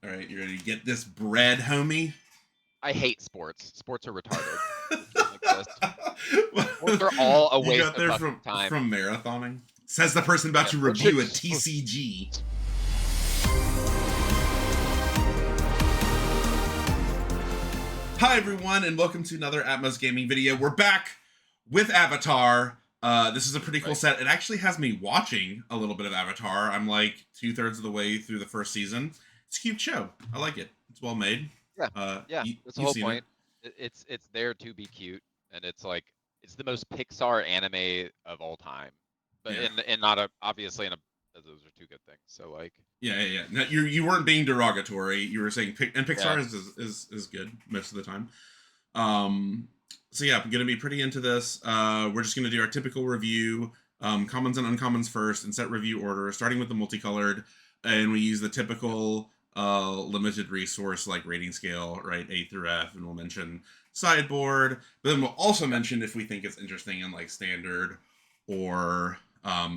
All right, you're gonna get this bread, homie. I hate sports. Sports are retarded. Sports are all a You waste got of there fucking time. from marathoning. Says the person about to review a TCG. Hi everyone, and welcome to another Atmos Gaming video. We're back with Avatar. This is a pretty cool set. It actually has me watching a little bit of Avatar. I'm like 2/3 of the way through the first season. It's a cute show. I like it. It's well made. Yeah, that's the whole point. It's there to be cute, and it's like it's the most Pixar anime of all time. But and not obviously those are two good things. So like yeah. Now, you weren't being derogatory. You were saying and Pixar is good most of the time. So yeah, I'm gonna be pretty into this. We're just gonna do our typical review, commons and uncommons first, and set review order, starting with the multicolored, and we use the typical limited resource like rating scale, right, A through F, and we'll mention sideboard, but then we'll also mention if we think it's interesting in like standard or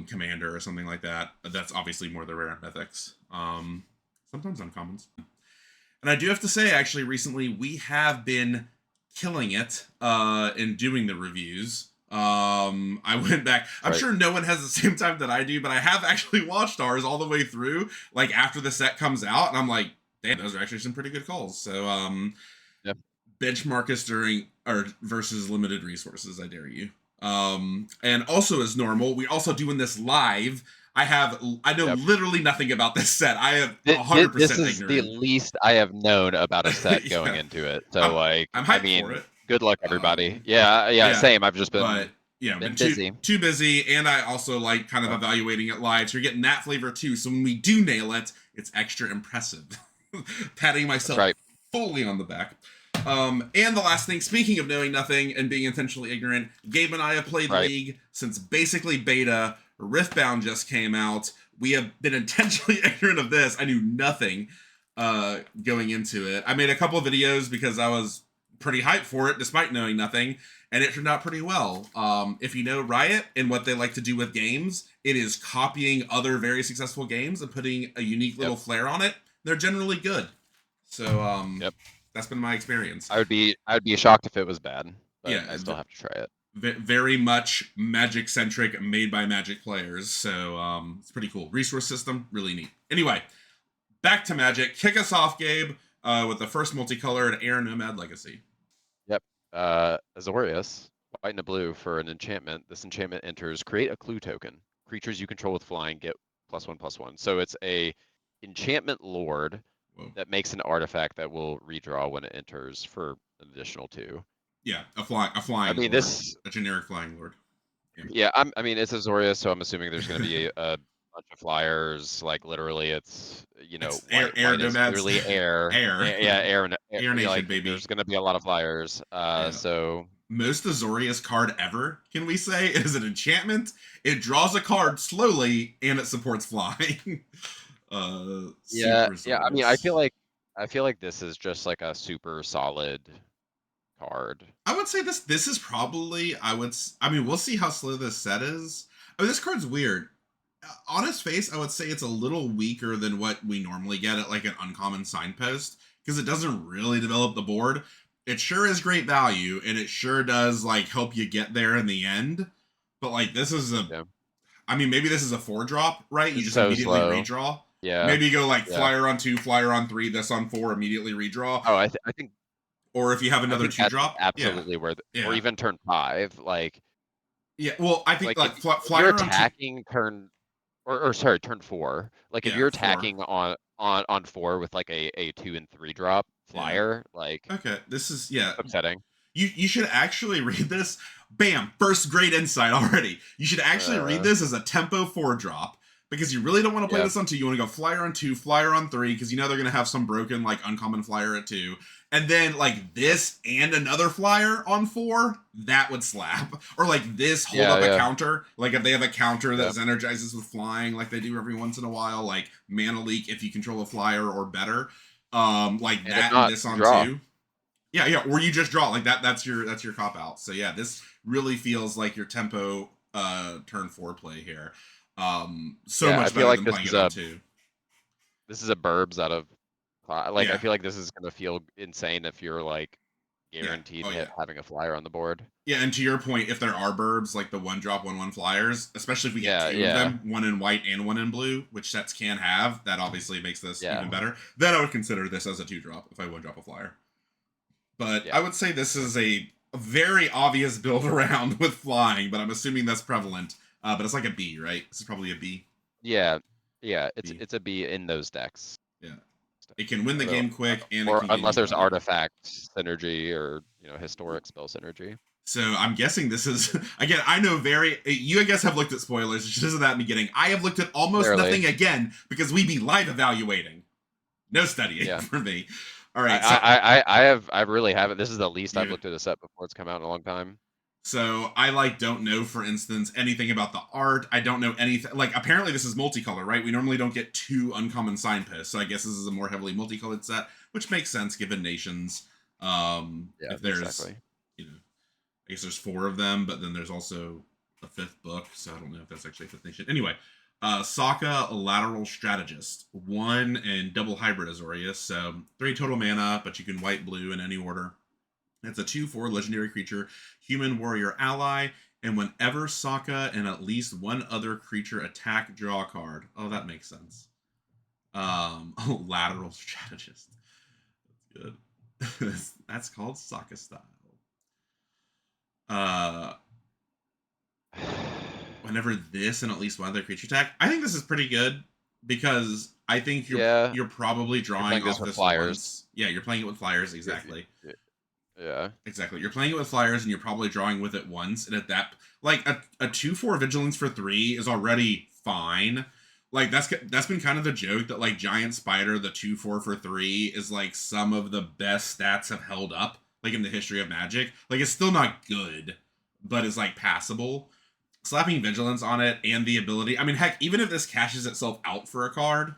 commander or something like that. That's obviously more the rare mythics. Sometimes uncommons. And I do have to say, actually, recently we have been killing it in doing the reviews. I went back. I'm sure no one has the same time that I do, but I have actually watched ours all the way through, like after the set comes out, and I'm like, damn, those are actually some pretty good calls. So, benchmark us versus limited resources. I dare you. And also as normal, we also doing this live. I know literally nothing about this set. I have 100% this is ignorant. the least I have known about a set going into it. So I'm hyped for it. Good luck, everybody. Yeah, same. I've just been busy. Too busy, and I also like kind of evaluating it live. So you're getting that flavor too. So when we do nail it, it's extra impressive. Patting myself fully on the back. And the last thing, speaking of knowing nothing and being intentionally ignorant, Gabe and I have played League since basically beta. Riftbound just came out. We have been intentionally ignorant of this. I knew nothing going into it. I made a couple of videos because I was pretty hyped for it despite knowing nothing, and it turned out pretty well. If you know Riot and what they like to do with games, it is copying other very successful games and putting a unique little flair on it. They're generally good. So that's been my experience. I would be shocked if it was bad, but I still have to try it. Very much Magic centric, made by Magic players, so it's pretty cool. Resource system, really neat. Anyway, back to Magic. Kick us off, Gabe, with the first multicolored Air Nomad Legacy. Yep. Azorius, white and a blue for an enchantment. This enchantment enters, create a clue token. Creatures you control with flying get +1/+1. So it's a enchantment lord that makes an artifact that will redraw when it enters for an additional 2. Yeah, a flying. I mean, lord, a generic flying lord. Yeah, I mean, it's Azorius, so I'm assuming there's going to be a bunch of flyers. Like literally, it's air nomads. Literally air. Air nation, like, baby. There's going to be a lot of flyers. So most Azorius card ever, can we say, is an enchantment. It draws a card slowly and it supports flying. Yeah. I mean, I feel like this is just like a super solid card. I would say this is probably I mean, we'll see how slow this set is. I mean, this card's weird. On its face, I would say it's a little weaker than what we normally get at like an uncommon signpost, because it doesn't really develop the board. It sure is great value, and it sure does like help you get there in the end. But like this is I mean, maybe this is a 4-drop, right? You just immediately redraw. Yeah. Maybe you go like flyer on 2, flyer on 3, this on 4, immediately redraw. Oh, I think. Or if you have another 2-drop, absolutely or even turn 5, like. Yeah, well, I think like flyer you're attacking turn, or sorry, turn 4. Like if you're attacking on 4 with like a 2 and 3 drop flyer, like. Okay, this is upsetting. You should actually read this. Bam! First great insight already. You should actually read this as a tempo 4-drop. Because you really don't want to play this on 2. You want to go flyer on 2, flyer on 3, because you know they're going to have some broken, like, uncommon flyer at 2. And then, like, this and another flyer on 4, that would slap. Or, like, this hold up a counter. Like, if they have a counter that energizes with flying, like they do every once in a while, like, mana leak if you control a flyer or better. Like, and that and this on draw. 2. Yeah, or you just draw. Like, that's your cop-out. So, yeah, this really feels like your tempo turn 4 play here. So much better than playing it on 2. This is a Burbs out of Like, I Yeah. feel like this is gonna feel insane if you're like Yeah. guaranteed Oh yeah. having a flyer on the board. Yeah, and to your point, if there are burbs like the 1-drop 1/1 flyers, especially if we get Yeah, two of yeah, them, one in white and one in blue, which sets can have, that obviously makes this yeah, even better. Then I would consider this as a 2-drop if I 1-drop a flyer. But yeah, I would say this is a very obvious build around with flying, but I'm assuming that's prevalent. But it's like a B, right? This is probably a B. yeah, yeah. B. It's a B in those decks. Yeah. It can win the game quick, and it Or can gain unless you there's value. artifact synergy or historic spell synergy. So I'm guessing this is again. I know you. I guess have looked at spoilers. It's just that in the beginning. I have looked at almost Barely. nothing again because we be live evaluating, no studying Yeah. for me. All right. I really haven't. This is the least I've Yeah. looked at a set before it's come out in a long time. So I don't know, for instance, anything about the art. I don't know anything. Like apparently this is multicolor, right? We normally don't get 2 uncommon signposts, so I guess this is a more heavily multicolored set, which makes sense given nations. Yeah, If there's, exactly. I guess there's 4 of them, but then there's also a 5th book, so I don't know if that's actually a 5th nation. Anyway, Sokka, Lateral Strategist, 1 and double hybrid Azorius, so 3 total mana, but you can white blue in any order. It's a 2/4 legendary creature, human warrior ally, and whenever Sokka and at least one other creature attack, draw a card. Oh, that makes sense. Lateral Strategist. That's good. That's called Sokka style. Whenever this and at least one other creature attack, I think this is pretty good because I think you're probably drawing off this once. Yeah, you're playing it with flyers, exactly. Yeah. Exactly. You're playing it with flyers and you're probably drawing with it once. And at that, like a 2/4 vigilance for 3 is already fine. Like that's been kind of the joke that like Giant Spider, the 2/4 for 3 is like some of the best stats have held up like in the history of Magic. Like it's still not good, but it's like passable. Slapping vigilance on it and the ability. I mean, heck, even if this cashes itself out for a card,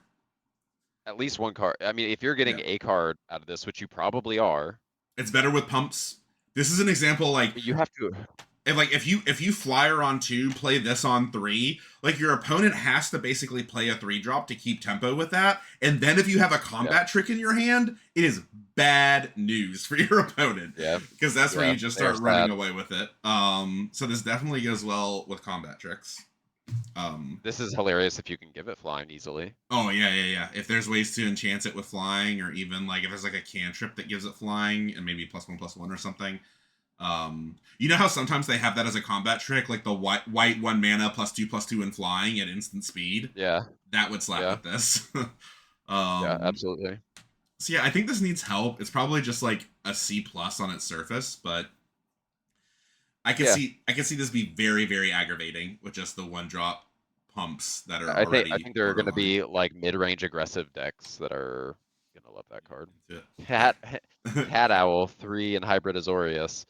At least one card. I mean, if you're getting a card out of this, which you probably are, it's better with pumps. This is an example like you have to. And like if you flyer on 2, play this on 3, like your opponent has to basically play a 3-drop to keep tempo with that. And then if you have a combat trick in your hand, it is bad news for your opponent. Yeah. Because that's where you just start running away with it. So this definitely goes well with combat tricks. This is hilarious if you can give it flying easily. Oh yeah. If there's ways to enchant it with flying, or even like if there's like a cantrip that gives it flying and maybe +1/+1 or something. You know how sometimes they have that as a combat trick, like the white 1 mana +2/+2 and flying at instant speed. Yeah, that would slap with this. yeah, absolutely. So yeah, I think this needs help. It's probably just like a C+ on its surface, but I can see this be very, very aggravating with just the 1-drop pumps that are already. I think there are going to be like mid-range aggressive decks that are gonna love that card. Yeah. Cat Owl 3 and Hybrid Azorius.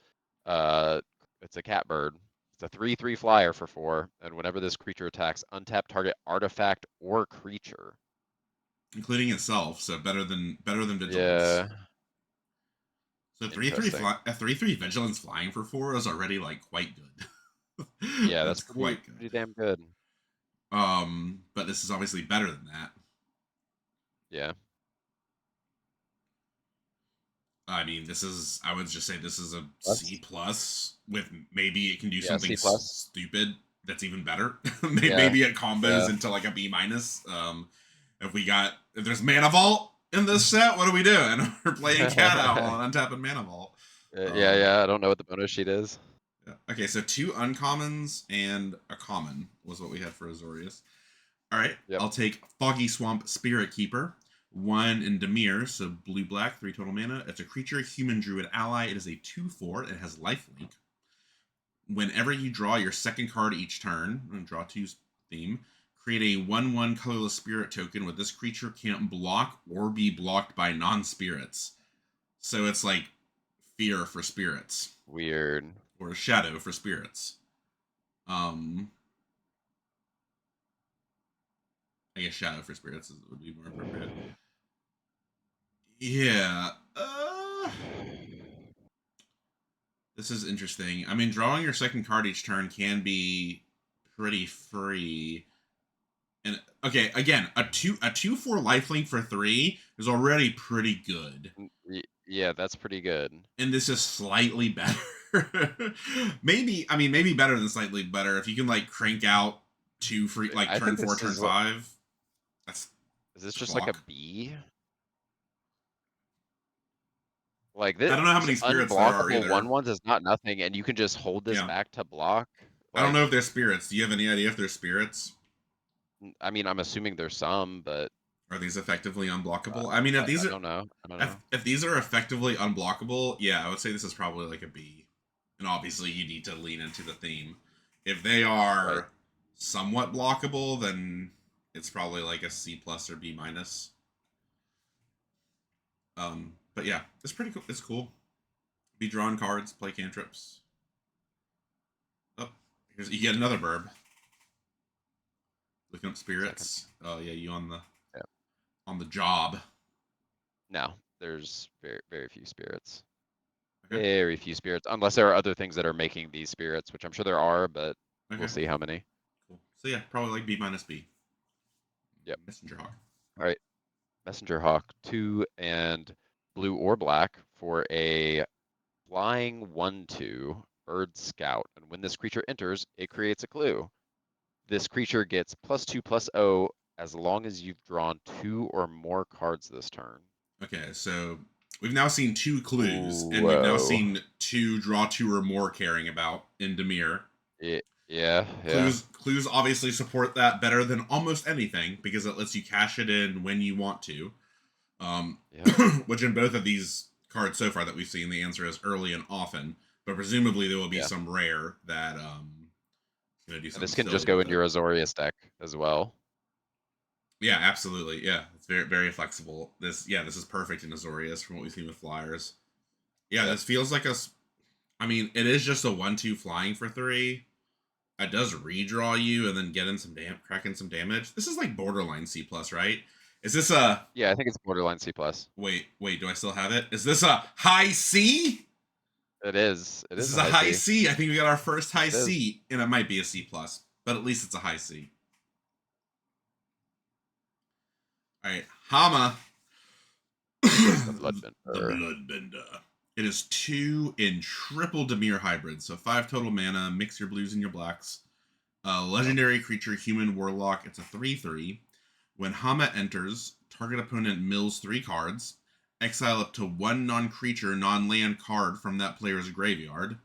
It's a cat bird. It's a 3/3 flyer for 4, and whenever this creature attacks, untap target artifact or creature, including itself. So better than vigilance. Yeah. So 3/3 vigilance flying for 4 is already like quite good. Yeah, that's quite good. Pretty damn good. But this is obviously better than that. Yeah. I mean, I would just say this is a C+ with maybe it can do something stupid that's even better. Maybe it combos into like a B-. If there's Mana Vault in this set, what are we doing? We're playing Cat Owl and untapping Mana Vault. Yeah. I don't know what the bonus sheet is. Yeah. Okay, so 2 uncommons and a common was what we had for Azorius. All right, I'll take Foggy Swamp Spirit Keeper. 1 in Dimir, so blue-black, 3 total mana. It's a creature, human druid ally. It is a 2/4. It has lifelink. Whenever you draw your second card each turn, draw 2's theme, create a 1/1 colorless spirit token with this creature can't block or be blocked by non-spirits. So it's like fear for spirits. Weird. Or shadow for spirits. I guess shadow for spirits would be more appropriate. Yeah. This is interesting. I mean, drawing your second card each turn can be pretty free. And okay, again, a 2/4 lifelink for 3 is already pretty good. Yeah, that's pretty good. And this is slightly better. maybe better than slightly better. If you can like crank out 2 free, like I turn think 4, this turn is 5. That's is this just just like a block. B? Like I this don't know how many spirits there are unblockable either. 1/1s is not nothing, and you can just hold this Yeah. back to block. I don't know if Like, they're spirits. Do you have any idea if they're spirits? I mean, I'm assuming there's some, but Are these effectively unblockable? I mean, if these I are don't know. I don't if, know. if these are effectively unblockable, yeah, I would say this is probably like a B. And obviously, you need to lean into the theme. If they Right. are somewhat blockable, then it's probably like a C plus or B minus. But yeah, it's pretty cool. It's cool. Be drawing cards, play cantrips. Oh, you get another burb. Looking up spirits. Oh yeah, you on the job. No, there's very few spirits. Okay. Very few spirits, unless there are other things that are making these spirits, which I'm sure there are, but Okay. we'll see how many. Cool. So yeah, probably like B minus B. Yep. Messenger Hawk. All right. Messenger Hawk 2 and blue or black for a flying 1/2 bird scout. And when this creature enters, it creates a clue. This creature gets +2/+0 as long as you've drawn 2 or more cards this turn. Okay, so we've now seen 2 clues, and we've now Whoa. seen 2 draw 2 or more caring about in Dimir. Yeah. Clues obviously support that better than almost anything because it lets you cash it in when you want to. Yep. Which in both of these cards so far that we've seen, the answer is early and often. But presumably there will be Yeah. some rare that is going to do And something this can silly just go with in it. your Azorius deck as well. Yeah, absolutely. Yeah, it's very flexible. This is perfect in Azorius from what we've seen with flyers. Yeah, Yep. this feels like I mean, it is just a 1/2 flying for 3. It does redraw you and then get in crack in some damage. This is like borderline C plus, right? Is this a Yeah, I think it's borderline C+. wait? Do I still have it? Is this a high C? It is. It This is is a a high high C. C. I think we got our first high It is. C, and it might be a C plus, but at least it's a high C. All right, Hama, The the Bloodbender. Bloodbender. It is 2 in triple Dimir hybrid, so 5 total mana. Mix your blues and your blacks. Legendary creature, human warlock. It's a 3/3. When Hama enters, target opponent mills 3 cards. Exile up to 1 non-creature, non-land card from that player's graveyard.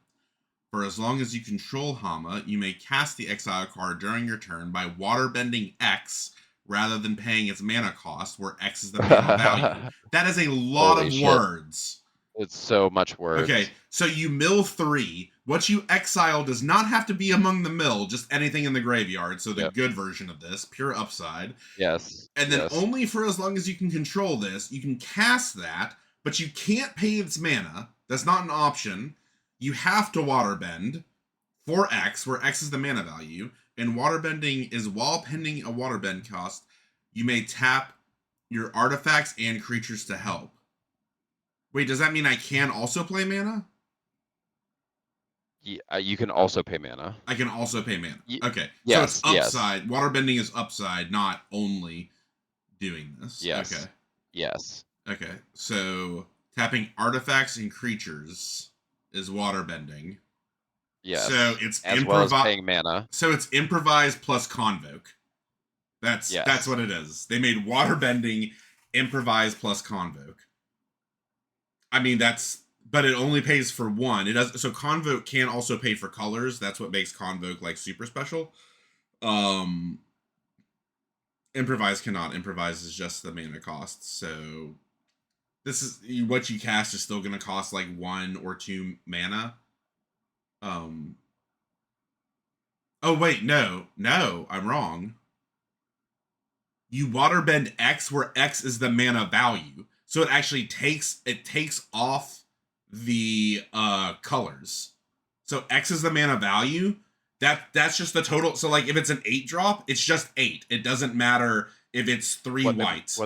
For as long as you control Hama, you may cast the exile card during your turn by waterbending X rather than paying its mana cost, where X is the mana value. That is a lot Holy of shit. words. It's so much words. Okay, so you mill 3. What you exile does not have to be among the mill, just anything in the graveyard. So the good version of this, pure upside. Yes. And then yes. only for as long as you can control this, you can cast that, but you can't pay its mana. That's not an option. You have to waterbend for X, where X is the mana value. And waterbending is while pending a waterbend cost, you may tap your artifacts and creatures to help. Wait, does that mean I can also play mana? Yeah, you can also pay mana. I can also pay mana. Okay. Yes, So it's upside. Waterbending is upside, not only doing this. Yes. Okay. Yes. Okay. So tapping artifacts and creatures is waterbending. Yes. So it's as well as paying mana. So it's improvise plus convoke. That's what it is. They made waterbending improvise plus convoke. I mean, but it only pays for 1. It does. So convoke can also pay for colors. That's what makes convoke like super special. Improvise cannot. Improvise is just the mana cost. So this is what you cast is still going to cost like 1 or 2 mana. Oh wait, no, I'm wrong. You waterbend X where X is the mana value. So it actually takes off the colors. So X is the mana value. That's just the total. So like if it's an 8 drop, it's just 8. It doesn't matter if it's 3 white.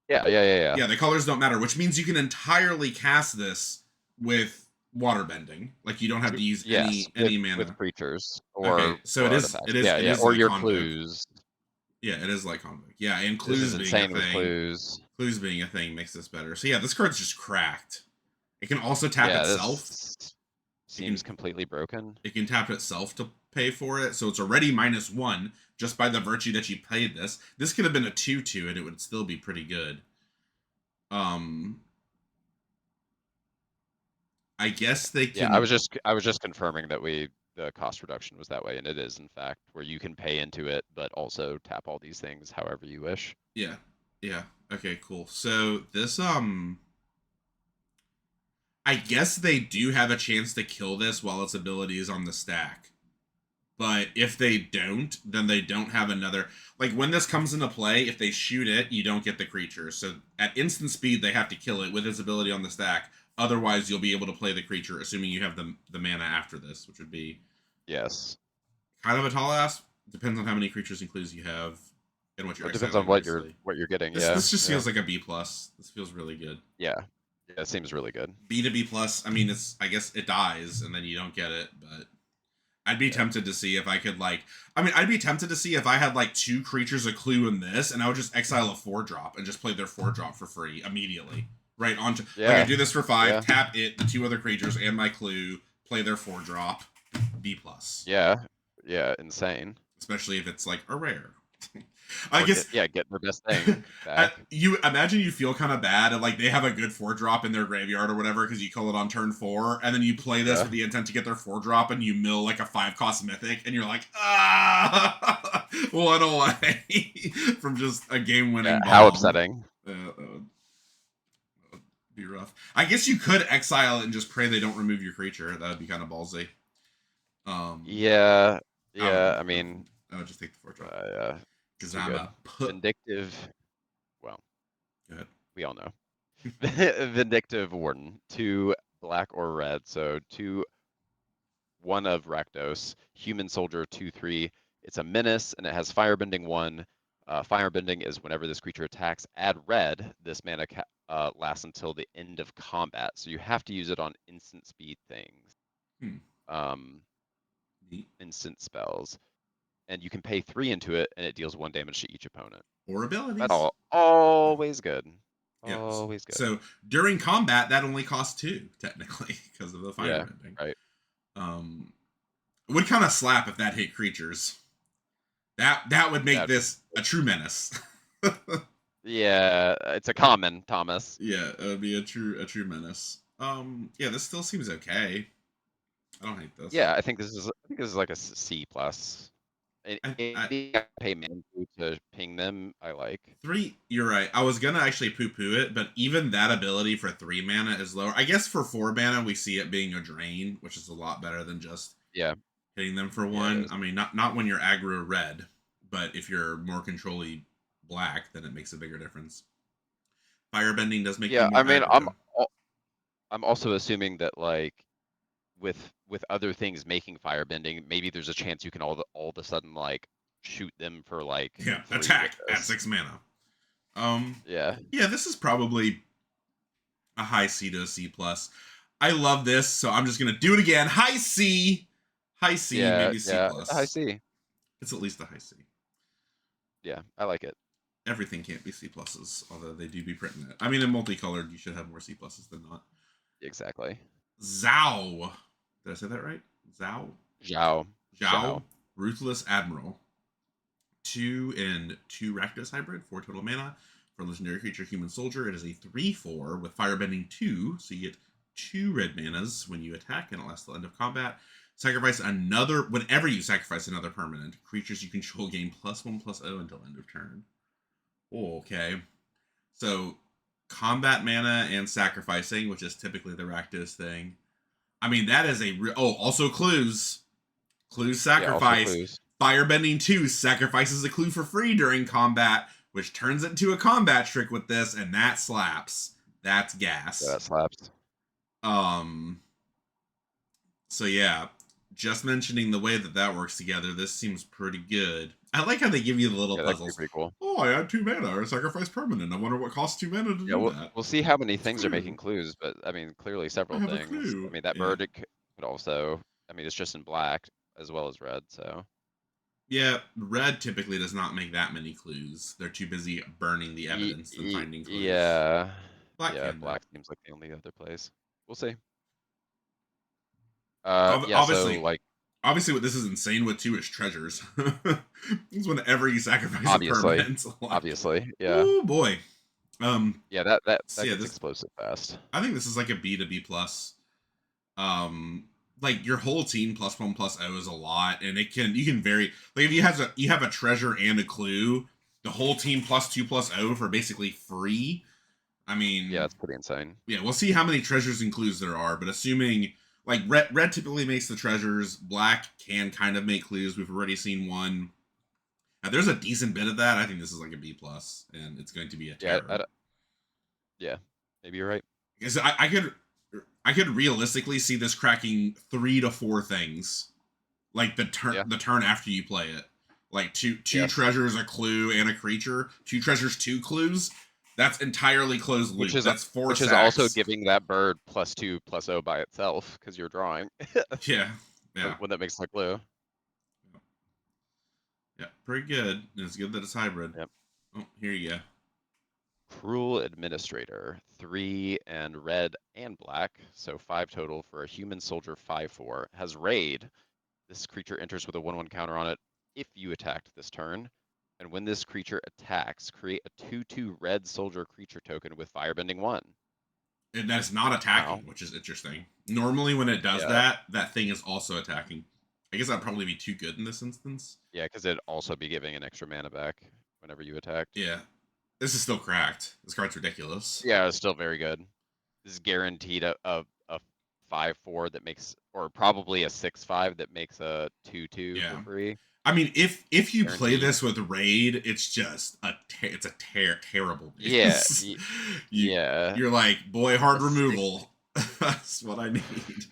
Yeah. Yeah, the colors don't matter, which means you can entirely cast this with waterbending. Like you don't have to use any mana with creatures or okay. So or it is or like your convoke. clues. Yeah, it is like convoke. Yeah, and This clues is being a insane with thing. clues. Clues being a thing makes this better. So yeah, this card's just cracked. It can also tap Yeah, itself. this seems completely broken. It can tap itself to pay for it, so it's already -1 just by the virtue that you played this. This could have been a 2/2 and it would still be pretty good. I guess they can. Yeah, I was just confirming that the cost reduction was that way, and it is in fact where you can pay into it, but also tap all these things however you wish. Yeah. Yeah. Okay, cool. So this I guess they do have a chance to kill this while its ability is on the stack. But if they don't, then they don't have another. Like, when this comes into play, if they shoot it, you don't get the creature. So at instant speed, they have to kill it with its ability on the stack. Otherwise, you'll be able to play the creature, assuming you have the mana after this, which would be Yes. kind of a tall ask. Depends on how many creatures and clues you have and what you're It depends exiling, on obviously. what you're getting. This just Yeah. feels like a B+. This feels really good. Yeah. Yeah, it seems really good. B to B+, I mean, I guess it dies, and then you don't get it, but I'd be tempted to see if I could, I'd be tempted to see if I had, 2 creatures a clue in this, and I would just exile a 4-drop and just play their 4-drop for free immediately. Right onto, I do this for 5, tap it, the 2 other creatures, and my clue, play their 4-drop, B+. Yeah. Yeah, insane. Especially if it's, a rare. Get the best thing back. You imagine you feel kind of bad and they have a good 4-drop in their graveyard or whatever because you kill it on turn 4, and then you play this with the intent to get their 4-drop and you mill a 5-cost mythic and you're like, one away from just a game-winning bomb. How upsetting. That would be rough. I guess you could exile it and just pray they don't remove your creature. That would be kind of ballsy. Yeah. I mean, I would just take the 4-drop. Because I'm a Vindictive. Well, go ahead. We all know. Vindictive Warden. 2 black or red. So 1 of Rakdos. Human Soldier 2/3. It's a menace and it has Firebending 1. Firebending is whenever this creature attacks, add red. This mana lasts until the end of combat. So you have to use it on instant speed things. Instant spells. And you can pay 3 into it, and it deals 1 damage to each opponent. Or abilities. That's always good. Yes. Always good. So during combat, that only costs 2, technically, because of the firebending. Right. It would kind of slap if that hit creatures. That would make this a true menace. Yeah, it's a common, Thomas. Yeah, it would be a true menace. Yeah, this still seems okay. I don't hate this. Yeah, I think this is like a C+. Pay mana to ping them, I like. 3, you're right. I was gonna actually poo-poo it, but even that ability for 3 mana is lower. I guess for 4 mana, we see it being a drain, which is a lot better than just hitting them for 1. I mean, not when you're aggro red, but if you're more control-y black, then it makes a bigger difference. Firebending does make you more aggro. I'm also assuming that with other things making firebending, maybe there's a chance you can all of a sudden shoot them for attack at 6 mana. Yeah, this is probably a high C to a C+. I love this, so I'm just gonna do it again. High C, maybe C+. High C. It's at least a high C. Yeah, I like it. Everything can't be C+, although they do be printing it. I mean, in multicolored, you should have more C+s than not. Exactly. Zhao. Did I say that right? Zhao. Ruthless Admiral. 2 and 2 Rakdos hybrid, 4 total mana. For legendary creature Human Soldier, it is a 3/4 with Firebending 2, so you get 2 red manas when you attack, and it lasts till end of combat. Sacrifice whenever you sacrifice another permanent, creatures you control gain +1/+0 until end of turn. Oh, okay. So, combat mana and sacrificing, which is typically the Rakdos thing. I mean, that is also clues. Clues sacrifice. Clues. Firebending 2 sacrifices a clue for free during combat, which turns it into a combat trick with this, and that slaps. That's gas. Yeah, that slaps. So yeah, just mentioning the way that works together, this seems pretty good. I like how they give you the little puzzles. Pretty cool. Oh, I had 2 mana or sacrifice permanent. I wonder what costs 2 mana to do that. We'll see how many things are making clues, but I mean, clearly several things. I mean, that bird could also. I mean, it's just in black as well as red, so. Yeah, red typically does not make that many clues. They're too busy burning the evidence than finding clues. Yeah. Black Yeah, can though. black seems like the only other place. We'll see. Ob- Yeah, so obviously, like obviously, what this is insane with too is treasures. It's whenever you sacrifice a obviously. permanent, like, Obviously. Yeah. oh boy. Yeah, that So yeah, gets this explosive fast. I think this is like a B to B plus. Like your whole team plus one plus O is a lot, and you can vary. Like if you have a treasure and a clue, the whole team plus two plus O for basically free. I Yeah, mean, it's pretty insane. yeah, we'll see how many treasures and clues there are, but assuming like red typically makes the treasures, black can kind of make clues. We've already seen one. Now, there's a decent bit of that. I think this is like a B plus, and it's going to be a Yeah, terror. yeah. Maybe you're right. Because I could realistically see this cracking 3 to 4 things, like Yeah. the turn after you play it, like two Yes. treasures, a clue, and a creature. 2 treasures, 2 clues. That's entirely closed Which loop. is That's 4 which is also sacks. giving that bird +2/+0 by itself because you're drawing Yeah, yeah, when that makes like blue. yeah. Pretty good. And it's good that it's hybrid. Yep. Oh, here you go. Cruel Administrator, 3 and red and black, so 5 total for a human soldier 5/4. Has raid. This creature enters with a 1/1 counter on it if you attacked this turn. And when this creature attacks, create a 2/2 red soldier creature token with firebending 1. And that's not Wow. attacking, which is interesting. Normally, when it does Yeah. that, that thing is also attacking. I guess that'd probably be too good in this instance. Yeah, because it'd also be giving an extra mana back whenever you attacked. Yeah, this is still cracked. This card's ridiculous. Yeah, it's still very good. This is guaranteed a 5/4 that makes, or probably a 6/5 that makes a 2/2 for Yeah, free. I mean, if you play Guaranteed. this with raid, it's just it's a terrible Yeah, base. you yeah. you're like, boy, hard A six, removal. That's what I need.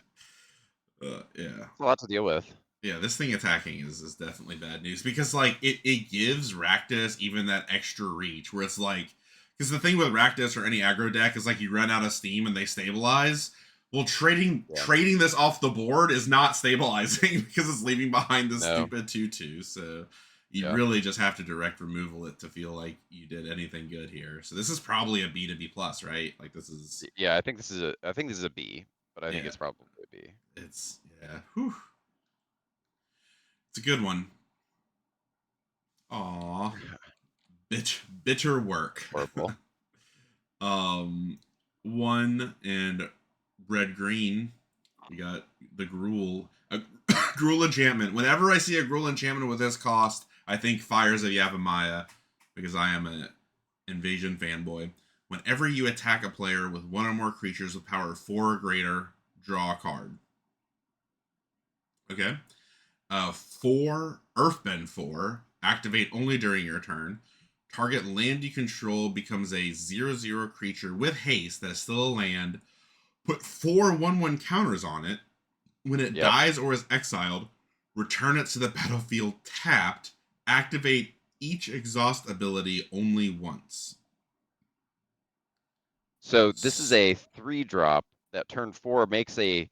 Yeah. a lot to deal with. Yeah, this thing attacking is definitely bad news because like it gives Rakdos even that extra reach where it's like because the thing with Rakdos or any aggro deck is like you run out of steam and they stabilize. Well, Yeah. trading this off the board is not stabilizing because it's leaving behind this No. stupid 2/2. So you Yeah. really just have to direct removal it to feel like you did anything good here. So this is probably a B to B plus, right? Like this is Yeah, I think this is a B, but I think yeah, it's probably a B. it's yeah, whew, it's a good one. Aw. Bitter work. Horrible. um, one and red green. We got the Gruul. Gruul enchantment. Whenever I see a Gruul enchantment with this cost, I think Fires of Yavimaya because I am an invasion fanboy. Whenever you attack a player with one or more creatures with power 4 or greater, draw a card. Okay. 4 Earthbend 4. Activate only during your turn. Target land you control becomes a 0/0 creature with haste that is still a land. Put 4 1/1 counters on it. When it Yep. dies or is exiled, return it to the battlefield tapped. Activate each exhaust ability only once. So this is a 3-drop that turn 4 makes a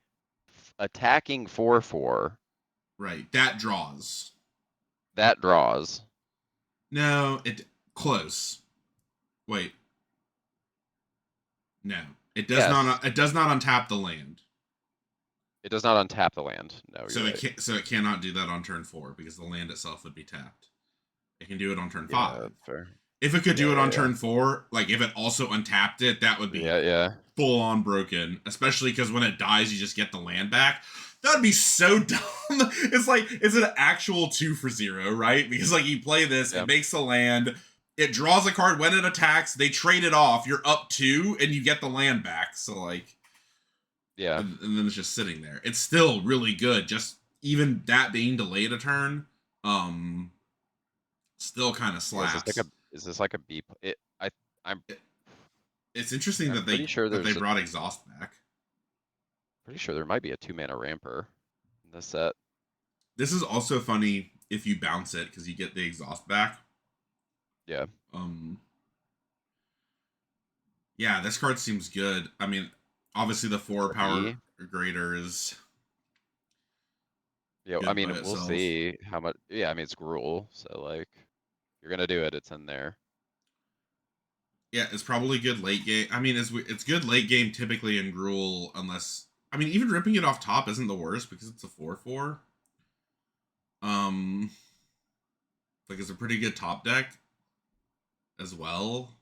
attacking 4/4 Right, that draws. that draws. No, it close. Wait, no, it does Yes. not. It does not untap the land. It does not untap the land. No, So you're right. so it cannot do that on turn 4 because the land itself would be tapped. It can do it on turn Yeah, 5. that's fair. If it could do Yeah, it on yeah, turn 4, like if it also untapped it, that would be yeah. Yeah, full on broken. Especially because when it dies, you just get the land back. That would be so dumb. It's like it's an actual 2 for 0, right? Because like you play this, yeah. it makes a land, it draws a card when it attacks, they trade it off, you're up 2, and you get the land back. So like Yeah. and then it's just sitting there. It's still really good. Just even that being delayed a turn, um, still kind of Yeah, slaps. is this like a B? I'm It, it's interesting I'm pretty sure that they brought exhaust back. pretty sure there might be a 2-mana ramper in this set. This is also funny if you bounce it because you get the exhaust back. Yeah. Um, yeah, this card seems good. I mean, obviously the 4 A power B. or greater is Yeah, I good by mean, we'll itself. see how much. Yeah, I mean, it's Gruul, so like, you're gonna do it. It's in there. Yeah, it's probably good late game. I mean, it's good late game typically in Gruul, unless I mean even ripping it off top isn't the worst because it's a 4/4. Um, like it's a pretty good top deck as well.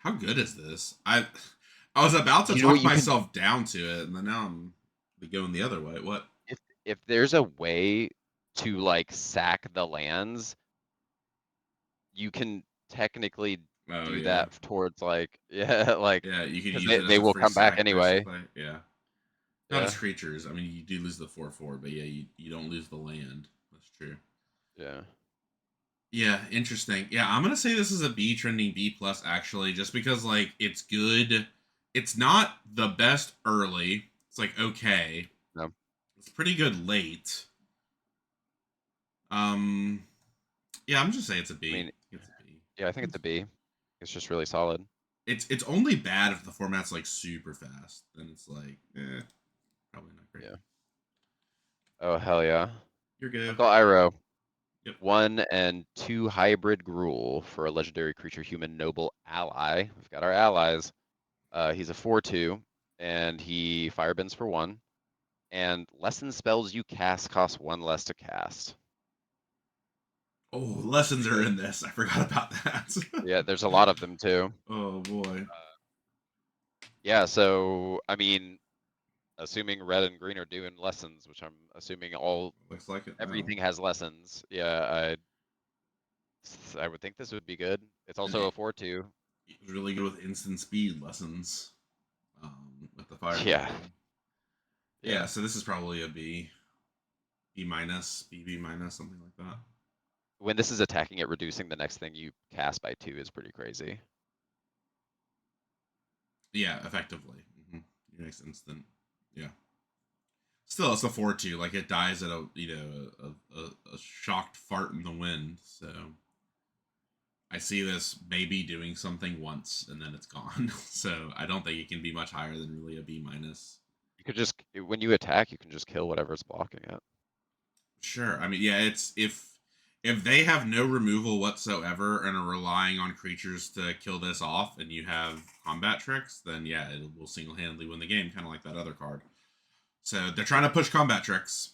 How good is this? I was about to You know what talk you can, myself down to it, and then now I'm going the other way. What? if there's a way to like sack the lands, you can technically Oh do yeah, that towards like, yeah, like, yeah. You could because use it as they a will free come back sack, anyway. basically. Yeah, not Yeah, as creatures. I mean, you do lose the 4/4, but yeah, you don't lose the land. That's true. yeah. Yeah, interesting. Yeah, I'm gonna say this is a B, trending B plus actually, just because like it's good. It's not the best early. It's like okay. No, It's pretty good late. Um, yeah, I'm just saying it's a I B. mean, It's a B. yeah, I think it's a B. It's just really solid. It's only bad if the format's like super fast. Then it's like, probably not great. Yeah. Oh, hell yeah. You're good. Uncle Iroh. Yep. 1 and 2 hybrid Gruul for a legendary creature human noble ally. We've got our allies. He's a 4/2, and he firebends for 1. And lesson spells you cast cost 1 less to cast. Oh, lessons Pretty are good. in this. I forgot about that. Yeah, there's a lot of them too. Oh boy. Yeah, so I mean, assuming red and green are doing lessons, which I'm assuming Looks like it now. everything has lessons. Yeah, I would think this would be good. It's And also a 4/2. it was really good with instant speed lessons. With the Yeah, firebending. Yeah, yeah. so this is probably a B, B minus, B minus, something like that. When this is attacking it, reducing the next thing you cast by 2 is pretty crazy. Yeah, effectively. Your next instant. Yeah. Still, it's a 4/2. Like it dies at a shocked fart in the wind. So I see this maybe doing something once and then it's gone. So I don't think it can be much higher than really a B minus. You could just, when you attack, you can just kill whatever's blocking it. Sure. I mean, yeah, it's if they have no removal whatsoever and are relying on creatures to kill this off, and you have combat tricks, then yeah, it will single handedly win the game, kind of like that other card. So they're trying to push combat tricks,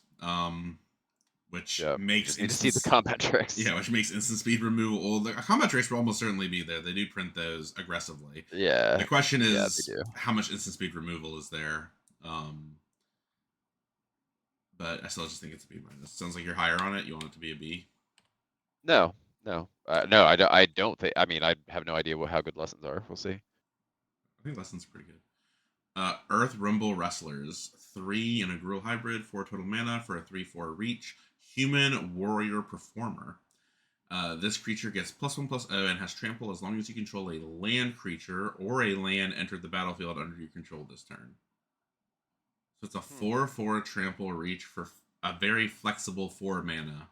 which Yeah, we makes just need to see the instance combat tricks. yeah, which makes instant speed removal. Well, the combat tricks will almost certainly be there. They do print those aggressively. The Yeah, question yeah, they is do. how much instant speed removal is there. But I still just think it's a B minus. Sounds like you're higher on it. You want it to be a B. No, no, no. I don't think. I mean, I have no idea how good lessons are. We'll see. I think Lesson's pretty good. Earth Rumble Wrestlers. 3 in a Gruul hybrid, 4 total mana for a 3/4 reach. Human Warrior Performer. This creature gets +1/+0 and has trample as long as you control a land creature or a land entered the battlefield under your control this turn. So it's a 4/4 trample reach for a very flexible 4 mana.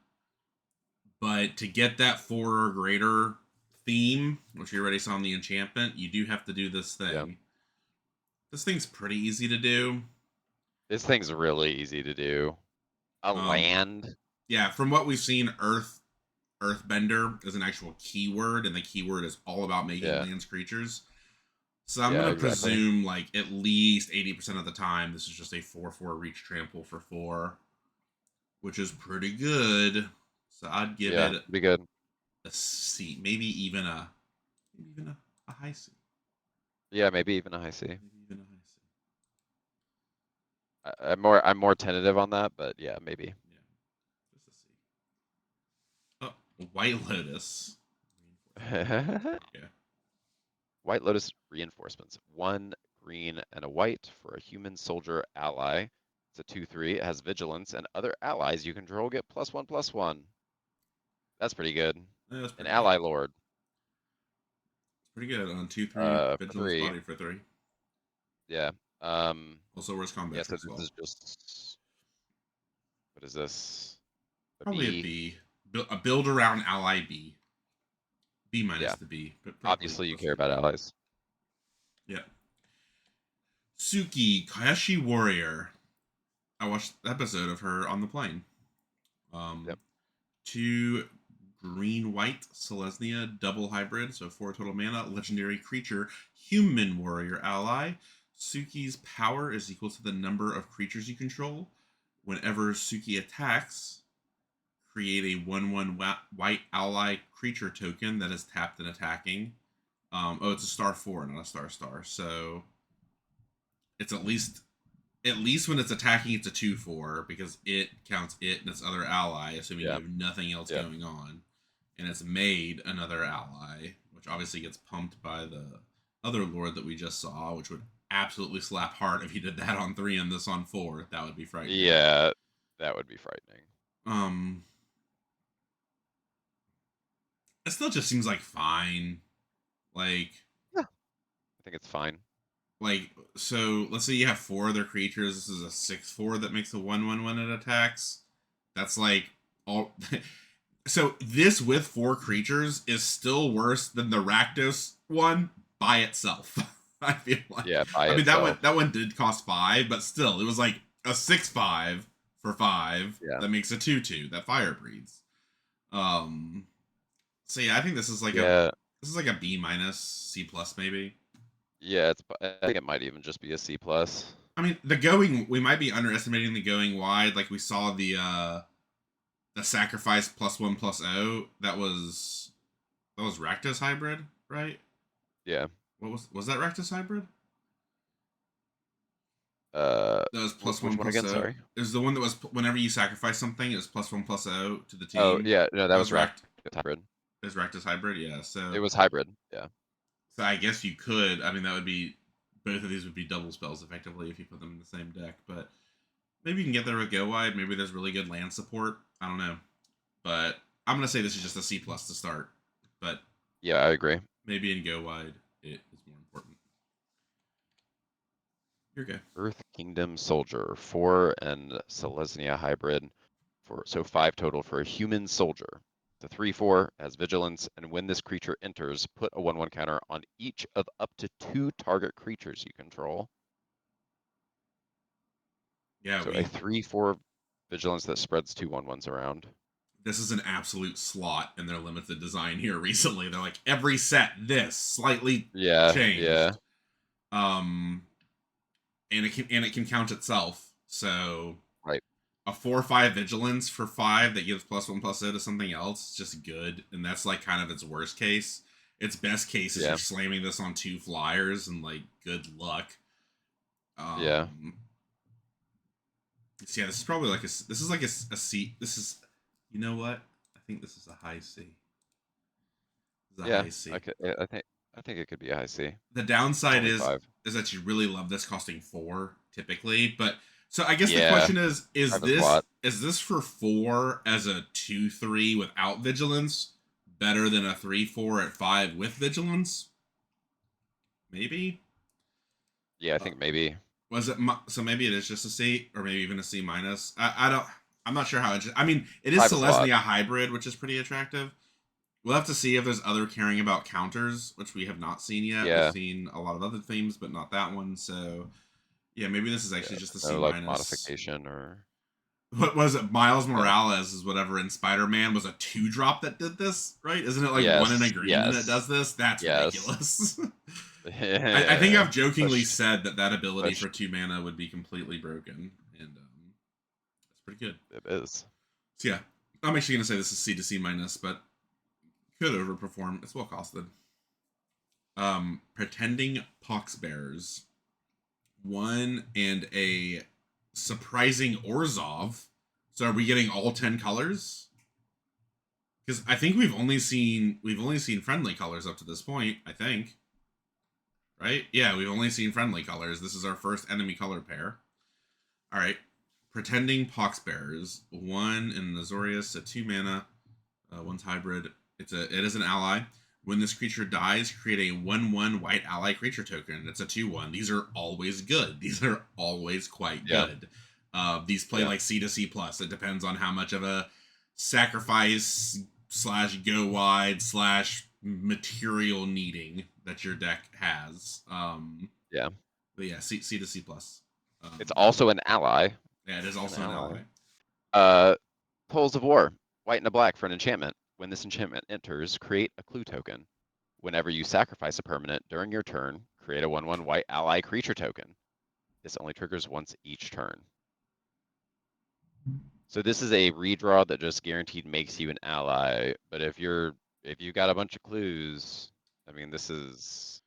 But to get that 4 or greater theme, which you already saw in the enchantment, you do have to do this thing. Yeah. This thing's pretty easy to do. This thing's really easy to do. A land. Yeah, from what we've seen, Earthbender is an actual keyword, and the keyword is all about making Yeah, lands creatures. So I'm yeah, gonna exactly. presume like at least 80% of the time this is just a 4/4 reach trample for 4, which is pretty good. So I'd give Yeah, it pretty good. a C, maybe even a high C. Yeah, maybe even a high C. Maybe even a high C. I'm more tentative on that, but yeah, maybe. Yeah, just a C. Oh, White Lotus. Yeah. White Lotus reinforcements. 1 green and a white for a human soldier ally. It's a 2/3. It has vigilance, and other allies you control get +1/+1. That's pretty good. That's An pretty good. ally lord. It's pretty good on 2/3 For vigilance 3. body for 3. Yeah. Also, where's Yeah. combat So tricks this well? is just, what is this? A Probably a B. B. A build around ally B. B minus Yeah. the B, but probably Obviously, you closer care to about B. allies. Yeah. Suki, Kayashi Warrior. I watched the episode of her on the plane. Yep. 2 green-white Selesnya double hybrid, so 4 total mana, legendary creature, human warrior ally. Suki's power is equal to the number of creatures you control. Whenever Suki attacks, create a 1/1 white ally creature token that is tapped and attacking. It's a star 4, not a star. So it's at least when it's attacking, it's a 2/4 because it counts it and its other ally, assuming you have nothing else going on, and it's made another ally, which obviously gets pumped by the other lord that we just saw, which would absolutely slap hard if you did that on 3 and this on 4. That would be frightening. Yeah, that would be frightening. It still just seems like fine. Like, yeah, I think it's fine. Like, so let's say you have 4 other creatures. This is a 6/4 that makes a 1/1 when it attacks. That's like all. So this with 4 creatures is still worse than the Rakdos one by itself. I feel like. Yeah, that one did cost 5, but still, it was like a 6/5 for 5 that makes a 2/2 that fire breeds. So yeah, I think this is like a B minus, C plus maybe. Yeah, I think it might even just be a C plus. I mean, we might be underestimating the going wide. Like we saw the sacrifice +1/+0. That was Rakdos hybrid, right? Yeah. Was that Rakdos hybrid? That was +1/+0. Sorry, it was the one that was whenever you sacrifice something, it was +1/+0 to the team. Oh yeah, no, that was Rakdos hybrid. It was Rakdos hybrid, yeah. So it was hybrid, yeah. So I guess you could. I mean, that would be both of these would be double spells effectively if you put them in the same deck. But maybe you can get there with go wide. Maybe there's really good land support. I don't know. But I'm gonna say this is just a C plus to start. But yeah, I agree. Maybe in go wide it is more important. You're good. Earth Kingdom Soldier, 4 and Selesnya hybrid, so 5 total for a human soldier. The 3/4 has vigilance, and when this creature enters, put a 1/1 counter on each of up to 2 target creatures you control. Yeah, so a 3/4 vigilance that spreads 2 1/1s around. This is an absolute slot in their limited design here recently. They're like every set this slightly changed. Yeah. And it can count itself. So right. A 4/5 vigilance for 5 that gives +1/+0 to something else is just good, and that's like kind of its worst case. Its best case is you're slamming this on 2 flyers and like good luck. Yeah. So yeah, this is probably like a C. This is, you know what? I think this is a high C. High C. I think it could be a high C. The downside is that you really love this costing 4 typically, but so I guess the question is this for 4 as a 2/3 without vigilance better than a 3/4 at 5 with vigilance? Maybe. Yeah, I think maybe. Was it so? Maybe it is just a C, or maybe even a C minus. I'm not sure how it. I mean, it is Selesnya hybrid, which is pretty attractive. We'll have to see if there's other caring about counters, which we have not seen yet. Yeah. We've seen a lot of other themes, but not that one. So, yeah, maybe this is actually just a C like minus modification or. What was it? Miles Morales is whatever in Spider-Man was a 2-drop that did this, right? Isn't it like 1 in a green that does this? That's ridiculous. I think I've jokingly said that ability for 2 mana would be completely broken, and it's pretty good. It is. So yeah, I'm actually gonna say this is C to C minus, but could overperform. It's well costed. Pretending Poxbearers, 1 and a surprising Orzhov. So are we getting all 10 colors? Because I think we've only seen friendly colors up to this point, I think. Right? Yeah, we've only seen friendly colors. This is our first enemy color pair. Alright. Pretending Poxbearers, 1 in Azorius, a 2 mana, 1's hybrid. It is an ally. When this creature dies, create a 1/1 white ally creature token. It's a 2/1. These are always good. These are always quite good. These play like C to C plus. It depends on how much of a sacrifice / go wide / material needing that your deck has. But yeah, C to C plus. It's also an ally. Yeah, it is also an ally. Tolls of War, white and a black for an enchantment. When this enchantment enters, create a clue token. Whenever you sacrifice a permanent during your turn, create a 1/1 white ally creature token. This only triggers once each turn. So this is a redraw that just guaranteed makes you an ally. But if you got a bunch of clues, I mean, this is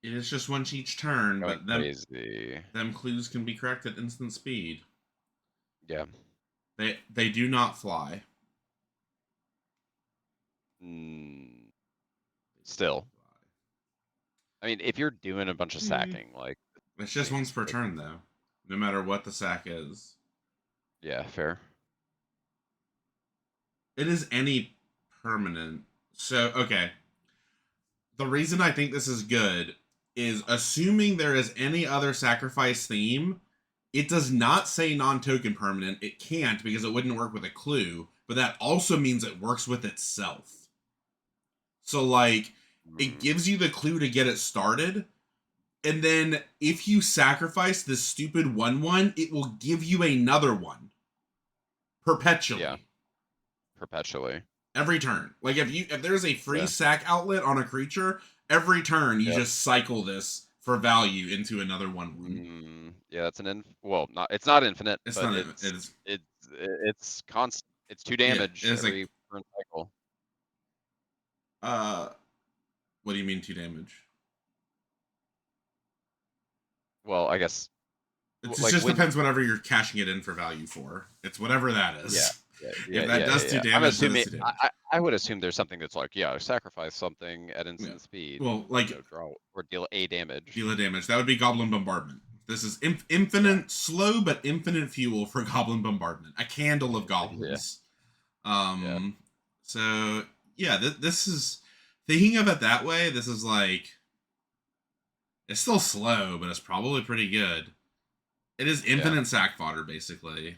It is just once each turn, going but crazy. them clues can be correct at instant speed. Yeah. They do not fly. Still, I mean, if you're doing a bunch of Mm. sacking, like It's just once per turn, though. No matter what the sack is. Yeah, fair. It is any permanent. So, okay. The reason I think this is good is assuming there is any other sacrifice theme, it does not say non-token permanent. It can't because it wouldn't work with a clue, but that also means it works with itself. So, like, it gives you the clue to get it started, and then if you sacrifice this stupid 1/1, it will give you another one perpetually. Yeah. Perpetually. Every turn. Like if there's a free sack outlet on a creature, every turn you just cycle this for value into another 1/1. Yeah, that's it's not infinite, It's but not it's constant. It's 2 damage every turn cycle. What do you mean 2 damage? Well, I guess it just depends whatever you're cashing it in for value for. It's whatever that is. Yeah. If that does 2 damage, I'm assuming, then it's 2 damage. I would assume there's something that's like, sacrifice something at instant speed. Well, like draw or deal a damage. Deal a damage. That would be Goblin Bombardment. This is infinite slow but infinite fuel for Goblin Bombardment. A candle of goblins. So yeah, this is thinking of it that way. This is like it's still slow, but it's probably pretty good. It is infinite sack fodder, basically.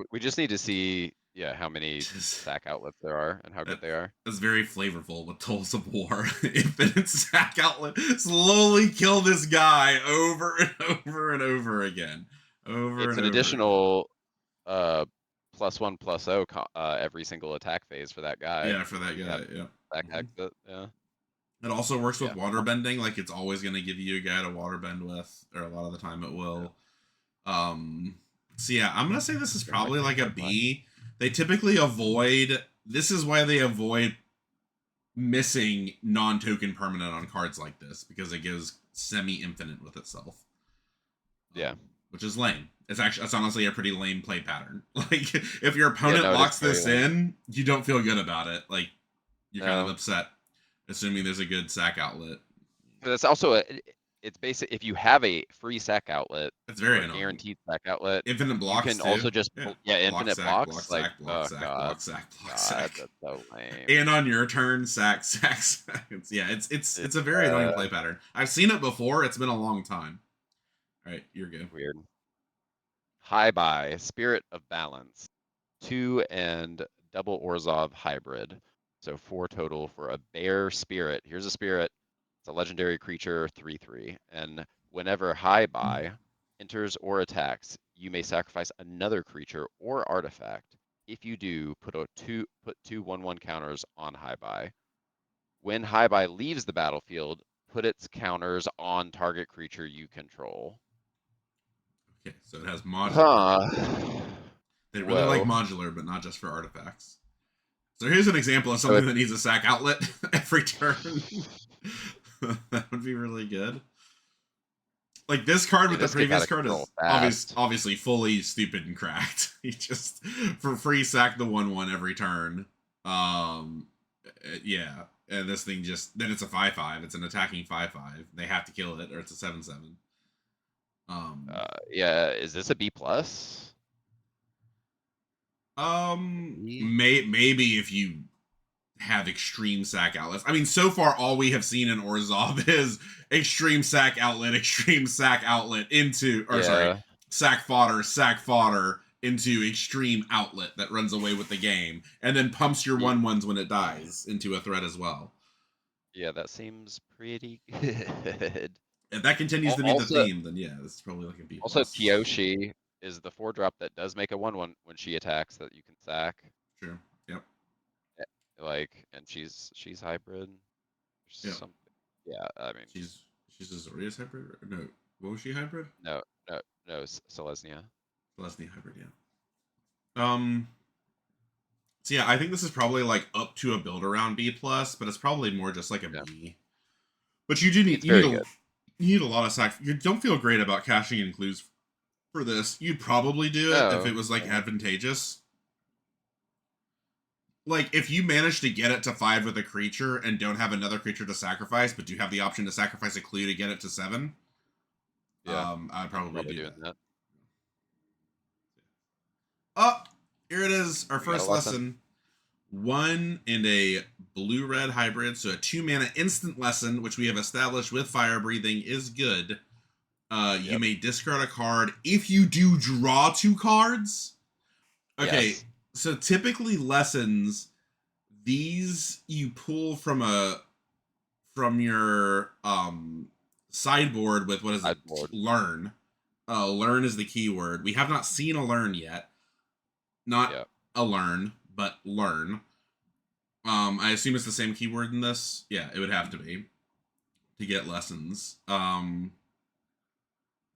We just need to see, how many sack outlets there are and how good they are. It's very flavorful with Tolls of War. Infinite sack outlet. Slowly kill this guy over and over and over again. It's an additional +1/+0 every single attack phase for that guy. Yeah, for that guy. Yeah. Sack exit. Yeah. It also works with water bending. Like it's always going to give you a guy to water bend with, or a lot of the time it will. So yeah, I'm gonna say this is probably like a B. They typically avoid. This is why they avoid missing non-token permanent on cards like this, because it gives semi-infinite with itself. Yeah, which is lame. It's honestly a pretty lame play pattern. Like if your opponent locks this in, you don't feel good about it. Like you're kind of upset, assuming there's a good sack outlet. But it's also it's basic. If you have a free sack outlet, it's very annoying. Guaranteed sack outlet. Infinite blocks. You can also just infinite blocks. Block sack. That's so lame. And on your turn, sack. It's a very annoying play pattern. I've seen it before. It's been a long time. All right, you're good. Weird. High-Buy, Spirit of Balance, 2 and double Orzhov hybrid. So 4 total for a bear spirit. Here's a spirit. It's a legendary creature, 3/3. And whenever High-Buy enters or attacks, you may sacrifice another creature or artifact. If you do, put two 1/1 counters on High-Buy. When High-Buy leaves the battlefield, put its counters on target creature you control. Okay, so it has modular. They really like Whoa. modular, but not just for artifacts. So here's an example of something that needs a sack outlet every turn. That would be really good. Like this card with the previous card is obviously fully stupid and cracked. You just for free sack the 1/1 every turn. Yeah, and this thing then it's a 5/5. It's an attacking 5/5. They have to kill it, or it's a 7/7. Yeah, is this a B plus? Maybe if you have extreme sack outlets. I mean, so far all we have seen in Orzhov is extreme sack outlet into, sack fodder into extreme outlet that runs away with the game, and then pumps your 1/1s when it dies into a threat as well. Yeah, that seems pretty good. If that continues to be the theme, then yeah, this is probably like a B+. Also, Kyoshi is the 4-drop that does make a 1/1 when she attacks that you can sack. True. Yep. Like, and she's hybrid. Yep. Something. Yeah, I mean. She's a Zorius hybrid? No. What was she hybrid? No, Selesnya. Leslie hybrid, yeah. So yeah, I think this is probably like up to a build around B plus, but it's probably more just like a B. But you do need you need a lot of sack. You don't feel great about cashing in clues for this. You'd probably do it if it was like advantageous. Like if you manage to get it to 5 with a creature and don't have another creature to sacrifice, but do have the option to sacrifice a clue to get it to 7. Yeah, I'd probably do that. Oh, here it is. Our first lesson. 1 and a blue-red hybrid, so a 2-mana instant lesson, which we have established with fire breathing is good. You may discard a card if you do draw 2 cards. Okay, yes. So typically lessons, these you pull from your sideboard with what is it? Learn. Learn is the keyword. We have not seen a learn yet. Not a learn, but learn. I assume it's the same keyword in this. Yeah, it would have to be to get lessons.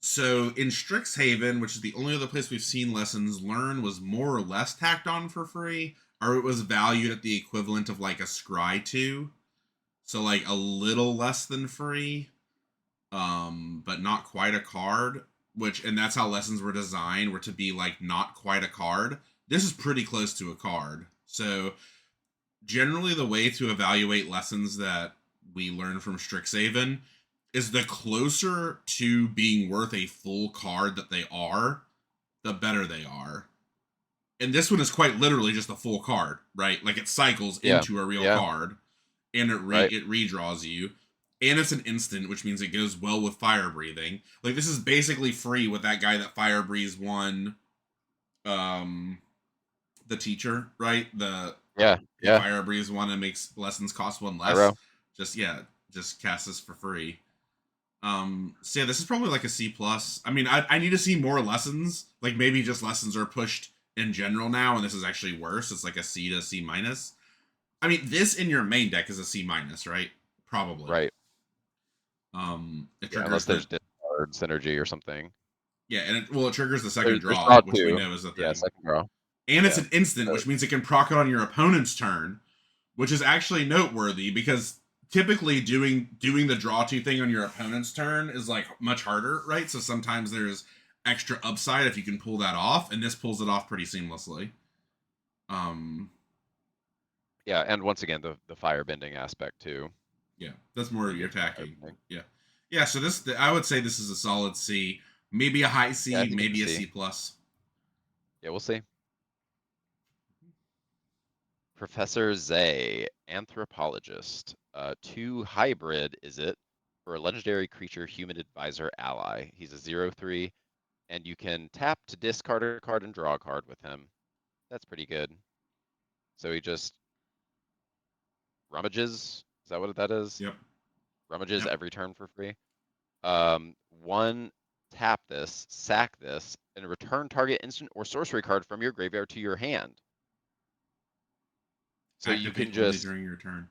So in Strixhaven, which is the only other place we've seen lessons, learn was more or less tacked on for free, or it was valued at the equivalent of like a Scry 2. So like a little less than free, but not quite a card, and that's how lessons were designed, were to be like not quite a card. This is pretty close to a card. So generally the way to evaluate lessons that we learn from Strixhaven is the closer to being worth a full card that they are, the better they are. And this one is quite literally just a full card, right? Like it cycles into a real card, and it redraws you. And it's an instant, which means it goes well with fire breathing. Like this is basically free with that guy that fire breathes won, the teacher, right? The fire breathes 1 and makes lessons cost 1 less. Just cast this for free. So yeah, this is probably like a C plus. I mean, I need to see more lessons. Like maybe just lessons are pushed in general now, and this is actually worse. It's like a C to C minus. I mean, this in your main deck is a C minus, right? Probably. Right. It triggers unless there's discard synergy or something. Yeah, and it triggers the second draw, which we know is the thing. Yeah, second draw. And it's an instant, which means it can proc it on your opponent's turn, which is actually noteworthy because typically doing the draw 2 thing on your opponent's turn is like much harder, right? So sometimes there's extra upside if you can pull that off, and this pulls it off pretty seamlessly. Yeah, and once again the fire bending aspect too. Yeah, that's more of your attacking. Yeah. So I would say this is a solid C, maybe a high C, maybe a C plus. Yeah, we'll see. Professor Zay, Anthropologist. 2 hybrid is it for a legendary creature human advisor ally. He's a 0/3, and you can tap to discard a card and draw a card with him. That's pretty good. So he just rummages. Is that what that is? Yep. Rummages every turn for free. 1, tap this, sack this, and return target instant or sorcery card from your graveyard to your hand. So you can just during your turn.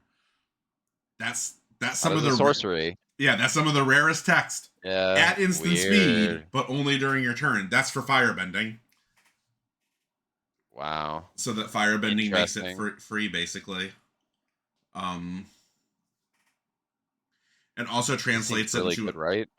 That's some of the sorcery. Yeah, that's some of the rarest text. Yeah. At instant speed, but only during your turn. That's for firebending. Wow. So that firebending makes it free, basically. And also translates it into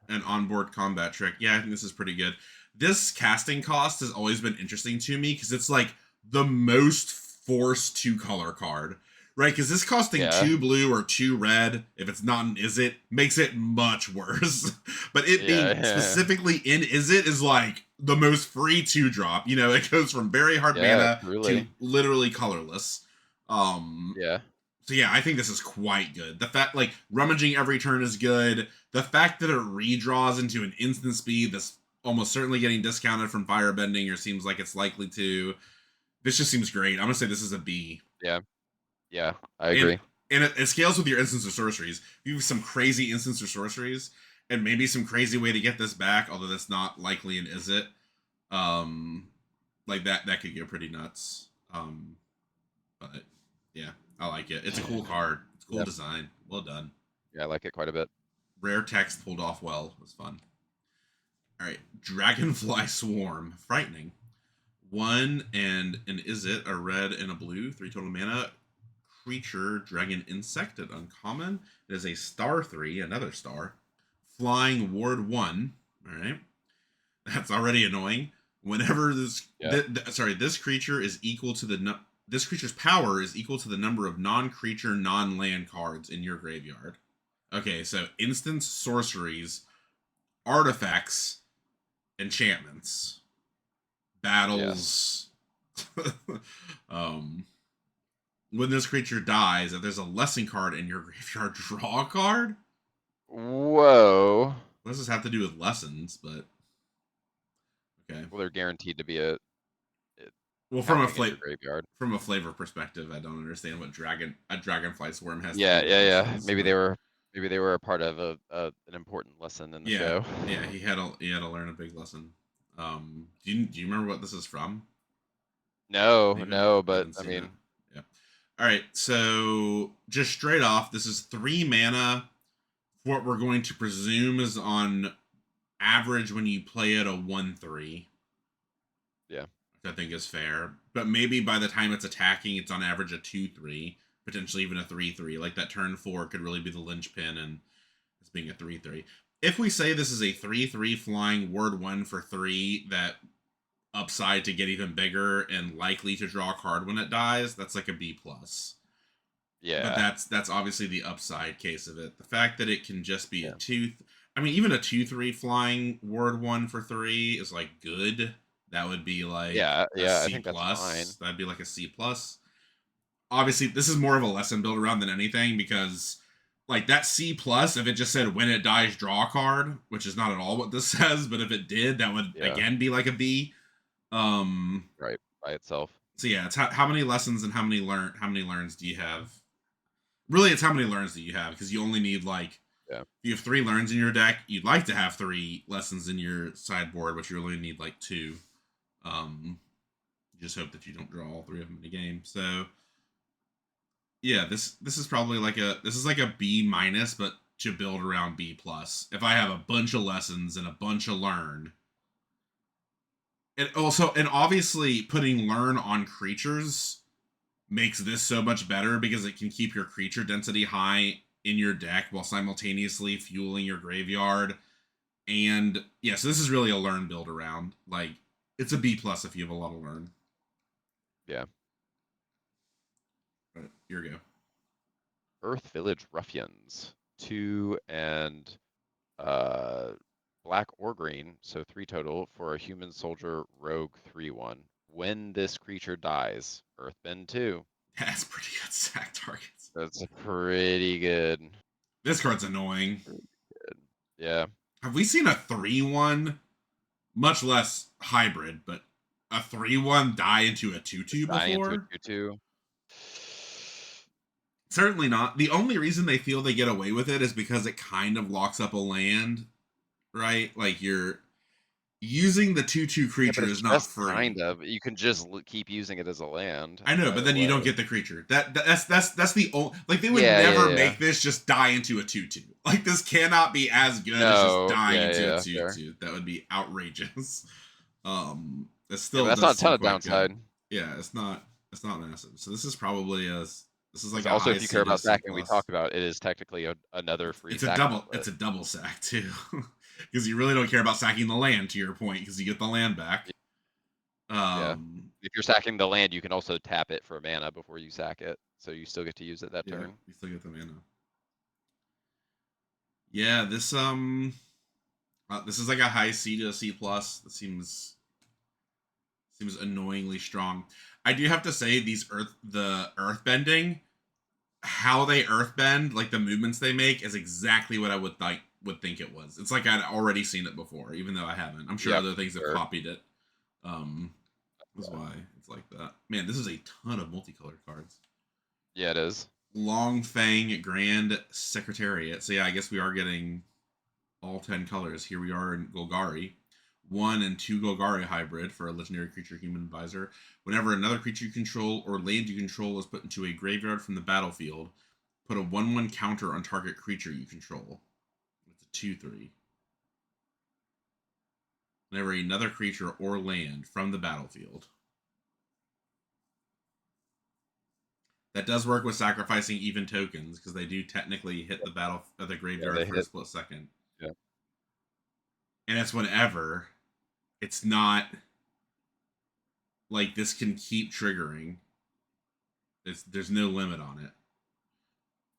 an onboard combat trick. Yeah, I think this is pretty good. This casting cost has always been interesting to me because it's like the most forced 2-color card, right? Because this costing 2 blue or 2 red, if it's not an Is It, makes it much worse. But it being specifically in Is It is like the most free 2-drop. You know, it goes from very hard mana to literally colorless. So yeah, I think this is quite good. The fact, like, rummaging every turn is good. The fact that it redraws into an instant speed that's almost certainly getting discounted from firebending, or seems like it's likely to. This just seems great. I'm gonna say this is a B. Yeah, I agree. And it scales with your instants or sorceries. You have some crazy instants or sorceries, and maybe some crazy way to get this back, although that's not likely an Is It. Like that could go pretty nuts. But yeah, I like it. It's a cool card. It's cool design. Well done. Yeah, I like it quite a bit. Rare text pulled off well. It was fun. All right, Dragonfly Swarm, frightening. 1 and an Izzet, a red and a blue, 3 total mana. Creature, dragon insect at uncommon. It is a star 3, another star. Flying ward 1. All right, that's already annoying. Whenever this, this creature is equal to the this creature's power is equal to the number of non-creature, non-land cards in your graveyard. Okay, so instants, sorceries, artifacts, enchantments, battles. When this creature dies, if there's a lesson card in your graveyard, draw a card. Whoa. What does this have to do with lessons? But okay. Well, they're guaranteed to be a. Well, from a flavor perspective, I don't understand what a dragonfly swarm has. Yeah, to do with lessons, maybe they were a part of an important lesson in the show. Yeah, he had to learn a big lesson. Do you remember what this is from? No, but I mean, yeah. All right, so just straight off, this is 3 mana. What we're going to presume is on average when you play it a 1/3. Yeah, which I think is fair. But maybe by the time it's attacking, it's on average a 2/3, potentially even a 3/3. Like that turn 4 could really be the linchpin, and it's being a 3/3. If we say this is a 3/3 flying word 1 for 3 that upside to get even bigger and likely to draw a card when it dies, that's like a B+. Yeah. But that's obviously the upside case of it. The fact that it can just be a 2, I mean, even a 2/3 flying word 1 for 3 is like good. That would be like a C+. I think that's fine. That'd be like a C+. Obviously, this is more of a lesson build around than anything, because like that C+, if it just said when it dies, draw a card, which is not at all what this says, but if it did, that would again be like a B. Right, by itself. So yeah, it's how many lessons and how many learns do you have? Really, it's how many learns do you have, because you only need like if you have 3 learns in your deck, you'd like to have 3 lessons in your sideboard, but you only need like 2. You just hope that you don't draw all 3 of them in a game. So yeah, this is probably like a B-, but to build around B+. If I have a bunch of lessons and a bunch of learn. And obviously putting learn on creatures makes this so much better, because it can keep your creature density high in your deck while simultaneously fueling your graveyard. And yeah, so this is really a learn build around. Like, it's a B+ if you have a lot of learn. Yeah. But here we go. Earth Village Ruffians. 2 and black or green, so 3 total for a human soldier rogue 3/1. When this creature dies, Earthbend 2. That's pretty good sack targets. That's pretty good. This card's annoying. Yeah. Have we seen a 3/1, much less hybrid, but a 3/1 die into a 2/2 before? Die into a 2/2. Certainly not. The only reason they feel they get away with it is because it kind of locks up a land, right? Like, you're using the 2/2 creature is not free. Kind of. You can just keep using it as a land. I know, but then you don't get the creature. That's the only, like, they would never make this just die into a 2/2. Like, this cannot be as good as just dying into a 2/2. That would be outrageous. It's still that's not a ton of downside. Good. Yeah, it's not massive. So this is probably this is like also, if you care about sacking, we talked about it is technically another free. It's a double sack too. Because you really don't care about sacking the land, to your point, because you get the land back. If you're sacking the land, you can also tap it for mana before you sack it, so you still get to use it that turn. You still get the mana. Yeah, this is like a high C to a C+. That seems annoyingly strong. I do have to say, the earthbending, how they earthbend, like the movements they make, is exactly what I would think it was. It's like I'd already seen it before, even though I haven't. I'm sure other things have copied it. That's why it's like that. Man, this is a ton of multicolor cards. Yeah, it is. Long Fang Grand Secretariat. So yeah, I guess we are getting all 10 colors. Here we are in Golgari. 1 and 2 Golgari hybrid for a legendary creature human advisor. Whenever another creature you control or land you control is put into a graveyard from the battlefield, put a 1/1 counter on target creature you control. It's a 2/3. Whenever another creature or land from the battlefield. That does work with sacrificing even tokens because they do technically hit the the graveyard for a split second. Yeah. And it's whenever. It's not like this can keep triggering. There's no limit on it.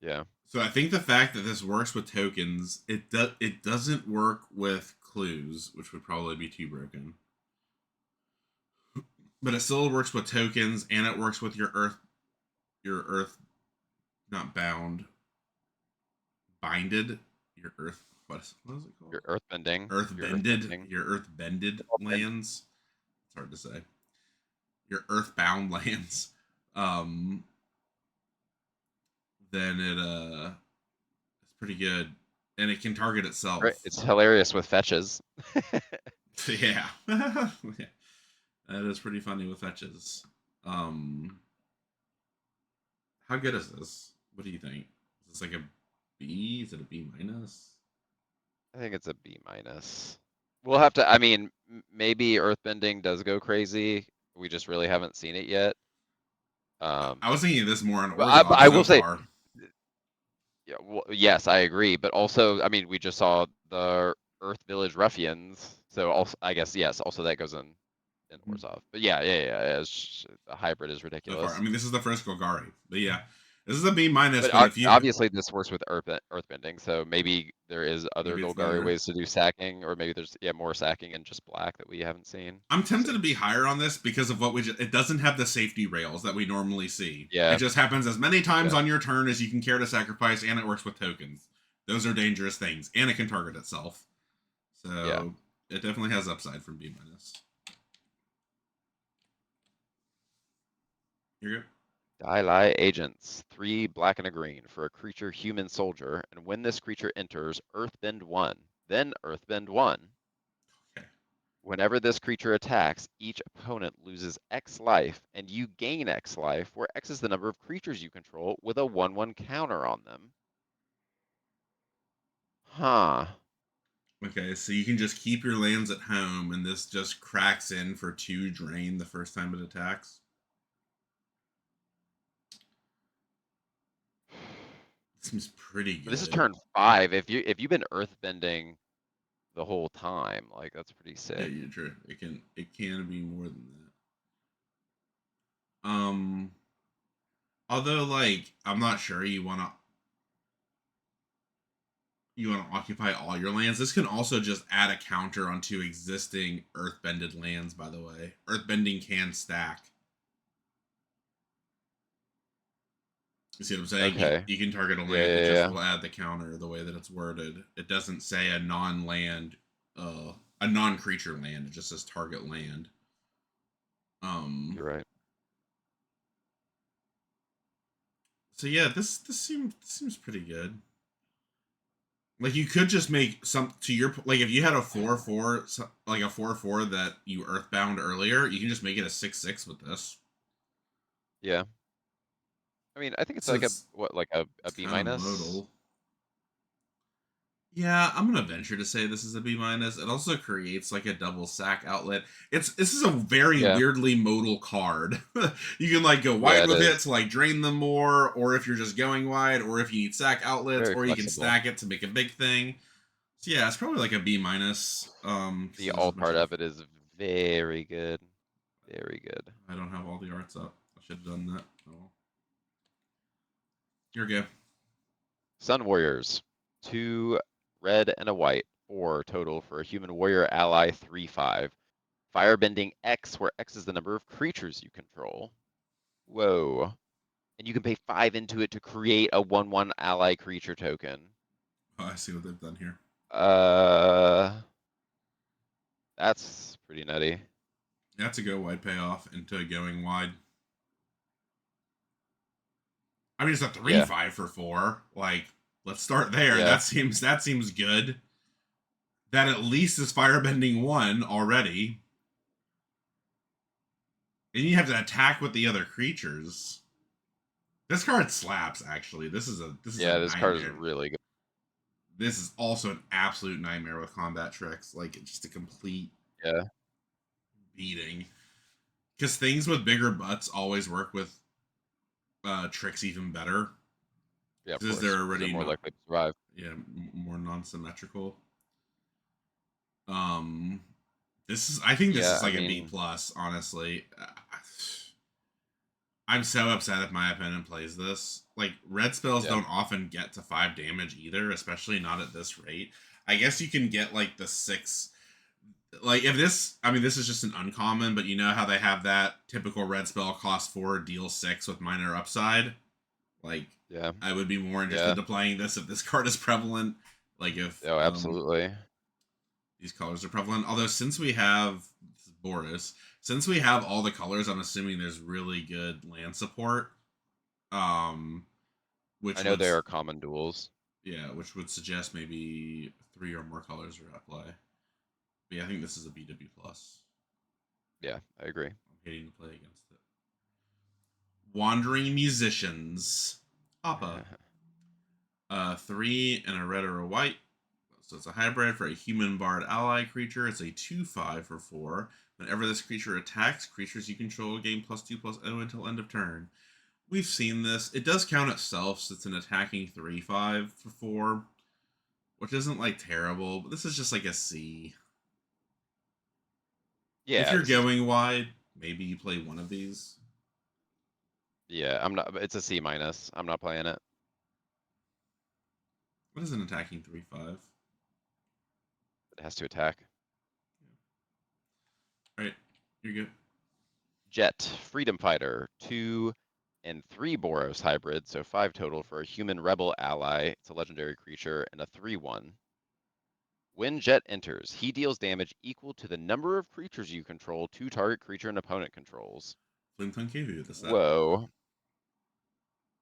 Yeah. So I think the fact that this works with tokens, it doesn't work with clues, which would probably be too broken. But it still works with tokens, and it works with your earth, not bound, binded, your earth. What is it called? Your earthbending. Your earthbended lands. It's hard to say. Your earthbound lands. Then it's pretty good, and it can target itself. Right. It's hilarious with fetches. Yeah. Yeah. That is pretty funny with fetches. How good is this? What do you think? Is this like a B? Is it a B minus? I think it's a B minus. We'll have to, I mean, maybe earthbending does go crazy. We just really haven't seen it yet. I was thinking of this more on But Orzhov I so will say, far. yeah, well, yes, I agree. But also, I mean, we just saw the Earth Village Ruffians. So also, I guess, yes, also that goes in Orzhov. But yeah, the hybrid is So far, ridiculous. I mean, this is the first Golgari, but yeah, this is a B minus. But If you obviously this works with earthbending, so maybe there is other maybe it's Golgari better. ways to do sacking, or maybe there's more sacking in just black that we haven't seen. I'm tempted to be higher on this because of what it doesn't have the safety rails that we normally see. Yeah. It just happens as many times on your turn as you can care to sacrifice, and it works with tokens. Those are dangerous things, and it can target itself. So it definitely has upside from B minus. You're good. Dai Agents, 3 black and a green for a creature human soldier, and when this creature enters, Earthbend 1, then Earthbend 1. Okay. Whenever this creature attacks, each opponent loses X life, and you gain X life, where X is the number of creatures you control with a 1/1 counter on them. Huh. Okay, so you can just keep your lands at home, and this just cracks in for 2 drain the first time it attacks. Seems pretty good. This is turn 5. If you've been earthbending the whole time, like that's pretty sick. Yeah, you're true. It can be more than that. Although like I'm not sure you want to occupy all your lands. This can also just add a counter onto existing earthbended lands, by the way. Earthbending can stack. You see what I'm saying? Okay. You can target a land that just will add the counter the way that it's worded. It doesn't say a non-land, a non-creature land. It just says target land. You're right. So yeah, this seems pretty good. Like you could just make some to your like if you had a 4/4 like a 4/4 that you earthbound earlier, you can just make it a 6/6 with this. Yeah. I mean, I think it's So like a B minus. Modal. Yeah, I'm gonna venture to say this is a B minus. It also creates like a double sack outlet. This is a very weirdly modal card. You can like go wide with it to like drain them more, or if you're just going wide, or if you need sack outlets, or you can stack it to make a big thing. So yeah, it's probably like a B minus. The alt part of it is very good. Very good. I don't have all the arts up. I should have done that. Oh. You're good. Sun Warriors. 2 red and a white. 4 total for a human warrior ally 3/5. Firebending X, where X is the number of creatures you control. Whoa. And you can pay 5 into it to create a 1/1 ally creature token. Oh, I see what they've done here. That's pretty nutty. That's a go wide payoff into going wide. I mean, it's a 3/5 for 4. Like, let's start there. That seems good. That at least is firebending 1 already. And you have to attack with the other creatures. This card slaps, actually. This is a This card is nightmare. really good. This is also an absolute nightmare with combat tricks. Like, it's just a complete beating. Because things with bigger butts always work with tricks even better. Yeah, of Because course. they're already more likely to survive. Yeah, more non-symmetrical. This is, I think this is like a B plus, honestly. I'm so upset if my opponent plays this. Like, red spells don't often get to 5 damage either, especially not at this rate. I guess you can get like the 6. Like, if this, I mean, this is just an uncommon, but you know how they have that typical red spell cost 4, deal 6 with minor upside? Like, I would be more interested in playing this if this card is prevalent. Like, if absolutely. These colors are prevalent. Although, since we have Boris, since we have all the colors, I'm assuming there's really good land support. Which I know there are common duels. Yeah, which would suggest maybe 3 or more colors are at play. But yeah, I think this is a BW plus. Yeah, I agree. I'm hating to play against it. Wandering Musicians. Appa. 3 and a red or a white. So it's a hybrid for a human bard ally creature. It's a 2/5 for 4. Whenever this creature attacks, creatures you control gain +2/+0 until end of turn. We've seen this. It does count itself, so it's an attacking 3/5 for 4, which isn't like terrible, but this is just like a C. Yeah. If you're going wide, maybe you play one of these. Yeah, I'm not. It's a C-. I'm not playing it. What is an attacking 3/5? It has to attack. All right, you're good. Jet, Freedom Fighter, 2 and 3 Boros hybrid, so 5 total for a human rebel ally. It's a legendary creature and a 3/1. When Jet enters, he deals damage equal to the number of creatures you control to target creature and opponent controls. Whoa.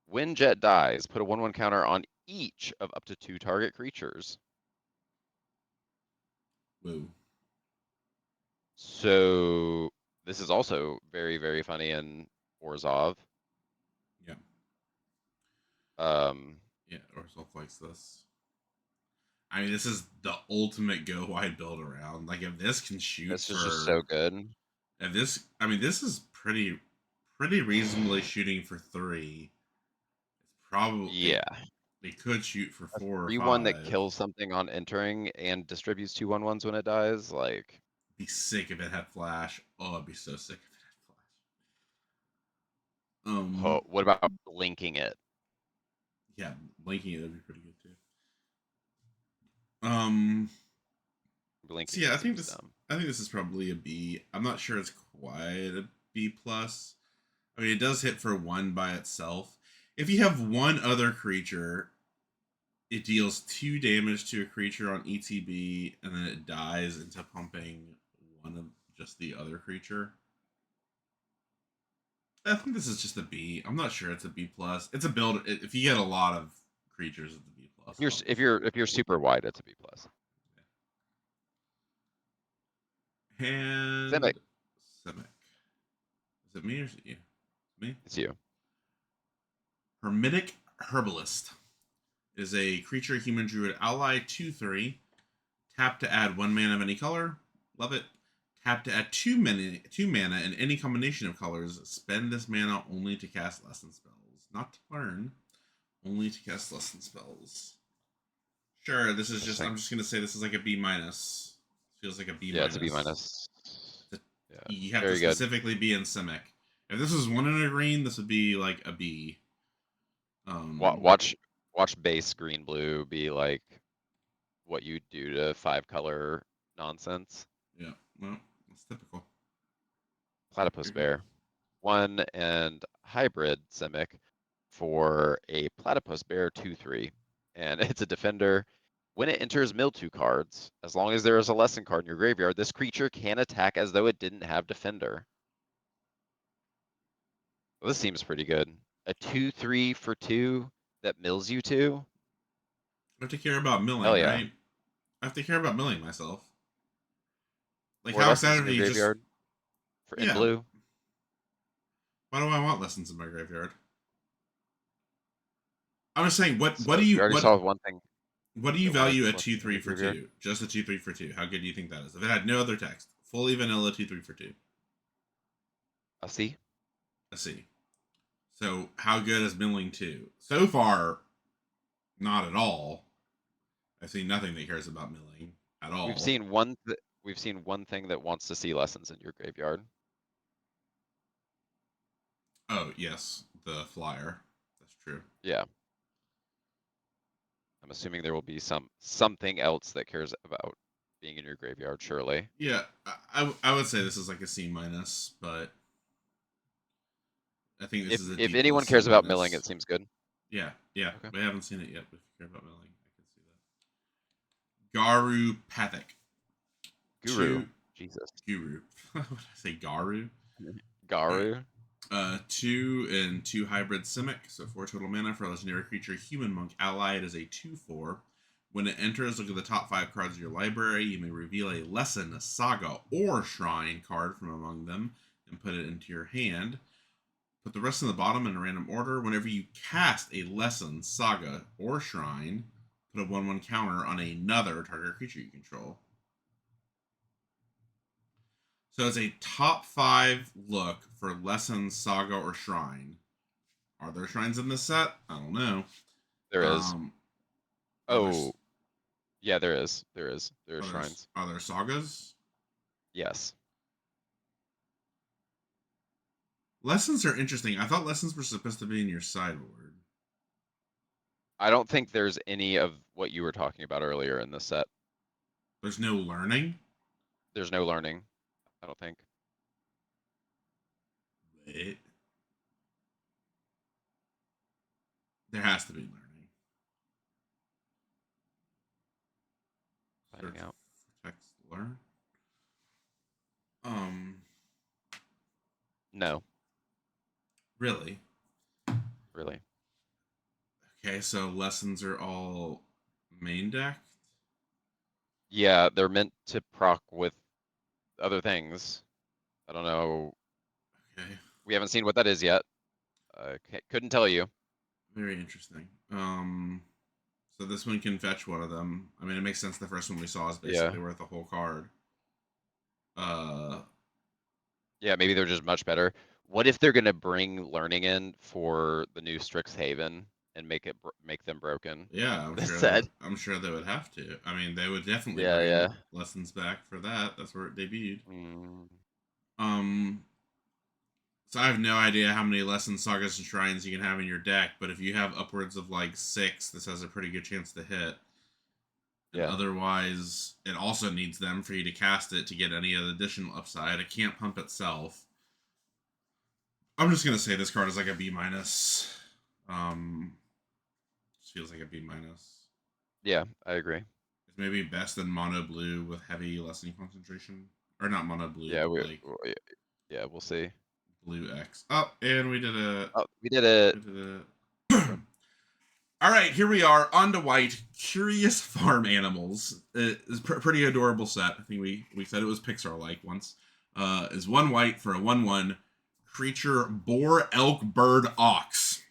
When Jet dies, put a 1/1 counter on each of up to 2 target creatures. Whoa. So this is also very, very funny in Orzhov. Yeah. Yeah, Orzhov likes this. I mean, this is the ultimate go wide build around. Like, if this can shoot, this is just so good. If this, I mean, this is pretty reasonably shooting for 3. It's probably It could shoot for 4 or 5. 3/1 that kills something on entering and distributes 2 1/1s when it dies. Like, be sick if it had flash. Oh, I'd be so sick if it had flash. what about blinking it? Yeah, blinking it would be pretty good too. Blinking. So yeah, I think this is probably a B. I'm not sure it's quite a B plus. I mean, it does hit for 1 by itself. If you have one other creature, it deals 2 damage to a creature on ETB, and then it dies into pumping one of just the other creature. I think this is just a B. I'm not sure it's a B plus. It's a build. If you get a lot of creatures, it's a B plus. If you're super wide, it's a B plus. And Simic. Is it me or is it you? Me? It's you. Hermitic Herbalist is a creature human druid ally 2/3. Tap to add 1 mana of any color. Love it. Tap to add 2 mana in any combination of colors. Spend this mana only to cast lesson spells. Not to learn. Only to cast lesson spells. Sure, this is just, I'm just going to say this is like a B minus. Feels like a B minus. Yeah, it's a B minus. You have to specifically be in Simic. If this was 1 in a green, this would be like a B. Watch base green blue be like what you do to 5 color nonsense. Yeah, well, that's typical. Platypus Bear. 1 and hybrid Simic for a Platypus Bear 2/3. And it's a defender. When it enters, mill 2 cards. As long as there is a lesson card in your graveyard, this creature can attack as though it didn't have defender. Well, this seems pretty good. A 2/3 for 2 that mills you 2. I have to care about milling, Hell yeah. right? have to care about milling myself. Like, Or how lessons excited in are your you just... graveyard in Yeah. blue. Why do I want lessons in my graveyard? I'm just saying, what So do we you already saw one thing what do you that wanted value at lessons in 2/3 your for graveyard. 2? Just a 2/3 for 2. How good do you think that is? If it had no other text, fully vanilla 2/3 for 2. I see. Let's see. So how good is milling 2? So far, not at all. I've seen nothing that cares about milling at all. We've seen one thing that wants to see lessons in your graveyard. Oh yes, the flyer. That's true. Yeah. I'm assuming there will be something else that cares about being in your graveyard, surely. Yeah, I would say this is like a C minus, but I think this is a If D anyone plus cares C about milling, minus. it seems good. Yeah, Okay. we haven't seen it yet, but if you care about milling, I can see that. Garu Pathic. Guru. Jesus. Guru. What did I say? Garu? Garu. 2 and 2 hybrid Simic, so 4 total mana for a legendary creature, Human Monk ally. It is a 2/4. When it enters, look at the top 5 cards of your library. You may reveal a Lesson, Saga, or Shrine card from among them and put it into your hand. Put the rest in the bottom in a random order. Whenever you cast a Lesson, Saga, or Shrine, put a 1/1 counter on another target creature you control. So it's a top 5 look for Lesson, Saga, or Shrine. Are there shrines in this set? I don't know. There is. Oh, Yeah, there is. There are shrines. Are there sagas? Yes. Lessons are interesting. I thought lessons were supposed to be in your sideboard. I don't think there's any of what you were talking about earlier in this set. There's no learning? There's no learning, I don't think. Wait. There has to be learning. Finding out. Text learn. No. Really? Really. Okay, so lessons are all main deck? Yeah, they're meant to proc with other things. I don't know. Okay. We haven't seen what that is yet. Couldn't tell you. Very interesting. So this one can fetch one of them. I mean, it makes sense. The first one we saw is basically worth a whole card. Yeah, maybe they're just much better. What if they're gonna bring learning in for the new Strixhaven and make them broken? Yeah, I'm sure they would have to. I mean, they would definitely bring lessons back for that. That's where it debuted. So I have no idea how many lessons, sagas, and shrines you can have in your deck, but if you have upwards of like 6, this has a pretty good chance to hit. And otherwise, it also needs them for you to cast it to get any additional upside. It can't pump itself. I'm just gonna say this card is like a B minus. Just feels like a B minus. Yeah, I agree. It's maybe best in mono blue with heavy lesson concentration, or not mono blue. Yeah, but we'll see. Blue X. Oh, and we did it. Oh, we did it. All right, here we are on to white. Curious Farm Animals. It's pretty adorable set. I think we said it was Pixar-like once. Is 1 white for a 1/1 creature, boar, elk, bird, ox.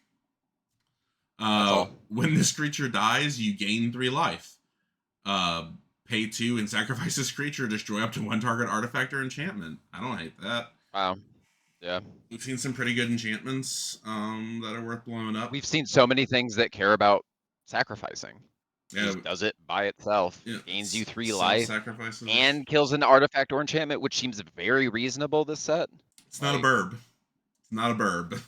When this creature dies, you gain 3 life. Pay 2 and sacrifice this creature. Destroy up to 1 target artifact or enchantment. I don't hate that. Wow. Yeah. We've seen some pretty good enchantments that are worth blowing up. We've seen so many things that care about sacrificing. Yeah. Just does it by itself. Yeah, gains you 3 life. Sacrifices. And kills an artifact or enchantment, which seems very reasonable this set. It's not a burb. It's not a burb.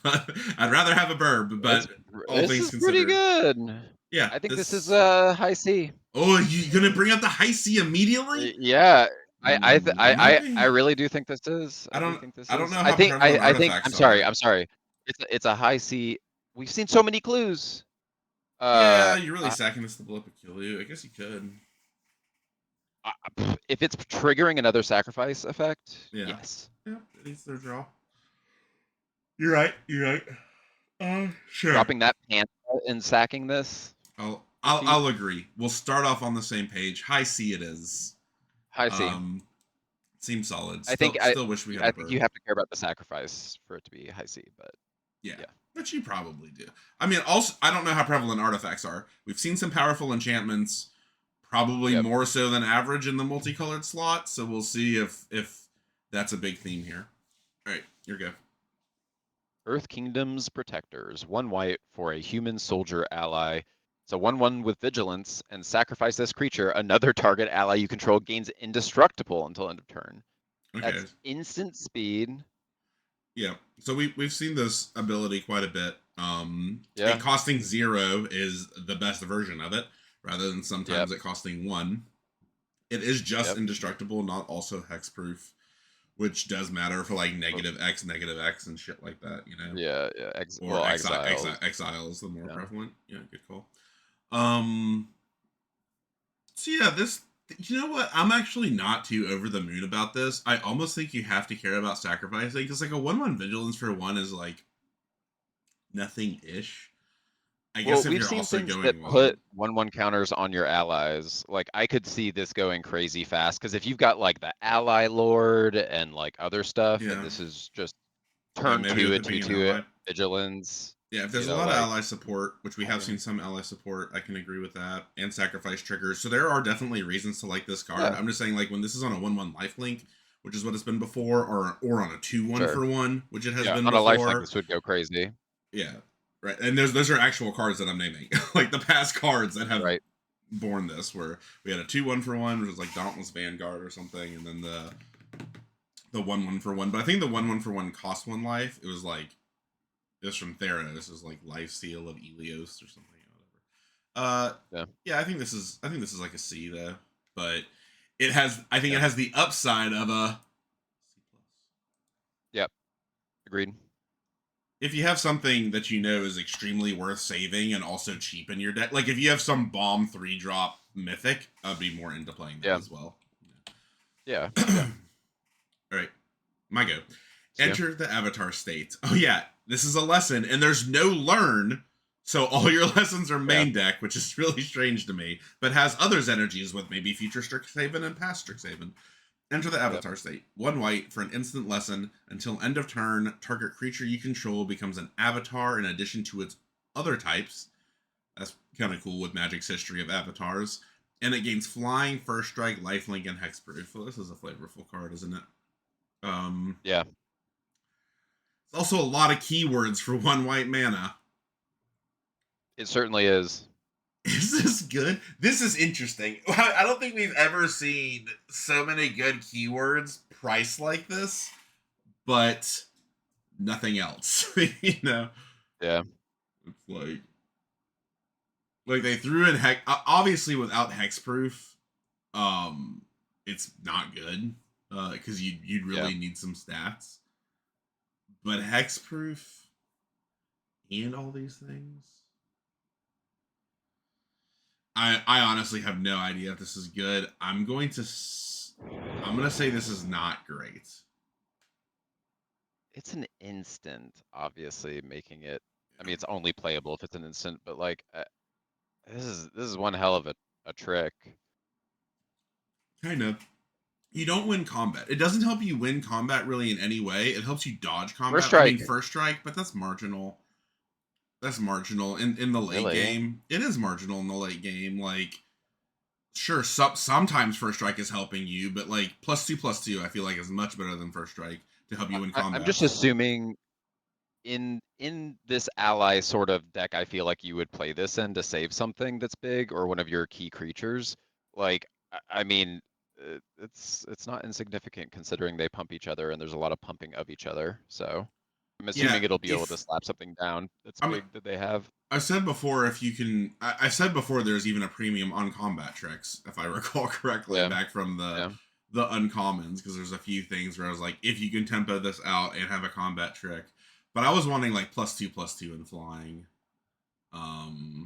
I'd rather have a burb, but all things considered. Pretty good. Yeah. I think this is a high C. Oh, you gonna bring up the high C immediately? Yeah. I really do think this is. I don't know how I think I'm sorry. It's a high C. We've seen so many clues. Yeah, you're really sacking this to blow up a kill you. I guess you could. If it's triggering another sacrifice effect, yes. Yeah, it needs their draw. You're right. Sure. Dropping that panther and sacking this. Oh, I'll agree. We'll start off on the same page. High C it is. High C. Seems solid. I Still wish we had a think you have to care about the sacrifice for it to be high C, but yeah. But you probably do. I mean, also, I don't know how prevalent artifacts are. We've seen some powerful enchantments, probably more so than average in the multicolored slot. So we'll see if that's a big theme here. All right, you're good. Earth Kingdom's Protectors. 1 white for a human soldier ally. It's a 1/1 with vigilance, and sacrifice this creature. Another target ally you control gains indestructible until end of turn. Okay. That's instant speed. Yeah. So we've seen this ability quite a bit. Yeah. It costing 0 is the best version of it, rather than sometimes it costing 1. It is just indestructible, not also hexproof, which does matter for like negative X, and shit like that, you know? Yeah. Exile is the more prevalent. Yeah, good call. So yeah, this, you know what? I'm actually not too over the moon about this. I almost think you have to care about sacrificing, because like a 1/1 vigilance for 1 is like nothing-ish. I guess if we've you're seen also things going that put 1/1 counters on your allies. Like I could see this going crazy fast, because if you've got like the ally lord and like other stuff, and this is just turn maybe 2 with at it being an 2/2 ally. vigilance. Yeah, if there's a lot of ally support, which we have seen some ally support, I can agree with that, and sacrifice triggers. So there are definitely reasons to like this card. Yeah. I'm just saying, like when this is on a 1/1 lifelink, which is what it's been before, or on a 2/1 for 1, which it has been on before. a lifelink, this would go crazy. Yeah, right. And those are actual cards that I'm naming, like the past cards that have born this, where we had a 2/1 for 1, which was like Dauntless Vanguard or something, and then the 1/1 for 1. But I think the 1/1 for 1 cost 1 life. It was like, this from Theros is like Life Seal of Elios or something or whatever. Yeah, I think this is like a C though, but it has, I think it has the upside of a C+. Yep, agreed. If you have something that you know is extremely worth saving and also cheap in your deck, like if you have some bomb 3-drop mythic, I'd be more into playing that as well. Yeah. All right, my go. Enter the avatar state. Oh yeah, this is a lesson, and there's no learn, so all your lessons are main deck, which is really strange to me, but has others' energies with maybe future Strixhaven and past Strixhaven. Enter the avatar state. 1 white for an instant lesson. Until end of turn, target creature you control becomes an avatar in addition to its other types. That's kind of cool with Magic's history of avatars. And it gains flying, first strike, lifelink, and hexproof. Well, this is a flavorful card, isn't it? Yeah. It's also a lot of keywords for 1 white mana. It certainly is. Is this good? This is interesting. I don't think we've ever seen so many good keywords priced like this, but nothing else. You know? Yeah. It's like they threw in hex. Obviously, without hexproof, it's not good. Because you'd really need some stats. But hexproof and all these things, I honestly have no idea if this is good. I'm gonna say this is not great. It's an instant, obviously, making it. I mean, it's only playable if it's an instant, but like, this is one hell of a trick. Kind of. You don't win combat. It doesn't help you win combat really in any way. It helps you dodge combat. First strike. I mean, first strike, but that's marginal. That's marginal in the late game. It is marginal in the late game. Like, sure, sometimes first strike is helping you, but like +2/+2, I feel like is much better than first strike to help you win combat. I'm just assuming in this ally sort of deck, I feel like you would play this in to save something that's big or one of your key creatures. Like, I mean, it's not insignificant considering they pump each other and there's a lot of pumping of each other. So I'm assuming it'll be able to slap something down that's big that they have. I said before, if you can, I said before, there's even a premium on combat tricks, if I recall correctly, back from the uncommons, because there's a few things where I was like, if you can tempo this out and have a combat trick, but I was wanting like +2/+2 in flying.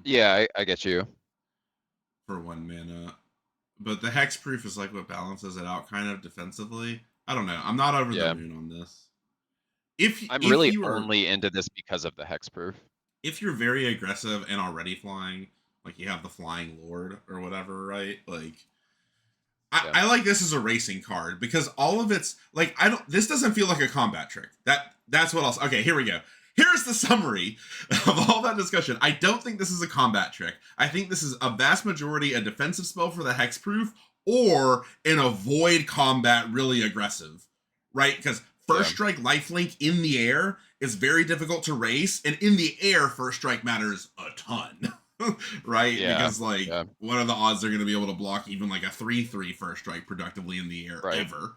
Yeah, I get you. For 1 mana. But the hexproof is like what balances it out kind of defensively. I don't know. I'm not over the moon on this. I'm really only into this because of the hexproof. If you're very aggressive and already flying, Like you have the Flying Lord or whatever, right? Like Yeah. I like this as a racing card because all of it's like this doesn't feel like a combat trick. That's what else. Okay, here we go. Here's the summary of all that discussion. I don't think this is a combat trick. I think this is a vast majority a defensive spell for the hexproof or an avoid combat really aggressive. Right? Because first strike lifelink in the air is very difficult to race, and in the air, first strike matters a ton. Right? Yeah, Because like, what are the odds they're going to be able to block even like a 3/3 first strike productively in the air ever?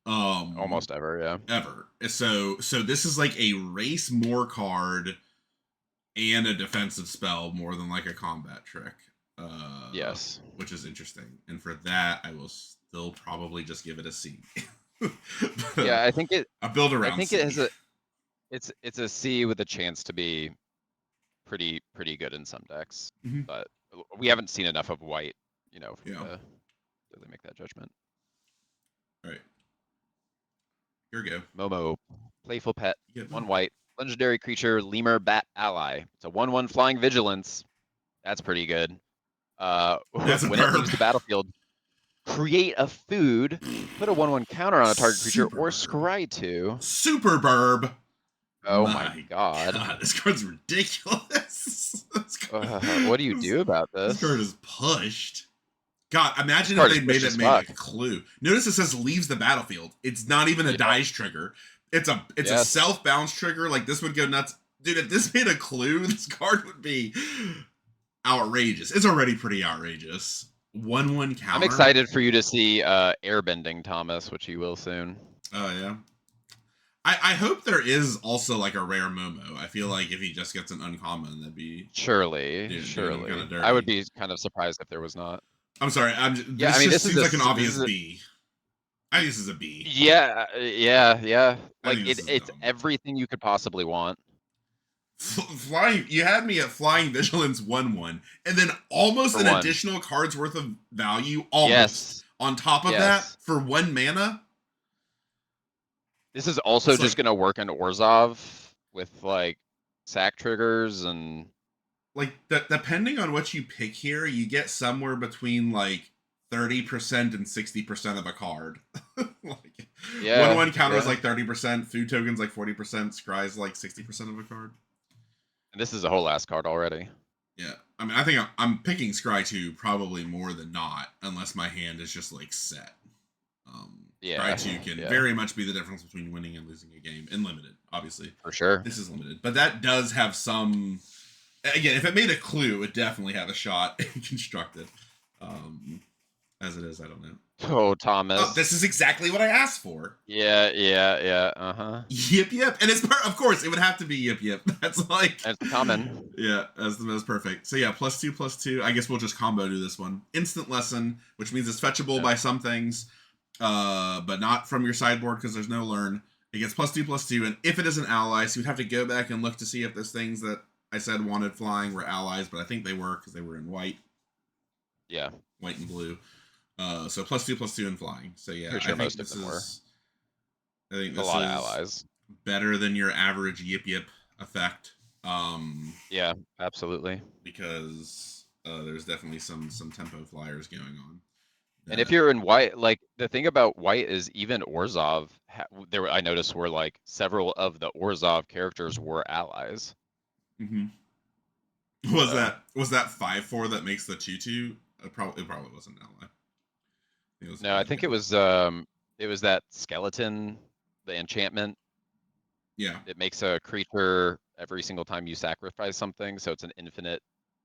Almost ever, yeah. Ever. So this is like a race more card and a defensive spell more than like a combat trick. Yes. Which is interesting. And for that, I will still probably just give it a C. But, yeah, I think it. A build around. I think C. it has a. It's a C with a chance to be pretty good in some decks, but we haven't seen enough of white, you know, to really make that judgment. All right. Here we go. Momo, playful pet, 1 white, legendary creature, lemur bat ally. It's a 1/1 flying vigilance. That's pretty good. That's when it leaves the battlefield, create a food, put a 1/1 counter on a target creature, or scry 2. Super burb. Oh my god. This card's ridiculous. What do you do about this? This card is pushed. God, imagine if they made a clue. Notice it says leaves the battlefield. It's not even a dice trigger. It's a self-bounce trigger. Like this would go nuts. Dude, if this made a clue, this card would be outrageous. It's already pretty outrageous. 1/1 counter. I'm excited for you to see airbending, Thomas, which you will soon. Oh yeah. I hope there is also like a rare Momo. I feel like if he just gets an uncommon, that'd be surely. I would be kind of surprised if there was not. I'm sorry. This seems like an obvious B. I think this is a B. Yeah. Like it's everything you could possibly want. Flying, you had me at Flying Vigilance 1/1, and then almost an additional card's worth of value, almost on top of that for 1 mana. This is also just gonna work in Orzhov with like sack triggers and like depending on what you pick here, you get somewhere between like 30% and 60% of a card. Like 1/1 counters like 30%, food tokens like 40%, scries like 60% of a card. And this is a whole ass card already. Yeah, I mean, I think I'm picking Scry 2 probably more than not, unless my hand is just like set. Scry 2 can very much be the difference between winning and losing a game in limited, obviously. For sure. This is limited, but that does have some. Again, if it made a clue, it would definitely have a shot constructed. As it is, I don't know. Oh, Thomas. Oh, this is exactly what I asked for. Yeah. Yip. And it's of course it would have to be yip. That's like that's common. Yeah, that's the most perfect. So yeah, +2/+2. I guess we'll just combo do this one. Instant lesson, which means it's fetchable by some things, but not from your sideboard because there's no learn. It gets +2/+2, and if it is an ally, so you'd have to go back and look to see if those things that I said wanted flying were allies, but I think they were because they were in white. Yeah. White and blue. So +2/+2 and flying. So yeah, sure I think this is. I think this is a lot of allies. Better than your average yip effect. Yeah, absolutely. Because there's definitely some tempo flyers going on. And if you're in white, like the thing about white is even Orzhov, I noticed were like several of the Orzhov characters were allies. Was that 5/4 that makes the 2/2? It probably wasn't an ally. I think it was that skeleton, the enchantment. Yeah. It makes a creature every single time you sacrifice something, so it's an infinite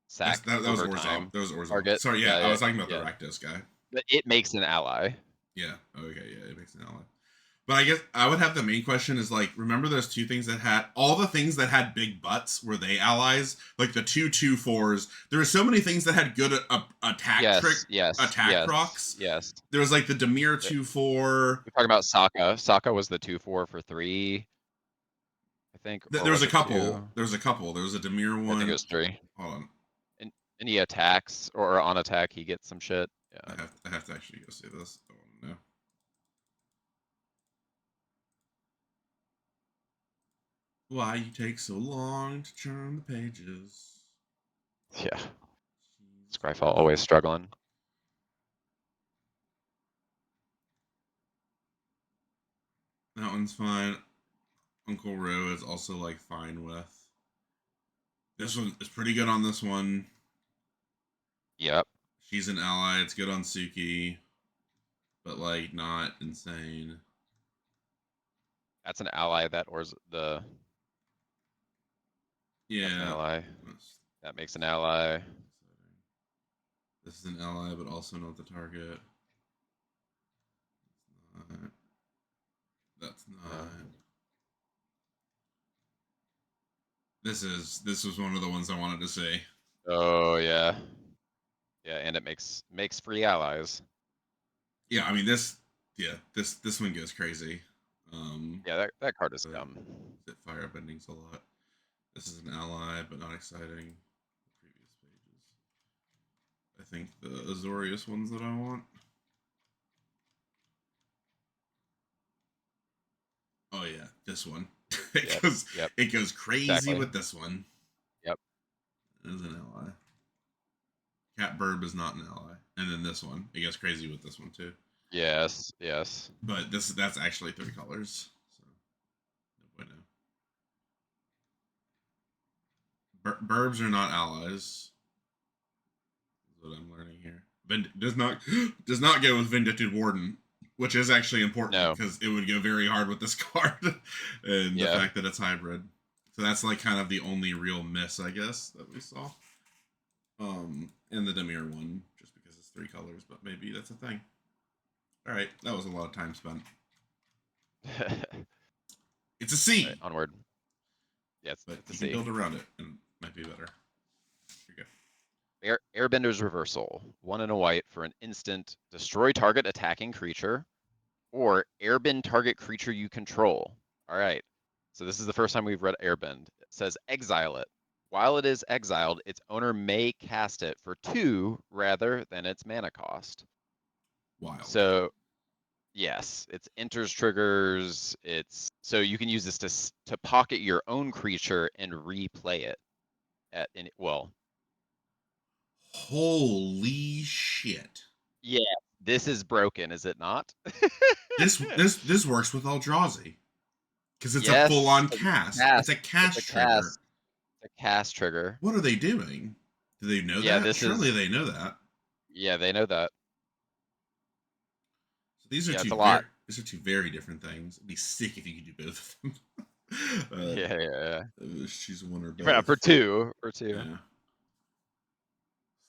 sack. That was Orzhov. That was Orzhov. Target. Sorry, I was talking about the Rakdos guy. But it makes an ally. Yeah. Okay. Yeah, it makes an ally. But I guess I would have the main question is like, remember those two things that had all the things that had big butts, were they allies? Like the 2/2/4s. There were so many things that had good attack attack procs. Yes. There was like the Demir 2/4. We're talking about Sokka. Sokka was the 2/4 for 3. I think. There was a couple. There was a couple. There was a Demir one. I think it was 3. Hold on. And he attacks, or on attack he gets some shit. Yeah. I have to actually go see this. I want to know. Why you take so long to turn the pages? Yeah. Scryfall always struggling. That one's fine. Uncle Ro is also like fine with. This one is pretty good on this one. Yep. She's an ally. It's good on Suki, but like not insane. That's an ally that or the. Yeah. That's an ally. That makes an ally. This is an ally, but also not the target. That's not. No. This was one of the ones I wanted to say. Oh yeah. Yeah, and it makes free allies. Yeah, I mean this one goes crazy. Yeah, that card is dumb. It fire bendings a lot. This is an ally, but not exciting. Previous pages. I think the Azorius ones that I want. Oh yeah, this one. It goes crazy with this one. Yep. It is an ally. Cat Burb is not an ally. And then this one. It goes crazy with this one too. Yes, yes. But that's actually 3 colors. So no bueno. Burbs are not allies. Is what I'm learning here. Does not go with Vindictive Warden, which is actually important because it would go very hard with this card and the fact that it's hybrid. So that's like kind of the only real miss, I guess, that we saw. And the Demir one, just because it's 3 colors, but maybe that's a thing. All right, that was a lot of time spent. It's a C. Right, onward. Yeah, it's a C. You can build around it, and it might be better. Here you go. Airbender's Reversal. 1 and a white for an instant. Destroy target attacking creature, or airbend target creature you control. All right. So this is the first time we've read airbend. It says exile it. While it is exiled, its owner may cast it for 2 rather than its mana cost. Wild. So, yes, it's enters triggers. It's so you can use this to pocket your own creature and replay it at any well. Holy shit! Yeah, this is broken, is it not? this works with Eldrazi because it's a full-on cast. It's a cast trigger. It's a cast trigger. What are they doing? Do they know that? Surely they know that. Yeah, they know that. So these are these are 2 very different things. It'd be sick if you could do both of them. Yeah. She's one or both. Yeah, for two. Yeah.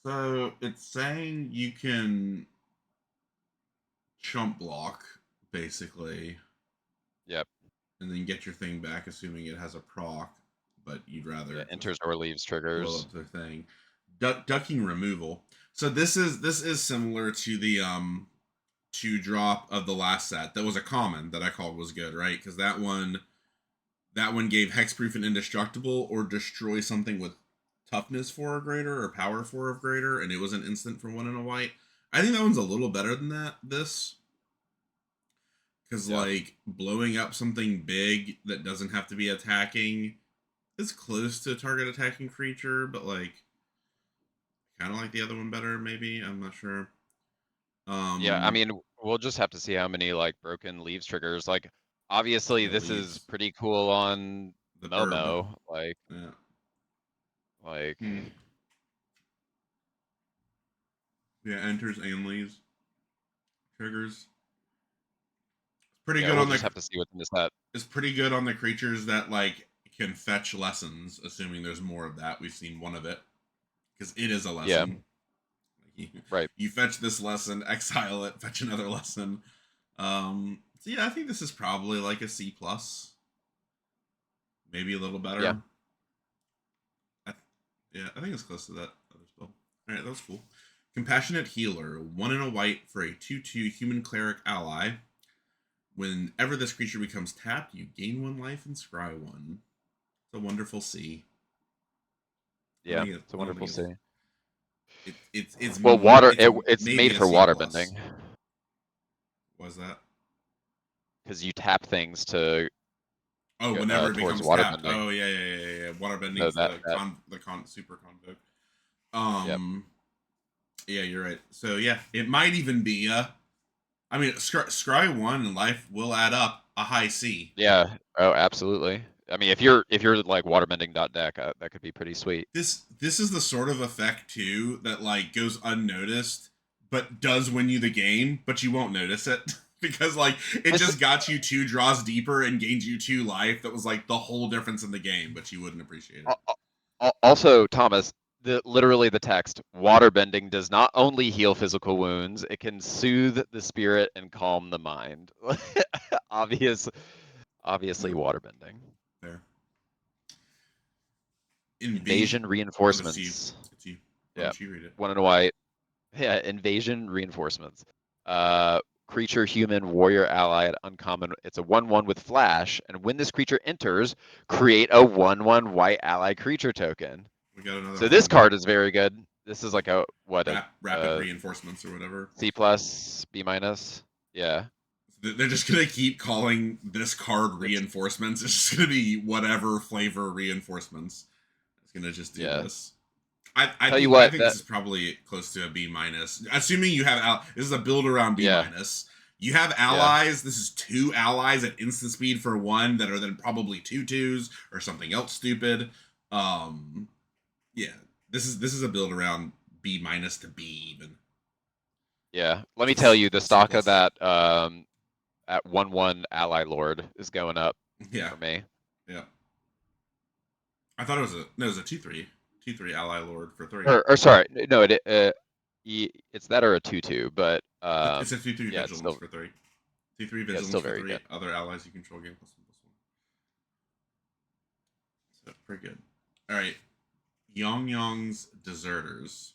So it's saying you can chump block, basically. Yep. And then get your thing back, assuming it has a proc, but you'd rather enters or leaves triggers. Blow up their thing. Ducking removal. So this is similar to the 2-drop of the last set. That was a common that I called was good, right? Because that one gave hexproof and indestructible, or destroy something with toughness 4 or greater, or power 4 or greater, and it was an instant for 1 and a white. I think that one's a little better than that. Because, like, blowing up something big that doesn't have to be attacking is close to a target attacking creature, but, like, kind of like the other one better, maybe. I'm not sure. Yeah, I mean, we'll just have to see how many, like, broken leaves triggers. Like, obviously, this is pretty cool on the Momo. Like, yeah, enters and leaves triggers. Pretty good on just have to see what's in this set. It's pretty good on the creatures that like can fetch lessons, assuming there's more of that. We've seen one of it because it is a lesson. Right. You fetch this lesson, exile it, fetch another lesson. So yeah, I think this is probably like a C+. Maybe a little better. Yeah. I think it's close to that other spell. All right, that was cool. Compassionate Healer, 1 and a white for a 2/2 human cleric ally. Whenever this creature becomes tapped, you gain 1 life and scry 1. It's a wonderful C. Yeah, it's a wonderful C. It's well, water. It's made for water bending. What's that? Because you tap things to. Oh, whenever it becomes water tapped. bending. Oh yeah. Water bending is the super convoke. Yeah, you're right. So yeah, it might even be I mean, Scry 1 and life will add up a high C. Yeah. Oh, absolutely. I mean, if you're like waterbending.deck, that could be pretty sweet. This is the sort of effect too that like goes unnoticed, but does win you the game, but you won't notice it because like it This just got you 2 draws deeper and gained you 2 life. That was like the whole difference in the game, but you wouldn't appreciate it. Also, Thomas, literally the text, waterbending does not only heal physical wounds, it can soothe the spirit and calm the mind. Obvious, obviously Yep, waterbending. there. Invasion Oh, that's you. reinforcements. That's you. Why Yeah. don't you read it? One and a white. Yeah, invasion reinforcements. Creature, human, warrior, ally at uncommon. It's a 1/1 with flash, and when this creature enters, create a 1/1 white ally creature token. We got another So this one. card is very good. This is like a what Rapid reinforcements or whatever. C plus, B minus. Yeah. They're just gonna keep calling this card It's reinforcements. It's just gonna be whatever flavor reinforcements. It's gonna just do yeah. this. I Tell you think I what, think that this is probably close to a B minus. Assuming you have this is a build around B yeah, minus. You have yeah. allies. This is 2 allies at instant speed for 1 that are then probably 2/2s or something else stupid. Um, yeah, this is a build around B minus to B even. Yeah. Let me tell It's you, the C stock of plus. that at 1/1 ally lord is going up Yeah, for me. yeah. I thought it was a 2/3 ally lord for 3. Or sorry, no, it's that or a 2/2, but It's a 2/3 yeah, it's vigilance still for 3. 2/3 yeah, it's vigilance still for very 3. good. Other allies you control gain +1/+1. So pretty good. All right, Yong's Deserters.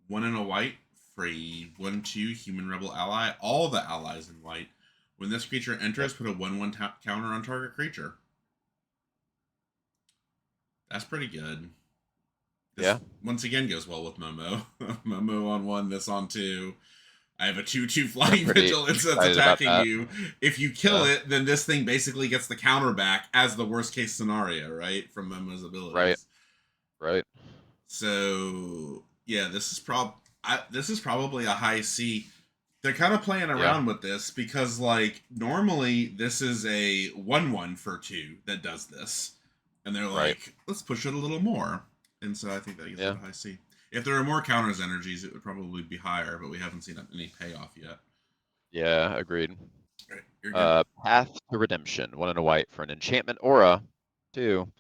1 and a white, free 1/2 human rebel ally. All the allies in white. When this creature Yep. enters, put a 1/1 counter on target creature. That's pretty good. This Yeah. once again goes well with Momo. Momo on 1, this on 2. I have a 2/2 Yeah, I'm flying pretty vigilance that's excited about attacking that. you. If you kill Yeah. it, then this thing basically gets the counter back as the worst case scenario, right? From Momo's Right. abilities. Right. So yeah, this is probably a high C. They're kind of playing Yeah. around with this because like normally this is a 1/1 for 2 that does this. And they're Right. like, let's push it a little more. And so I think that gives it Yeah. a high C. If there are more counters energies, it would probably be higher, but we haven't seen any payoff yet. Yeah. Agreed. All right, you're good. Path to Redemption. 1 and a white for an enchantment aura. 2.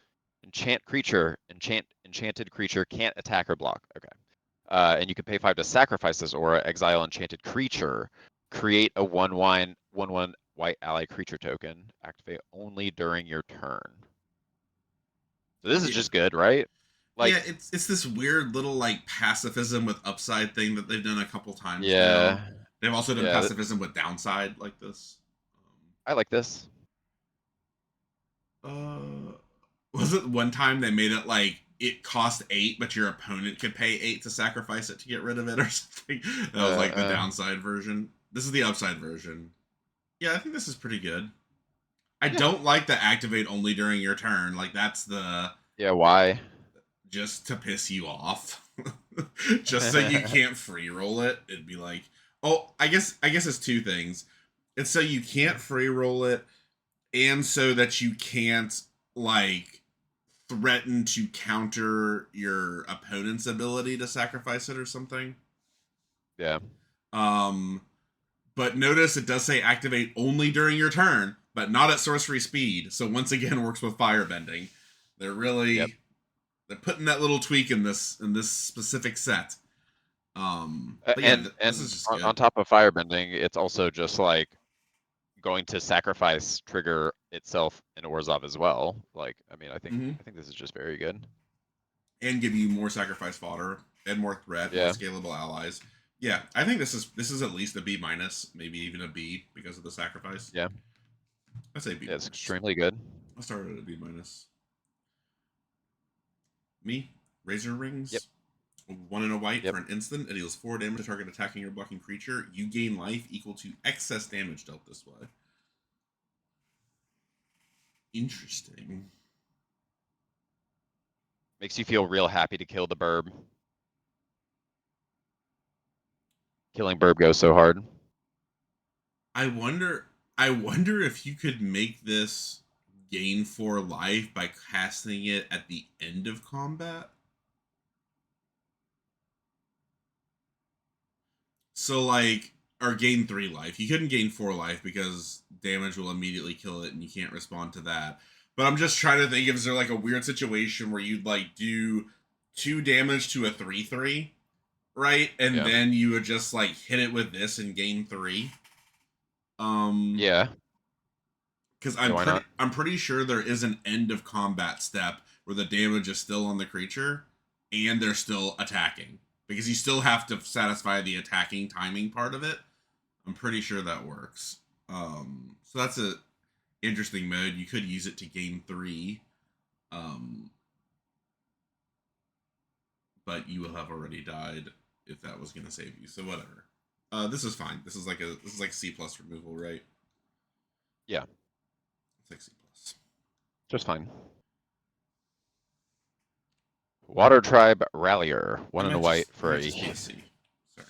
Enchant creature. Enchanted creature can't attack or block. Okay. And you can pay 5 to sacrifice this aura, exile enchanted creature, create a 1/1 white ally creature token, activate only during your turn. So this is Yeah, just good, right? yeah. Like, It's this weird little like pacifism with upside thing that they've done a couple times now. yeah, They've also done yeah, pacifism with downside like this. I like this. Was it one time they made it like it cost 8, but your opponent could pay 8 to sacrifice it to get rid of it or something? That was like the Uh, downside version. This is the upside version. Yeah, I think this is pretty good. I yeah, don't like the activate only during your turn. Like that's the yeah. Why? just to piss you off. Just so you can't free roll it. It'd be like, oh, I guess it's 2 things. It's so you can't free roll it, and so that you can't like threaten to counter your opponent's ability to sacrifice it or something. Yeah, Um, but notice it does say activate only during your turn, but not at sorcery speed. So once again, works with firebending. They're yep. really they're putting that little tweak in this specific set. But yeah, this is And just on good. top of firebending, it's also just like going to sacrifice trigger itself in Orzhov as well. Like, I mean, Mm-hmm. I think this is just very good. And give you more sacrifice fodder and more threat, more Yeah, scalable allies. Yeah, I think this is at least a B minus, maybe even a B because of the sacrifice. yeah, I'd say B yeah. It's minus. extremely good. I started at a B minus. Me, Razor Yep, Rings. 1 and a white yep. for an instant. It deals 4 damage to target attacking or blocking creature. You gain life equal to excess damage dealt this way. Interesting. Makes you feel real happy to kill the burb. Killing Burb goes so hard. I wonder if you could make this gain 4 life by casting it at the end of combat. So like, or gain 3 life. You couldn't gain 4 life because damage will immediately kill it and you can't respond to that. But I'm just trying to think, is there like a weird situation where you'd like do 2 damage to a 3/3, right? And Yeah. then you would just like hit it with this and gain 3. Yeah. Because Yeah, why not? I'm pretty sure there is an end of combat step where the damage is still on the creature and they're still attacking. Because you still have to satisfy the attacking timing part of it. I'm pretty sure that works. So that's a interesting mode. You could use it to gain 3. But you will have already died if that was gonna save you. So whatever. This is fine. This is like C plus removal, right? Yeah. It's like C plus. Just fine. Water Tribe Rallier. 1 and a white for might a. just be a C. Sorry.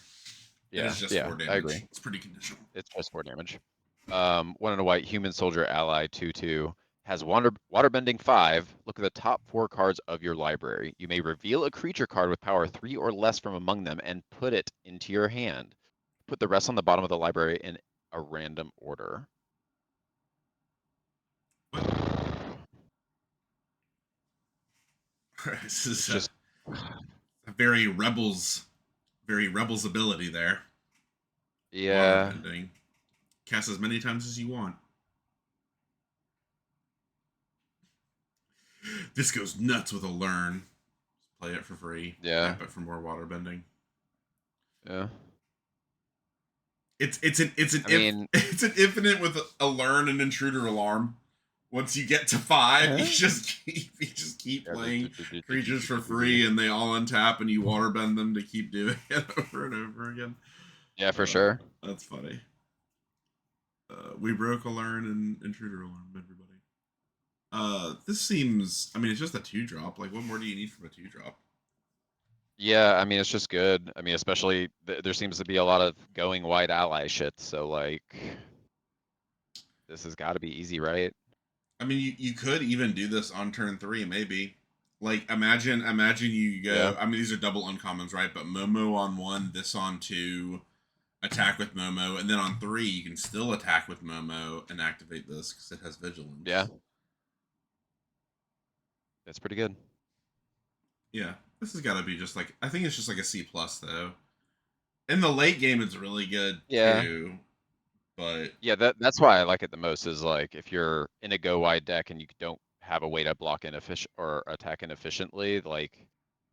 It Yeah. is just Yeah. 4 damage. I agree. It's pretty conditional. It's just 4 damage. 1 and a white human soldier ally 2/2 has waterbending 5. Look at the top 4 cards of your library. You may reveal a creature card with power 3 or less from among them and put it into your hand. Put the rest on the bottom of the library in a random order. What? This is Just a very rebels ability there. yeah. Waterbending. Cast as many times as you want. This goes nuts with a learn. Play it for free. Yeah. Tap it for more waterbending. Yeah. It's I mean, it's an infinite with a learn and intruder alarm. Once you get to 5, you just keep playing creatures for free, and they all untap, and you waterbend them to keep doing it over and over again. yeah, for sure. That's funny. We broke a learn and intruder alarm, everybody. This seems. I mean, it's just a 2-drop. Like, what more do you need from a 2-drop? Yeah, I mean, it's just good. I mean, especially there seems to be a lot of going wide ally shit. So like, this has got to be easy, right? I mean, you could even do this on turn 3, maybe. Like, imagine you go. Yeah. I mean, these are double uncommons, right? But Momo on 1, this on 2, attack with Momo, and then on 3 you can still attack with Momo and activate this because it has vigilance. Yeah. That's pretty good. Yeah, this has got to be just like, I think it's just like a C plus though. In the late game, it's really good Yeah. too. But Yeah, that's why I like it the most is like if you're in a go wide deck and you don't have a way to block inefficient or attack inefficiently, like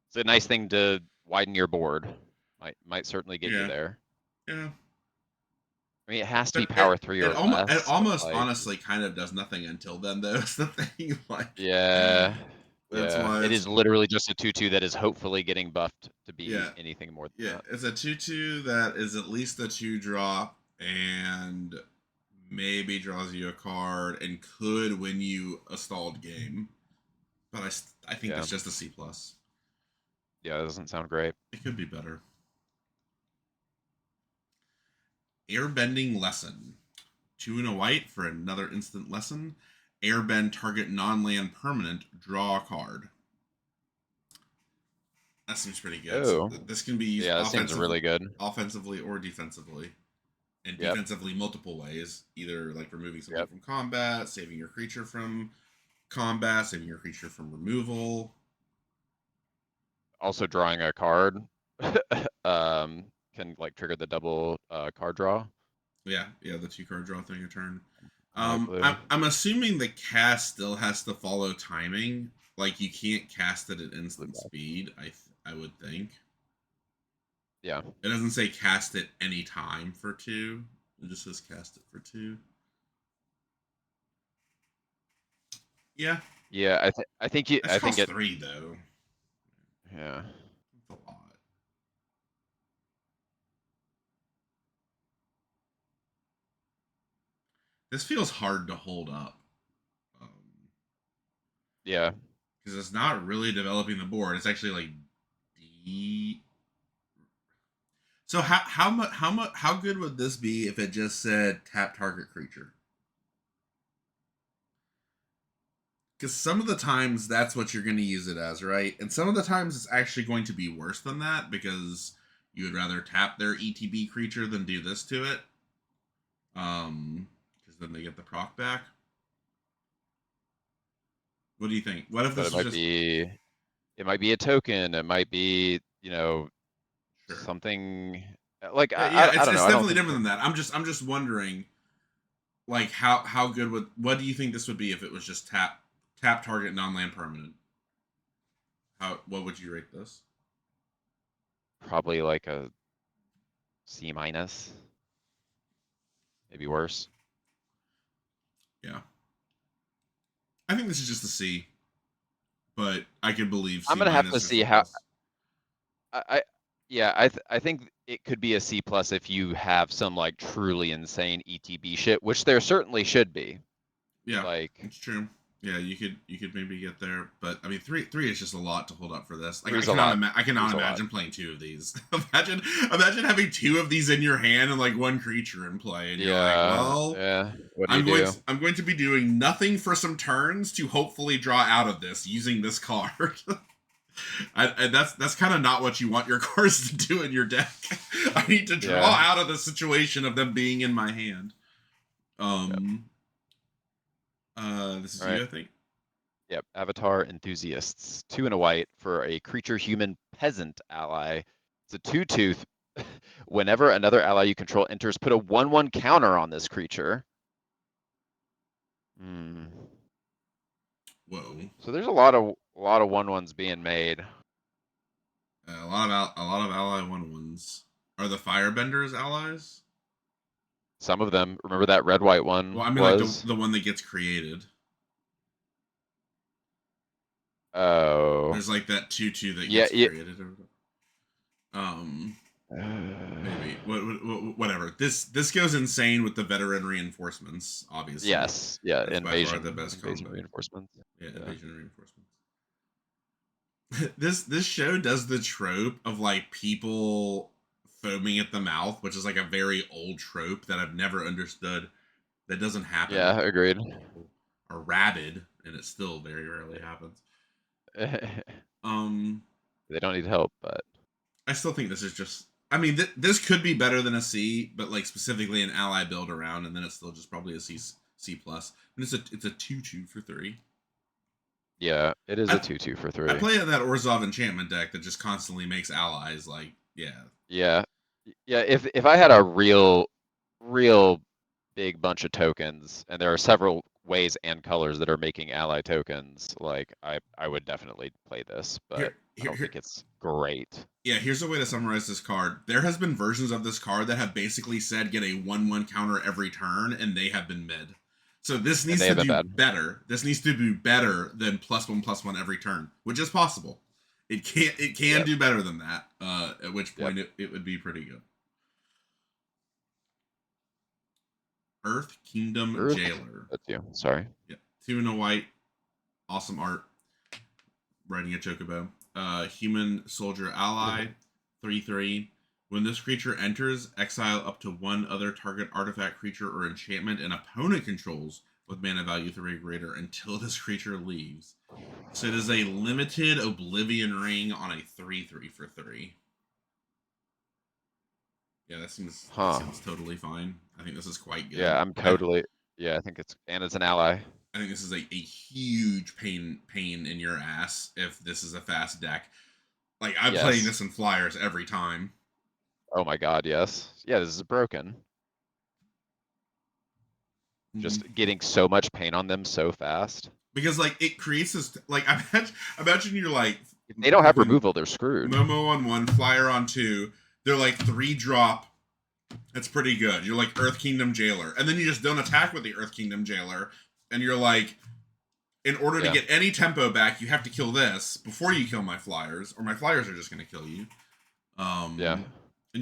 it's a nice thing to widen your board. Might certainly get you yeah, there. yeah. I mean, it has to be But power 3 or it less, but almost like, honestly kind of does nothing until then though. Is the thing like yeah, that's yeah, why it it's is literally just a 2/2 that is hopefully getting buffed to be yeah anything more than yeah. that. It's a 2/2 that is at least a 2-drop and maybe draws you a card and could win you a stalled game. But I think Yeah, that's just a C plus. yeah, that doesn't sound great. It could be better. Airbending lesson. 2 and a white for another instant lesson. Airbend target non-land permanent. Draw a card. That seems pretty good. So Oh, this can be used yeah, that seems really good. offensively or defensively. And Yep, defensively multiple ways. Either like removing something yep. from combat, saving your creature from combat, saving your creature from removal. Also drawing a card, can like trigger the double card draw. Yeah, yeah, the 2-card draw thing a turn. Automatic blue. I'm assuming the cast still has to follow timing. Like you can't cast it at Blue instant back. speed. I would think Yeah, it doesn't say cast it any time for 2. It just says cast it for 2. Yeah, yeah. I think you. it's I think cost it. 3 though. Yeah, That's a lot. This feels hard to hold up yeah, because it's not really developing the board. It's actually like D. So how good would this be if it just said tap target creature? Because some of the times that's what you're going to use it as, right? And some of the times it's actually going to be worse than that because you would rather tap their ETB creature than do this to it. Because then they get the proc back. What do you think? What if But this it is might just... be, it might be a token. It might be, you know, Sure. something like Yeah, I it's don't know. I don't definitely think different than that. I'm just wondering, like how good would... What do you think this would be if it was just tap target non-land permanent? What would you rate this? probably like a C minus, maybe worse. Yeah, I think this is just a C, but I could believe I'm C gonna have to minus or see C how plus. I yeah, I think it could be a C plus if you have some like truly insane ETB shit, which there certainly should be. Yeah, Like it's true. Yeah, you could maybe get there, but I mean three is just a lot to hold up for this. Like three's a lot. I cannot Three's a lot. imagine playing two of these. Imagine having two of these in your hand and like one creature in play, and you're like, Yeah, well, yeah. What do you do? I'm going to be doing nothing for some turns to hopefully draw out of this using this card. That's kind of not what you want your cards to do in your deck. I need to draw out of the situation of them being in my hand. This is All you, right. I think. Yep. Avatar Enthusiasts. 2 and a white for a creature human peasant ally. It's a 2/2. Whenever another ally you control enters, put a 1/1 counter on this creature. Hmm. Whoa. So there's a lot of 1/1s being made. A lot of ally 1/1s. Are the Firebenders allies? Some of them. Remember that red white Well, one I mean like was? the one that gets created. Oh. There's like that 2/2 that Yeah. gets created. Maybe whatever. This goes insane with the veteran reinforcements. Obviously, Yes. Yeah. that's by far the best Invasion combo. reinforcements. Yeah, Yeah. invasion reinforcements. This show does the trope of like people foaming at the mouth, which is like a very old trope that I've never understood. That doesn't happen. Yeah. Agreed. People are rabid, and it still very rarely happens. They don't need help, but I still think this is just... I mean, this could be better than a C, but like specifically an ally build around, and then it's still just probably a C plus. And it's a 2/2 for 3. yeah, it is I, a 2/2 for I 3. play in that Orzhov enchantment deck that just constantly makes allies. Like, yeah, Yeah. Yeah, if I had a real big bunch of tokens, and there are several ways and colors that are making ally tokens, like I would definitely play this, but I don't think it's great. yeah. Here's a way to summarize this card. There has been versions of this card that have basically said get a 1/1 counter every turn, and they have been mid. So this needs to do better. This needs to do better than +1/+1 every turn, which is possible. It can do better than that. At which point it would be pretty good. Earth Kingdom Jailer. That's you. Sorry. Yeah, 2 and a white. Awesome art. Riding a chocobo. Human soldier ally. 3/3. When this creature enters, exile up to one other target artifact, creature, or enchantment an opponent controls with mana value 3 or greater until this creature leaves. So it is a limited Oblivion Ring on a 3/3 for 3. Yeah, that seems totally fine. I think this is quite good. Yeah, I'm totally. Yeah, I think it's an ally. I think this is a huge pain in your ass if this is a fast deck. Like, I'm playing this in Flyers every time. Oh my god, yes. Yeah, this is broken. Just getting so much pain on them so fast. Because, like, it creates this... Like, imagine you're, like... If they don't have removal, they're screwed. Momo on 1, Flyer on 2. They're, like, 3-drop. That's pretty good. You're, like, Earth Kingdom Jailer. And then you just don't attack with the Earth Kingdom Jailer. And you're, like... In order to get any tempo back, you have to kill this before you kill my Flyers, or my Flyers are just going to kill you. And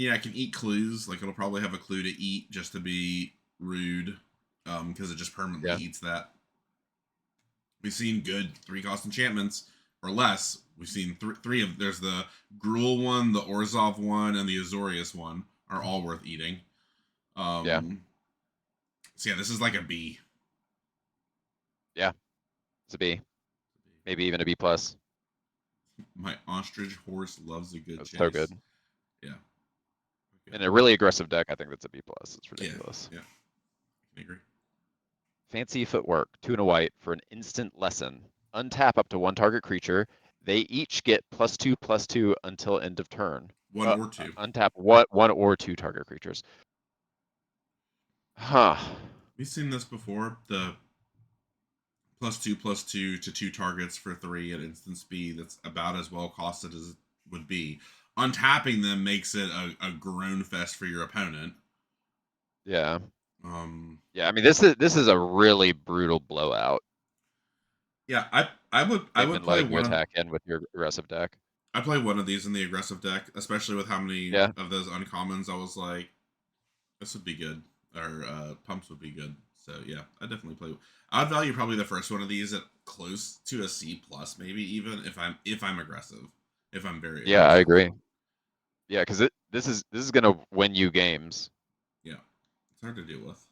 yeah, I can eat clues. Like, it'll probably have a clue to eat just to be rude, because it just permanently eats that. We've seen good 3-cost enchantments or less. We've seen three of. There's the Gruul one, the Orzhov one, and the Azorius one are all worth eating. Yeah. So yeah, this is like a B. Yeah. It's a B. Maybe even a B plus. My ostrich horse loves a good That's chase. so good. Yeah. Okay. In a really aggressive deck, I think that's a B plus. It's ridiculous. Yeah. I agree. Fancy Footwork, 2 and a white for an instant lesson. Untap up to 1 target creature. They each get +2/+2 until end of turn. One or two. Untap 1 or 2 target creatures. Huh. We've seen this before. The +2/+2 to 2 targets for 3 at instant speed. That's about as well costed as it would be. Untapping them makes it a groan fest for your opponent. Yeah. Yeah, I mean this is a really brutal blowout. Yeah, I would play letting you one attack in with your aggressive deck. I play one of these in the aggressive deck, especially with how many of those uncommons. I was like, this would be good, or pumps would be good. So yeah, I definitely play. I'd value probably the first one of these at close to a C plus, maybe even if I'm aggressive, if I'm very Yeah, aggressive. I agree. Yeah, because this is gonna win you games. Yeah, it's hard to deal with.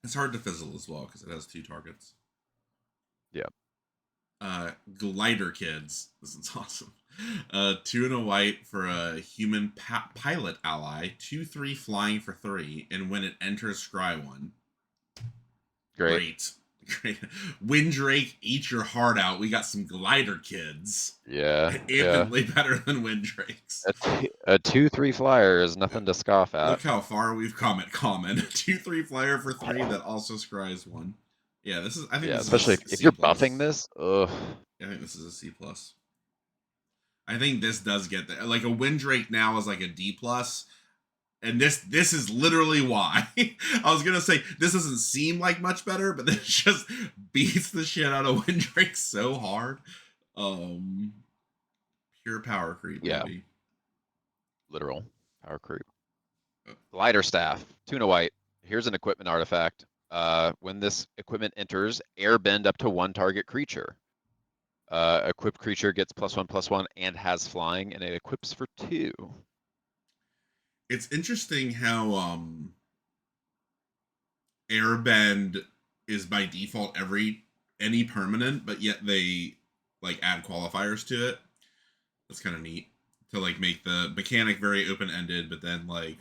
It's hard to fizzle as well because it has 2 targets. Yeah. Glider Kids. This is awesome. 2 and a white for a human pilot ally. 2/3 flying for 3, and when it enters, scry 1. Great. Windrake, eat your heart out. We got some Glider Kids. Yeah. Infinitely better than Windrakes. A 2/3 flyer is nothing to scoff at. Look how far we've come at common. 2/3 flyer for 3 that also scries 1. Yeah, this is. I think. Yeah, this especially is if you're buffing this. Ugh. I think this is a C plus. I think this does get there. Like a Windrake now is like a D plus, and this is literally why. I was gonna say this doesn't seem like much better, but this just beats the shit out of Windrake so hard. Pure power creep, Yeah. baby. Literal power creep. Glider Staff, 2 and a white. Here's an equipment artifact. When this equipment enters, airbend up to 1 target creature. Equipped creature gets +1/+1 and has flying, and it equips for 2. It's interesting how airbend is by default any permanent, but yet they like add qualifiers to it. That's kind of neat to like make the mechanic very open-ended, but then like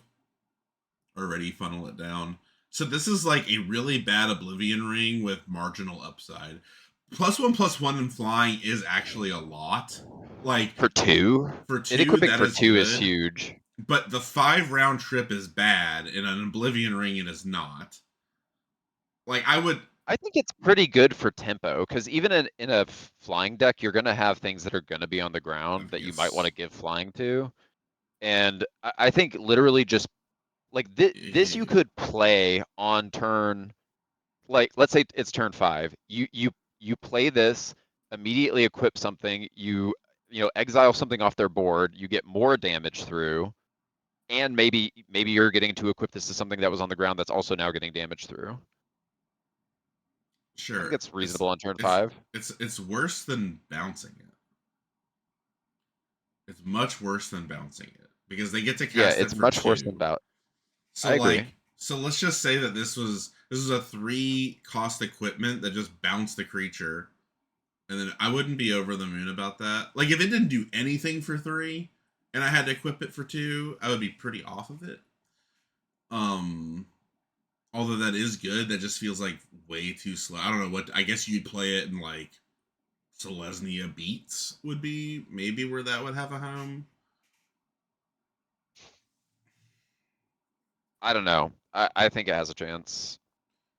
already funnel it down. So this is like a really bad Oblivion Ring with marginal upside. +1/+1 in flying is actually a lot. Like for 2? For 2, it equipping that for is 2 good, is huge. But the 5 round trip is bad, and an Oblivion Ring it is not. Like I think it's pretty good for tempo, because even in a flying deck, you're gonna have things that are gonna be on the ground that you might want to give flying to. And I think literally just like this you could play on turn, like let's say it's turn 5. You play this, immediately equip something, you exile something off their board, you get more damage through, and maybe you're getting to equip this to something that was on the ground that's also now getting damage through. Sure. I think it's reasonable on turn 5. It's worse than bouncing it. It's much worse than bouncing it because they get to cast it it's for much 2. worse than bout. So I agree. So let's just say that this was a 3 cost equipment that just bounced the creature, and then I wouldn't be over the moon about that. Like if it didn't do anything for 3, and I had to equip it for 2, I would be pretty off of it. Although that is good, that just feels like way too slow. I don't know what. I guess you'd play it in like Selesnya Beats would be maybe where that would have a home. I don't know. I think it has a chance.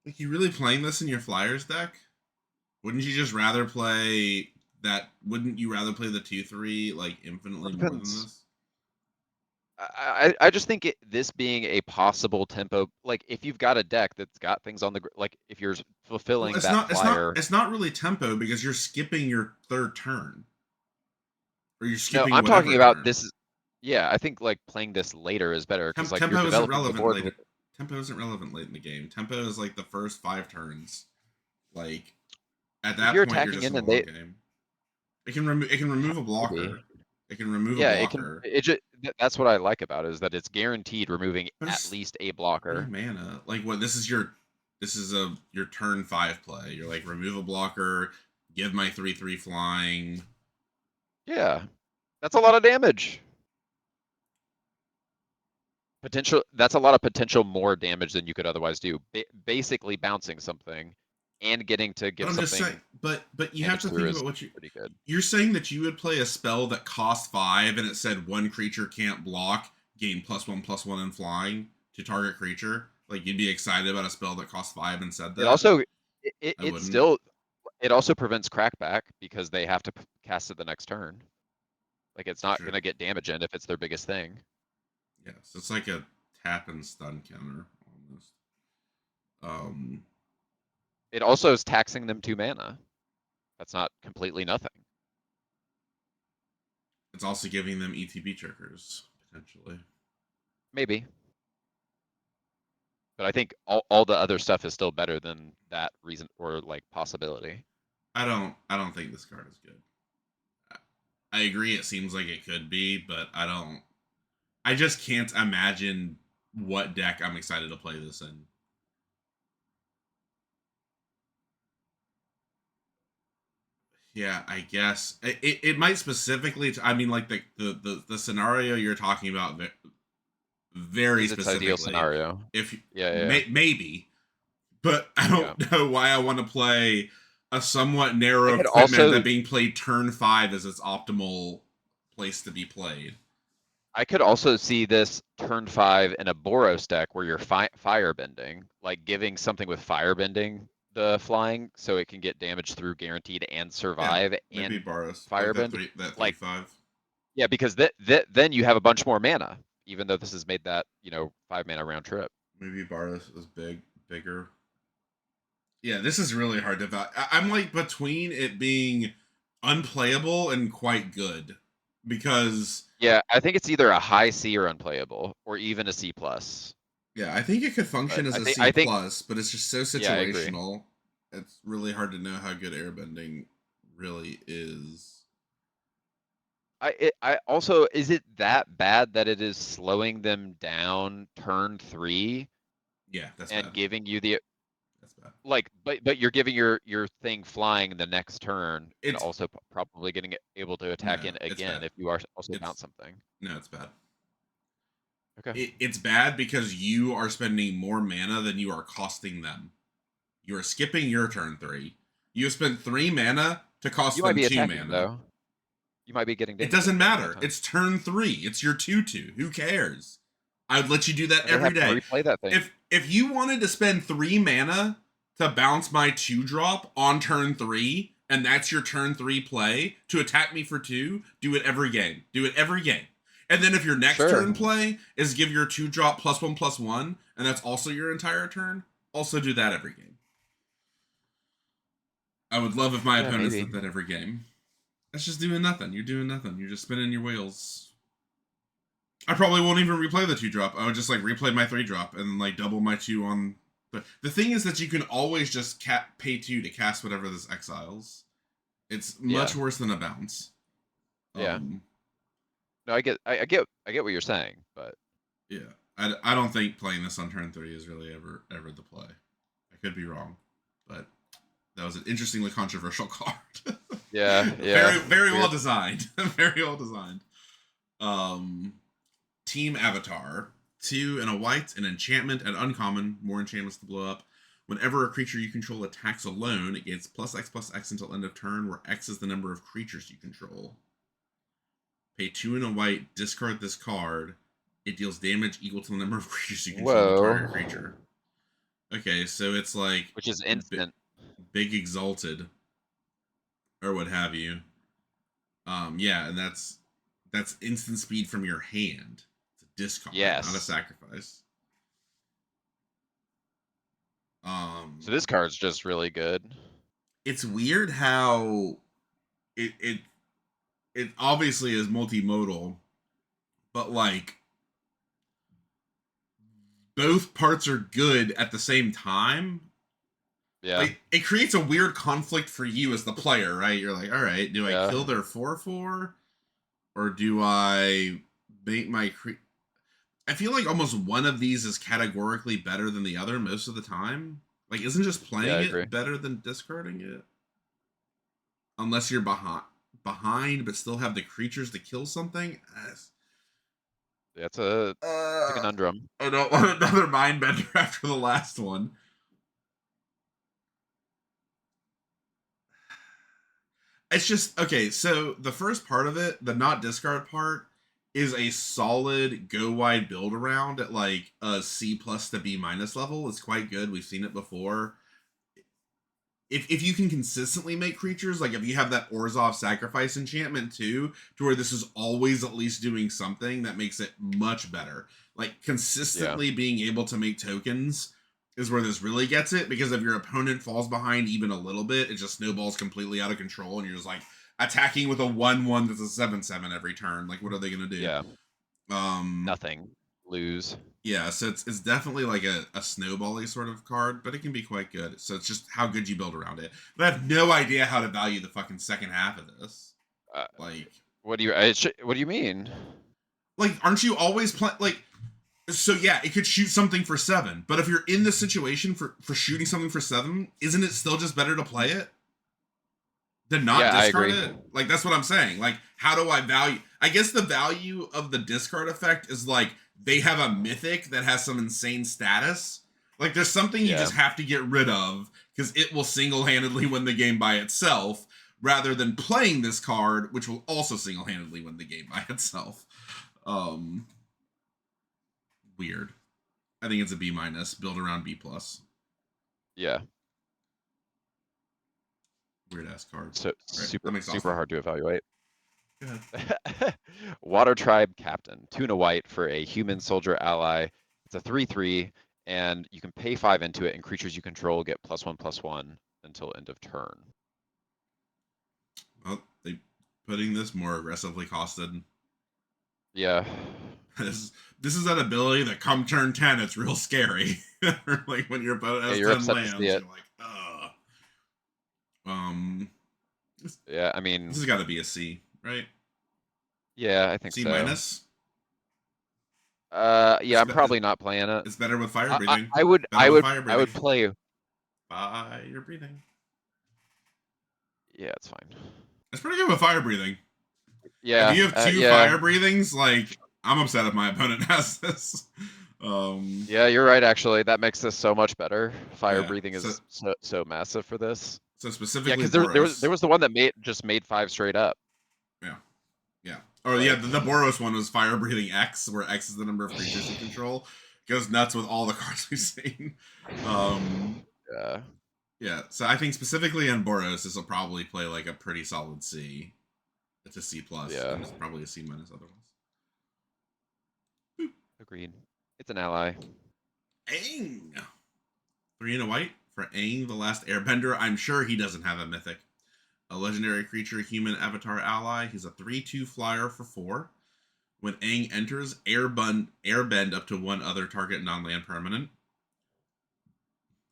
Like you really playing this in your Flyers deck? Wouldn't you just rather play that? Wouldn't you rather play the 2/3 like infinitely more than this? I just think this being a possible tempo, like if you've got a deck that's got things on the like if you're fulfilling flyer. It's not really tempo because you're skipping your 3rd turn, or you're No, skipping. I'm talking about turn. this. Yeah, I think like playing this later is better because like tempo you're isn't developing the relevant board. later. Tempo isn't relevant late in the game. Tempo is like the first 5 turns. Like at that if you're point, you're attacking just in in a and long game. It can remove a blocker. Maybe. It can remove a Yeah, blocker. that's what I like about it, is that it's guaranteed removing at There's least a 3 blocker. mana. Like what? This is your turn 5 play. You're like remove a blocker, give my 3/3 flying. Yeah, that's a lot of damage. That's a lot of potential more damage than you could otherwise do. Basically bouncing something and getting to But give I'm just saying. something But you have damage to through think is about what pretty good. you're saying, that you would play a spell that costs 5 and it said one creature can't block, gain +1/+1 in flying to target creature. Like you'd be excited about a spell that costs 5 and said It that. also, I it wouldn't. still, it also prevents crackback because they have to cast it the next turn. Like it's not Sure. gonna get damage in if it's their biggest thing. Yeah, so it's like a tap and stun counter almost. It also is taxing them 2 mana. That's not completely nothing. It's also giving them ETB triggers potentially. Maybe. But I think all the other stuff is still better than that reason or like possibility. I don't think this card is good. I agree it seems like it could be, but I just can't imagine what deck I'm excited to play this in. Yeah, I guess it might specifically. I mean, like the scenario you're talking about, very Is its ideal specifically. scenario. If Yeah. maybe, but I Yeah. don't know why I want to play a somewhat I narrow could equipment also that being played turn 5 is its optimal place to be played. see this turn 5 in a Boros deck where you're firebending, like giving something with firebending the flying so it can get damage through guaranteed and Yeah, survive maybe and Boros like firebend. that 3 Like, 5. yeah, because then you have a bunch more mana, even though this has made that, 5 mana round trip. Maybe Boros is bigger. Yeah, this is really hard to value. I'm like between it being unplayable and quite good because Yeah, I think it's either a high C or unplayable, or even a C plus. yeah, I think it could But function as a I C think, plus, but it's just so yeah, I agree. situational. It's really hard to know how good airbending really is. I also, is it that bad that it is slowing them down turn 3 Yeah, that's and bad. giving you the, That's bad. like, but you're giving your thing flying the next turn and It's also probably getting it able to attack no, in it's again bad. if you are also It's bounce something. no, it's bad. Okay. It's bad because you are spending more mana than you are costing them. You are skipping your turn 3. You have spent 3 mana to cost You might them be 2 attacking mana. though. You might be getting It damage in doesn't the entire matter. time. It's turn 3. It's your 2/2. Who cares? I would let you do that They every have to day. replay that thing. If you wanted to spend 3 mana to bounce my 2-drop on turn 3, and that's your turn 3 play to attack me for 2, do it every game. Do it every game. And then if your next Sure. turn play is give your 2-drop +1/+1, and that's also your entire turn, also do that every game. I would love if my Yeah, opponents maybe. did that every game. That's just doing nothing. You're doing nothing. You're just spinning your wheels. I probably won't even replay the 2-drop. I would just like replay my 3-drop and like double my 2 on. The thing is that you can always just pay 2 to cast whatever this exiles. It's much worse than a bounce. Yeah. No, I get what you're saying, but Yeah, I don't think playing this on turn 3 is really ever the play. I could be wrong, but that was an interestingly controversial card. yeah. Very well Weird. designed. Very well designed. Team Avatar. 2 and a white, an enchantment, and uncommon. More enchantments to blow up. Whenever a creature you control attacks alone, it gains +X/+X until end of turn, where X is the number of creatures you control. Pay 2 and a white, discard this card. It deals damage equal to the number of creatures you control to Whoa. target creature. Okay, so it's like Which is instant. big exalted or what have you. Yeah, and that's instant speed from your hand. It's a discard, not a Yes. sacrifice. So this card's just really good. It's weird how it obviously is multimodal, but like both parts are good at the same time. Yeah. like it creates a weird conflict for you as the player, right? You're like, all right, do I Yeah. kill their 4/4 or do I make my I feel like almost one of these is categorically better than the other most of the time. Like, isn't just Yeah, I playing agree. it better than discarding it? Unless you're behind, but still have the creatures to kill something. Yeah, it's a conundrum. I don't want another mind bender after the last one. It's just okay. So the first part of it, the not discard part, is a solid go wide build around at like a C plus to B minus level. It's quite good. We've seen it before. If you can consistently make creatures, like if you have that Orzhov sacrifice enchantment too, to where this is always at least doing something, that makes it much better. Like consistently being able to make tokens is where this really gets it, because if your opponent falls behind even a little bit, it just snowballs completely out of control, and you're just like attacking with a 1/1 that's a 7/7 every turn. Like, what are they gonna do? Yeah. Um, Nothing. Lose. yeah, so it's definitely like a snowbally sort of card, but it can be quite good. So it's just how good you build around it. But I have no idea how to value the fucking second half of this. Uh, Like, what do you what do you mean? aren't you always playing like? So yeah, it could shoot something for 7, but if you're in the situation for shooting something for 7, isn't it still just better to play it than not Yeah, I discard agree. it? Like, that's what I'm saying. Like, how do I value? I guess the value of the discard effect is like they have a mythic that has some insane status. Like, there's something you Yeah. just have to get rid of because it will single-handedly win the game by itself, rather than playing this card, which will also single-handedly win the game by itself. Weird. I think it's a B minus. Build around B plus. Yeah. Weird ass card. So That makes super hard to evaluate. Go ahead. Water Tribe Captain, 2 and a white for a human soldier ally. It's a 3/3, and you can pay 5 into it, and creatures you control get +1/+1 until end of turn. Well, they putting this more aggressively costed. Yeah. This is an ability that come turn 10, it's real scary. Like when your opponent has you're 10 upset to lands, see you're it. like, ugh. Yeah, I mean, This has got to be a C, right? yeah, I think C so. minus. Yeah, I'm probably not playing it. It's better with fire breathing. I would play. Fire breathing. Yeah, it's fine. It's pretty good with fire breathing. Yeah. If you have 2 fire breathings, like, I'm upset if my opponent has this. Yeah, you're right. Actually, that makes this so much better. Fire Yeah, breathing is so massive for this. So specifically, Yeah, because there was the one that made 5 straight up. Yeah. Or like, yeah, the Boros one was fire breathing X, where X is the number of creatures you control. Goes nuts with all the cards we've seen. Yeah. Yeah. So I think specifically in Boros, this will probably play like a pretty solid C. It's a C plus. Yeah. And it's probably a C minus otherwise. Agreed. It's an ally. Aang. 3 and a white for Aang, the Last Airbender. I'm sure he doesn't have a mythic. A legendary creature, human avatar ally. He's a 3/2 flyer for 4. When Aang enters, airbend up to 1 other target non-land permanent.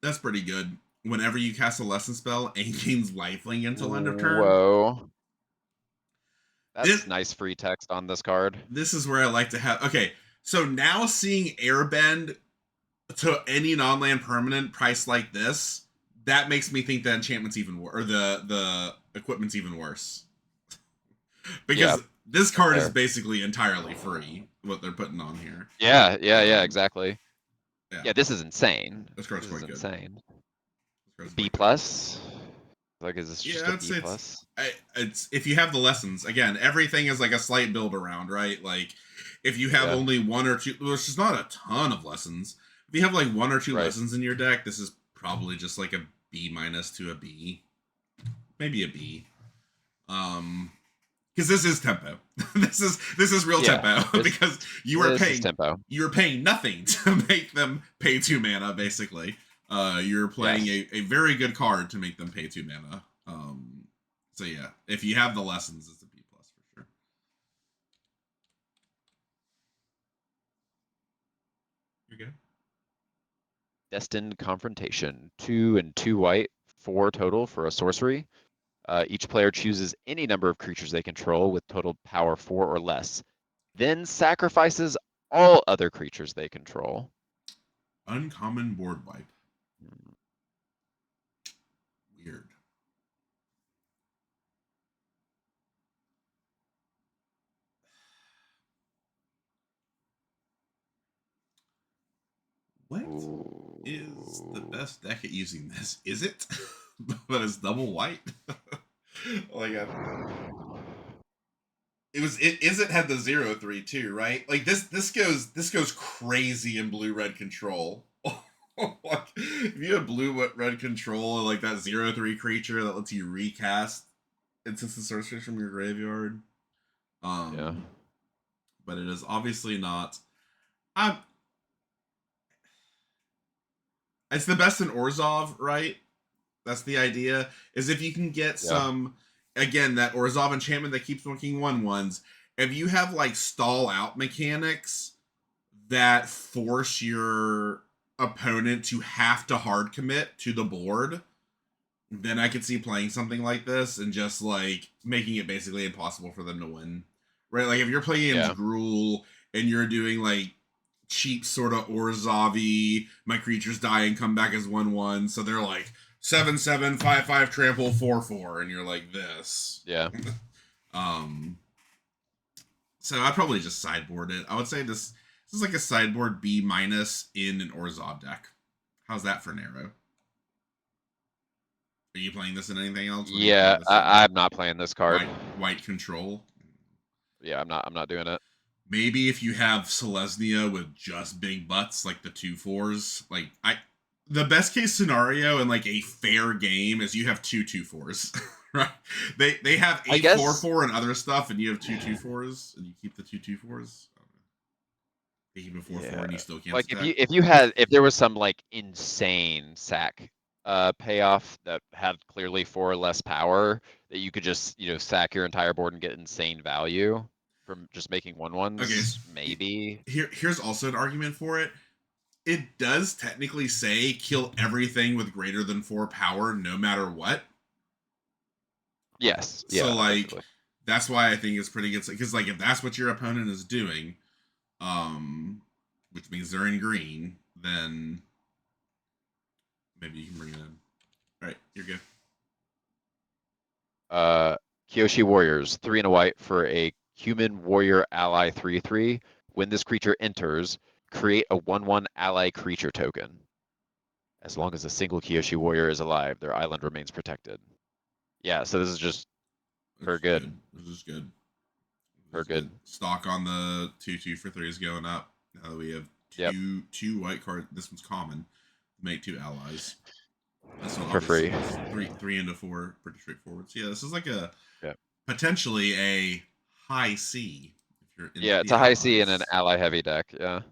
That's pretty good. Whenever you cast a lesson spell, Aang gains lifelink until end of turn. Whoa. That's nice free text on this card. This is where I like to have... Okay, so now seeing airbend to any non-land permanent price like this, that makes me think the enchantment's even worse, or the equipment's even worse. Because this card is basically entirely free, what they're putting on here. Yeah, exactly. Yeah, this is insane. This card's quite insane. Good. B plus? Like, is this just a B plus? It's if you have the lessons. Again, everything is like a slight build around, right? Like, if you have only 1 or 2, which is not a ton of lessons. If you have like 1 or 2 lessons in your deck, this is probably just like a B minus to a B, maybe a B. Because this is tempo. this is real tempo because you are paying nothing to make them pay 2 mana. Basically, you're playing a very good card to make them pay 2 mana. So yeah, if you have the lessons, it's a B plus for sure. You're good. Destined Confrontation. 2 and 2 white, 4 total for a sorcery. Each player chooses any number of creatures they control with total power 4 or less, then sacrifices all other creatures they control. Uncommon board wipe. Weird. What is the best deck at using this? Is it? But it's double white. Like it had the 0/3 too, right? Like this goes crazy in blue red control. Like, if you have blue red control, like that 0/3 creature that lets you recast instant sorceries from your graveyard. Yeah. But it is obviously not. I'm. It's the best in Orzhov, right? That's the idea. Is if you can get some, again, that Orzhov enchantment that keeps working 1/1s. If you have like stall out mechanics that force your opponent to have to hard commit to the board, then I could see playing something like this and just like making it basically impossible for them to win. Right? Like if you're playing against Gruul and you're doing like cheap sort of Orzhov-y, my creatures die and come back as 1/1, so they're like 7/7, 5/5 trample 4/4, and you're like this. Yeah. So I'd probably just sideboard it. I would say this is like a sideboard B- in an Orzhov deck. How's that for narrow? Are you playing this in anything else? Yeah, I'm not playing this card. White control. Yeah, I'm not doing it. Maybe if you have Selesnya with just big butts, like the 2/4s, like the best case scenario in like a fair game is you have 2/4s. Right? They have a 4/4 and other stuff, and you have 2/4s, and you keep the 2/4s. They keep a 4/4, and you still can't. Like if there was some like insane sack payoff that had clearly 4 or less power that you could just sack your entire board and get insane value from just making 1/1s. Okay, maybe. Here's also an argument for it. It does technically say kill everything with greater than 4 power, no matter what. Yes. Yeah. So like that's why I think it's pretty good because like if that's what your opponent is doing, which means they're in green, then maybe you can bring it in. All right, you're good. Kyoshi Warriors, 3 and a white for a human warrior ally 3/3. When this creature enters, create a 1/1 ally creature token. As long as a single Kyoshi warrior is alive, their island remains protected. Yeah, so this is just for good. This is good. For good. Stock on the 2/2 for 3 is going up. Now that we have two white cards. This one's common. Make 2 allies. This one for free. 3 into 4, pretty straightforward. So yeah, this is like a potentially a high C. If you're it's a high C in an ally heavy deck. Yeah.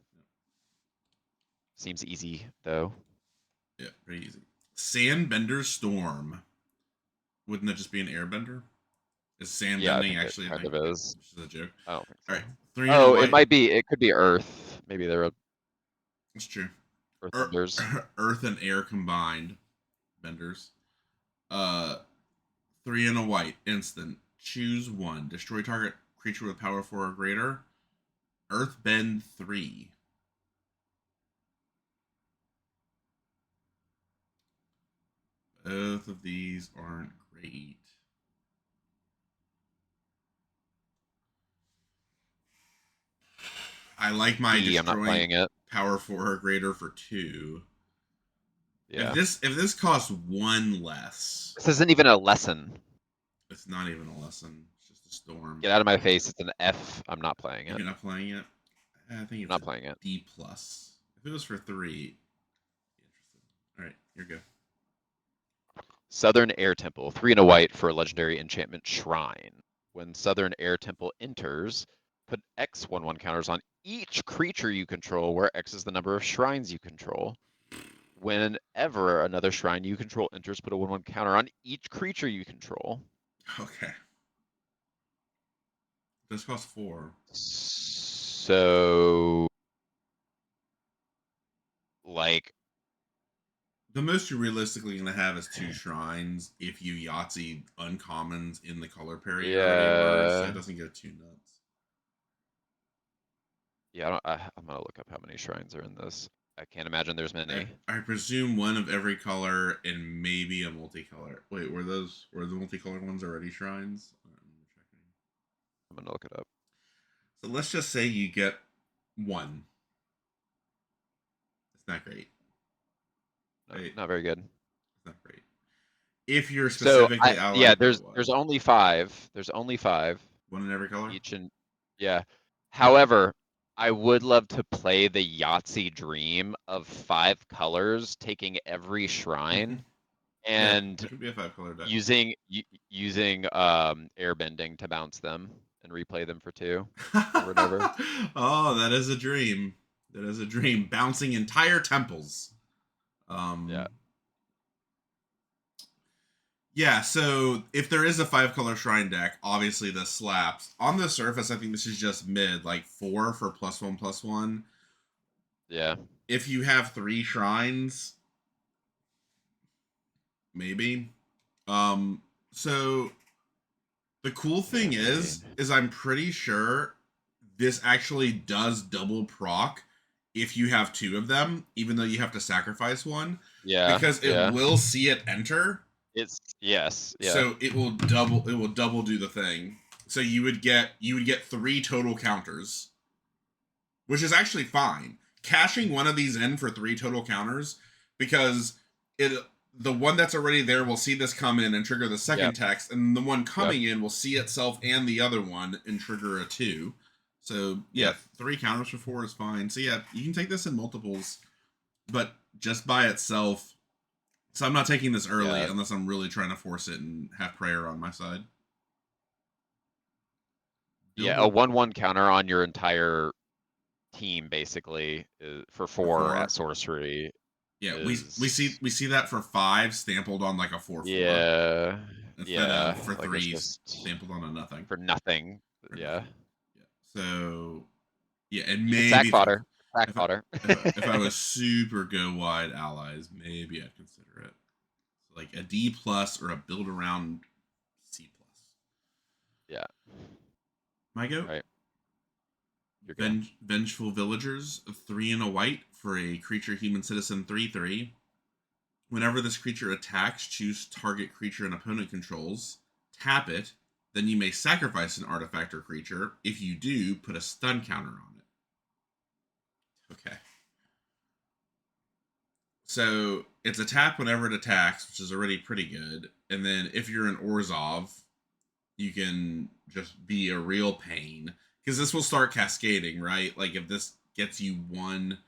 Seems easy though. Yeah, pretty easy. Sandbender Storm. Wouldn't that just be an airbender? Is sand bending actually kind of is? Which is a joke. I don't think so. All right. 3 and white. It might be. It could be Earth. Maybe they're. That's true. Earth Earth and air combined. Benders. 3 and a white. Instant. Choose 1. Destroy target creature with power 4 or greater. Earthbend 3. Both of these aren't great. I like my destroying I'm not playing it. Power 4 or greater for 2. Yeah. If this costs 1 less. This isn't even a lesson. It's not even a lesson. It's just a storm. Get out of my face. It's an F. I'm not playing it. You're not playing it? I think it's not playing it. D+. If it was for 3, all right, you're good. Southern Air Temple, 3 and a white for a legendary enchantment Shrine. When Southern Air Temple enters, put X 1/1 counters on each creature you control, where X is the number of shrines you control. Whenever another shrine you control enters, put a 1/1 counter on each creature you control. Okay. This costs 4. So, like, The most you're realistically going to have is 2 shrines if you Yahtzee uncommons in the color pair you already were, so it Yeah. doesn't go too nuts. Yeah, I'm gonna look up how many shrines are in this. I can't imagine there's many. I presume one of every color and maybe a multicolor. Wait, were the multicolored ones already shrines? I'm gonna look it up. So let's just say you get 1. It's not great. No, Right? not very good. It's not great. If you're So specifically yeah, allied there's only 5. There's only 5 1 in every color. each, and yeah. However, I would love to play the Yahtzee dream of 5 colors, taking every shrine Yeah, and it could be a 5-color deck. using airbending to bounce them and replay them for 2 over and over. Oh, that is a dream. That is a dream. Bouncing entire temples. Yeah. Yeah, so if there is a 5-color shrine deck, obviously this slaps. On the surface, I think this is just mid, like 4 for +1/+1. Yeah. If you have 3 shrines, maybe. So the cool thing is I'm pretty sure this actually does double proc if you have 2 of them, even though you have to sacrifice 1. Yeah. Because it will see it enter. It's yes. Yeah. So it will double do the thing. So you would get 3 total counters, which is actually fine. Cashing one of these in for 3 total counters, because the one that's already there will see this come in and trigger the second text, and the one coming in will see itself and the other one and trigger a 2. So yeah, 3 counters for 4 is fine. So yeah, you can take this in multiples, but just by itself. So I'm not taking this early unless I'm really trying to force it and have prayer on my side. Yeah, a 1/1 counter on your entire team basically for 4 at sorcery. Yeah, we see that for 5 stampled on like a 4/4. Yeah. Instead of for 3 stampled on a nothing. For nothing. Yeah. So yeah, and You maybe sack fodder. Sack fodder. if I was super go wide allies, maybe I'd consider it. So like a D+ or a build around C+. Yeah. My go. Right. Vengeful Villagers, 3 and a white for a creature human citizen 3/3. Whenever this creature attacks, choose target creature an opponent controls, tap it, then you may sacrifice an artifact or creature. If you do, put a stun counter on it. Okay. So it's a tap whenever it attacks, which is already pretty good. And then if you're an Orzhov, you can just be a real pain. Because this will start cascading, right? Like if this gets you 1.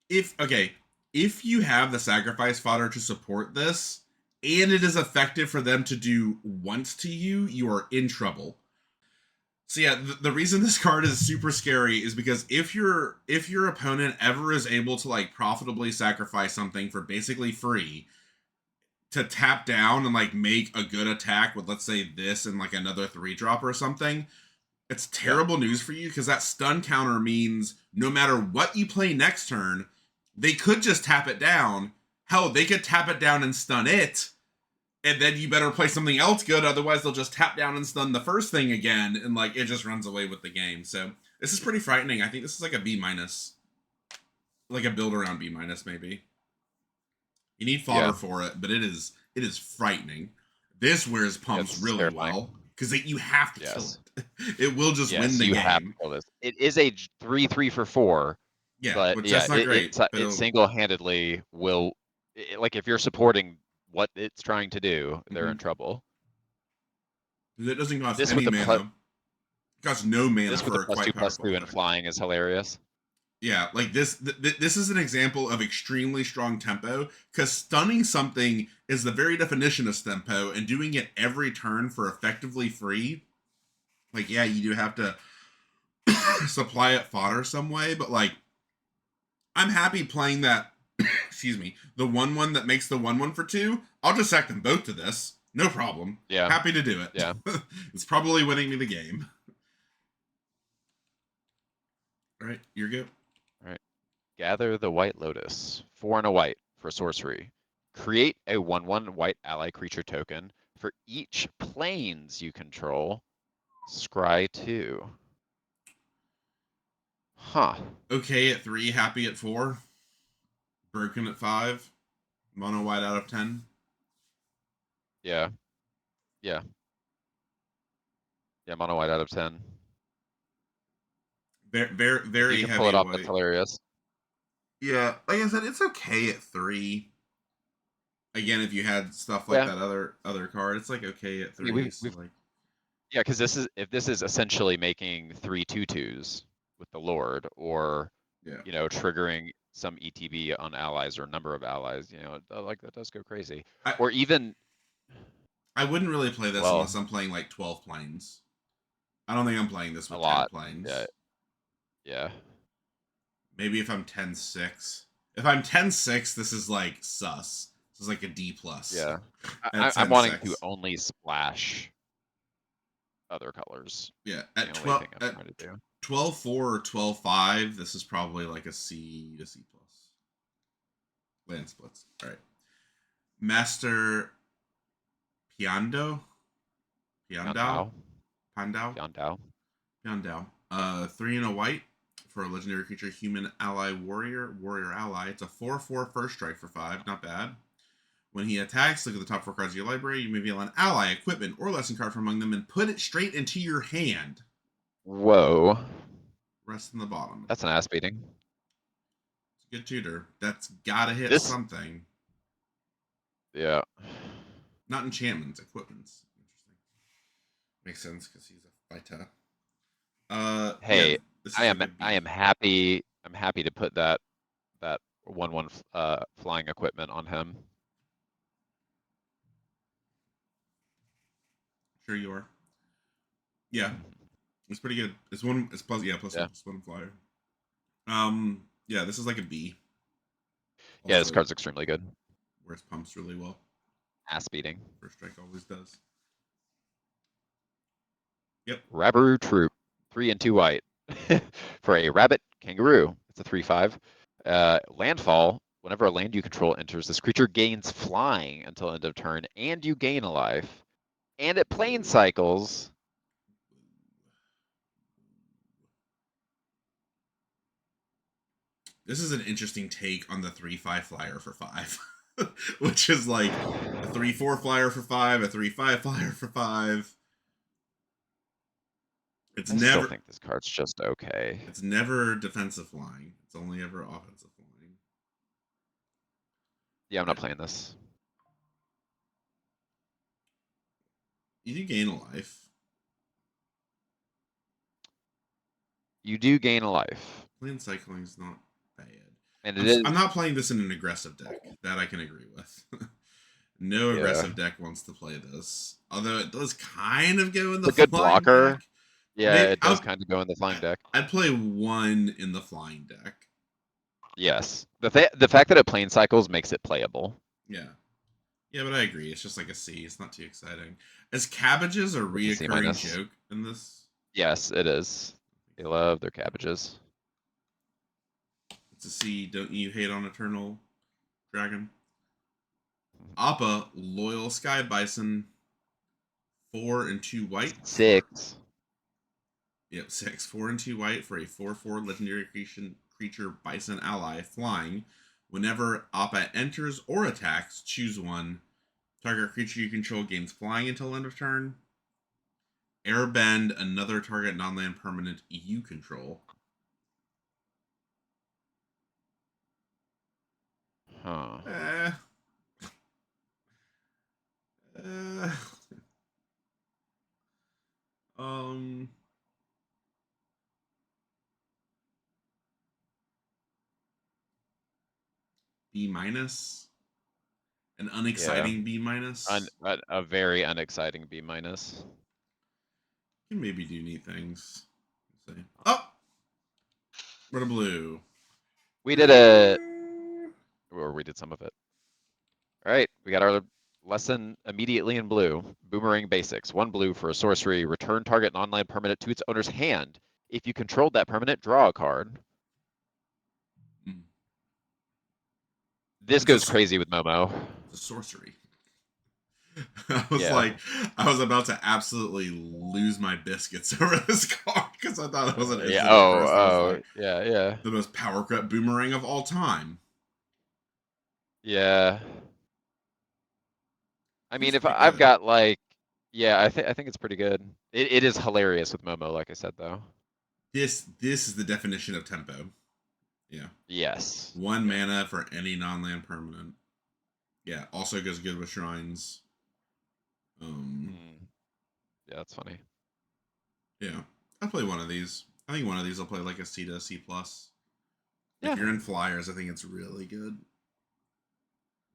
If you have the sacrifice fodder to support this, and it is effective for them to do once to you, you are in trouble. So yeah, the reason this card is super scary is because if your opponent ever is able to like profitably sacrifice something for basically free to tap down and like make a good attack with, let's say, this and like another 3-drop or something, it's terrible news for you, because that stun counter means no matter what you play next turn, they could just tap it down. Hell, they could tap it down and stun it, and then you better play something else good, otherwise they'll just tap down and stun the first thing again, and like it just runs away with the game. So this is pretty frightening. I think this is like a B-, like a build around B- maybe. You need fodder for it, but it is frightening. This wears pumps really terrifying. Well, because you have to kill it. It will just win the game. Have to kill this. It is a 3/3 for 4. Yeah, but which that's not great. It single-handedly will, like if you're supporting what it's trying to do, they're in trouble. It doesn't cost any mana. It costs no mana. This with the +2/+2 and flying is hilarious. Yeah, like this is an example of extremely strong tempo, because stunning something is the very definition of tempo, and doing it every turn for effectively free, like, yeah, you do have to supply it fodder some way, but like, I'm happy playing that, excuse me, the 1/1 that makes the 1/1 for 2. I'll just sack them both to this. No problem. Yeah. Happy to do it. Yeah. It's probably winning me the game. All right, you're good. All right. Gather the White Lotus. 4 and a white for sorcery. Create a 1/1 white ally creature token for each planes you control. Scry 2. Huh. Okay at 3, happy at 4. Broken at 5. Mono white out of 10. Yeah. Yeah. Yeah, mono white out of 10. Very, If you very can pull it heavy off, that's white. hilarious. Yeah, like I said, it's okay at 3. Again, if you had stuff like Yeah. that other card, it's like okay at I mean, 3. So like, yeah, because if this is essentially making 3 2/2s with the Lord, or yeah, triggering some ETB on allies or number of allies, like that does go crazy. I Or even, I wouldn't really play this well, unless I'm playing like 12 planes. I don't think I'm playing this a with 10 lot. Yeah, planes. yeah. Maybe if I'm 10-6. If I'm 10-6, this is like sus. This is like a D plus Yeah. at I'm wanting to 10-6. only splash other colors. Yeah, The at only 12 thing I'm at trying to do. 12-4 or 12-5, this is probably like a C to C plus. Land splits. All right. Master Piando? Piandao? Yandao. Pandao? Yandao. Piandao. 3 and a white for a legendary creature, human ally warrior ally. It's a 4/4 first strike for 5. Not bad. When he attacks, look at the top 4 cards of your library. You may reveal an ally, equipment, or lesson card from among them and put it straight into your hand. Whoa. Rest in the bottom. That's an ass beating. It's a good tutor. That's gotta hit This, something. yeah. Not enchantments, equipments. Interesting. Makes sense because he's a fighter. Yeah, Hey, this is a good I am B. happy. I'm happy to put that 1/1 flying equipment on him. Sure you are. Yeah, it's pretty good. It's one. It's plus. Yeah, plus Yeah. one flyer. Yeah, this is like a B. Yeah, this Also, card's extremely good. wears pumps really well. Ass beating. First strike always does. Yep. Rabaru Troop, 3 and 2 white for a rabbit kangaroo. It's a 3/5. Landfall. Whenever a land you control enters, this creature gains flying until end of turn, and you gain a life. And it plane cycles. This is an interesting take on the 3/5 flyer for 5, which is like a 3/4 flyer for 5, a 3/5 flyer for 5. It's I still never. think this card's just okay. It's never defensive flying. It's only ever offensive flying. Yeah, I'm not playing this. You do gain a life. You do gain a life. Land cycling is not bad. And it is. I'm not playing this in an aggressive deck. That I can agree with. No Yeah. aggressive deck wants to play this. Although it does kind of go in the It's a good flying blocker. deck. Yeah, Maybe it does kind of go in the flying deck. I'd play 1 in the flying deck. Yes. The fact that it plane cycles makes it playable. Yeah. Yeah, but I agree. It's just like a C. It's not too exciting. Is cabbages a reoccurring joke in this? Yes, it is. They love their cabbages. It's a C. Don't you hate on Eternal Dragon? Appa, Loyal Sky Bison, 4 and 2 white. 6. Yep, 6. 4 and 2 white for a 4/4 legendary creature Bison ally flying. Whenever Appa enters or attacks, choose one. Target creature you control gains flying until end of turn. Airbend another target non-land permanent you control. Huh. Um. B minus. An unexciting B minus. A very unexciting B minus. Can maybe do neat things. Let's see. Oh, red or blue. We did it, or we did some of it. All right, we got our lesson immediately in blue. Boomerang basics. 1 blue for a sorcery. Return target non-land permanent to its owner's hand. If you controlled that permanent, draw a card. This It's a goes crazy with Momo. it's a sorcery. I was Yeah. like, I was about to absolutely lose my biscuits over this card because I thought it was an Yeah. instant at first. I was Oh, like, yeah, yeah. the most power cut boomerang of all time. Yeah. I mean, It's if pretty I've good. got like, yeah, I think it's pretty good. It is hilarious with Momo, like I said though. This is the definition of tempo. Yeah. Yes. One Yep. mana for any non-land permanent. Yeah, also goes good with shrines. Mm. Yeah, that's funny. Yeah. I'll play one of these. I think one of these I'll play like a C to C plus. If Yeah. you're in flyers, I think it's really good.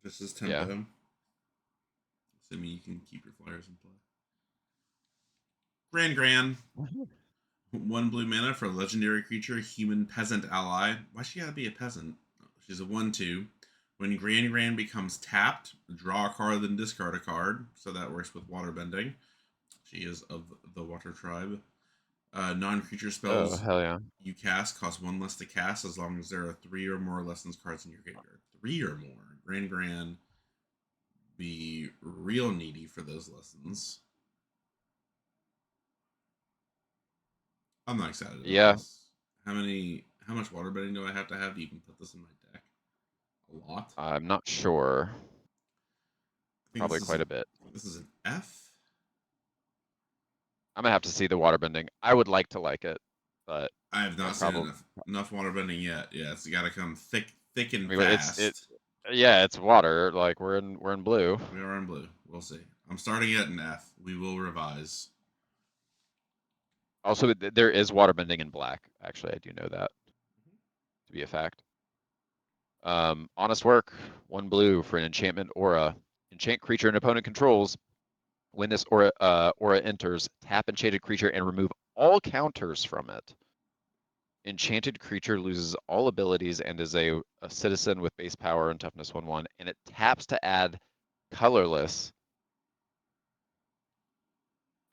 Just as Yeah. tempo. Assuming you can keep your flyers in play. Gran. One blue mana for a legendary creature, human peasant ally. Why she gotta be a peasant? She's a 1/2. When Gran becomes tapped, draw a card, then discard a card. So that works with waterbending. She is of the water tribe. Non-creature Oh, spells hell yeah. you cast cost 1 less to cast as long as there are 3 or more lessons cards in your graveyard. 3 or more. Gran be real needy for those lessons. I'm not excited about Yeah. this. How much waterbending do I have to even put this in my deck? A lot. I'm not sure. I think Probably quite a bit. this is an F. I'm gonna have to see the waterbending. I would like it, but I have I not seen probably. enough waterbending yet. Yeah, it's got to come thick I and mean, fast. yeah, it's water. Like we're in blue. We are in blue. We'll see. I'm starting at an F. We will revise. Also, there is waterbending in black. Actually, I do know that to be a fact. Honest work. One blue for an enchantment aura. Enchant creature an opponent controls. When this aura enters, tap enchanted creature and remove all counters from it. Enchanted creature loses all abilities and is a citizen with base power and toughness 1/1, and it taps to add colorless.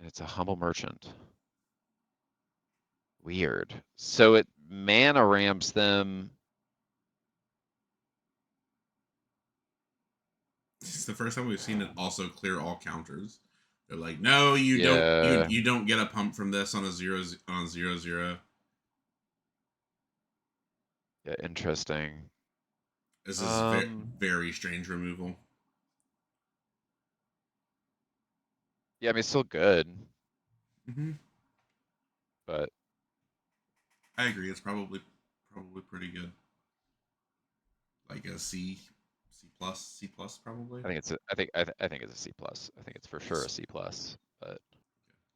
It's a humble merchant. Weird. So it mana ramps them. It's the first time we've seen it also clear all counters. They're like, no, you don't. Yeah. You don't get a pump from this on a 0/0. Yeah, interesting. This is very strange removal. Yeah, I mean, it's still good, Mm-hmm. but I agree. It's probably pretty good. Like a C plus probably. I think it's I think it's a C plus. I think it's for sure a C plus. But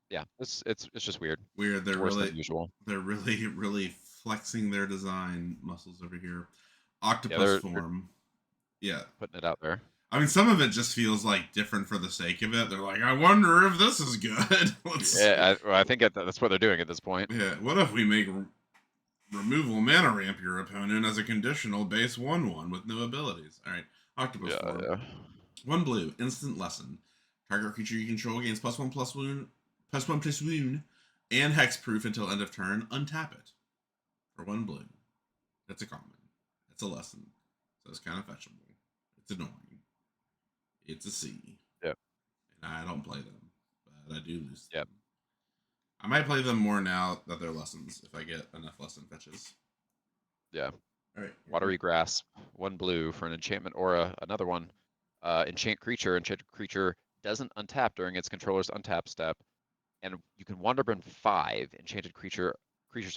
yeah, it's just weird. Weird. It's worse than usual. They're really flexing their design muscles over here. Yeah, Octopus they're form. Yeah. putting it out there. I mean, some of it just feels like different for the sake of it. They're like, I wonder if this is good. Yeah, I think that's what they're doing at this point. Yeah. What if we make removal mana ramp your opponent as a conditional base 1/1 with no abilities? All right. Octopus form. Yeah. One blue, instant lesson. Target creature you control gains +1/+wound, and hexproof until end of turn. Untap it for one blue. That's a common. It's a lesson, so it's kind of fetchable. It's annoying. It's a C. Yep. And I don't play them, but I do lose them. Yep. I might play them more now that they're lessons if I get enough lesson fetches. Yeah. All right. Watery Grasp. One blue for an enchantment aura. Another one. Enchant creature. Enchanted creature doesn't untap during its controller's untap step. And you can Wonderburn 5. Enchanted creature's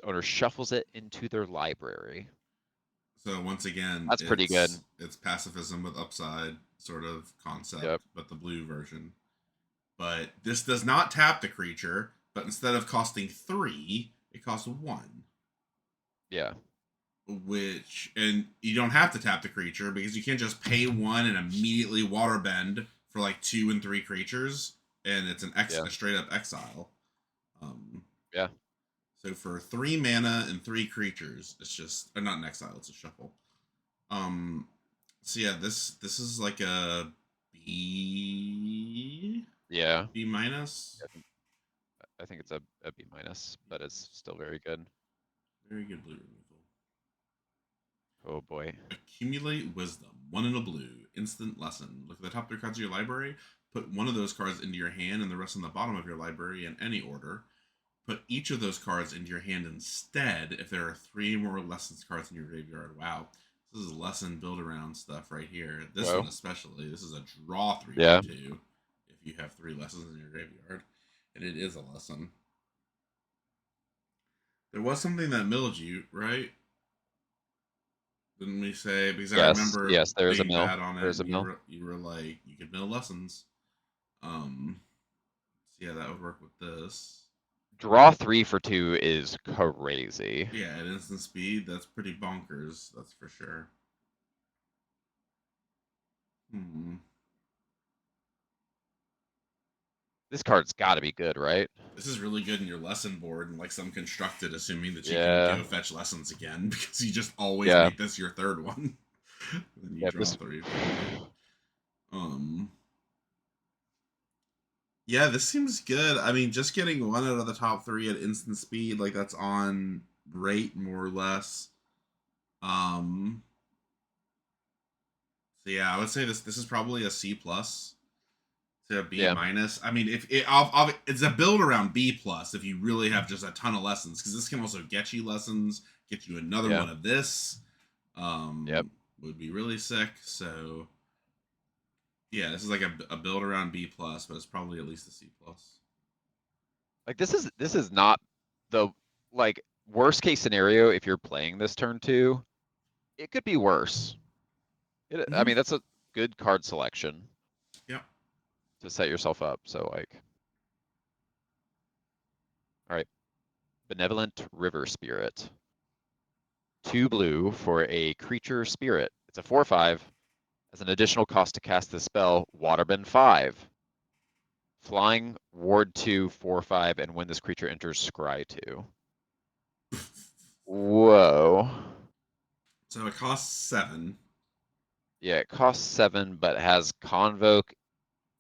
owner shuffles it into their library. So once again, That's pretty good. It's pacifism with upside sort of concept, Yep. but the blue version. But this does not tap the creature, but instead of costing 3, it costs 1. Yeah. And you don't have to tap the creature because you can't just pay 1 and immediately waterbend for like 2 and 3 creatures, and it's a straight up exile. Yeah. So for 3 mana and 3 creatures, it's just not an exile, it's a shuffle. So yeah, this is like a B. Yeah. B minus. I think it's a B minus, but it's still very good. Very good blue removal. Oh boy. Accumulate wisdom. 1 and a blue. Instant lesson. Look at the top 3 cards of your library. Put one of those cards into your hand and the rest on the bottom of your library in any order. Put each of those cards into your hand instead if there are 3 more lessons cards in your graveyard. Wow. This is lesson build around stuff right here. This one especially. This is a draw 3 for 2 if you have 3 lessons in your graveyard. And it is a lesson. There was something that milled you, right? Didn't we say? Because I remember there's a being mill. bad on it. There's a mill. You were like, you could mill lessons. So yeah, that would work with this. Draw 3 for 2 is crazy. Yeah, at instant speed, that's pretty bonkers. That's for sure. This card's got to be good, right? This is really good in your lesson board, and like some constructed, assuming that you can go fetch lessons again, because you just always make this your 3rd one. Then you draw 3. Yeah, this seems good. I mean, just getting 1 out of the top 3 at instant speed, like that's on rate more or less. So yeah, I would say this is probably a C plus to a B minus. I mean, if it's a build around B plus if you really have just a ton of lessons, because this can also get you lessons, get you another one of this. Would be really sick. So yeah, this is like a build around B plus, but it's probably at least a C plus. Like this is not the like worst case scenario if you're playing this turn 2. It could be worse. I mean, that's a good card selection. Yeah. To set yourself up. So like, all right, Benevolent River Spirit. 2 blue for a creature spirit. It's a 4/5. As an additional cost to cast the spell, Waterbend 5. Flying, ward 2, 4/5, and when this creature enters, scry 2. Whoa. So it costs 7. Yeah, it costs 7, but has Convoke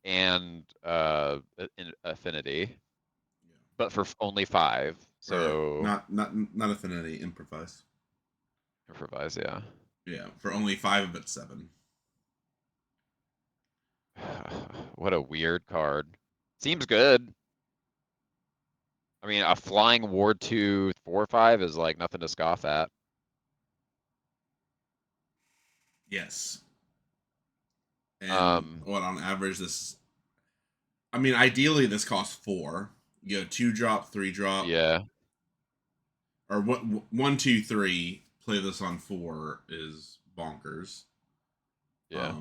and Affinity. Yeah. But for only 5. So not Affinity, Improvise. Improvise, yeah. Yeah, for only 5, but 7. What a weird card. Seems good. I mean, a flying ward 2, 4/5 is like nothing to scoff at. Yes. And what on average this? I mean, ideally this costs 4. You go 2 drop, 3 drop. Yeah. Or what? 1, 2, 3. Play this on 4 is bonkers. Yeah.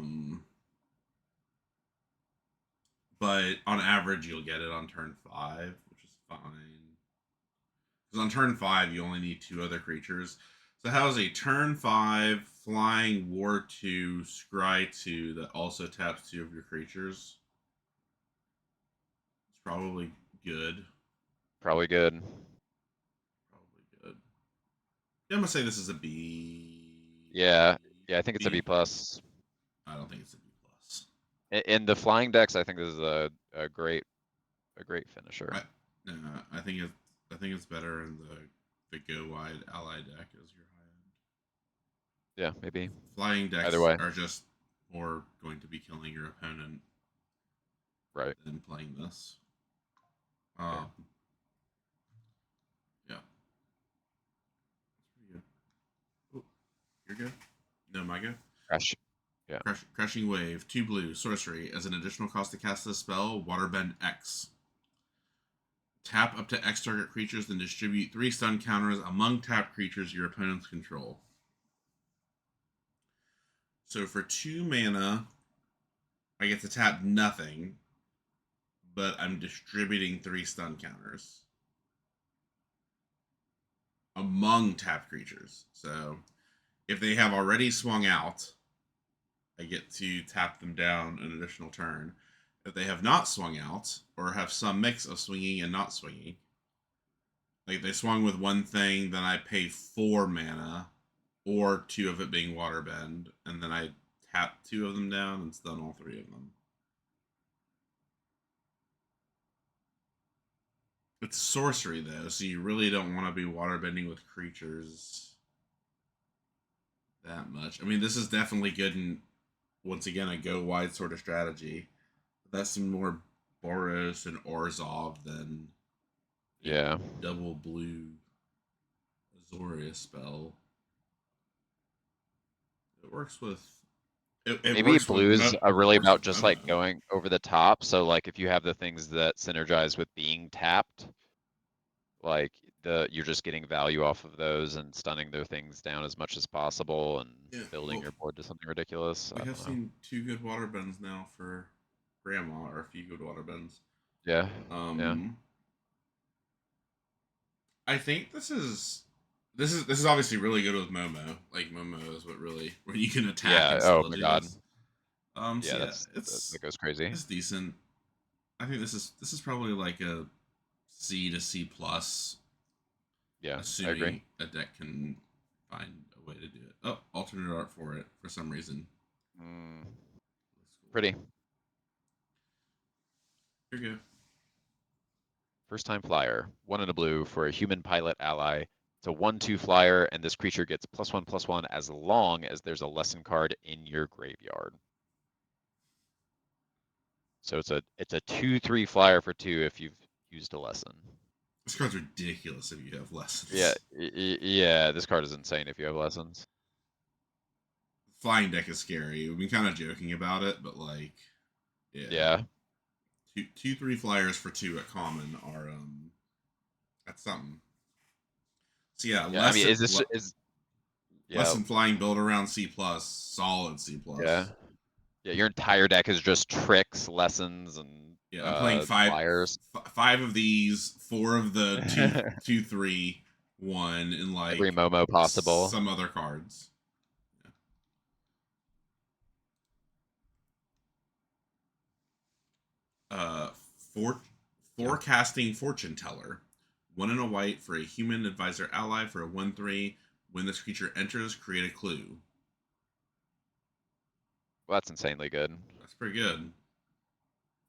But on average, you'll get it on turn 5, which is fine. Because on turn 5, you only need 2 other creatures. So how is a turn 5 flying ward 2 scry 2 that also taps 2 of your creatures? It's probably good. Probably good. Probably good. Yeah, I'm gonna say this is a B. Yeah. Yeah, I think it's a B plus. I don't think it's a B plus. In the flying decks, I think this is a great finisher. I think it's better in the go wide ally deck as your high end. Yeah, maybe. Flying decks Either way. are just more going to be killing your opponent, right, than playing this. Yeah. That's pretty good. Oh, you're good. No, my go. Crash. Yeah. Crashing Wave, 2 blue, sorcery. As an additional cost to cast this spell, Waterbend X. Tap up to X target creatures, then distribute 3 stun counters among tapped creatures your opponents control. So for 2 mana, I get to tap nothing, but I'm distributing 3 stun counters among tapped creatures. So if they have already swung out, I get to tap them down an additional turn. If they have not swung out, or have some mix of swinging and not swinging, like they swung with one thing, then I pay 4 mana, or 2 of it being Waterbend, and then I tap 2 of them down and stun all 3 of them. It's sorcery though, so you really don't want to be waterbending with creatures that much. I mean, this is definitely good in once again a go wide sort of strategy. That seemed more Boros and Orzhov than a Yeah. double blue Azorius spell. It works with it Maybe works with blues are really works about with just like Momo. going over the top. So like if you have the things that synergize with being tapped, like you're just getting value off of those and stunning their things down as much as possible and Yeah, building well, your board to something ridiculous. we I have don't know. seen 2 good water bends now for Grandma, or a few good water bends. Yeah. Yeah. Um, I think this is obviously really good with Momo. Like Momo is what really where you can attack Yeah. and Oh still my do God. this. So Yeah, yeah, that goes crazy. it's decent. I think this is probably like a C to C plus, Yeah, I agree. assuming a deck can find a way to do it. Oh, alternate art for it for some reason. Mm, That's cool. pretty. Here you go. First time flyer. 1 in a blue for a human pilot ally. It's a 1/2 flyer, and this creature gets +1/+1 as long as there's a lesson card in your graveyard. So it's a 2/3 flyer for 2 if you've used a lesson. This card's ridiculous if you have Yeah, lessons. yeah, this card is insane if you have lessons. Flying deck is scary. We've been kind of joking about it, but like, yeah, Yeah, two 3 flyers for 2 at common are that's something. So yeah, yeah. I mean, is yeah, lesson flying build around C plus, solid C yeah, plus. yeah. Your entire deck is just tricks, lessons, and Yeah, I'm playing five flyers. five of these, 4 of the two, 3, 1, and Every like Momo possible. some other cards. Uh, for Yeah. forecasting fortune teller, 1 and a white for a human advisor ally for a 1/3. When this creature enters, create a clue. Well, that's insanely good. That's pretty good.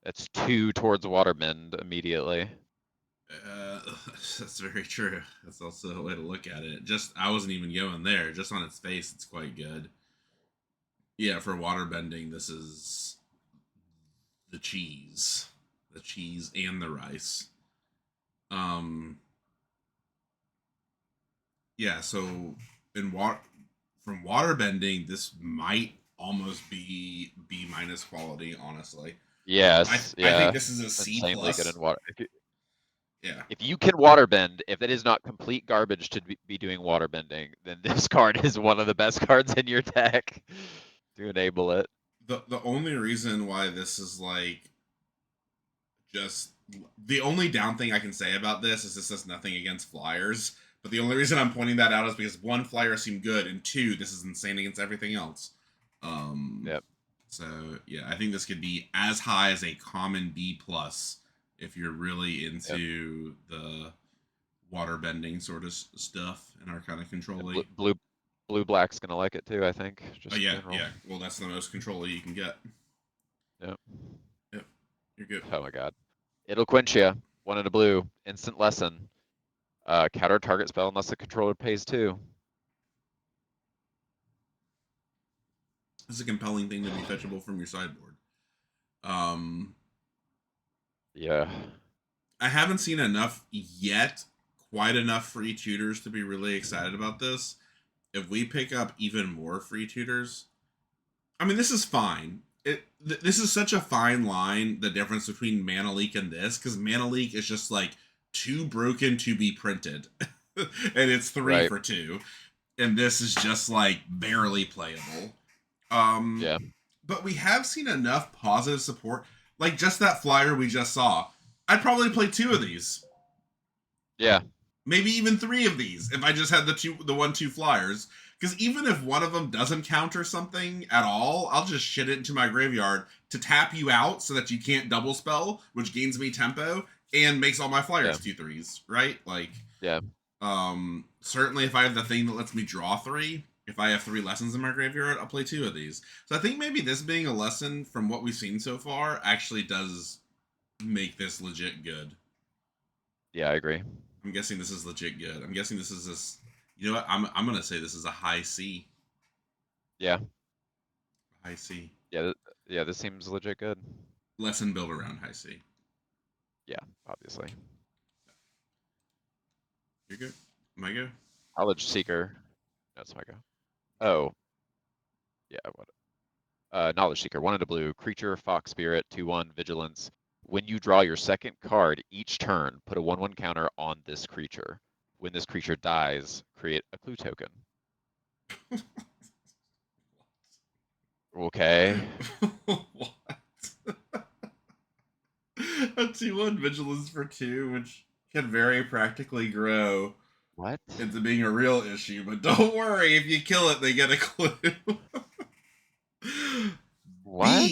It's 2 towards Waterbend immediately. That's very true. That's also a way to look at it. Just I wasn't even going there. Just on its face, it's quite good. Yeah, for water bending, this is the cheese and the rice. Um, yeah. So in water, from water bending, this might almost be B minus quality. Honestly, Yes, I think yeah. this is a It's C insanely good in plus. water. Yeah, If you can waterbend, if that is not complete garbage to be doing waterbending, then this card is one of the best cards in your deck to enable it. the only reason why this is like just the only down thing I can say about this has nothing against flyers. But the only reason I'm pointing that out is because 1, flyer seemed good, and 2, this is insane against everything else. Um, Yep. so yeah, I think this could be as high as a common B plus if you're really Yep. into the water bending sort of stuff and are kind of And controlly. blue black's gonna like it too, I think, Oh just in yeah, general. yeah. Well, that's the most controlly you can get. Yep. Yep, you're good. Oh my god. It'll quench you. 1 in a blue. Instant lesson. Counter target spell unless the controller pays 2. This is a compelling thing to be fetchable from your sideboard. Um, Yeah. I haven't seen enough yet, quite enough free tutors to be really excited about this. If we pick up even more free tutors, I mean, this is fine. This is such a fine line, the difference between Mana Leak and this, because Mana Leak is just like too broken to be printed, and it's 3 Right. for 2, and this is just like barely playable. Um, Yeah. but we have seen enough positive support, like just that flyer we just saw. I'd probably play 2 of these, Yeah. maybe even 3 of these if I just had the 1/2 flyers. Because even if one of them doesn't counter something at all, I'll just shit it into my graveyard to tap you out so that you can't double spell, which gains me tempo and makes all my Yeah. flyers 2/3s, right? Like, Yeah. certainly if I have the thing that lets me draw 3, if I have 3 lessons in my graveyard, I'll play 2 of these. So I think maybe this being a lesson from what we've seen so far actually does make this legit good. Yeah, I agree. I'm guessing this is legit good. I'm guessing this is You know what? I'm gonna say this is a high C. Yeah. High high C. Yeah, yeah, this seems legit good. Lesson built around high C. Yeah, obviously. You're good. My go. Knowledge Seeker. That's my go. Oh, yeah. What? Knowledge Seeker. 1 and a blue. Creature, Fox Spirit. 2/1 Vigilance. When you draw your second card each turn, put a 1/1 counter on this creature. When this creature dies, create a clue token. Okay. What? A 2/1 Vigilance for 2, which can very practically grow What? into being a real issue, but don't worry, if you kill it, they get a clue. What?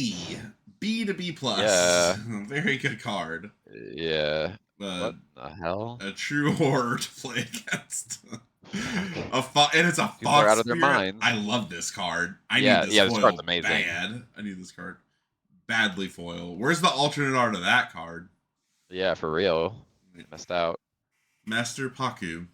B to B plus. Yeah. Very good card. Yeah. Uh, What the hell? a true horror to play against. Fuck. And it's a People are Fox out of their Spirit. minds. I love this card. I Yeah, need this yeah, this card's foil amazing. bad. I need this card badly foil. Where's the alternate art of that card? Yeah, for real. Messed out. Master Paku.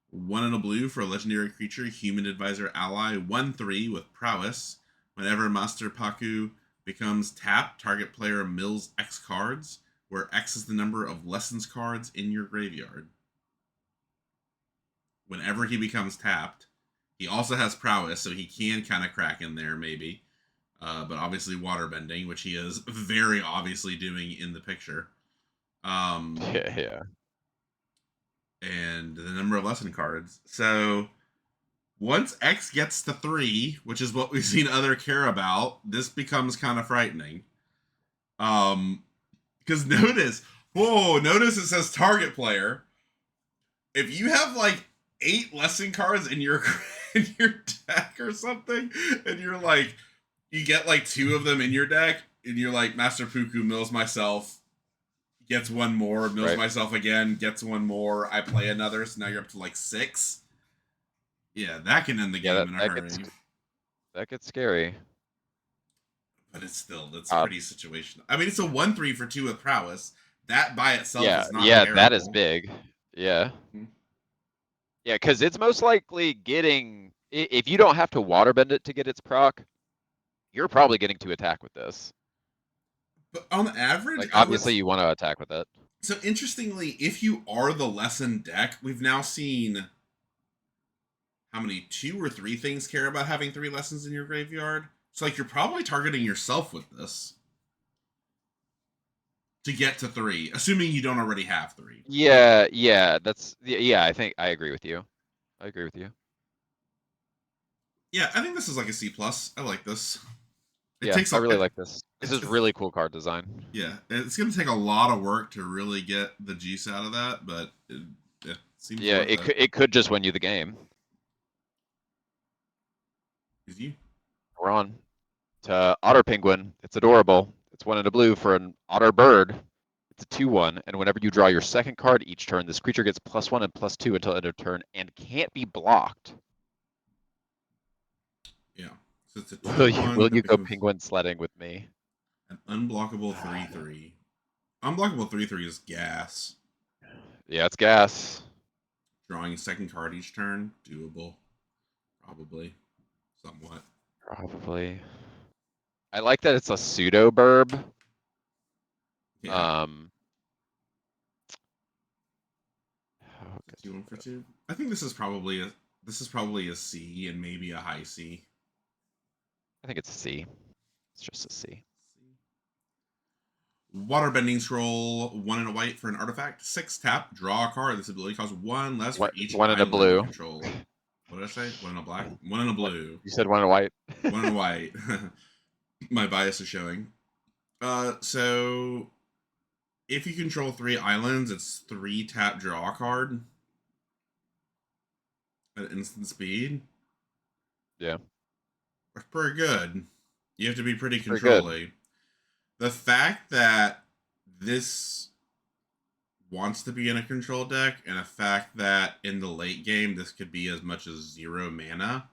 1 and a blue for a legendary creature, human advisor ally, 1/3 with prowess. Whenever Master Paku becomes tapped, target player mills X cards, where X is the number of lessons cards in your graveyard. Whenever he becomes tapped, he also has prowess, so he can kind of crack in there maybe. But obviously waterbending, which he is very obviously doing in the picture. Yeah. And the number of lesson cards. So once X gets to 3, which is what we've seen other care about, this becomes kind of frightening. Because notice it says target player. If you have like 8 lesson cards in your deck or something, and you're like, you get like 2 of them in your deck, and you're like, Master Puku mills myself, gets 1 more, mills myself again, gets 1 more, I play another, so now you're up to like 6. Yeah, that can end the game in a hurry. That gets scary. But it's pretty situational. I mean, it's a 1/3 for 2 with prowess. That by itself is not terrible. That is big. Yeah. Mm-hmm. Yeah, because it's most likely getting, if you don't have to waterbend it to get its proc, you're probably getting to attack with this. But on average, like obviously you want to attack with it. So interestingly, if you are the lesson deck, we've now seen how many 2 or 3 things care about having 3 lessons in your graveyard. So like you're probably targeting yourself with this to get to 3, assuming you don't already have 3. Yeah, I think I agree with you. Yeah, I think this is like a C+. I like this. I really like this. This is really cool card design. Yeah, it's going to take a lot of work to really get the juice out of that, but it seems it could just win you the game. Is you? We're on to Otter Penguin. It's adorable. It's 1 and a blue for an otter bird. It's a 2/1, and whenever you draw your second card each turn, this creature gets +1 and +2 until end of turn and can't be blocked. Yeah. So it's a 2/1. Will you go penguin sledding with me? An unblockable 3/3. Unblockable 3/3 is gas. Yeah, it's gas. Drawing a second card each turn, doable. Probably. Somewhat. Probably. I like that it's a pseudo burb. Yeah. 2/1 for 2. I think this is probably a C and maybe a high C. I think it's a C. It's just a C. Waterbending Scroll, 1 and a white for an artifact. 6 tap, draw a card. This ability costs 1 less for each 1 and a blue. Control. What did I say? 1 and a black? 1 and a blue. You said 1 and a white. 1 and a white. My bias is showing. So if you control 3 islands, it's 3 tap, draw a card at instant speed. Yeah. That's pretty good. You have to be pretty controlly. The fact that this wants to be in a control deck, and the fact that in the late game this could be as much as 0 mana,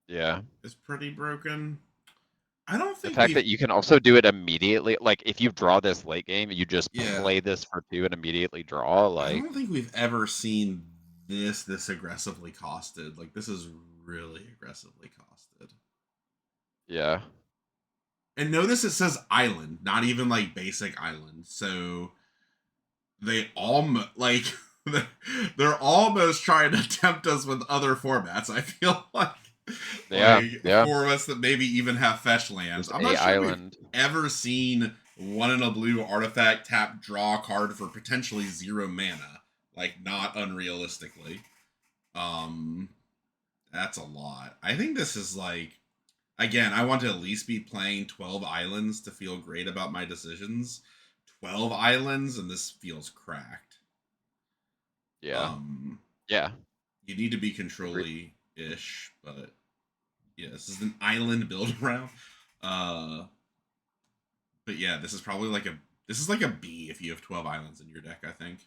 is pretty broken. I don't think the fact that you can also do it immediately, like if you draw this late game, you just play this for 2 and immediately draw. Like I don't think we've ever seen this aggressively costed. Like this is really aggressively costed. And notice it says island, not even like basic island. So they almost like they're almost trying to tempt us with other formats. I feel like formats that maybe even have fetch lands. Just I'm not sure island. we've ever seen 1 in a blue artifact tap draw a card for potentially 0 mana. Like, not unrealistically. That's a lot. I think this is like, again, I want to at least be playing 12 islands to feel great about my decisions. 12 islands, and this feels cracked. Yeah. You need to be control-y-ish, but yeah, this is an island build around. But yeah, this is probably like a B if you have 12 islands in your deck, I think.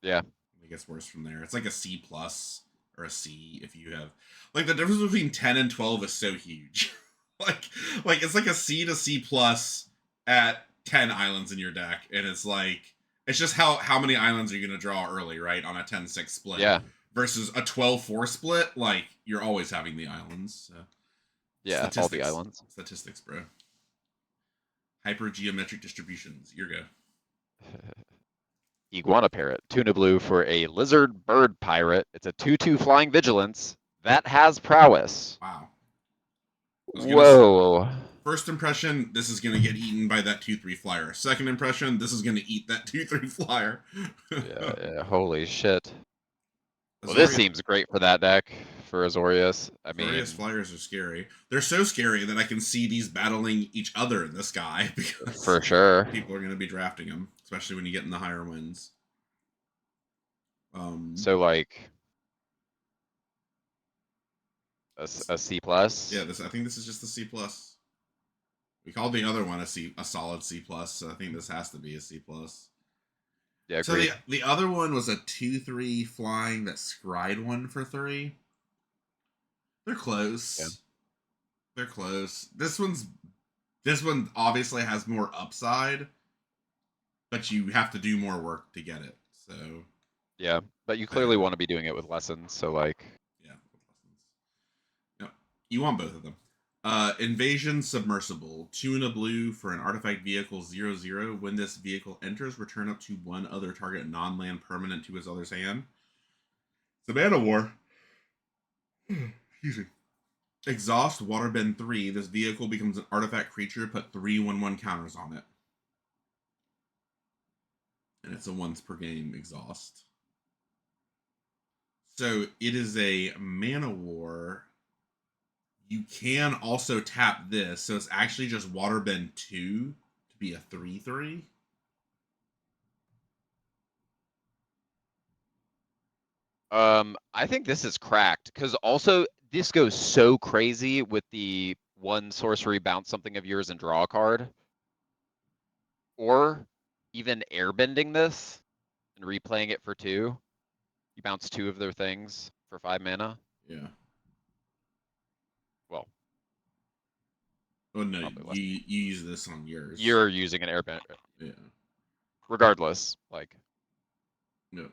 Yeah. It gets worse from there. It's like a C plus or a C if you have, like, the difference between 10 and 12 is so huge. like it's like a C to C plus at 10 islands in your deck, and it's like, it's just how many islands are you going to draw early, right, on a 10-6 split? Yeah. Versus a 12-4 split, like, you're always having the islands. So. Yeah, all the islands. Statistics, bro. Hypergeometric distributions. Your go. Iguana Parrot, 2 in a blue for a lizard bird pirate. It's a 2/2 flying vigilance that has prowess. Wow. Whoa. First impression, this is going to get eaten by that 2/3 flyer. Second impression, this is going to eat that 2/3 flyer. yeah, holy shit. Well, this seems great for that deck, for Azorius. I mean, Azorius flyers are scary. They're so scary that I can see these battling each other in the sky, because for sure people are going to be drafting them, especially when you get in the higher winds. So like a C plus. Yeah, I think this is just a C plus. We called the other one a solid C plus, so I think this has to be a C plus. Yeah, so the other one was a 2/3 flying that scryed 1 for 3. They're close. Yeah. They're close. This one obviously has more upside, but you have to do more work to get it. So yeah, but you clearly want to be doing it with lessons. So like, yeah, with lessons. No, you want both of them. Invasion Submersible, 2 in a blue for an artifact vehicle 0/0. When this vehicle enters, return up to 1 other target non-land permanent to his other's hand. It's a mana war. Excuse me. Exhaust Waterbend 3. This vehicle becomes an artifact creature. Put 3/1/1 counters on it. And it's a once per game exhaust. So it is a mana war. You can also tap this, so it's actually just Waterbend 2 to be a 3/3. I think this is cracked, because also this goes so crazy with the 1 sorcery, bounce something of yours and draw a card. Or even airbending this and replaying it for 2. You bounce 2 of their things for 5 mana. Yeah. Well. Oh no, you use this on yours. You're using an airbender. Yeah. Regardless, like. No.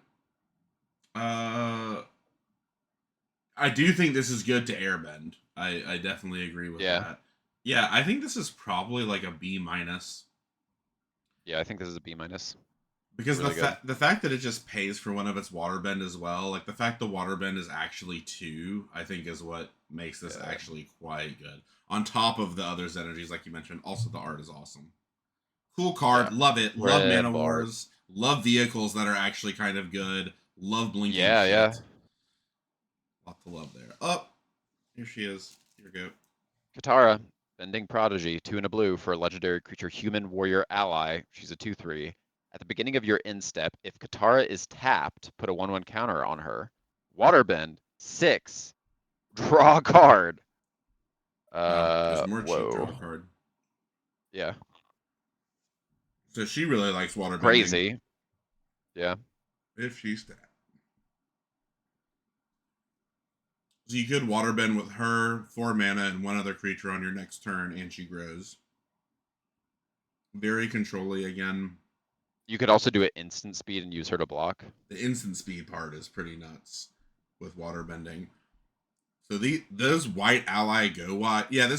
I do think this is good to airbend. I definitely agree with that. Yeah, I think this is probably like a B minus. Yeah, I think this is a B minus. Because really the fact that it just pays for one of its waterbend as well, like the fact the waterbend is actually 2, I think is what makes this actually quite good. On top of the other's energies, like you mentioned, also the art is awesome. Cool card, love it. Love mana wars. Love vehicles that are actually kind of good. Love blinking shit. Yeah. Lot to love there. Oh, here she is. Here we go. Katara, Bending Prodigy, 2 in a blue for a legendary creature human warrior ally. She's a 2/3. At the beginning of your end step, if Katara is tapped, put a 1/1 counter on her. Waterbend, 6. Draw a card. There's more cheap draw card. Yeah. So she really likes waterbending. Crazy. Yeah. If she's tapped. So you could waterbend with her, 4 mana, and 1 other creature on your next turn, and she grows. Very control-y again. You could also do it instant speed and use her to block. The instant speed part is pretty nuts with waterbending. So those white ally go white. Yeah,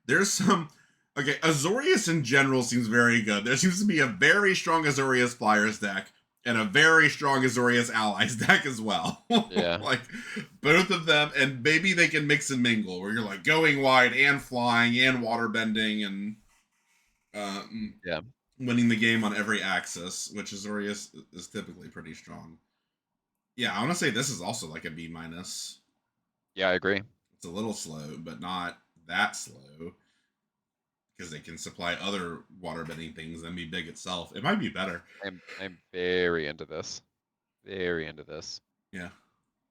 There's some. Okay, Azorius in general seems very good. There seems to be a very strong Azorius Flyers deck and a very strong Azorius Allies deck as well. Yeah. Like, both of them, and maybe they can mix and mingle, where you're like going wide and flying and waterbending and Yeah. winning the game on every axis, which Azorius is typically pretty strong. Yeah, I want to say this is also like a B minus. Yeah, I agree. It's a little slow, but not that slow, because they can supply other waterbending things and be big itself. It might be better. I'm very into this. Very into this. Yeah.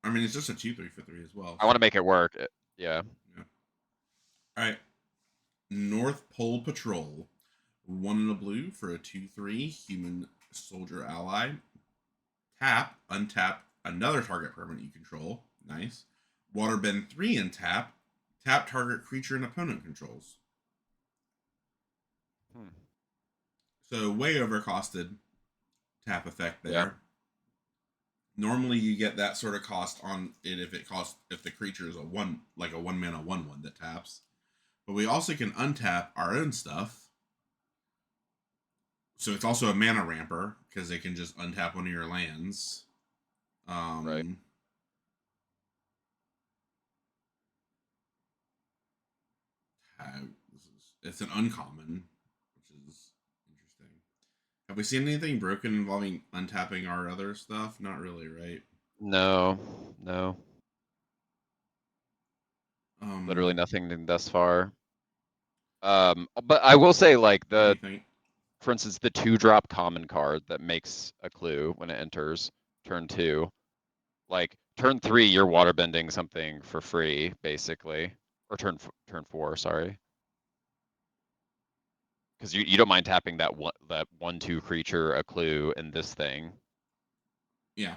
I mean, it's just a 2/3 for 3 as well. I want to make it work. Yeah. Yeah. All right. North Pole Patrol. 1 in a blue for a 2/3 human soldier ally. Tap, untap another target permanent you control. Nice. Waterbend 3 and tap. Tap target creature and opponent controls. So way overcosted tap effect there. Yeah. Normally you get that sort of cost on it if the creature is a 1 mana 1/1 that taps. But we also can untap our own stuff. So it's also a mana ramper because they can just untap one of your lands. Right. It's an uncommon, which is interesting. Have we seen anything broken involving untapping our other stuff? Not really, right? No. No. Literally nothing thus far. But I will say, like, Anything? for instance, the 2-drop common card that makes a clue when it enters turn 2. Like, turn 3, you're waterbending something for free, basically. Or turn 4, sorry. Because you don't mind tapping that 1/2 creature, a clue, and this thing. Yeah.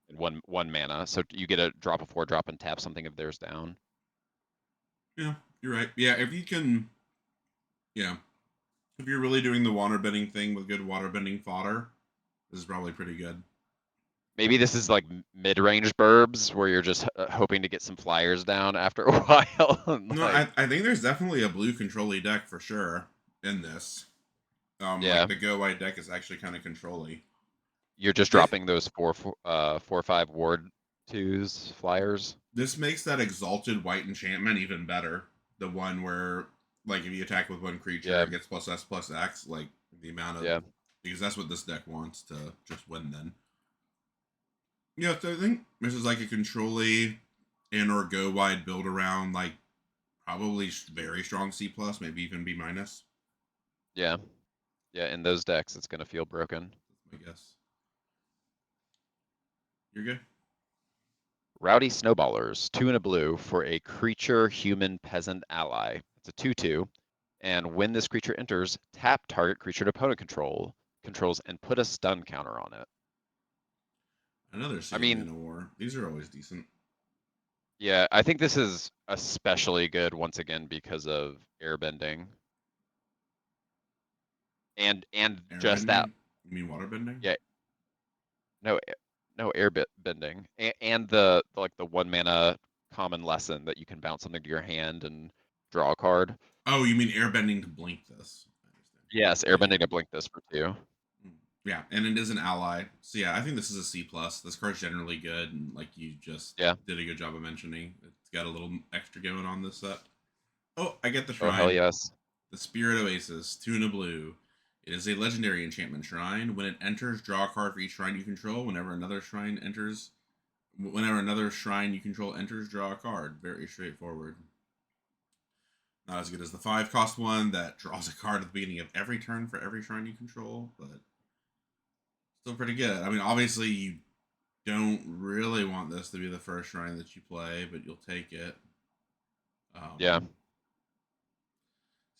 In one mana. So you get a drop a 4-drop and tap something of theirs down. Yeah, you're right. Yeah, if you can, yeah, if you're really doing the waterbending thing with good waterbending fodder, this is probably pretty good. Maybe this is like mid-range burbs where you're just hoping to get some flyers down after a while. No, I think there's definitely a blue control-y deck for sure in this. Yeah. Like the go white deck is actually kind of control-y. You're just dropping those 4/5 ward 2s flyers. This makes that exalted white enchantment even better. The one where, like, if you attack with one creature, it gets +S/+X. Like the amount of because that's what this deck wants to just win. Then, yeah. So I think this is like a control-y and or go wide build around, like probably very strong C+, maybe even B minus. Yeah. Yeah. In those decks, it's gonna feel broken. That's my guess. You're good. Rowdy Snowballers, 2 and a blue for a creature human peasant ally. It's a 2/2. And when this creature enters, tap target creature and opponent controls and put a stun counter on it. Another Sea of War. These are always decent. Yeah, I think this is especially good once again because of airbending. And just that. You mean waterbending? Yeah. No, air bending. And the like the 1 mana common lesson that you can bounce something to your hand and draw a card. Oh, you mean airbending to blink this? I understand. Yes, airbending to blink this for 2. Yeah, and it is an ally. So yeah, I think this is a C+. This card's generally good, and like you just did a good job of mentioning, it's got a little extra going on this set. Oh, I get the shrine. Oh, hell yes. The Spirit Oasis, 2 and a blue. It is a legendary enchantment shrine. When it enters, draw a card for each shrine you control. Whenever another shrine you control enters, draw a card. Very straightforward. Not as good as the 5-cost one that draws a card at the beginning of every turn for every shrine you control, but still pretty good. I mean, obviously you don't really want this to be the first shrine that you play, but you'll take it. Yeah.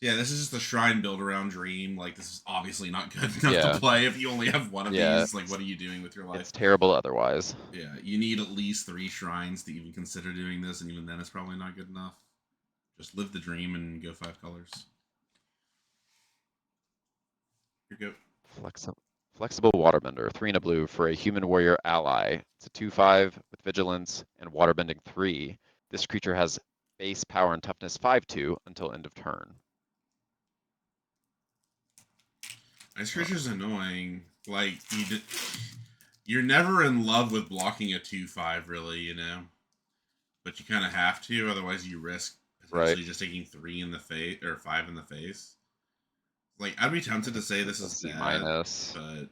Yeah, this is just a shrine build around Dream. Like, this is obviously not good enough to play if you only have one of these. Like, what are you doing with your life? It's terrible otherwise. Yeah, you need at least 3 shrines to even consider doing this, and even then it's probably not good enough. Just live the dream and go 5 colors. Here you go. Flexible Waterbender, 3 and a blue for a human warrior ally. It's a 2/5 with vigilance and waterbending 3. This creature has base power and toughness 5/2 until end of turn. Ice Creature's annoying. Like, you're never in love with blocking a 2/5, really, you know? But you kind of have to, otherwise you risk potentially just taking 3 in the face, or 5 in the face. Like, I'd be tempted to say this is C bad, minus. but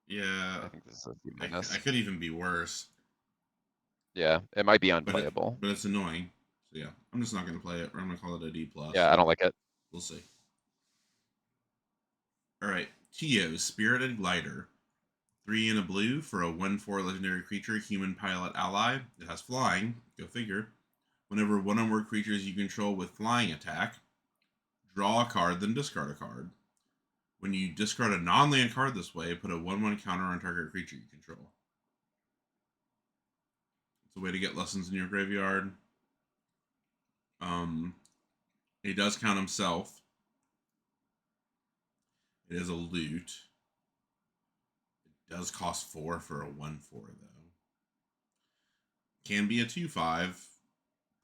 yeah, I think this is a C I minus. could even be worse. Yeah, it might be But unplayable. it's annoying. So yeah, I'm just not gonna play it, or I'm gonna call it a D plus. Yeah, I don't like it. We'll see. All right, Tio, Spirited Glider, 3 in a blue for a 1/4 legendary creature, human pilot ally. It has flying. Go figure. Whenever one or more creatures you control with flying attack, draw a card, then discard a card. When you discard a non-land card this way, put a 1/1 counter on target creature you control. It's a way to get lessons in your graveyard. He does count himself. It is a loot. It does cost 4 for a 1/4 though. Can be a 2/5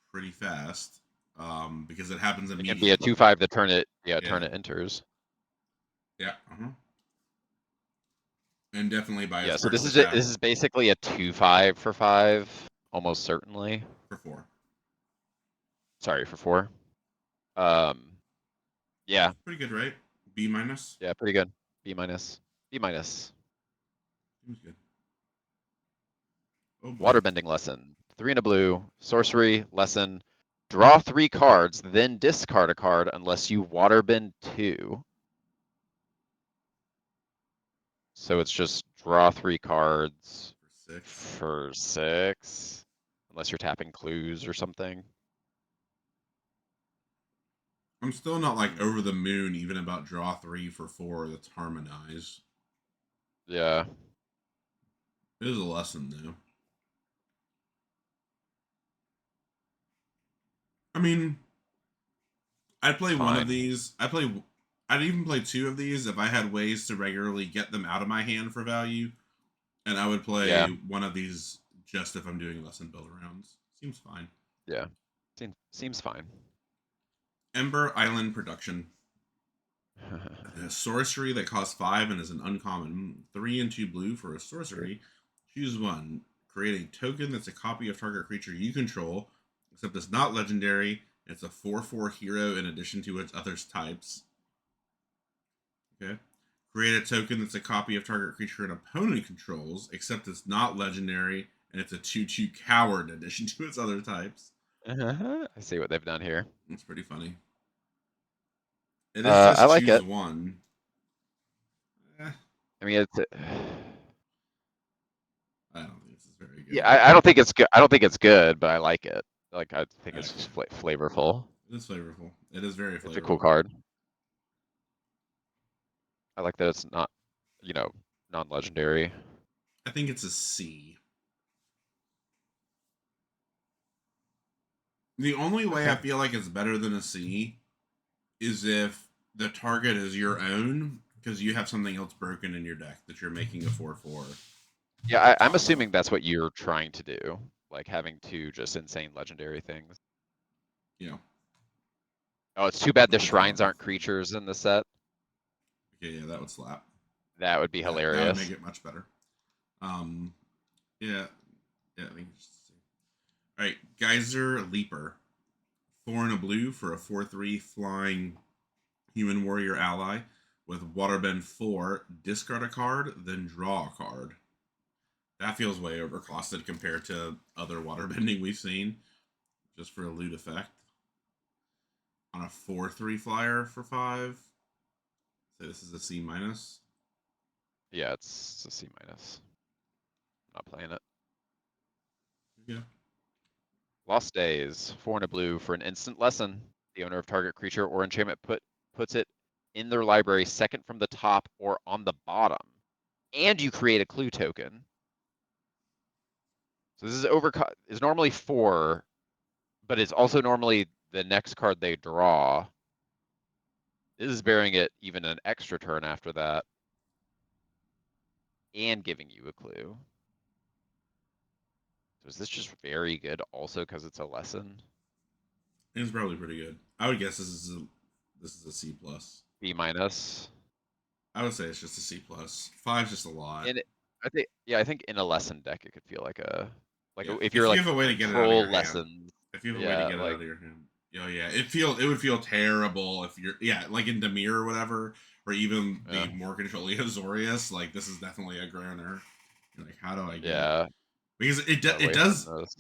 pretty fast. Because it happens It can be a immediately. 2/5 the turn it turn it enters. Yeah. And definitely by its Yeah, so first attack. this is basically a 2/5 for 5, almost certainly. For 4. Sorry, for 4. Yeah. Pretty good, right? B minus. Yeah, pretty good. B minus. B minus. Seems good. Oh boy. Waterbending lesson. 3 in a blue. Sorcery lesson. Draw 3 cards, then discard a card unless you waterbend 2. So it's just draw 3 cards For 6. for 6. Unless you're tapping clues or something. I'm still not like over the moon even about draw 3 for 4 that's harmonized. Yeah. It is a lesson though. I mean, I'd play one of these. I'd even play 2 of these if I had ways to regularly get them out of my hand for value. And I would play one of these just if I'm doing lesson build rounds. Seems fine. Yeah. Seems fine. Ember Island Production. A sorcery that costs 5 and is an uncommon. 3 and 2 blue for a sorcery. Choose one. Create a token that's a copy of target creature you control, except it's not legendary. It's a 4/4 hero in addition to its other types. Okay. Create a token that's a copy of target creature an opponent controls, except it's not legendary, and it's a 2/2 coward in addition to its other types. I see what they've done here. It's pretty funny. It is just I like choose it. one. I mean, it's. I don't think this is very good. Yeah, I don't think it's good. I don't think it's good, but I like it. Like, I think it's just flavorful. It is flavorful. It is very flavorful. It's a cool card. I like that it's not, non-legendary. I think it's a C. The only way I feel like it's better than a C is if the target is your own, because you have something else broken in your deck that you're making a 4/4. Yeah, I'm assuming that's what you're trying to do, like having 2 just insane legendary things. Yeah. Oh, it's too bad the shrines aren't creatures in the set. Okay, yeah, that would slap. That would be hilarious. That would make it much better. Yeah, I think. All right, Geyser Leaper, 4 and a blue for a 4/3 flying human warrior ally with Waterbend 4. Discard a card, then draw a card. That feels way overcosted compared to other waterbending we've seen, just for a loot effect. On a 4/3 flyer for 5. So this is a C minus. Yeah, it's a C minus. I'm not playing it. Yeah. Lost Days, 4 and a blue for an instant lesson. The owner of target creature or enchantment puts it in their library second from the top or on the bottom. And you create a clue token. So this is normally 4, but it's also normally the next card they draw. This is bearing it even an extra turn after that. And giving you a clue. So is this just very good also because it's a lesson? It's probably pretty good. I would guess this is a C plus. B minus. I would say it's just a C plus. 5's just a lot. And I think in a lesson deck it could feel like Yeah. if you're If you like have a way to get it out of your control hand. lessons. If you have a way to Yeah, get it out like of your hand. Oh yeah. It would feel terrible if you're like in Demir or whatever, or even the yeah, more controlling Azorius, like this is definitely a groaner. You're like, how do I get yeah, because gotta it waste on does those.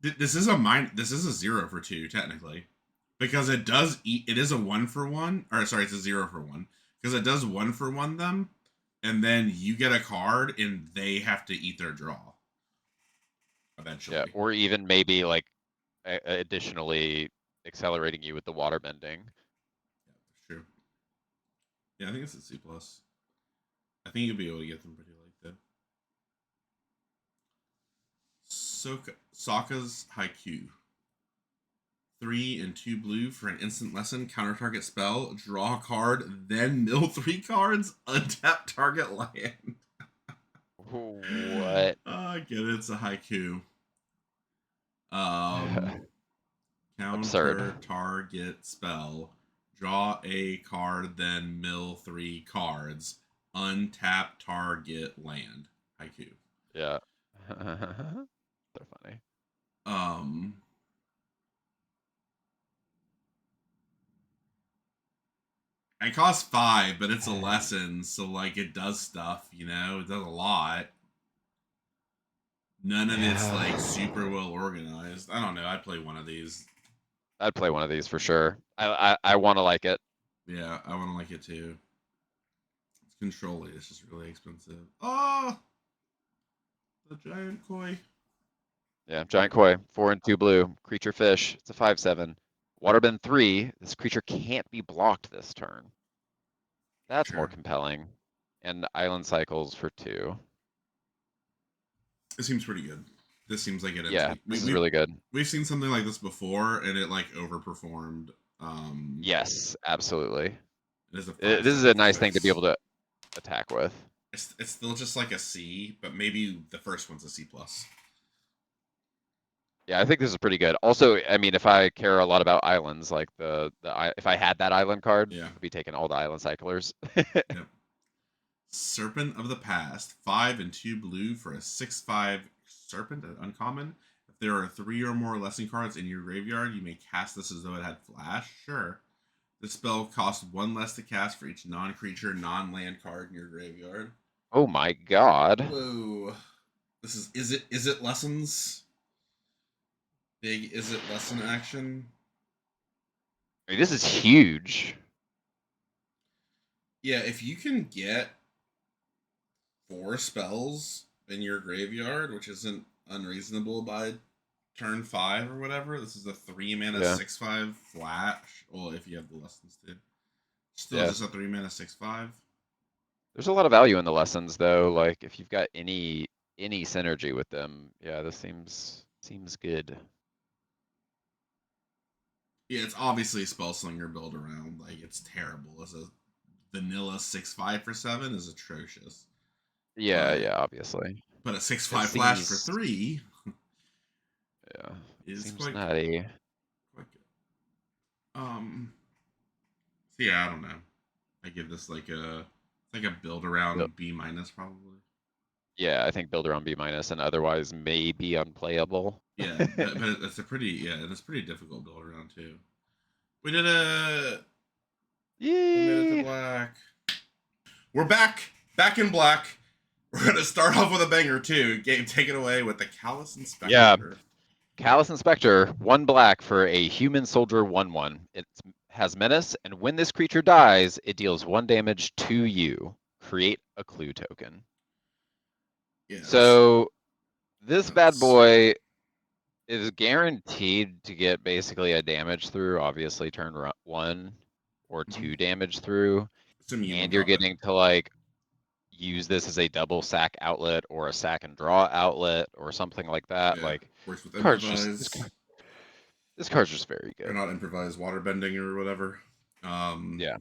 this is a 0 for 2 technically. Because it does eat it is a 1 for 1, or sorry, it's a 0 for 1. Because it does 1 for 1 them, and then you get a card and they have to eat their draw. Eventually. Yeah, or even maybe like additionally accelerating you with the water bending. Yeah, that's true. Yeah, I think it's a C plus. I think you'll be able to get them pretty like that. Sokka's Haiku. 3 and 2 blue for an instant lesson, counter target spell, draw a card, then mill 3 cards, untap target land. What? I get it, it's a haiku. Absurd. Counter target spell, draw a card, then mill 3 cards, untap target land. Haiku. Yeah. They're funny. Um, it costs 5, but it's a lesson, so like it does stuff, you know, it does a lot. None of it's like super well organized. I don't know. I'd play one of these. I'd play one of these for sure. I want to like it. Yeah, I want to like it too. It's control it's just really expensive. Oh, the giant koi. Yeah, giant koi, 4 and 2 blue, creature fish. It's a 5/7. Waterbend 3. This creature can't be blocked this turn. That's more Sure. compelling. And island cycles for 2. It seems pretty good. This seems like it ends. Yeah, this is really good. We've seen something like this before, and it like overperformed. Yes, absolutely. It is a This 5, is a 7 for nice thing to be 6. able to attack with. It's still just like a C, but maybe the first one's a C plus. Yeah, I think this is pretty good. Also, I mean, if I care a lot about islands, like if I had that island card, Yeah. I'd be taking all the island cyclers. Yep. Serpent of the Past, 5 and 2 blue for a 6/5 serpent at uncommon. If there are 3 or more lesson cards in your graveyard, you may cast this as though it had flash. Sure. The spell costs 1 less to cast for each non-creature, non-land card in your graveyard. Oh my god. Whoa. This is it lessons? Big is it lesson action? I mean, this is huge. Yeah, if you can get 4 spells in your graveyard, which isn't unreasonable by turn 5 or whatever. This is a 3 mana 6/5 flash. Well, if you have the lessons too. Still just a 3 mana 6/5. There's a lot of value in the lessons though. Like if you've got any synergy with them, yeah, this seems good. Yeah, it's obviously a Spellslinger build around. Like it's terrible. As a vanilla 6/5 for 7 is atrocious. Yeah, yeah, obviously. But a 6/5 flash for 3. Yeah. Is Seems quite nutty. Quite good. So yeah, I don't know. I give this like a build around B minus probably. Yeah, I think build around B minus and otherwise maybe unplayable. Yeah, but it's a pretty difficult build around too. We did a we made it to black. We're back in black. We're gonna start off with a banger too. Gabe, take it away with the Callous Inspector. Yeah. Callous Inspector, 1 black for a human soldier 1/1. It has menace, and when this creature dies, it deals 1 damage to you. Create a clue token. Yeah. So this bad boy is guaranteed to get basically a damage through, obviously turn 1 or 2 damage through. And you're getting to like use this as a double sack outlet or a sack and draw outlet or something like that. Yeah, like works with improvise. This card's just very good. Or not improvise water bending or whatever. Yeah.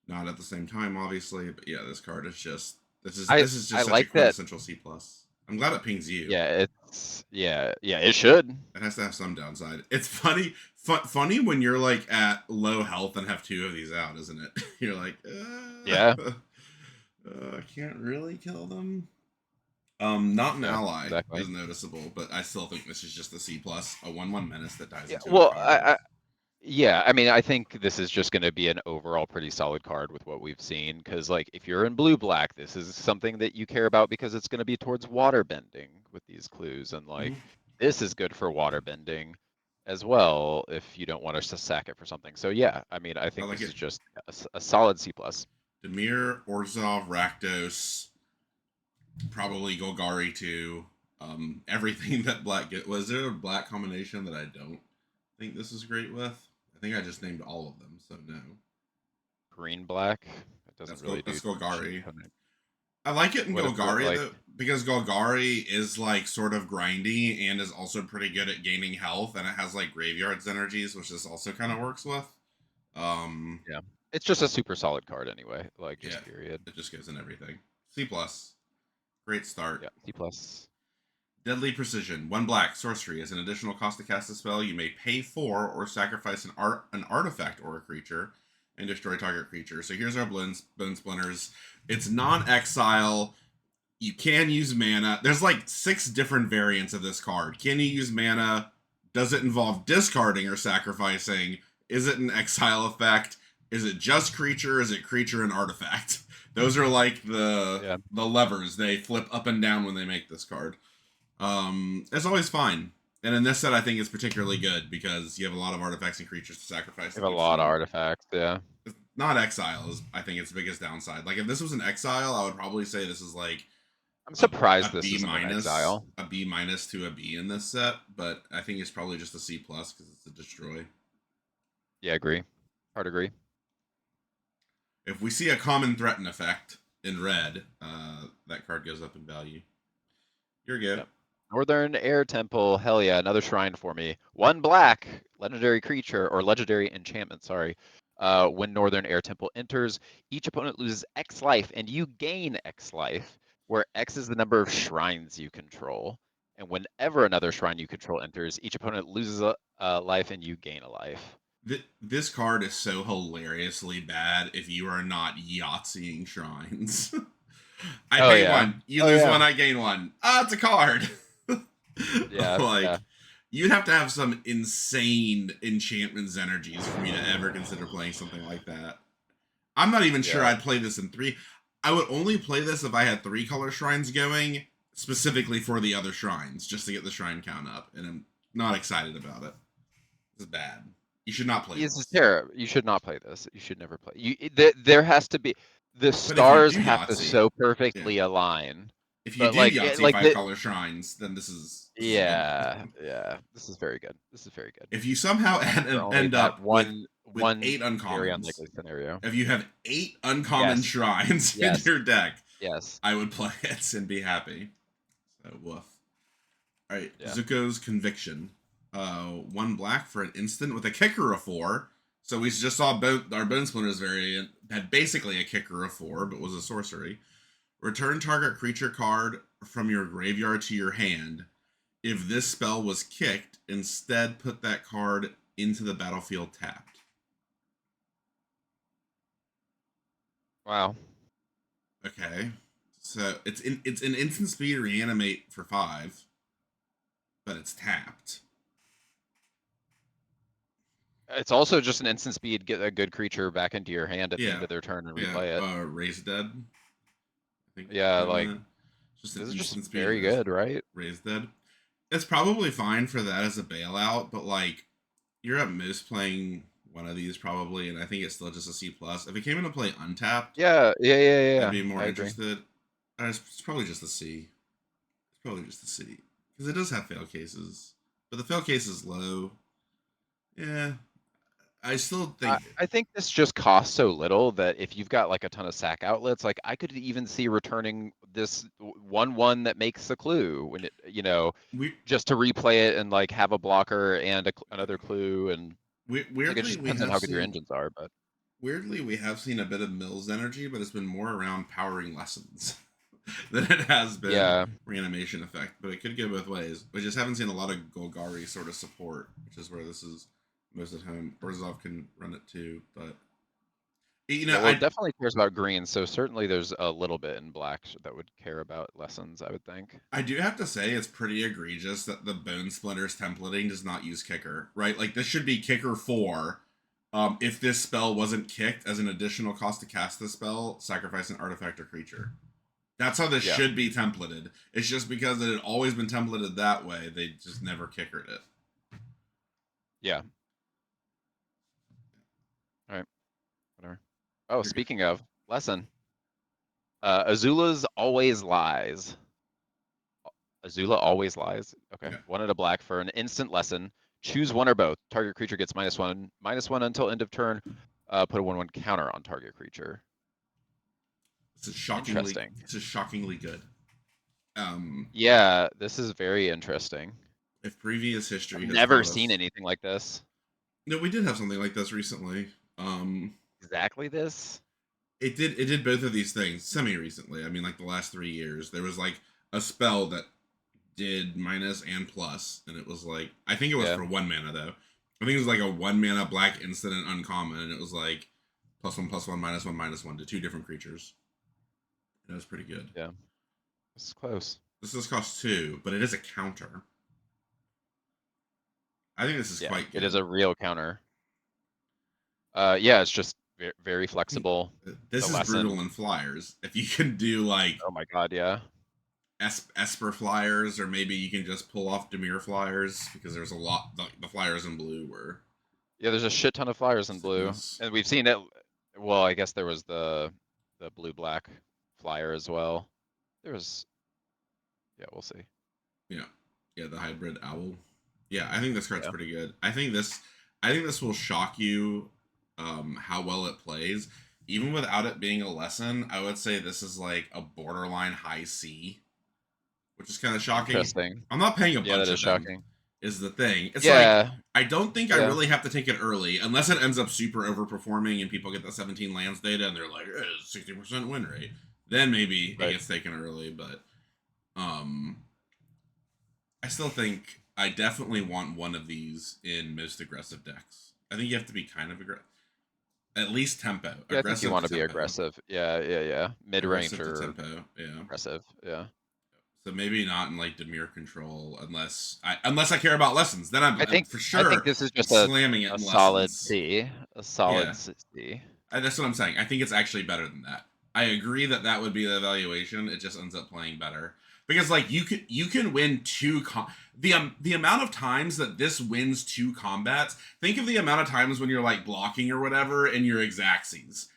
Not at the same time, obviously, but yeah, this card is just this is just I such like a quintessential C plus. I'm glad it pings you. Yeah, it should. It has to have some downside. It's funny funny when you're like at low health and have 2 of these out, isn't it? You're like, Yeah. I can't really kill them. Not an Yeah, ally exactly. is noticeable, but I still think this is just a C plus, a 1/1 menace that dies Yeah, into a well, card. yeah, I mean, I think this is just going to be an overall pretty solid card with what we've seen. Because, like, if you're in blue-black, this is something that you care about because it's going to be towards water bending with these clues. And, like, Mhm. this is good for water bending as well if you don't want us to sack it for something. So, yeah, I mean, I I think like this it. is just a solid C+. plus. Demir, Orzhov, Rakdos, probably Golgari too. Everything that black get. Was there a black combination that I don't think this is great with? I think I just named all of them, so no. Green-black, it doesn't really do That's shit Golgari. ton of. I like it in What if we're Golgari like, though, because Golgari is like sort of grindy and is also pretty good at gaining health, and it has like graveyards energies, which this also kind of works with. yeah, it's just a super solid card anyway, like, Yeah, just period. it just goes in everything. C plus, great start. Yeah, C+. plus. Deadly Precision. 1 black, sorcery. As an additional cost to cast a spell, you may pay 4 or sacrifice an artifact or a creature and destroy target creature. So here's our Bone Splinters. It's non-exile. You can use mana. There's like 6 different variants of this card. Can you use mana? Does it involve discarding or sacrificing? Is it an exile effect? Is it just creature? Is it creature and artifact? Those are like Yeah. the levers they flip up and down when they make this card. It's always fine. And in this set, I think it's particularly good because you have a lot of artifacts and creatures to sacrifice We that have a we've lot of seen. artifacts, yeah. Not exile is, I think, its biggest downside. Like if this was an exile, I would probably say this is like I'm a, surprised this isn't an exile. a B minus to a B in this set. But I think it's probably just a C plus because it's a destroy. Yeah, agree. Hard agree. If we see a common threaten effect in red, that card goes up in value. You're good. Yep. Northern Air Temple, hell yeah, another shrine for me. 1 black, legendary creature, or legendary enchantment, sorry. When Northern Air Temple enters, each opponent loses X life, and you gain X life, where X is the number of shrines you control. And whenever another shrine you control enters, each opponent loses a life, and you gain a life. This card is so hilariously bad if you are not Yahtzeeing shrines. I Oh pay yeah. 1, you Oh lose yeah. 1, I gain 1. Ah, it's a card. Yeah, Like, yeah. you'd have to have some insane enchantments energies for me to ever consider playing something like that. I'm not even sure Yeah. I'd play this in 3. I would only play this if I had 3 color shrines going, specifically for the other shrines, just to get the shrine count up, and I'm not excited about it. It's bad. You should not play This is this. terrible. You should not play this. You should never play. There has to be the But if you stars do have to Yahtzee, so yeah. perfectly align. If you But do like Yahtzee like 5 the color shrines, then this is a good one. yeah, yeah. This is very good. This is very good. If you somehow For only end that up with one 8 very uncommons, unlikely scenario. if you have 8 uncommon Yes. shrines in Yes. your deck, Yes. I would play it and be happy. So woof. All right, Yeah. Zuko's Conviction. 1 black for an instant with a kicker of 4. So we just saw our Bone Splinters variant had basically a kicker of 4, but was a sorcery. Return target creature card from your graveyard to your hand. If this spell was kicked, instead put that card into the battlefield tapped. Wow. Okay. So it's an instant speed reanimate for 5, but it's tapped. It's also just an instant speed, get a good creature back into your hand at the end Yeah. of their turn and Yeah. replay it. Raise Dead. I think Yeah, like just an this is just instant speed very good, right? raise Dead. It's probably fine for that as a bailout, but like you're at most playing one of these probably, and I think it's still just a C plus. If it came into play untapped, Yeah, yeah, yeah, yeah. I'd be more I agree. interested. It's probably just a C. It's probably just a C because it does have fail cases, but the fail case is low. Yeah, I still think. I think this just costs so little that if you've got like a ton of sack outlets, like I could even see returning this 1/1 that makes the clue when it, We just to replay it and like have a blocker and another clue, and like it weirdly just we depends on have how good your seen engines are. But we have seen a bit of Mills energy, but it's been more around powering lessons than it has been yeah, reanimation effect. But it could go both ways. We just haven't seen a lot of Golgari sort of support, which is where this is most at home. Orzhov can run it too, but You know, Yeah, well, it definitely cares about green, so certainly there's a little bit in black that would care about lessons, I would think. I do have to say it's pretty egregious that the Bone Splinters templating does not use kicker, right? Like this should be kicker 4. If this spell wasn't kicked as an additional cost to cast the spell, sacrifice an artifact or creature. That's how this should be templated. It's just because it had always been templated that way, they just never kickered it. Yeah. All right. Whatever. Oh, speaking of lesson, Azula's always lies. Azula always lies. Okay. Yeah. 1 and a black for an instant lesson. Choose one or both. Target creature gets -1 until end of turn. Put a 1/1 counter on target creature. This is shockingly good. Yeah, this is very interesting. If previous history I've has never taught seen us, anything like this. no, we did have something like this recently. Exactly this? It did both of these things semi recently. I mean, like the last 3 years, there was like a spell that did minus and plus, and it was like I think it was for 1 mana though. I think it was like a 1 mana black instant and uncommon, and it was like +1/+1 -1/-1 to 2 different creatures. That was pretty good. Yeah, this is close. This does cost 2, but it is a counter. I think this is quite good. It is a real counter. Yeah, it's just very flexible. This is brutal in flyers. If you can do like, oh my god, yeah, Esper flyers, or maybe you can just pull off Dimir flyers, because there's a lot. The flyers in blue were. Yeah, there's a shit ton of flyers in blue, and we've seen it. Well, I guess there was the blue-black flyer as well. There was. Yeah, we'll see. Yeah, the hybrid owl. Yeah, I think this card's pretty good. I think this will shock you, how well it plays. Even without it being a lesson, I would say this is like a borderline high C, which is kind of shocking. Interesting. I'm not paying a bunch of shocking. them, is the thing. It's like, I don't think I Yeah. really have to take it early, unless it ends up super overperforming and people get the 17 lands data and they're like, 60% win rate. Then maybe it gets taken early, but I still think I definitely want one of these in most aggressive decks. I think you have to be kind of aggressive. At least tempo. Yeah, I think you want to be aggressive. Yeah. Mid-range or tempo. Yeah. aggressive. Yeah. So maybe not in like Dimir control, unless I care about lessons. Then I'm for sure. I think this is just slamming it a in solid lessons. C. A solid C. That's what I'm saying. I think it's actually better than that. I agree that would be the evaluation. It just ends up playing better. Because like you can win 2 the amount of times that this wins 2 combats. Think of the amount of times when you're like blocking or whatever and you're Exaxes.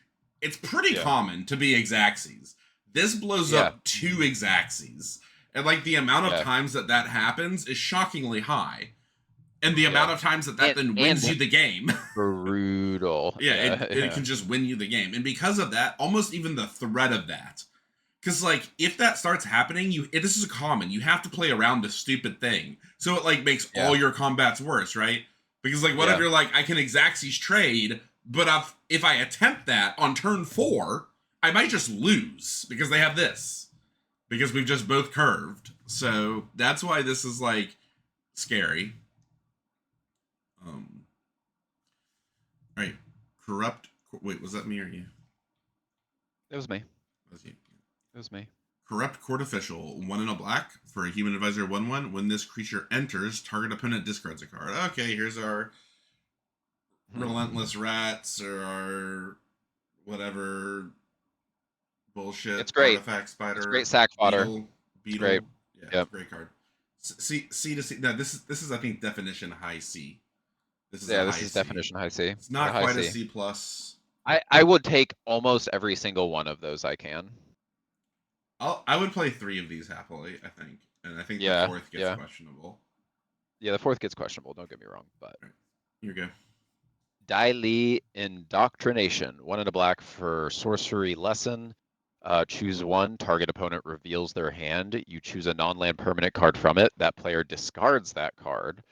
It's pretty common to be Exaxes. This blows up 2 Exaxes, and like the amount of times that happens is shockingly high, and the amount of times that then wins you the game. Brutal. It can just win you the game, and because of that, almost even the threat of that. Because, like, if that starts happening, this is common. You have to play around this stupid thing. So it, like, makes all your combats worse, right? Because, like, what if you're like, I can Exaxes trade, but if I attempt that on turn 4, I might just lose because they have this. Because we've just both curved. So that's why this is, like, scary. All right. Corrupt. Wait, was that me or you? It was me. That was you. It was me. Corrupt Court Official, 1 and a black for a Human Advisor 1/1. When this creature enters, target opponent discards a card. Okay, here's our Relentless Rats or our whatever bullshit. It's great. Artifact Spider. It's great sack fodder. Beetle. It's great. Yeah, it's a great card. C to C. No, this is I think definition high C. This is definition high C. It's not quite a C plus. I would take almost every single one of those I can. I would play 3 of these happily, I think. And I think the 4th gets questionable. Yeah, the 4th gets questionable, don't get me wrong. But right. Here we go. Dai Li Indoctrination. 1 and a black for sorcery lesson. Choose 1, target opponent reveals their hand. You choose a non-land permanent card from it. That player discards that card.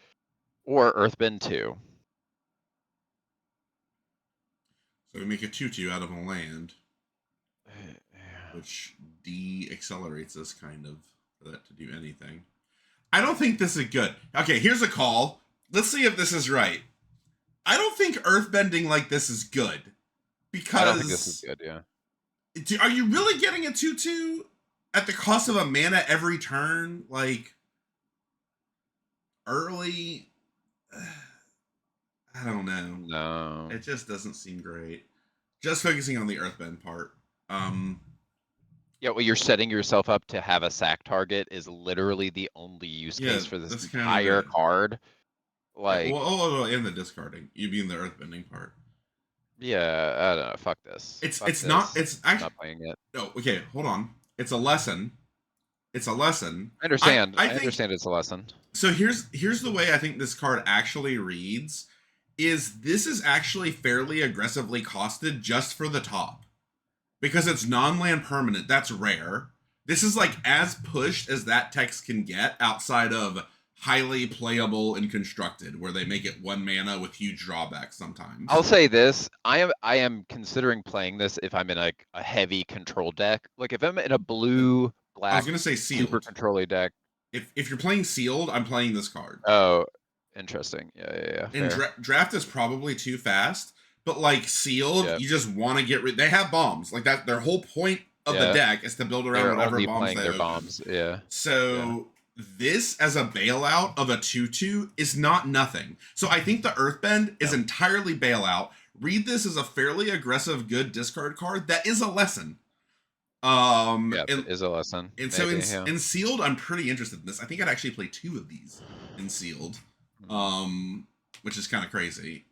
Or Earthbend 2. So we make a 2/2 out of a land, which de-accelerates us kind of for that to do anything. I don't think this is good. Okay, here's a call. Let's see if this is right. I don't think earthbending like this is good, because I don't think this is good. Yeah. Are you really getting a 2/2 at the cost of a mana every turn? Like early, I don't know. No. It just doesn't seem great. Just focusing on the Earthbend part. Yeah, well, you're setting yourself up to have a sack target is literally the only use Yeah, case for this that's kind of entire it. card. Like, And the discarding. You mean the Earthbending part? yeah, I don't know. Fuck this. Fuck It's not. this. It's I'm actually. not playing it. No, okay, hold on. It's a lesson. It's a lesson. I understand. I I think understand it's a lesson. so. Here's the way I think this card actually reads. This is actually fairly aggressively costed just for the top because it's non-land permanent. That's rare. This is like as pushed as that text can get outside of highly playable and constructed, where they make it 1 mana with huge drawbacks sometimes. I'll say this. I am considering playing this if I'm in a heavy control deck. Like if I'm in a blue, I black, was gonna say sealed. super control deck. If you're playing sealed, I'm playing this card. Oh, interesting. Yeah. And draft is probably too fast, but like sealed, you just want to get rid. They have bombs like that. Their whole point of the deck is to build around whatever bombs they open. Bombs. Yeah. So this as a bailout of a 2/2 is not nothing. So I think the Earthbend is entirely bailout. Read this as a fairly aggressive, good discard card. That is a lesson. It is a lesson. And so in sealed, I'm pretty interested in this. I think I'd actually play 2 of these in sealed, which is kind of crazy.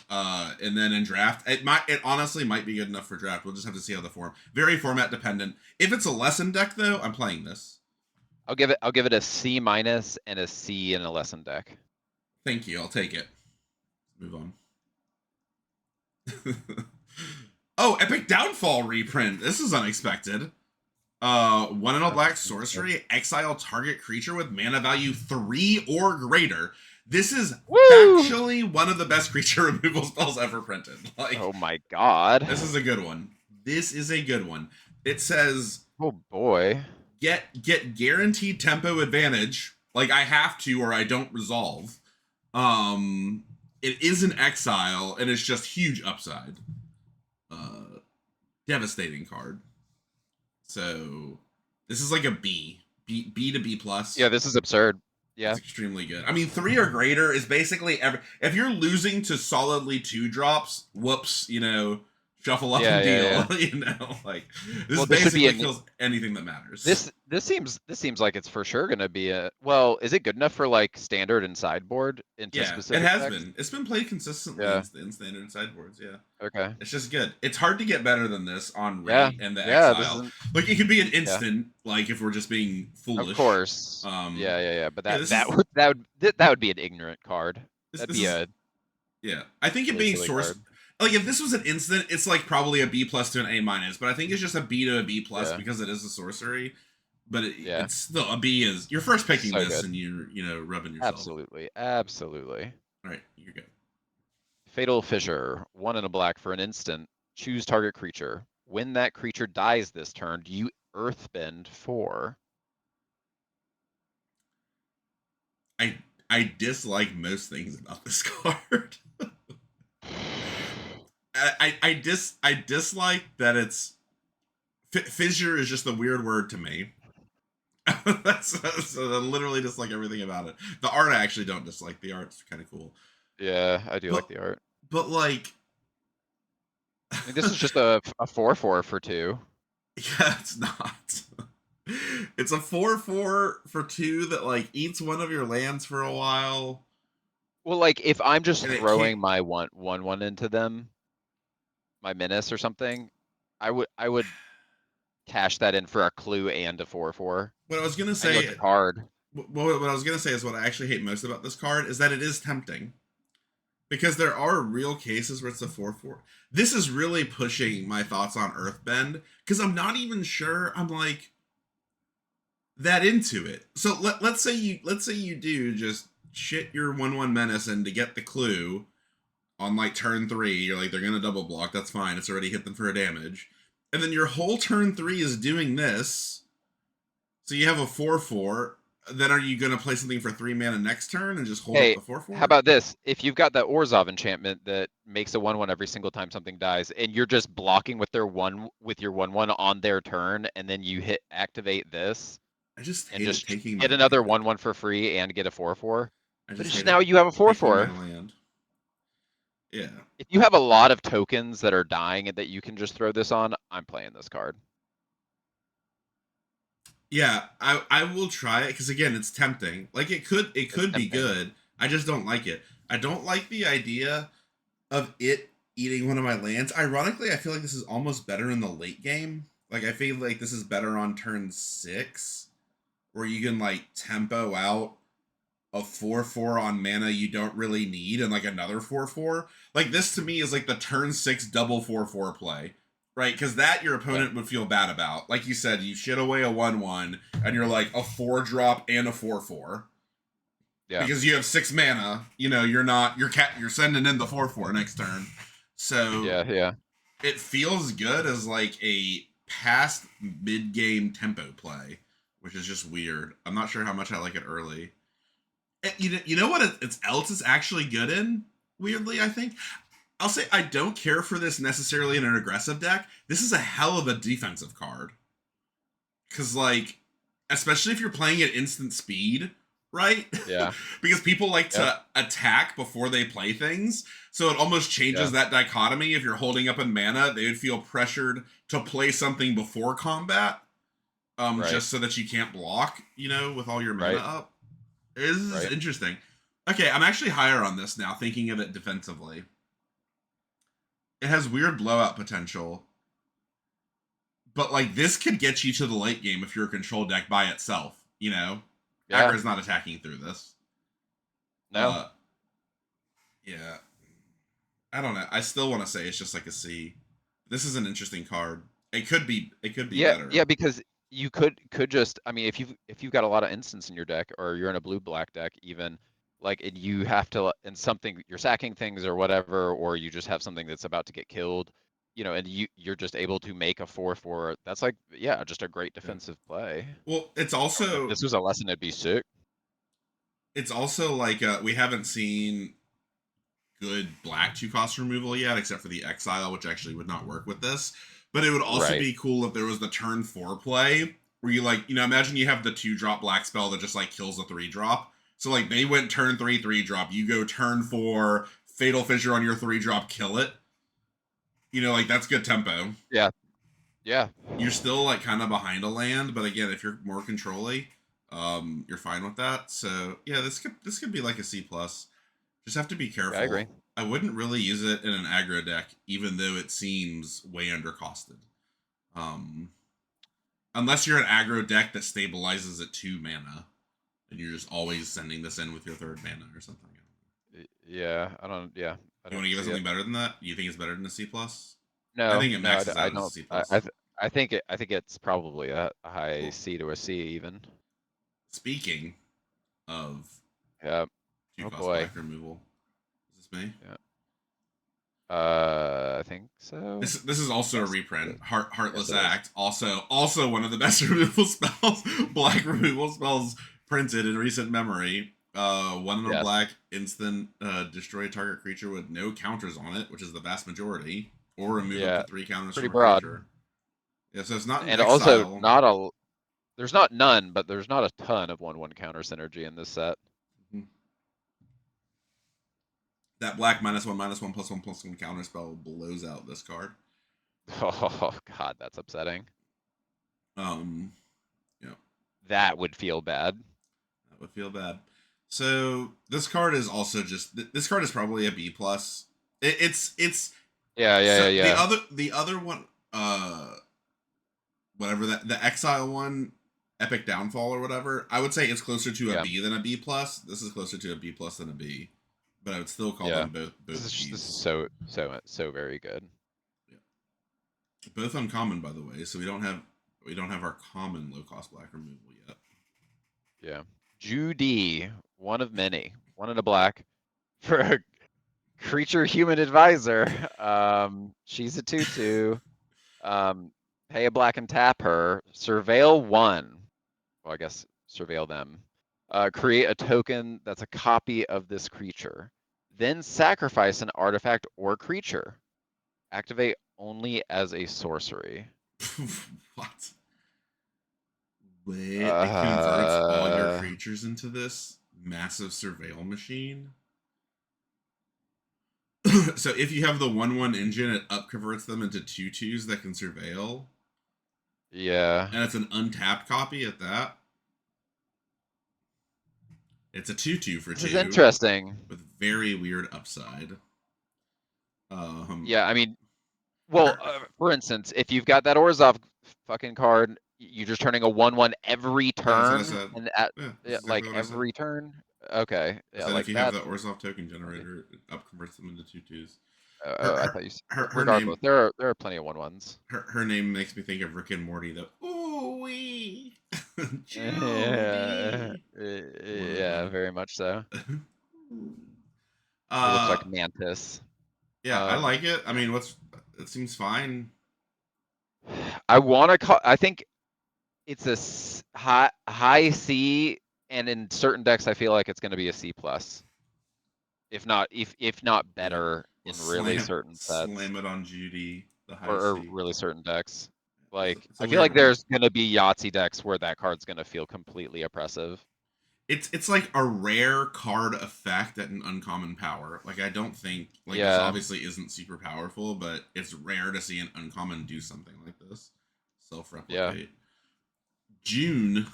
And then in draft, it honestly might be good enough for draft. We'll just have to see how the form. Very format dependent. If it's a lesson deck though, I'm playing this. I'll give it a C- and a C in a lesson deck. Thank you. I'll take it. Move on. Oh, Epic Downfall reprint. This is unexpected. 1 and a black sorcery, exile target creature with mana value 3 or greater. This is actually one of the best creature removal spells ever printed. Like, oh my god. This is a good one. This is a good one. It says, oh boy. Get guaranteed tempo advantage. Like I have to or I don't resolve. It is an exile and it's just huge upside. Devastating card. So this is like a B to B plus. Yeah, this is absurd. Yeah, it's extremely good. I mean, 3 or greater is basically if you're losing to solidly 2 drops, whoops, shuffle up and deal. Like this basically kills anything that matters. This seems like it's for sure gonna be a is it good enough for like standard and sideboard into specific? It has been. It's been played consistently in standard and sideboards. Yeah. Okay. It's just good. It's hard to get better than this on rate and the exile. Like it could be an instant. Like if we're just being foolish. Of course. But that would be an ignorant card. That'd be a. Yeah, I think it being sourced. Like if this was an instant, it's like probably a B plus to an A minus, but I think it's just a B to a B plus because it is a sorcery. But it's still a B is you're first picking so this good. And you're rubbing yourself. Absolutely. All right, you're good. Fatal Fissure, 1 and a black for an instant. Choose target creature. When that creature dies this turn, do you Earthbend 4? I dislike most things about this card. I dislike that it's fissure is just a weird word to me. So I literally dislike everything about it. The art I actually don't dislike. The art's kind of cool. Yeah, I do like the art. But like, I mean, this is just a 4/4 for 2. Yeah, it's not. It's a 4/4 for 2 that like eats one of your lands for a while. Well, like if I'm just throwing my 1/1 into them, my menace or something, I would cash that in for a clue and a 4/4. What I was gonna say, hard. What I was gonna say is what I actually hate most about this card is that it is tempting, because there are real cases where it's a 4/4. This is really pushing my thoughts on Earthbend because I'm not even sure I'm like that into it. So let's say you do just shit your 1/1 menace and to get the clue on like turn 3, you're like they're gonna double block. That's fine. It's already hit them for a damage. And then your whole turn 3 is doing this. So you have a 4/4. Then are you gonna play something for 3 mana next turn and just hold up Hey, the 4/4? how about this? If you've got that Orzhov enchantment that makes a 1/1 every single time something dies, and you're just blocking with your 1/1 on their turn, and then you hit activate this I just and hate it just taking get my another 1/1 for free and get a 4/4. I But just it's just hate now it you have a taking my 4/4. land. Yeah. If you have a lot of tokens that are dying and that you can just throw this on, I'm playing this card. Yeah, I will try it because again, it's tempting. Like it It's could be tempting. good. I just don't like it. I don't like the idea of it eating one of my lands. Ironically, I feel like this is almost better in the late game. Like I feel like this is better on turn 6, where you can like tempo out a 4/4 on mana you don't really need and like another 4/4. Like this to me is like the turn 6 double 4/4 play. Right? Because that your Yeah. opponent would feel bad about. Like you said, you shit away a 1/1 and you're like a 4-drop and a 4/4. Yeah. Because you have 6 mana, you know, you're sending in the 4/4 next turn. So Yeah. Yeah. it feels good as like a past mid-game tempo play, which is just weird. I'm not sure how much I like it early. You know what it's else is actually good in? Weirdly, I think. I'll say I don't care for this necessarily in an aggressive deck. This is a hell of a defensive card. Because, like, especially if you're playing at instant speed, right? Yeah. Because people like Yep. to attack before they play things. So it almost changes Yeah. that dichotomy. If you're holding up in mana, they would feel pressured to play something before combat. Right. Just so that you can't block, you know, with all your mana Right. up. This is Right. interesting. Okay, I'm actually higher on this now, thinking of it defensively. It has weird blowout potential, but like this could get you to the late game if you're a control deck by itself. You know, Yeah. Aggro's not attacking through this. No. Uh, yeah, I don't know. I still want to say it's just like a C. This is an interesting card. It could be. It could be Yeah, better. yeah, because you could just, I mean, if you've got a lot of instants in your deck, or you're in a blue-black deck even, like, and you have to, and something, you're sacking things or whatever, or you just have something that's about to get killed, you know, and you're just able to make a 4/4. That's like, yeah, just a great Yeah. defensive play. Well, If this was a lesson, it'd be sick. it's also like we haven't seen good black 2 cost removal yet, except for the exile, which actually would not work with this. But it would also Right. be cool if there was the turn 4 play where you like, you know, imagine you have the 2-drop black spell that just like kills a 3-drop. So like they went turn 3 3-drop, you go turn 4 fatal fissure on your 3-drop, kill it. You know, like that's good tempo. Yeah. Yeah. You're still like kind of behind a land, but again, if you're more controlly, you're fine with that. So yeah, this could be like a C plus. Just have to be Yeah, I agree. careful. I wouldn't really use it in an aggro deck, even though it seems way undercosted. Um, unless you're an aggro deck that stabilizes at 2 mana, and you're just always sending this in with your 3rd mana or something. Yeah, I don't, yeah, I You want don't to give it see it. something better than that? You think it's better than a C plus? I No, think it no, maxes I out as a don't. C plus. I think it's probably a high Well, C to a C even. speaking of Yeah. two Oh cost boy. black removal, is this me? Yeah. I think so. This is also a Yes. reprint. Yes, Heartless it is. Act, also one of the best removal spells, black removal spells printed in recent memory. One in a Yes. black instant destroy a target creature with no counters on it, which is the vast majority, or remove up Yeah. to 3 counters Pretty from a broad. creature. Yeah, so it's not an And also exile. not a. There's not none, but there's not a ton of 1/1 counter synergy in this set. That black -1/-1/+1/+1 counter spell blows out this card. Oh God, that's upsetting. Um, yeah, That would feel bad. that would feel bad. So this card is also just this card is probably a B plus. It's Yeah, so yeah, yeah, yeah. the other one, whatever that the exile one, epic downfall or whatever. I would say it's closer to a Yeah, B than a B plus. This is closer to a B plus than a B, but I would still call yeah. them both This is Bs. so very good. Yeah. Both uncommon, by the way. So we don't have our common low cost black removal yet. Yeah. Judy, one of many, one in a black for a creature human advisor. She's a 2/2. Pay a black and tap her. Surveil 1. Well, I guess surveil them. Create a token that's a copy of this creature. Then sacrifice an artifact or creature. Activate only as a sorcery. What? Wait, it converts all your Uh, creatures into this massive surveil machine? So if you have the 1/1 engine, it upconverts them into 2/2s that can surveil. yeah. And it's an untapped copy at that. It's a 2/2 for This is 2 interesting. with very weird upside. Yeah, I mean, well, for instance, if you've got that Orzhov fucking card, you're just turning a 1/1 every That's what I turn, said. and at Yeah, that's like exactly what I said. every turn. Okay, I yeah, said if like you have that. the Orzhov token generator, it upconverts them into 2/2s. Oh, I thought you. Her Regardless, name there are plenty of 1/1s. her name makes me think of Rick and Morty. The ooh wee, Yeah, Judy. One of the yeah, funny. very much so. He looks uh, like Mantis. yeah, I like it. I mean, it seems fine. I want to call. I think it's a high C, and in certain decks, I feel like it's going to be a C plus, if not Yeah, better well, in really certain sets slam it on Judy, the high or C. really certain decks. Like It's a I feel weird like one. there's going to be Yahtzee decks where that card's going to feel completely oppressive. It's like a rare card effect at an uncommon power. Like I don't think like this Yeah, obviously isn't super powerful, but it's rare to see an uncommon do something like this. Self yeah. replicate. June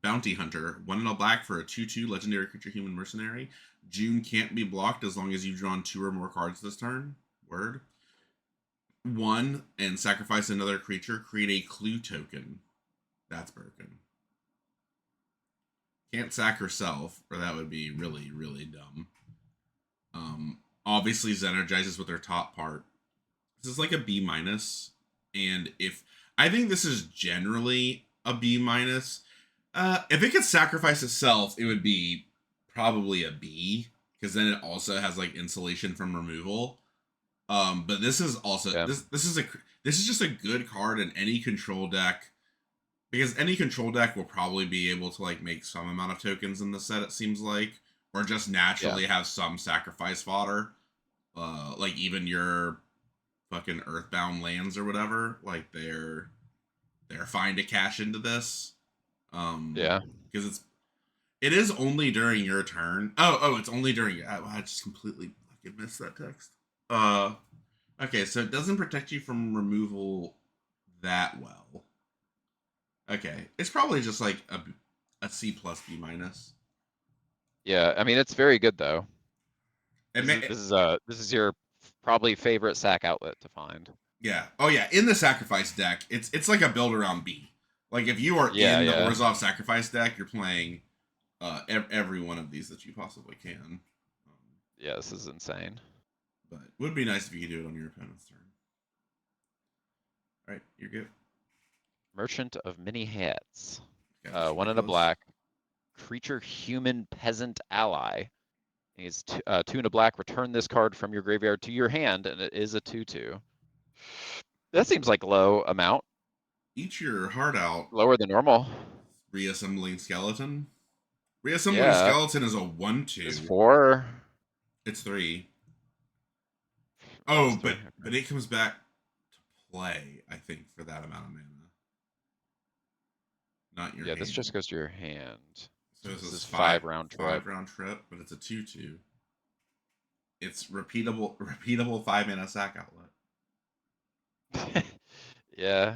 Bounty Hunter, 1 in a black for a 2/2 legendary creature human mercenary. June can't be blocked as long as you've drawn 2 or more cards this turn. Word. 1 and sacrifice another creature. Create a clue token. That's broken. Can't sack herself, or that would be really, really dumb. Obviously, Zenergizes with their top part. This is like a B minus, and if I think this is generally a B minus, if it could sacrifice itself, it would be probably a B because then it also has like insulation from removal. But this is also Yeah. this is just a good card in any control deck because any control deck will probably be able to like make some amount of tokens in the set. It seems like, or just naturally have some sacrifice fodder. Like even your fucking Earthbound lands or whatever, like they're fine to cash into this. Yeah. Because it is only during your turn. Oh, it's only during. I just completely fucking missed that text. Okay, so it doesn't protect you from removal that well. Okay, it's probably just like a C plus B minus. Yeah. I mean, it's very good though. It may, This is your probably favorite sack outlet to find. yeah. Oh yeah, in the sacrifice deck, it's like a build around B. Like if you are Yeah, in the yeah. Orzhov sacrifice deck, you're playing every one of these that you possibly can. Yeah, this is insane. But it would be nice if you could do it on your opponent's turn. All right, you're good. Merchant of Many Hats. Got this 1 in a ridiculous. black. Creature human peasant ally. He's 2 in a black. Return this card from your graveyard to your hand, and it is a 2/2. That seems like low amount. Eat your heart out. Lower than normal. Reassembling skeleton. Reassembling Yeah. skeleton is a Is 1/2. 4. It's 3. Oh, it's Oh, 3. but Okay. it comes back to play. I think for that amount of mana, not your Yeah, this just hand. goes to your hand. So So this this is is 5 round trip. 5 round trip, but it's a 2/2. It's repeatable 5 mana sack outlet. Yeah.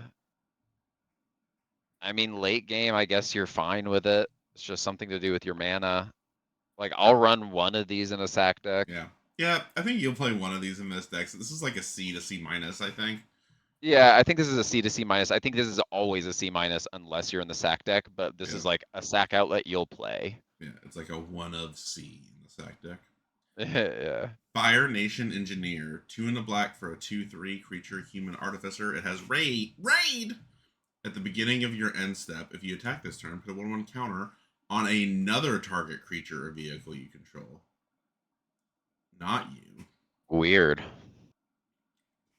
I mean, late game, I guess you're fine with it. It's just something to do with your mana. Like, I'll run one of these in a sack deck. Yeah, yeah. I think you'll play one of these in this deck. So this is like a C to C minus. I think. Yeah, I think this is a C to C minus. I think this is always a C minus unless you're in the sack deck, but this Yeah, is like a sack outlet you'll play. yeah. It's like a 1 of C in the sack deck. Yeah. Fire Nation Engineer, 2 in the black for a 2/3 creature human artificer. It has raid. At the beginning of your end step, if you attack this turn, put a 1/1 counter on another target creature or vehicle you control. Not you. Weird.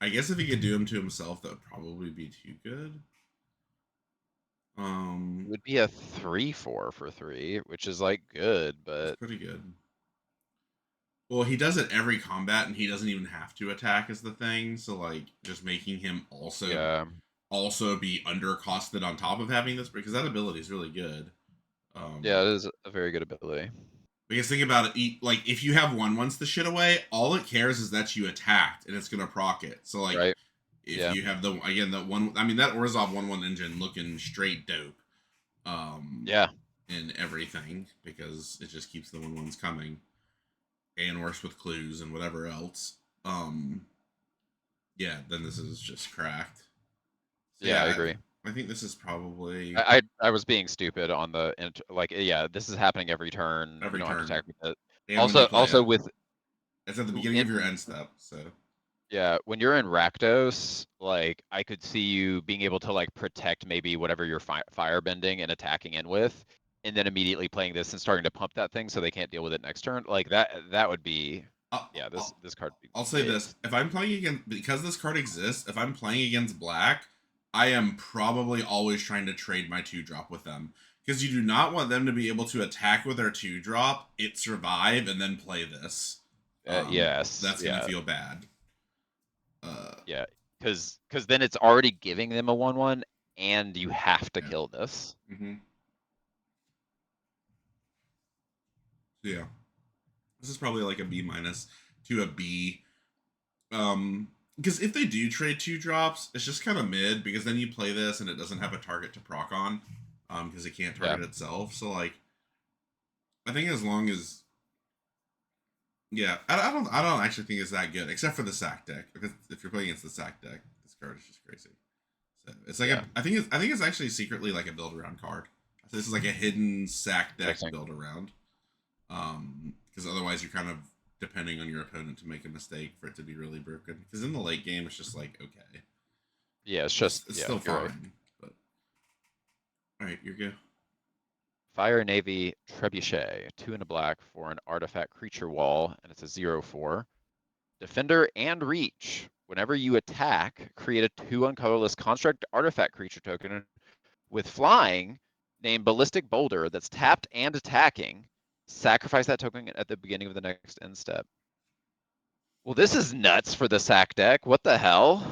I guess if he could do him to himself, that would probably be too good. It would be a 3/4 for 3, which is like good, That's but pretty good. Well, he does it every combat, and he doesn't even have to attack is the thing. So like, just making him yeah, also be undercosted on top of having this, because that ability is really good. yeah, it is a very good ability. Because think about it, like if you have one once the shit away, all it cares is that you attacked, and it's gonna proc it. So like, Right? if Yeah, you have that one, I mean that Orzhov 1/1 engine looking straight dope, yeah, in everything, because it just keeps the 1/1s coming, and worse with clues and whatever else. Yeah, then this is just cracked. So yeah, I yeah, agree. I think this is probably I was being stupid on the like, yeah, this is happening every turn. You every don't have to turn, attack with it. and when you play Also it, with it's at the beginning of your in end step. So yeah, when you're in Rakdos, like I could see you being able to like protect maybe whatever you're firebending and attacking in with, and then immediately playing this and starting to pump that thing so they can't deal with it next turn. Like that would be, I'll, yeah, I'll, this card would be I'll say great. this: if I'm playing against, because this card exists, if I'm playing against black, I am probably always trying to trade my 2-drop with them, because you do not want them to be able to attack with their 2-drop, it survive, and then play this. Yes, That's gonna yeah, feel bad. Uh, yeah, because then it's already giving them a 1/1, and you have to yeah. kill this. Mm-hmm. So yeah, this is probably like a B minus to a B. Because if they do trade 2-drops, it's just kind of mid, because then you play this and it doesn't have a target to proc on, because it can't Yeah, target itself. So like, I think as long as, yeah, I don't actually think it's that good, except for the sack deck. Because if you're playing against the sack deck, this card is just crazy. So it's like yeah, I think it's actually secretly like a build around card. So this is like a hidden sack deck interesting. build around. Because otherwise you're kind of depending on your opponent to make a mistake for it to be really broken. Because in the late game, it's just like, okay, Yeah, it's it's just, it's yeah, still you're right. fine. But all right, you're good. Fire Navy Trebuchet, 2 and a black for an artifact creature wall, and it's a 0/4. Defender and Reach. Whenever you attack, create a 2 colorless construct artifact creature token with flying named Ballistic Boulder that's tapped and attacking. Sacrifice that token at the beginning of the next end step. Well, this is nuts for the sack deck. What the hell?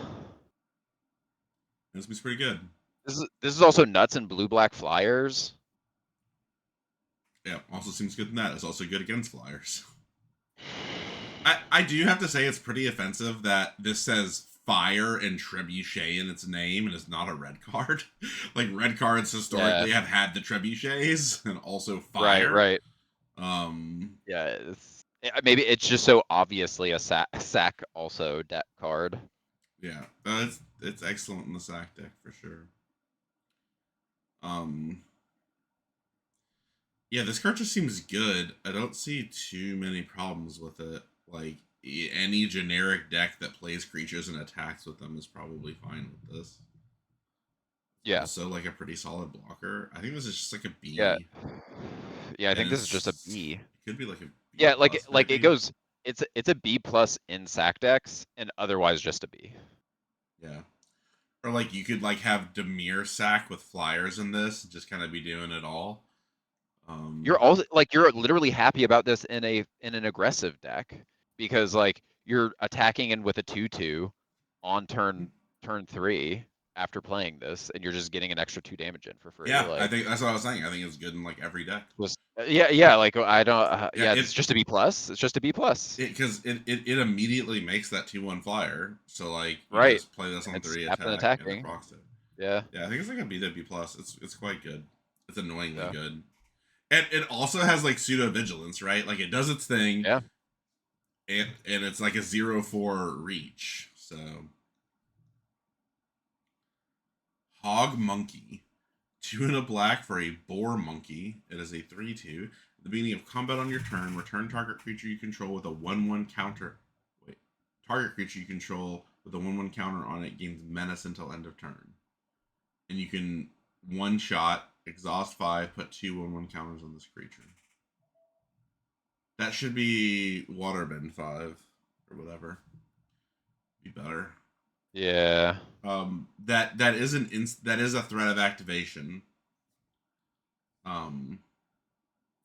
This is pretty good. This is also nuts in blue-black flyers. Yeah, also seems good in that. It's also good against flyers. I do have to say it's pretty offensive that this says fire and trebuchet in its name and it's not a red card. Like red cards Yeah, historically have had the trebuchets and also right, fire. right. Um, Yeah, maybe it's just so obviously a sack also deck card. yeah, it's excellent in the sack deck for sure. Um, yeah, this card just seems good. I don't see too many problems with it. Like any generic deck that plays creatures and attacks with them is probably fine with this. Yeah, Also like a pretty solid blocker. I think this is just like a yeah, B, yeah. I and think this is just a B. it could be like a B Yeah, plus like it maybe. goes. It's a B plus in sack decks, and otherwise just a B. Yeah, or like you could like have Demir sack with flyers in this, and just kind of be doing it all. You're also like you're literally happy about this in an aggressive deck because like you're attacking in with a 2/2 on turn 3 after playing this, and you're just getting an extra 2 damage in for free. Yeah, I Like think that's what I was saying. I think it's good in like every deck. was yeah, like I don't Yeah, yeah, it's just a B plus. It's just a B plus. because it immediately makes that 2/1 flyer. So like you Right. just play this And on it's 3 tapped and attack and it attacking. procs it. Yeah. Yeah, I think it's like a B to B plus. It's quite good. It's annoyingly Yeah. good. And it also has like pseudo vigilance, right? Like it does its thing, Yeah. and it's like a 0/4 reach. So Hog Monkey. 2 and a black for a Boar Monkey. It is a 3/2. At the beginning of combat on your turn, return target creature you control with a 1/1 counter. Wait. Target creature you control with a 1/1 counter on it gains menace until end of turn. And you can one shot, exhaust 5, put 2 1/1 counters on this creature. That should be Waterbend 5 or whatever. Be better. Yeah. That is that is a threat of activation.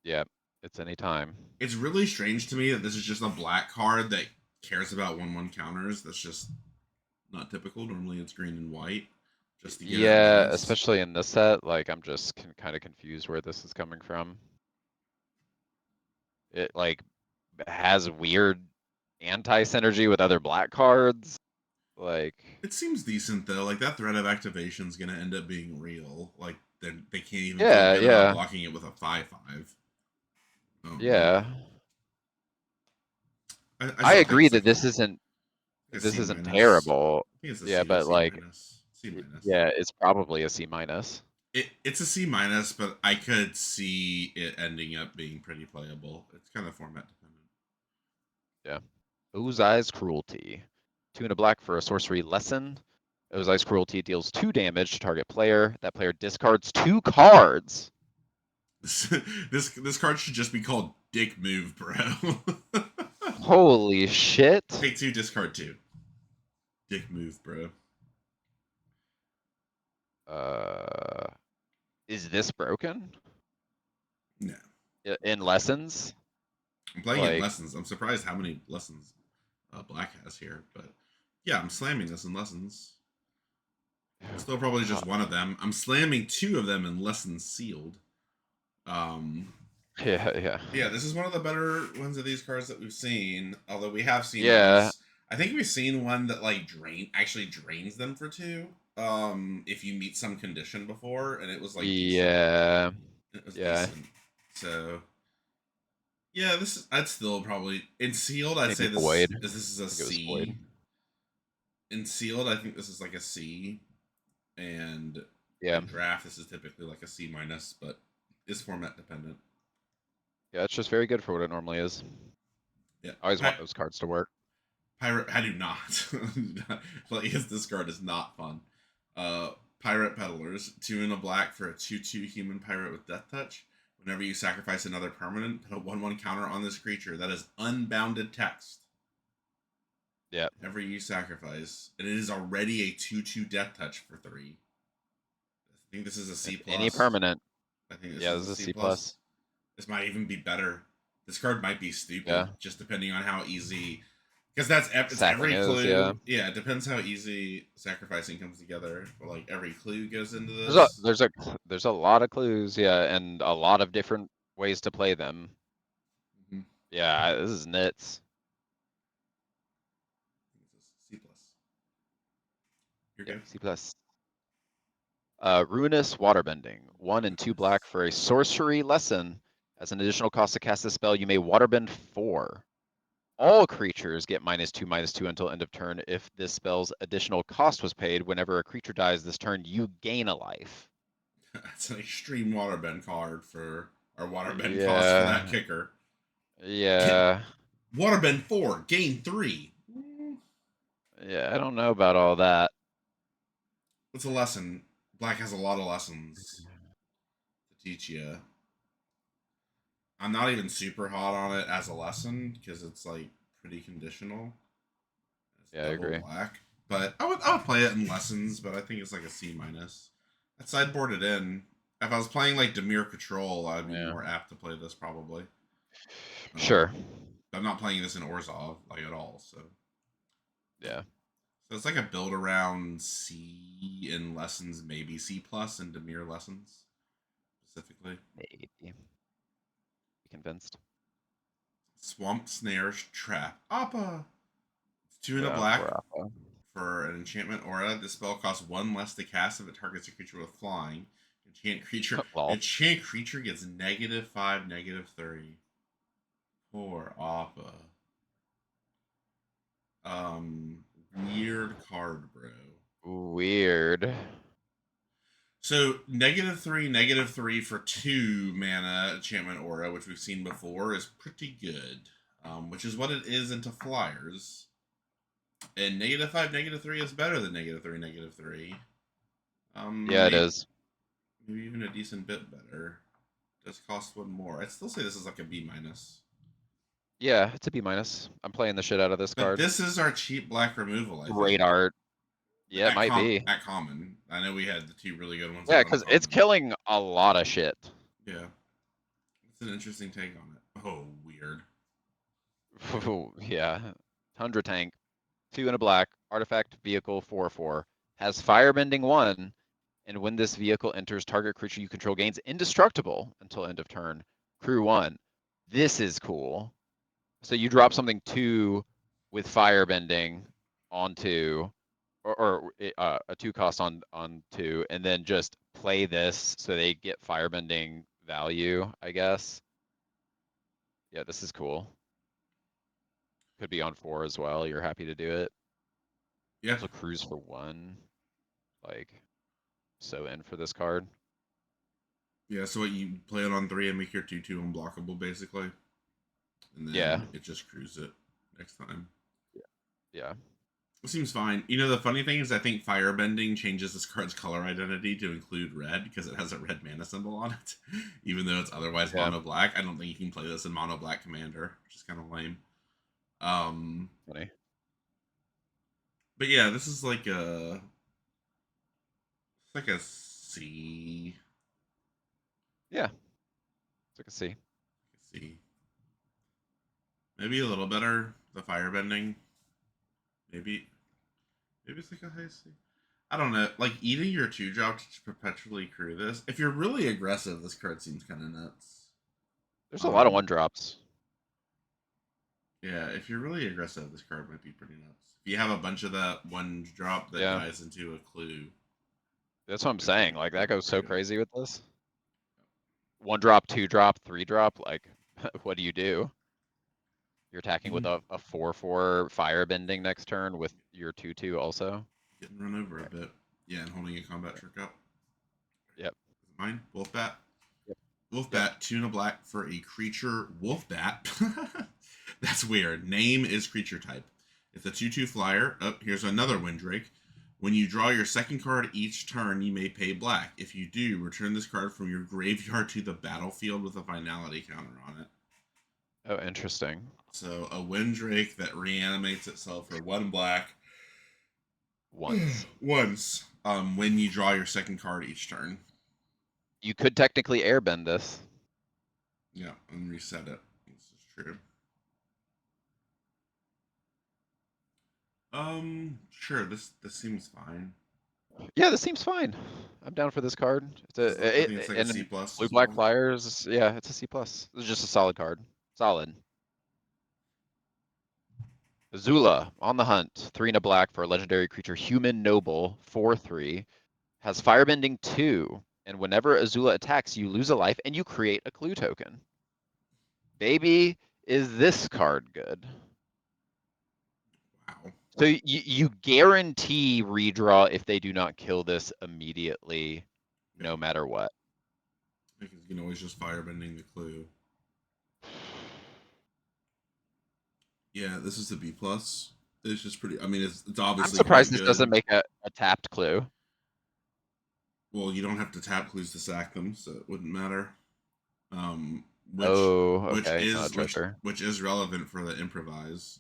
Yeah, it's any time. It's really strange to me that this is just a black card that cares about 1/1 counters. That's just not typical. Normally it's green and white, just to get at Yeah, minis. especially in this set, like I'm just kind of confused where this is coming from. It like has weird anti-synergy with other black cards. Like, It seems decent though. Like that threat of activation is gonna end up being real. Like they can't even feel yeah, good about yeah, blocking it with a 5/5. yeah. I I still think agree it's that like a this C isn't minus. terrible. I think it's a Yeah, but C like, minus. C minus. yeah, it's probably a C minus. It's a C minus, but I could see it ending up being pretty playable. It's kind of format dependent. Yeah. Ozai's Cruelty. 2 and a black for a sorcery lesson. Ozai's Cruelty deals 2 damage to target player. That player discards 2 cards. This card should just be called Dick Move, bro. Holy shit. Pay 2, discard 2. Dick Move, bro. Is this broken? No. In lessons? I'm playing in Like, lessons. I'm surprised how many lessons Black has here, but yeah, I'm slamming this in lessons. Still probably just one of them. I'm slamming 2 of them in lessons sealed. yeah. Yeah, this is one of the better ones of these cards that we've seen. Although we have seen Yeah. ones. I think we've seen one that like actually drains them for 2. If you meet some condition before, and it was like Yeah. decent. It was Yeah. decent. So yeah, I'd still probably in sealed. I'd Maybe say void. this is a I think it was void. C. In sealed, I think this is like a C, and Yeah. in draft, this is typically like a C minus, but is format dependent. Yeah, it's just very good for what it normally is. Yeah, I always want those cards to work. Pirate, I do not. Like this card is not fun. Pirate Peddlers, 2 and a black for a 2/2 human pirate with Death Touch. Whenever you sacrifice another permanent, put a 1/1 counter on this creature. That is unbounded text. Yeah. Whenever you sacrifice, and it is already a 2/2 Death Touch for 3. I think this is a C plus. Any permanent. I think this This is is a a C C plus. plus. This might even be better. This card might be stupid, Yeah. just depending on how easy. Because it's Sacking every clue. is, Yeah, it depends how easy sacrificing comes together. But like every clue goes into this. There's a lot of clues, yeah, and a lot of different ways to play them. Mhm. Yeah, this is nuts. C plus. You're Yeah, good. C plus. Ruinous Waterbending. 1 and 2 black for a sorcery lesson. As an additional cost to cast this spell, you may waterbend 4. All creatures get -2/-2 until end of turn. If this spell's additional cost was paid, whenever a creature dies this turn, you gain a life. That's an extreme waterbend card for our waterbend cost for that Yeah. kicker. Yeah. Waterbend 4, gain 3. Yeah, I don't know about all that. What's a lesson? Black has a lot of lessons to teach you. I'm not even super hot on it as a lesson because it's like pretty conditional. It's Yeah, I double agree. black, but I would play it in lessons. But I think it's like a C minus. I'd sideboard it in. If I was playing like Demir Control, I'd be more apt to play this probably. Sure. I'm not playing this in Orzhov like at all. So Yeah. so it's like a build around C in lessons, maybe C plus in Demir lessons specifically. Maybe. Be convinced. Swamp Snares Trap. Appa! 2 and a Yeah, black poor Appa. for an enchantment aura. This spell costs 1 less to cast if it targets a creature with flying. Enchant creature gets -5, -3. Poor Appa. Weird card, bro. Weird. So -3 for 2 mana enchantment aura, which we've seen before, is pretty good. Which is what it is into flyers. And -5, -3 is better than -3, -3. Yeah, it is. Maybe even a decent bit better. Does cost 1 more. I'd still say this is like a B minus. Yeah, it's a B minus. I'm playing the shit out of this But card. this is our cheap black removal, I think. Great art. Yeah, it might be. At common. I know we had the 2 really good ones. Yeah, because it's killing a lot of shit. Yeah, it's an interesting take on it. Oh, weird. Yeah. Tundra tank, 2 and a black, artifact vehicle 4/4, has firebending 1, and when this vehicle enters, target creature you control gains indestructible until end of turn. Crew 1. This is cool. So you drop something 2 with firebending onto, or a 2 cost on 2, and then just play this so they get firebending value, I guess. Yeah, this is cool. Could be on 4 as well. You're happy to do it. Yeah. Also cruise for 1. Like, so in for this card. Yeah, so what, you play it on 3 and make your 2/2 unblockable, basically. And Yeah. then it just crews it next time. Yeah. It seems fine. You know, the funny thing is I think Firebending changes this card's color identity to include red because it has a red mana symbol on it. Even though it's otherwise Yeah. mono black. I don't think you can play this in mono black commander, which is kind of lame. Funny. But yeah, this is like a C. Yeah. It's like a C. C. Maybe a little better. The Firebending. Maybe it's like a high C. I don't know. Like eating your 2-drop to perpetually crew this. If you're really aggressive, this card seems kind of nuts. There's a lot of Um, 1-drops. Yeah, if you're really aggressive, this card might be pretty nuts. If you have a bunch of that 1-drop that Yeah. dies into a clue, That's what I'm might saying. Like, that be goes so pretty good. crazy with this. 1-drop, 2-drop, 3-drop. Like, what do you do? You're attacking with Mm, a 4/4 firebending next turn with your 2/2 also. Getting run over a Right. bit. Yeah, and holding a combat trick up. Yep. Is it mine? Wolfbat. Yep. Yep. Wolfbat, 2 and a black for a creature. Wolfbat. That's weird. Name is creature type. It's a 2/2 flyer. Oh, here's another Windrake. When you draw your second card each turn, you may pay black. If you do, return this card from your graveyard to the battlefield with a finality counter on it. Oh, interesting. So a Windrake that reanimates itself for 1 black Once. once. When you draw your second card each turn. You could technically airbend this. Yeah, and reset it. This is true. Sure. This seems fine. Yeah, this seems fine. I'm down for this card. I think it's like a C And plus blue as black well. flyers. Yeah, it's a C plus. It's just a solid card. Solid. Azula on the hunt. 3 and a black for a legendary creature. Human noble. 4/3. Has firebending 2. And whenever Azula attacks, you lose a life and you create a clue token. Baby, is this card good? Wow. So you guarantee redraw if they do not kill this immediately, Yeah. no matter what. Because you can always just firebending the clue. Yeah, this is a B plus. It's just pretty. I mean, it's I'm obviously surprised quite this doesn't good. make a tapped clue. Well, you don't have to tap clues to sack them, so it wouldn't matter. Um, which Oh, which okay. Not a is treasure. which is relevant for the improvise.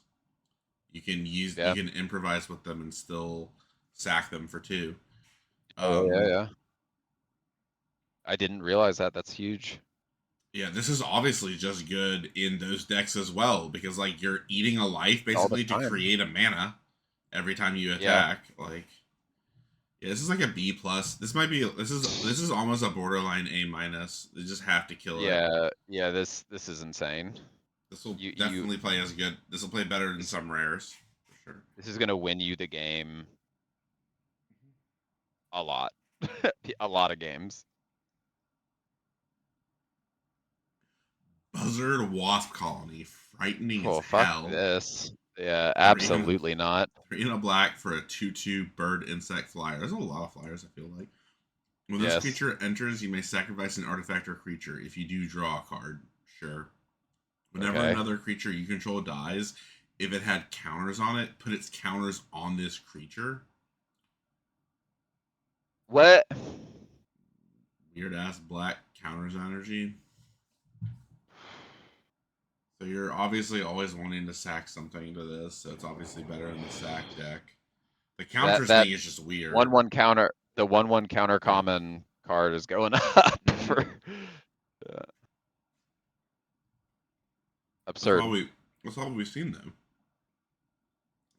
You Yeah. can improvise with them and still sack them for 2. Oh, yeah, Um, yeah. I didn't realize that. That's huge. yeah, this is obviously just good in those decks as well because like you're eating a life All the basically to time. create a mana every time you Yeah. attack. Like, yeah, this is like a B plus. This is almost a borderline A minus. They just have to kill it. Yeah. Yeah. This is insane. This will You definitely play as good. This will play better than some rares for sure. this is gonna win you the game a lot. A lot of games. Buzzard Wasp Colony, frightening as Oh, fuck hell. this. Yeah, Three and absolutely not. 3 and a black for a 2/2 bird insect flyer. There's a lot of flyers. I feel like. When this Yes. creature enters, you may sacrifice an artifact or creature. If you do, draw a card. Sure. Whenever Okay. another creature you control dies, if it had counters on it, put its counters on this creature. What? Weird ass black counters energy. So you're obviously always wanting to sack something to this, so it's obviously better in the sack deck. The That counters that thing is just weird. 1/1 counter, the 1/1 counter Yeah. common card is going up Mm-hmm. for Absurd. That's all we've seen though.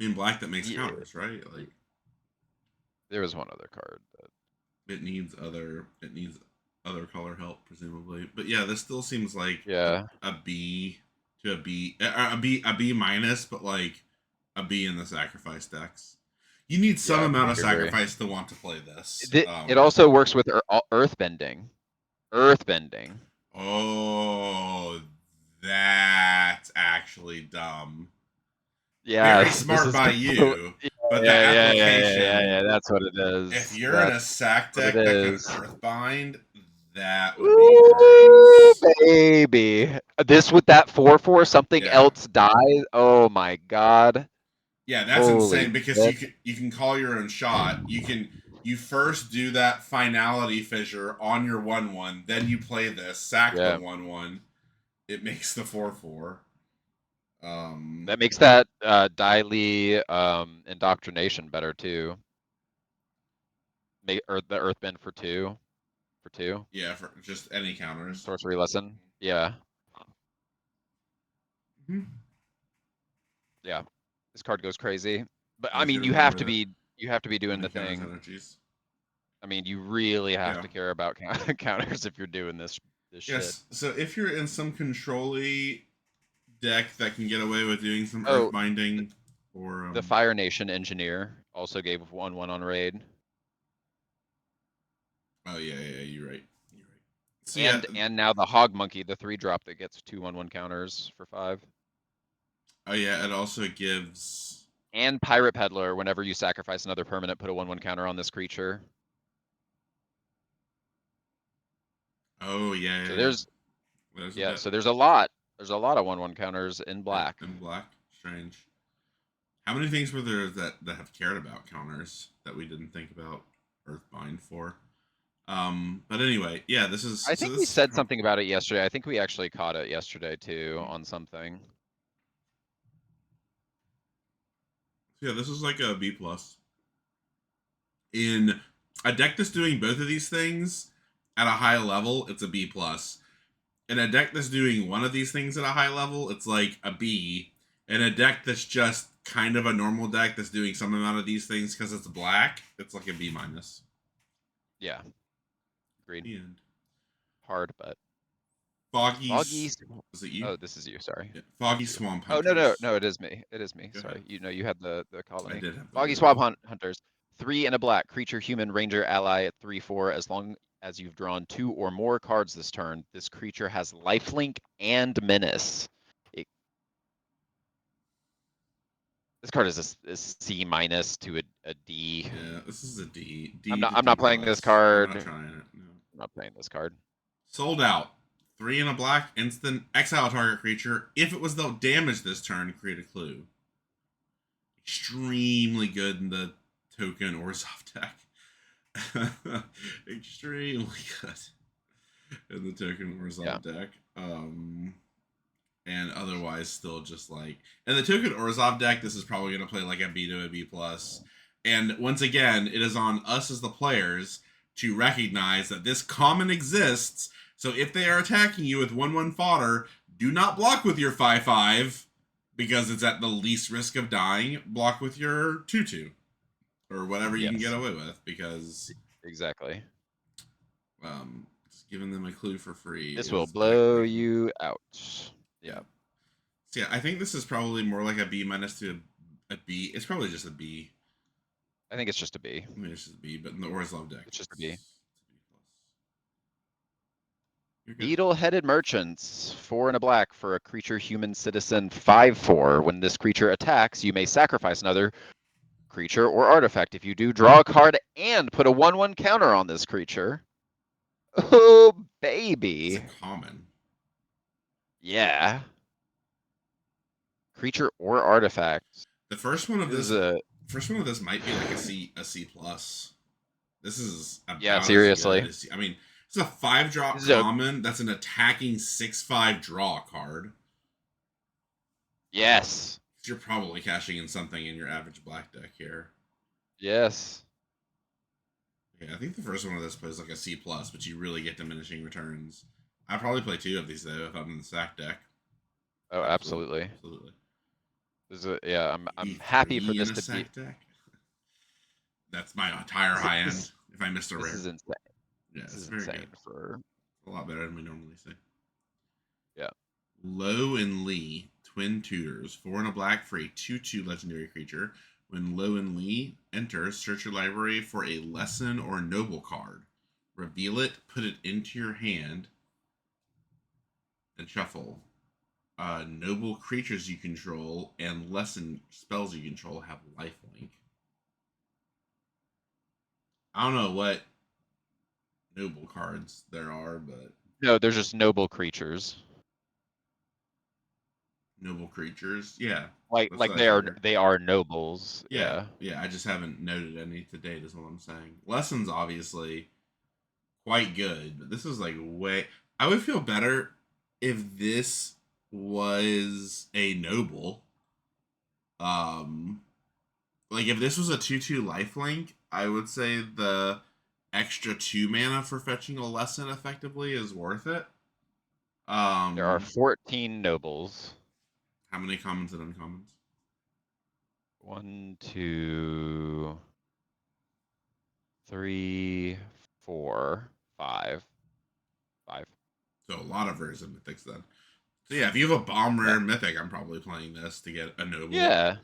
In black that makes counters, right? Like there was one other card that it needs other color help presumably. But yeah, this still seems like yeah. a B to a B minus, but like a B in the sacrifice decks. You need some amount of sacrifice to want to play this. It also works with earthbending. Earthbending. Oh, that's actually dumb. Yeah, Very smart by you. But the application, yeah, that's what it is. If you're in a sack deck that can Earthbind, that would Ooh, be gross. baby. This with that 4/4 something else dies. Oh my god. Yeah, that's Holy insane because shit. you can call your own shot. You first do that finality fissure on your 1/1, then you play this, sack the 1/1. It makes the 4/4. That makes that Daily indoctrination better too. Or the Earthbend for two. Yeah, for just any counters. Sorcery lesson. Yeah. Mm-hmm. Yeah. This card goes crazy. But I mean you have to be doing the thing. Energies. I mean you really have to care about counters if you're doing this shit. So if you're in some control-y deck that can get away with doing some earth binding, or the Fire Nation Engineer also gave 1/1 on raid. Oh yeah, you're right. So, and now the Hog Monkey, the 3-drop that gets 2/1/1 counters for 5. Oh yeah, it also gives. And Pirate Peddler, whenever you sacrifice another permanent, put a 1/1 counter on this creature. Oh yeah. So there's so there's a lot. There's a lot of 1/1 counters in black. In black, strange. How many things were there that have cared about counters that we didn't think about Earthbind for? But anyway, yeah, this is. I think we said something about it yesterday. I think we actually caught it yesterday too on something. Yeah, this is like a B plus. In a deck that's doing both of these things at a high level, it's a B plus. In a deck that's doing one of these things at a high level, it's like a B. In a deck that's just kind of a normal deck that's doing some amount of these things because it's black, it's like a B minus. Yeah. Agreed. The end. Hard, but Foggy. Is it you? Oh, this is you. Sorry. Yeah. Foggy Swamp Hunters. Hunters. No, it is me. It is me. Go Sorry. ahead. You had the colony. I did have Foggy Swamp Hunters. 3 and a black creature, human, ranger, ally at 3/4. As long as you've drawn 2 or more cards this turn, this creature has lifelink and menace. This card is a C minus to a D. Yeah, this is a D. I'm not playing this card. I'm not trying it. No. I'm not playing this card. Sold out. 3 and a black, instant, exile target creature. If it was though damage this turn, create a clue. Extremely good in the token or soft deck. Extremely good in the token or soft deck. And otherwise still just like in the token Orzhov deck, this is probably going to play like a B to a B plus. And once again, it is on us as the players to recognize that this common exists. So if they are attacking you with 1/1 fodder, do not block with your 5/5 because it's at the least risk of dying. Block with your 2/2 or whatever you can get away with because exactly. Just giving them a clue for free. This will blow you out. Yeah. So yeah, I think this is probably more like a B minus to a B. It's probably just a B. I think it's just a B. I mean, it's just a B, but in the Orzhov deck, it's just a B. B+. Beetle-headed merchants, 4 and a black for a creature, human, citizen, 5/4. When this creature attacks, you may sacrifice another creature or artifact. If you do, draw a card and put a 1/1 counter on this creature. Oh baby! It's a common. Yeah. Creature or artifact. The first one of this might be like a C plus. This is about seriously. I mean, it's a 5-drop common that's an attacking 6/5 draw card. Yes. You're probably cashing in something in your average black deck here. Yes. Yeah, I think the first one of this plays like a C plus, but you really get diminishing returns. I'd probably play 2 of these though if I'm in the stack deck. Oh, absolutely. Absolutely. Yeah, I'm happy for E3 this in a to be. stack deck. That's my entire high end. If I missed a rare. This is insane. Yeah, This it's is very insane good. for. A lot better than we normally see. Yeah. Low and Lee, twin tutors, 4 and a black for a 2/2 legendary creature. When Low and Lee enters, search your library for a lesson or noble card. Reveal it, put it into your hand, and shuffle. Noble creatures you control and lesson spells you control have lifelink. I don't know what noble cards there are, but No, they're just noble creatures. noble creatures, yeah. Like That's what I they are nobles. Yeah, Yeah. yeah. I just haven't noted any to date. Is what I'm saying. Lessons obviously quite good, but this is like way. I would feel better if this was a noble. Um, like if this was a 2/2 lifelink, I would say the extra 2 mana for fetching a lesson effectively is worth it. There are Um, 14 nobles. how many commons and uncommons? 1, 2, 3, 4, 5. 5. So a lot of rares and mythics then. So yeah, if you have a bomb Yeah. rare mythic, I'm probably playing this to get a noble. Yeah.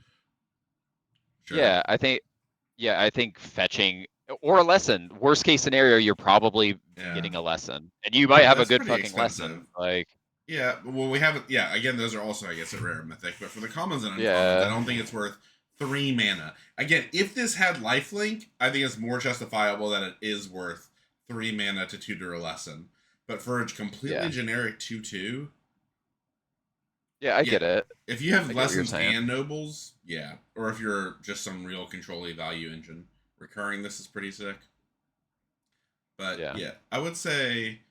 Sure. Yeah, I think fetching or a lesson. Worst case scenario, you're probably Yeah. getting a lesson. And you might have a That's good pretty fucking expensive. lesson. Like, Yeah, well, we haven't. Yeah, again, those are also, I guess, a rare mythic. But for the commons and uncommons, yeah. I don't think it's worth 3 mana. Again, if this had lifelink, I think it's more justifiable that it is worth 3 mana to tutor a lesson. But for a completely generic 2/2, Yeah, I get it. if you have I get what you're lessons saying. and nobles, yeah, or if you're just some real control value engine, recurring this is pretty sick. But yeah, I would say,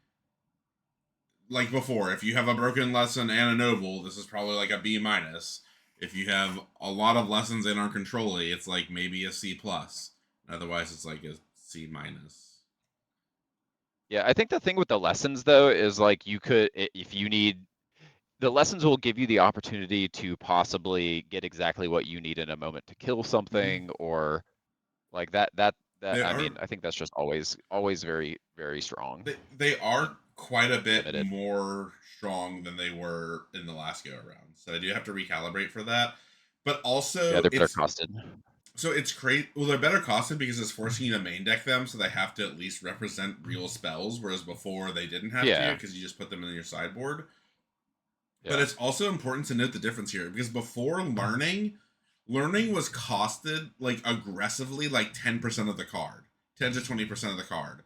like before, if you have a broken lesson and a noble, this is probably like a B minus. If you have a lot of lessons and are controlly, it's like maybe a C plus. Otherwise, it's like a C minus. Yeah, I think the thing with the lessons though is like you could, if you need, the lessons will give you the opportunity to possibly get exactly what you need in a moment to kill something or like that. They I are mean, I think that's just always very, very strong they and are quite a bit limited. more strong than they were in the last go around. So I do have to recalibrate for that. But Yeah, also, they're better costed. so it's great. Well, they're better costed because it's forcing you to main deck them, so they have to at least represent real spells, whereas before they didn't have to Yeah. because you just put them in your sideboard. Yeah. But it's also important to note the difference here because before learning was costed like aggressively like 10% of the card, 10 to 20% of the card.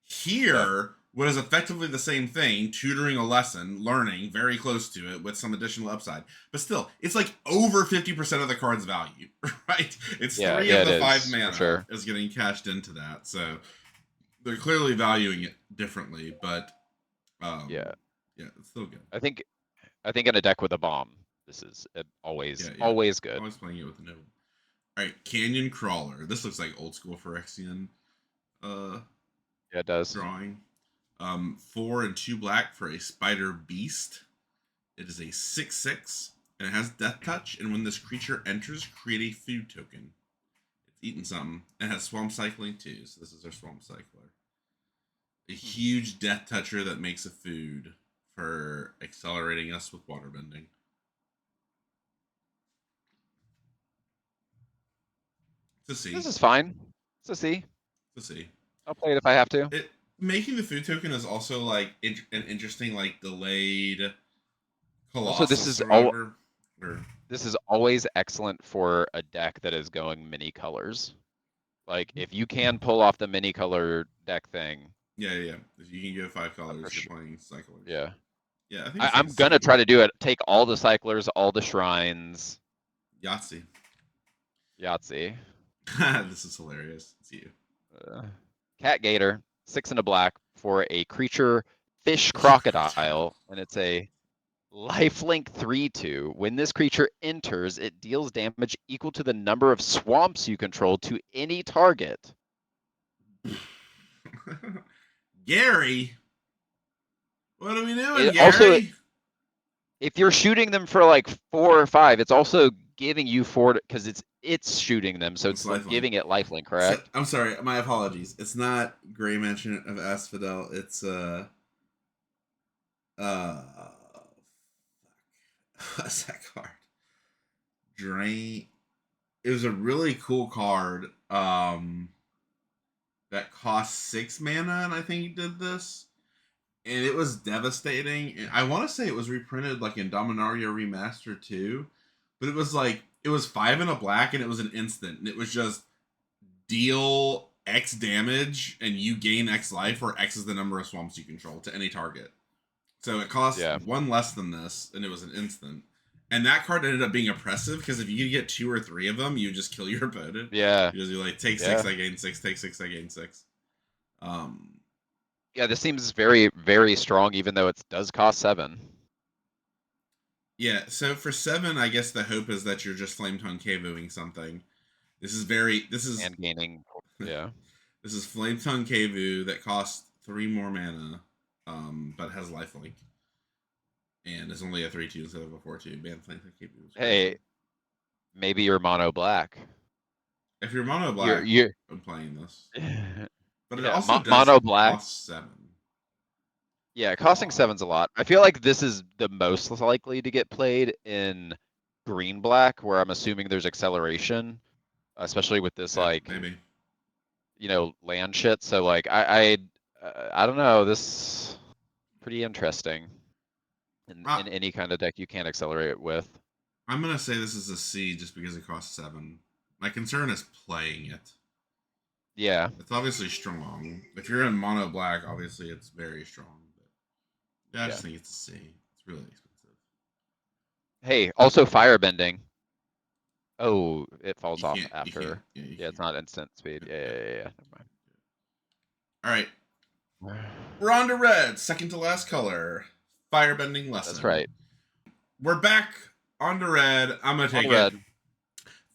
Here, what is effectively the same thing, tutoring a lesson, learning very close to it with some additional upside. But still, it's like over 50% of the card's value, right? It's 3 of the 5 mana is getting cashed into that. So they're clearly valuing it differently, but yeah, it's still good. I think in a deck with a bomb, this is always good. Always playing it with a noble. All right, Canyon Crawler. This looks like old school Phyrexian. Yeah, it does. Drawing. 4 and 2 black for a spider beast. It is a 6/6 and it has death touch. And when this creature enters, create a food token. It's eating something. And it has swamp cycling too. So this is our swamp cycler. A huge death toucher that makes a food for accelerating us with waterbending. To see. This is fine. It's a C. To see. I'll play it if I have to. Making the food token is also like an interesting like delayed Colossus also, this is survivor. This is always excellent for a deck that is going many colors. Like if you can pull off the many color deck thing. Yeah. If you can go 5 colors, you're playing cyclers. Yeah. Yeah, I think I'm gonna try to do it. Take all the cyclers, all the shrines. Yahtzee. This is hilarious. It's you. Cat Gator, 6 and a black for a creature fish crocodile, and it's a lifelink 3/2. When this creature enters, it deals damage equal to the number of swamps you control to any target. Gary. What are we doing, Gary? Also, if you're shooting them for like 4 or 5, it's also giving you 4 because it's shooting them, so it's lifelink. giving it lifelink, correct? I'm sorry, my apologies. It's not Gray Mansion of Asphodel. It's what's that card? Drain. It was a really cool card. That cost 6 mana, and I think he did this. And it was devastating. I want to say it was reprinted like in Dominaria Remaster 2, but it was like it was 5 and a black, and it was an instant, and it was just deal X damage, and you gain X life, where X is the number of swamps you control to any target. So it cost 1 less than this, and it was an instant. And that card ended up being oppressive because if you get 2 or 3 of them, you just kill your opponent. Yeah. You just be like, take 6, I gain 6, take 6, I gain 6. Yeah, this seems very, very strong, even though it does cost 7. Yeah, so for 7, I guess the hope is that you're just Flame Tongue KVOing something. This is and gaining, yeah. This is Flame Tongue KVO that costs 3 more mana, but has lifelink. And is only a 3/2 instead of a 4/2. Man, Flame Tongue KVO. Hey, maybe you're mono black. If you're mono black, I'm playing this. But it also does mono black. Cost 7. Yeah, costing 7's a lot. I feel like this is the most likely to get played in green black, where I'm assuming there's acceleration, especially with this maybe. Land shit. So like I don't know. This pretty interesting in any kind of deck you can't accelerate it with. I'm gonna say this is a C just because it costs 7. My concern is playing it. Yeah. It's obviously strong. If you're in mono black, obviously it's very strong. But I just think it's a C. It's really expensive. Hey, also firebending. Oh, it falls off after. Yeah, it's not instant speed. Yeah. Never mind. All right. We're on to red, second to last color. Firebending lesson. That's right. We're back on to red. I'm gonna take it.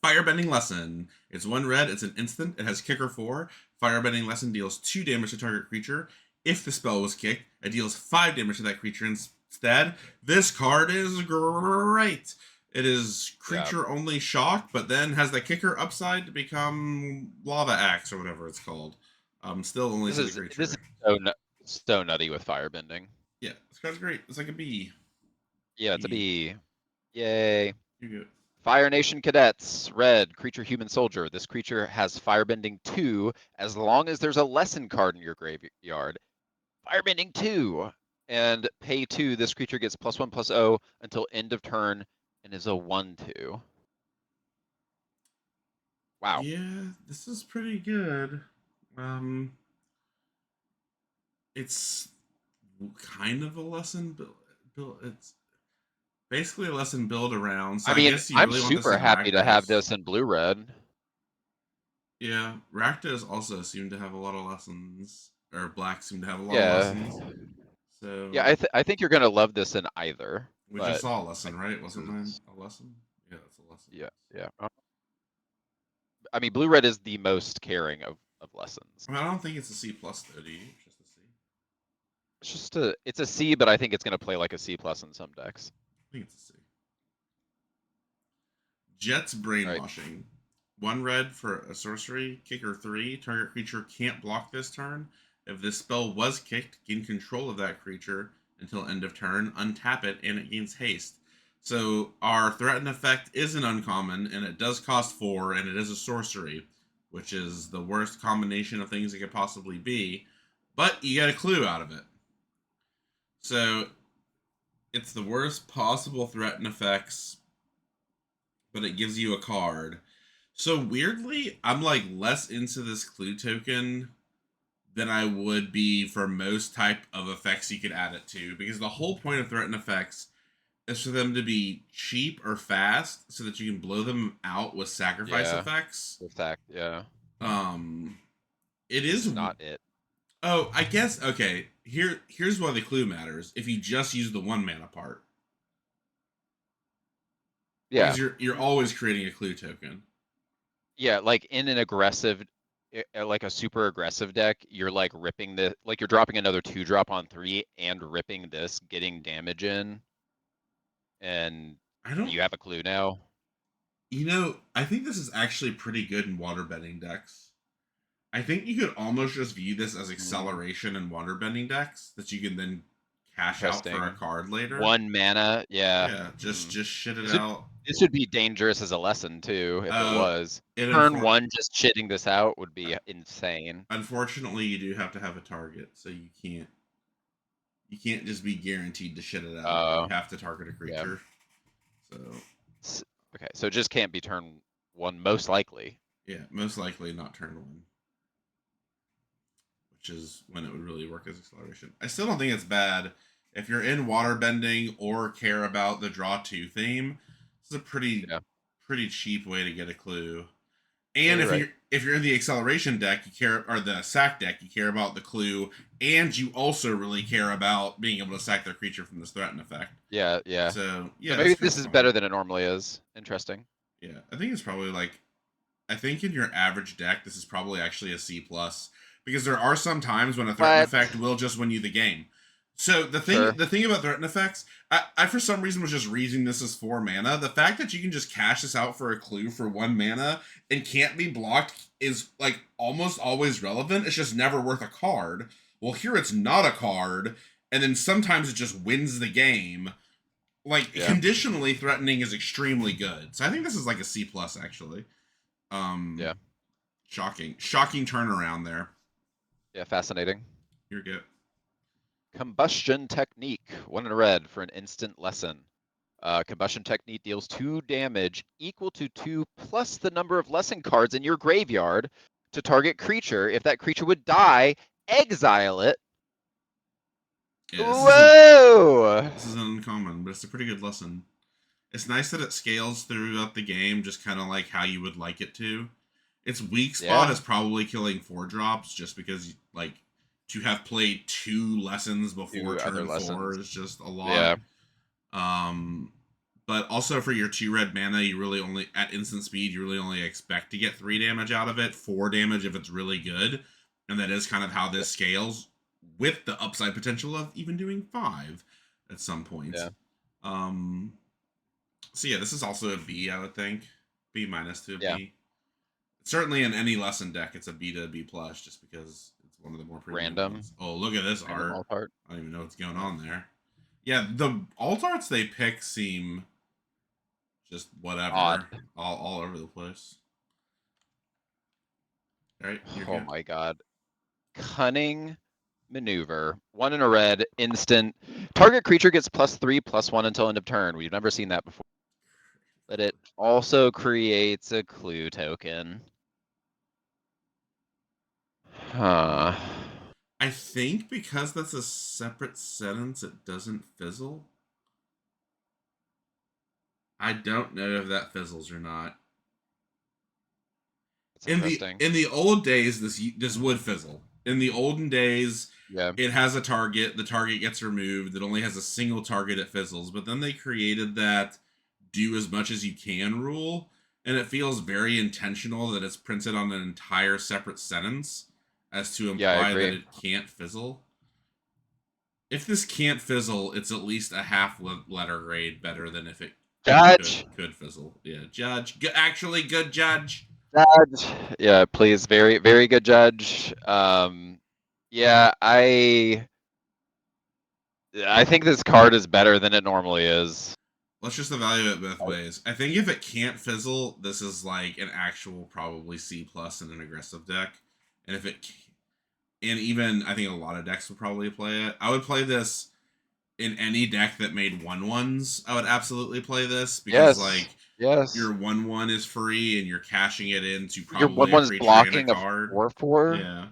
Firebending lesson. It's 1 red. It's an instant. It has kicker 4. Firebending lesson deals 2 damage to target creature. If the spell was kicked, it deals 5 damage to that creature instead. This card is great. It is creature only shock, but then has the kicker upside to become Lava Axe or whatever it's called. Still only this creature. This is so nutty with firebending. Yeah, this card's great. It's like a bee. Yeah, it's a bee. Yay. You're good. Fire Nation Cadets, red, creature human soldier. This creature has firebending 2 as long as there's a lesson card in your graveyard. Firebending 2 and pay 2. This creature gets +1/+0 until end of turn and is a 1/2. Wow. Yeah, this is pretty good. It's kind of a lesson build. It's basically a lesson build around. So I guess I'm super happy to have this in blue-red. Yeah, Rakdos also seem to have a lot of lessons, or black seem to have a lot of lessons. So yeah, I think you're gonna love this in either. We just saw a lesson, right? Wasn't mine a lesson? Yeah, that's a lesson. Yeah. I mean, blue-red is the most caring of lessons. I don't think it's a C plus though. Do you? Just a C. It's a C, but I think it's gonna play like a C plus in some decks. I think it's a C. Jet's Brainwashing. Right. 1 red for a sorcery, kicker 3. Target creature can't block this turn. If this spell was kicked, gain control of that creature until end of turn, untap it, and it gains haste. So our threaten effect is an uncommon, and it does cost 4, and it is a sorcery, which is the worst combination of things it could possibly be. But you get a clue out of it. So it's the worst possible threaten effects, but it gives you a card. So weirdly, I'm like less into this clue token than I would be for most type of effects you could add it to, because the whole point of threaten effects is for them to be cheap or fast so that you can blow them out with sacrifice effects. Yeah. It is not it. Oh, I guess okay. Here's why the clue matters. If you just use the 1 mana part. Yeah. Because you're always creating a clue token. Yeah, like in an aggressive like a super aggressive deck, you're like ripping the, like you're dropping another 2-drop on 3 and ripping this, getting damage in, and I don't. you have a clue now. I think this is actually pretty good in waterbending decks. I think you could almost just view this as acceleration in waterbending decks that you can then cash out for a Interesting. card later. 1 mana, yeah. Yeah, just shit it This out. this would be dangerous as a lesson too, if it was. It Turn 1 just shitting this out would be insane. Unfortunately, you do have to have a target, so you can't just be guaranteed to shit it out. You have to target a creature. So okay, so it just can't be turn 1 most likely. yeah, most likely not turn 1. Which is when it would really work as acceleration. I still don't think it's bad. If you're in waterbending or care about the draw 2 theme, it's a pretty cheap way to get a clue. And if you're in the acceleration deck, you care, or the sack deck, you care about the clue, and you also really care about being able to sack their creature from this threaten effect. Yeah. So yeah, so maybe this is better than it normally is. Interesting. Yeah, I think it's probably I think in your average deck, this is probably actually a C+, because there are some times when a threaten effect will just win you the game. So the thing about threaten effects, I for some reason was just reading this as 4 mana. The fact that you can just cash this out for a clue for 1 mana and can't be blocked is like almost always relevant. It's just never worth a card. Well, here it's not a card, and then sometimes it just wins the game. Conditionally threatening is extremely good. So I think this is like a C+ actually. Shocking turnaround there. Yeah, fascinating. You're good. Combustion Technique, 1 in red for an instant lesson. Combustion Technique deals 2 damage equal to 2 plus the number of lesson cards in your graveyard to target creature. If that creature would die, exile it. Yeah, Whoa! This is an uncommon, but it's a pretty good lesson. It's nice that it scales throughout the game, just kind of like how you would like it to. Its weak spot is probably killing 4-drops, just because to have played 2 lessons before turn 4 is just a lot. But also for your 2 red mana, you really only at instant speed, you really only expect to get 3 damage out of it, 4 damage if it's really good, and that is kind of how this scales, with the upside potential of even doing 5 at some point. So yeah, this is also a B, I would think. B- to a B. Certainly in any lesson deck, it's a B to B+, just because it's one of the more premium ones. Oh, look at this art. I don't even know what's going on there. Yeah, the alt arts they pick seem just whatever. Odd. All over the place. All right, you're good. My god. Cunning Maneuver. 1 in a red, instant. Target creature gets +3/+1 until end of turn. We've never seen that before. But it also creates a clue token. Huh. I think because that's a separate sentence, it doesn't fizzle. I don't know if that fizzles or not. In the old days, this would fizzle. In the olden days, it has a target. The target gets removed. It only has a single target. It fizzles. But then they created that do as much as you can rule, and it feels very intentional that it's printed on an entire separate sentence as to imply that it can't fizzle. If this can't fizzle, it's at least a half letter grade better than if it could fizzle. Yeah, judge. Actually, good judge. Judge. Yeah, please. Very, very good judge. Yeah, I think this card is better than it normally is. Let's just evaluate it both ways. I think if it can't fizzle, this is like an actual probably C+ in an aggressive deck. And if it and even I think a lot of decks would probably play it. I would play this in any deck that made 1/1s. I would absolutely play this because your 1/1 is free and you're cashing it into probably your 1/1 is blocking a 4/4. Yeah.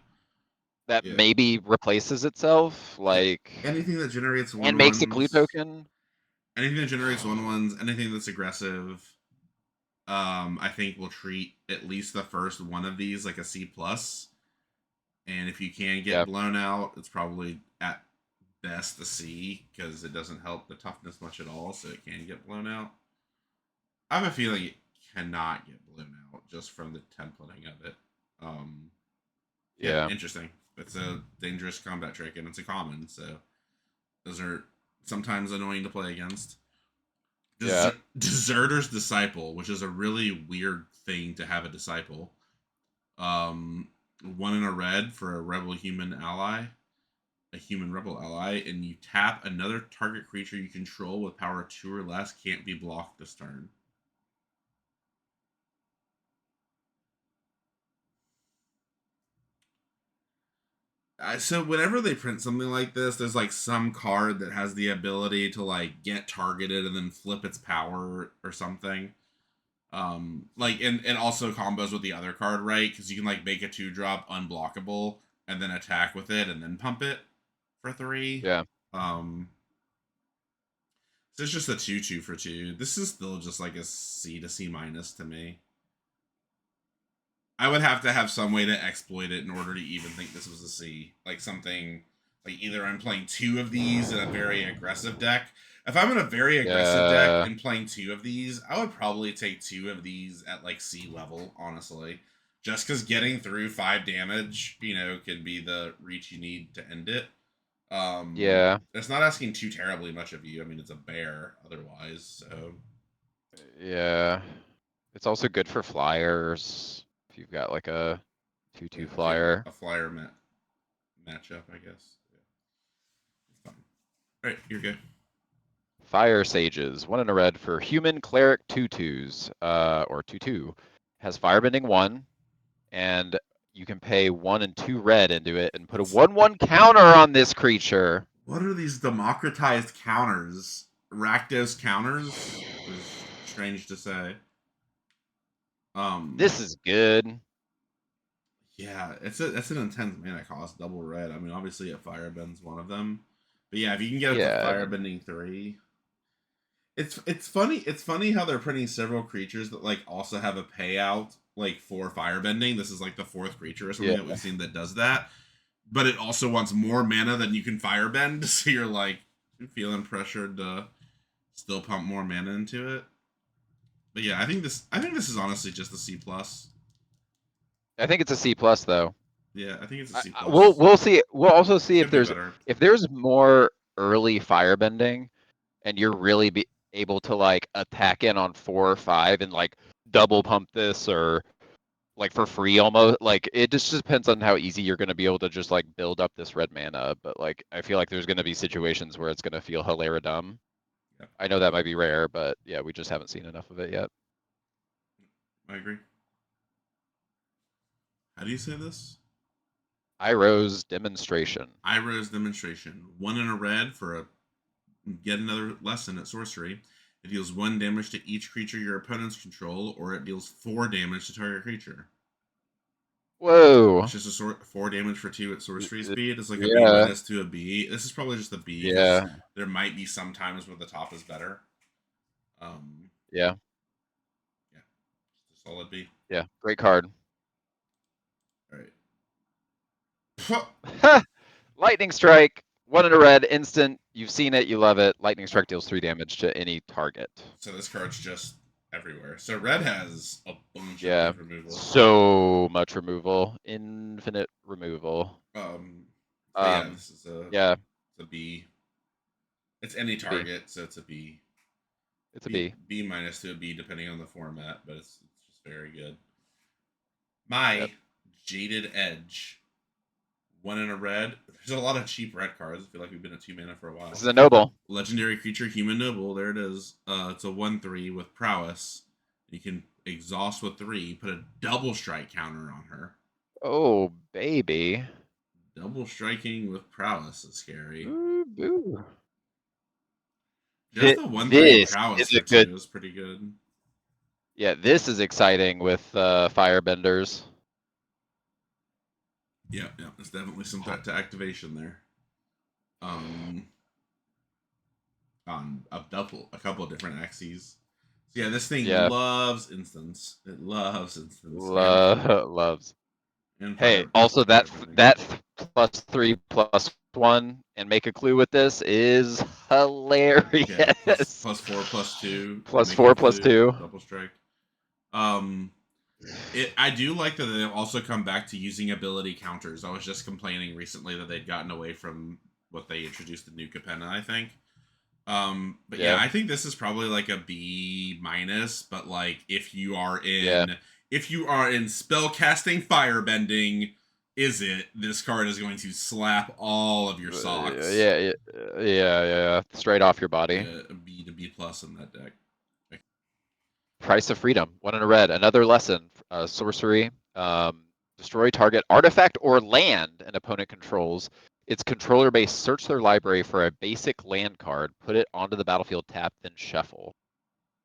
That maybe replaces itself, like anything that generates 1/1s and makes a clue token. Anything that generates 1/1s, anything that's aggressive, I think will treat at least the first one of these like a C+. And if you can get blown out, it's probably at best a C, because it doesn't help the toughness much at all, so it can get blown out. I have a feeling it cannot get blown out just from the templating of it. Yeah. Interesting. It's a dangerous combat trick, and it's a common, so those are sometimes annoying to play against. Yeah. Deserter's Disciple, which is a really weird thing to have a disciple. One in a red for a rebel human ally, a human rebel ally, and you tap another target creature you control with power 2 or less can't be blocked this turn. So whenever they print something like this, there's like some card that has the ability to like get targeted and then flip its power or something. Like and also combos with the other card, right? Because you can like make a 2-drop unblockable and then attack with it and then pump it for 3. Yeah. So it's just a 2/2 for 2. This is still just like a C to C minus to me. I would have to have some way to exploit it in order to even think this was a C. Like something like either I'm playing 2 of these in a very aggressive deck. If I'm in a very aggressive deck and playing 2 of these, I would probably take 2 of these at like C level, honestly. Just because getting through 5 damage, can be the reach you need to end it. Yeah. It's not asking too terribly much of you. I mean, it's a bear otherwise, so. Yeah. It's also good for flyers. If you've got like a 2/2 flyer. A flyer matchup, I guess. Yeah. Fine. All right, you're good. Fire Sages, 1 in a red for human cleric 2/2s, or 2/2. Has firebending 1, and you can pay 1 and 2 red into it and put a 1/1 counter on this creature. What are these democratized counters? Rakdos counters? Is strange to say. This is good. Yeah, it's an intense mana cost, double red. I mean, obviously a firebend's one of them. But yeah, if you can get up to firebending 3. It's funny how they're printing several creatures that like also have a payout like for firebending. This is like the 4th creature or something that we've seen that does that. But it also wants more mana than you can firebend, so you're like feeling pressured to still pump more mana into it. But yeah, I think this is honestly just a C plus. I think it's a C plus though. Yeah, I think it's a C plus. We'll see. We'll also see if Could there's more early firebending, and you're really able to like attack in on 4 or 5 and like double pump this or like for free almost. Like it just depends on how easy you're going to be able to just like build up this red mana. But like I feel like there's going to be situations where it's going to feel hilarious dumb. Yep. I know that might be rare, but yeah, we just haven't seen enough of it yet. I agree. How do you say this? Iroh's Demonstration. Iroh's Demonstration. 1 in a red for a get another lesson at sorcery. It deals 1 damage to each creature your opponents control, or it deals 4 damage to target creature. Whoa. It's just a 4 damage for 2 at sorcery speed. It's like a B minus to a B. This is probably just a B. Yeah. There might be some times where the top is better. Yeah. Yeah. Just a solid B. Yeah. Great card. All right. Lightning Strike. 1 in a red, instant. You've seen it, you love it. Lightning Strike deals 3 damage to any target. So this card's just everywhere. So red has a bunch of removal. So much removal. Infinite removal. Yeah, this is it's a B. It's any target, so it's a B. It's a B. B minus to a B depending on the format, but it's just very good. My Jaded Edge. 1 in a red. There's a lot of cheap red cards. I feel like we've been at 2 mana for a while. This is a noble. Legendary creature, human noble. There it is. It's a 1/3 with prowess. You can exhaust with 3. Put a double strike counter on her. Oh, baby. Double striking with prowess is scary. Ooh, boo. Just the 1/3 prowess for 2 is pretty good. Yeah, this is exciting with firebenders. Yeah, there's definitely some threat to activation there. On a couple of different axes. So yeah, this thing loves instance. It loves instance. Loves. And hey, also that +3/+1 and make a clue with this is hilarious. Yeah, +4/+2. +4/+2. Double strike. I do like that they've also come back to using ability counters. I was just complaining recently that they'd gotten away from what they introduced in New Capenna, I think. But yeah, Yeah. I think this is probably like a B minus. But like, Yeah. if you are in spellcasting firebending, this card is going to slap all of your socks. Yeah. Straight off your body. Yeah, a B to B plus in that deck. Price of Freedom, 1 in a red. Another lesson, sorcery. Destroy target artifact or land an opponent controls. Its controller may search their library for a basic land card, put it onto the battlefield, tap, then shuffle.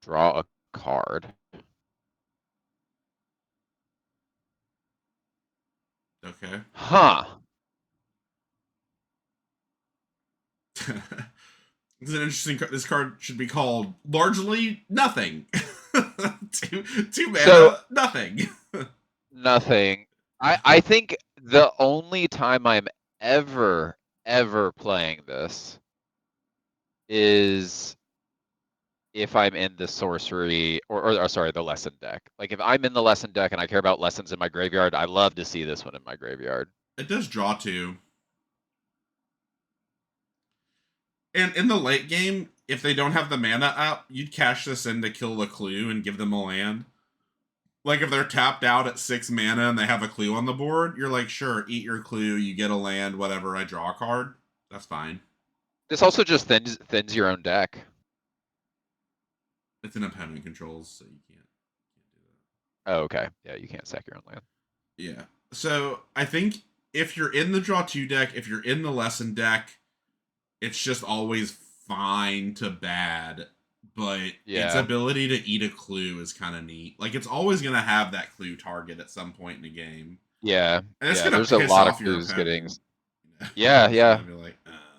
Draw a card. Okay. Huh. It's an interesting card. This card should be called largely nothing. two mana, So, nothing. nothing. I think the only time I'm ever playing this is if I'm in the sorcery or sorry, the lesson deck. Like if I'm in the lesson deck and I care about lessons in my graveyard, I love to see this one in my graveyard. It does draw two. And in the late game, if they don't have the mana up, you'd cash this in to kill the clue and give them a land. Like if they're tapped out at 6 mana and they have a clue on the board, you're like, sure, eat your clue, you get a land, whatever, I draw a card. That's fine. This also just thins your own deck. It's an opponent controls, so you can't do Oh, okay. Yeah, you can't sack your own land. that. Yeah. So I think if you're in the draw 2 deck, if you're in the lesson deck, it's just always fine to bad. But its ability to eat a clue is kind of neat. Like it's always gonna have that clue target at some point in the game. Yeah. And it's Yeah, gonna there's a piss lot of off your clues opponent. getting. Yeah, yeah. Be like,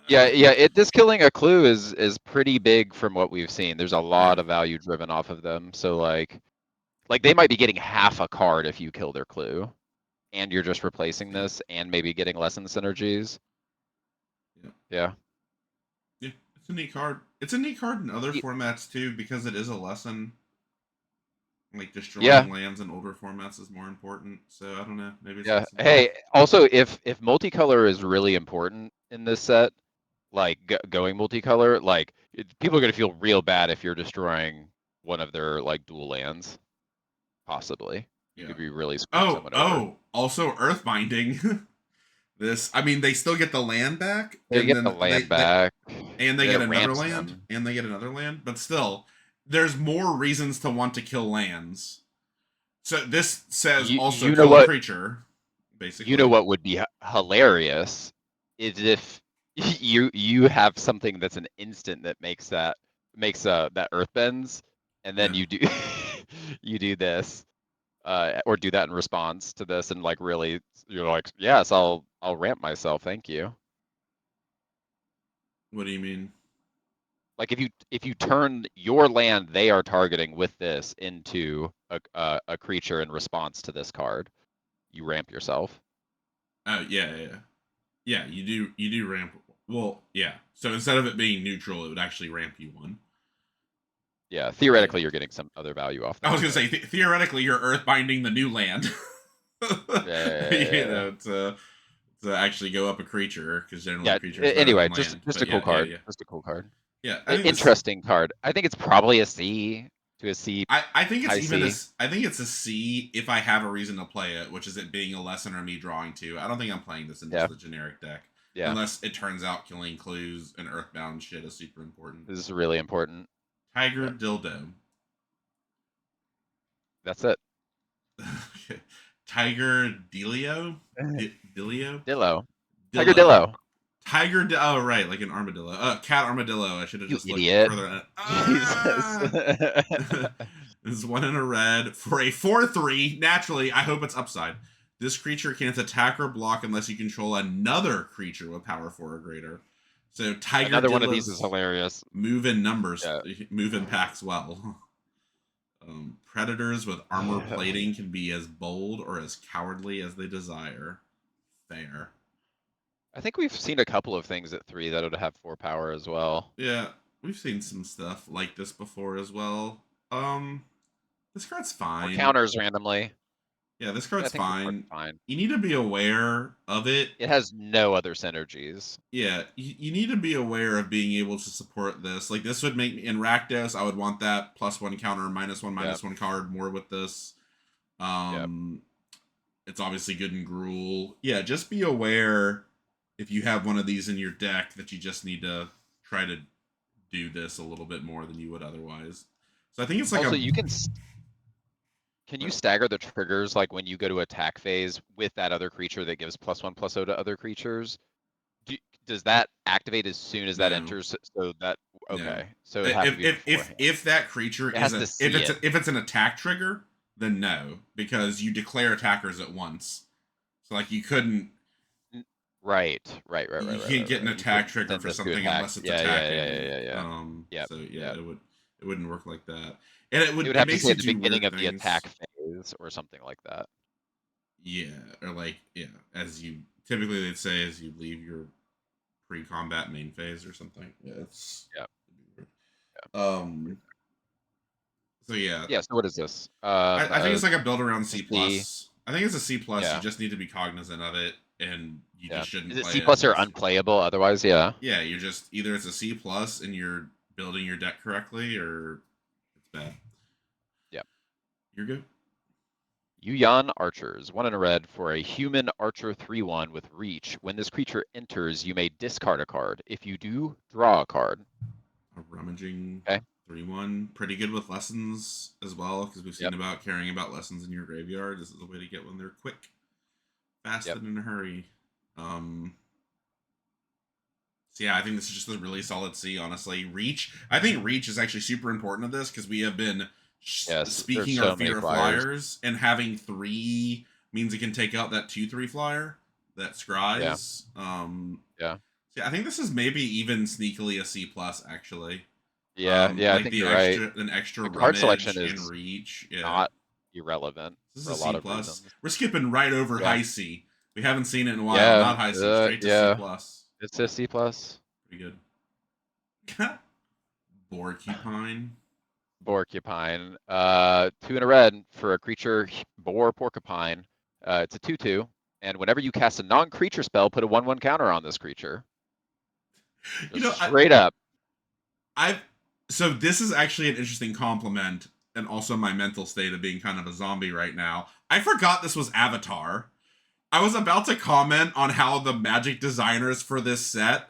Yeah. This killing a clue is pretty big from what we've seen. There's a lot yeah. of value driven off of them. So like they might be getting half a card if you kill their clue, and you're just replacing this, and maybe getting lesson synergies. Yeah. Yeah, it's a neat card. It's a neat card in other formats too because it is a lesson. Like destroying lands in older formats is more important. So I don't know. Maybe it's Yeah. less important. Hey, also if multicolor is really important in this set, like going multicolor, like people are gonna feel real bad if you're destroying one of their like dual lands. Possibly, you Yeah. could be really screwing someone over. Also Earth Binding. I mean, they still get the land back, They and get the then land back. they get It another ramps land, them. and they get another land. But still, there's more reasons to want to kill lands. So this says also You know kill a what? creature. Basically, You know what would be hilarious is if you have something that's an instant that makes that earth bends, and then Yeah. you do you do this, or do that in response to this, and like really you're like, yes, I'll ramp myself, thank you. What do you mean? Like if you turn your land they are targeting with this into a creature in response to this card, you ramp yourself. Oh yeah. You do ramp. Well, yeah. So instead of it being neutral, it would actually ramp you one. Yeah, theoretically you're getting some other value off that. I was gonna say theoretically you're earth binding the new land. You know, to actually go up a creature because generally creature is better anyway, than just land. a But cool yeah, card. Just a cool card. yeah. I think Interesting card. I think it's probably a C to a C. I think it's high even C. I think it's a C if I have a reason to play it, which is it being a lesson or me drawing two. I don't think I'm playing this in just the generic deck. Yeah. Unless it turns out killing clues and earthbound shit is super important. This is really important. Tiger Dildo. That's it. Tiger Delio? Dilio? Dillo. Tiger Dillo. Oh right, like an armadillo. Cat armadillo. I should have You just idiot. looked further at it. Jesus. This is 1 in a red for a 4/3. Naturally, I hope it's upside. This creature can't attack or block unless you control another creature with power 4 or greater. So Tiger Another one of these is hilarious. Move in numbers. Move in packs well. Predators with armor plating can be as bold or as cowardly as they desire. Fair. I think we've seen a couple of things at 3 that would have 4 power as well. Yeah, we've seen some stuff like this before as well. This card's fine. Or counters randomly. Yeah, this I card's think this card's fine. fine. You need to be aware of it. It has no other synergies. Yeah, you need to be aware of being able to support this. Like, this would make me, in Rakdos, I would want that +1 counter, -1/-1 card more with this. Yep. It's obviously good in Gruul. Yeah, just be aware if you have one of these in your deck that you just need to try to do this a little bit more than you would otherwise. So I think it's like Also, a... you can you stagger the triggers like when you go to attack phase with that other creature that gives +1/+0 to other creatures? Does that activate as soon as that No. enters? So that No. okay. So it would have to be beforehand. If that creature It is has a to see it. if it's an attack trigger, then no, because you declare attackers at once. So like you couldn't Right. you can't get an You attack couldn't trigger send for this to something attack. unless it's attacking. Yeah. Yep. So yeah, Yep. it wouldn't work like that. And It would it have to makes say you at the do beginning weird of the things. attack phase or something like that. Yeah, or like as you typically they'd say as you leave your pre-combat main phase or something. Yeah, it's Yep. um so yeah. Yeah, so what is this? I think it's like a build around C C. plus. I think it's a C plus. You Yeah. just need to be cognizant of it, and you Yeah. just shouldn't Is it play C it plus or unless... unplayable otherwise? Yeah. Yeah, you're just either it's a C plus and you're building your deck correctly, or it's bad. Yep. You're good. Yuyan Archers, 1 and a red for a human archer 3/1 with reach. When this creature enters, you may discard a card. If you do, draw a card. A rummaging Okay. 3/1, pretty good with lessons as well, because we've seen Yep. about caring about lessons in your graveyard. This is a way to get when they're quick, fast, Yep. and in a hurry. So yeah, I think this is just a really solid C, honestly. Reach. I think reach is actually super important to this because we have been Yes, there's speaking so our many fear of flyers. flyers, and having 3 means it can take out that 2/3 flyer that scries. Yeah. Yeah, I think this is maybe even sneakily a C plus actually. Yeah, I Like think the you're right. an extra The card selection rummage and is reach. Yeah, not irrelevant this is for a a lot C of plus. reasons. We're skipping right over Yeah. high C. We haven't seen it in a while. Yeah, Not high C, straight to C plus. It's a C plus. Pretty good. Borcupine. Porcupine. 2 and a red for a creature, boar porcupine. It's a 2/2, and whenever you cast a non-creature spell, put a 1/1 counter on this creature. You Just know, straight up. so this is actually an interesting compliment, and also my mental state of being kind of a zombie right now. I forgot this was Avatar. I was about to comment on how the Magic designers for this set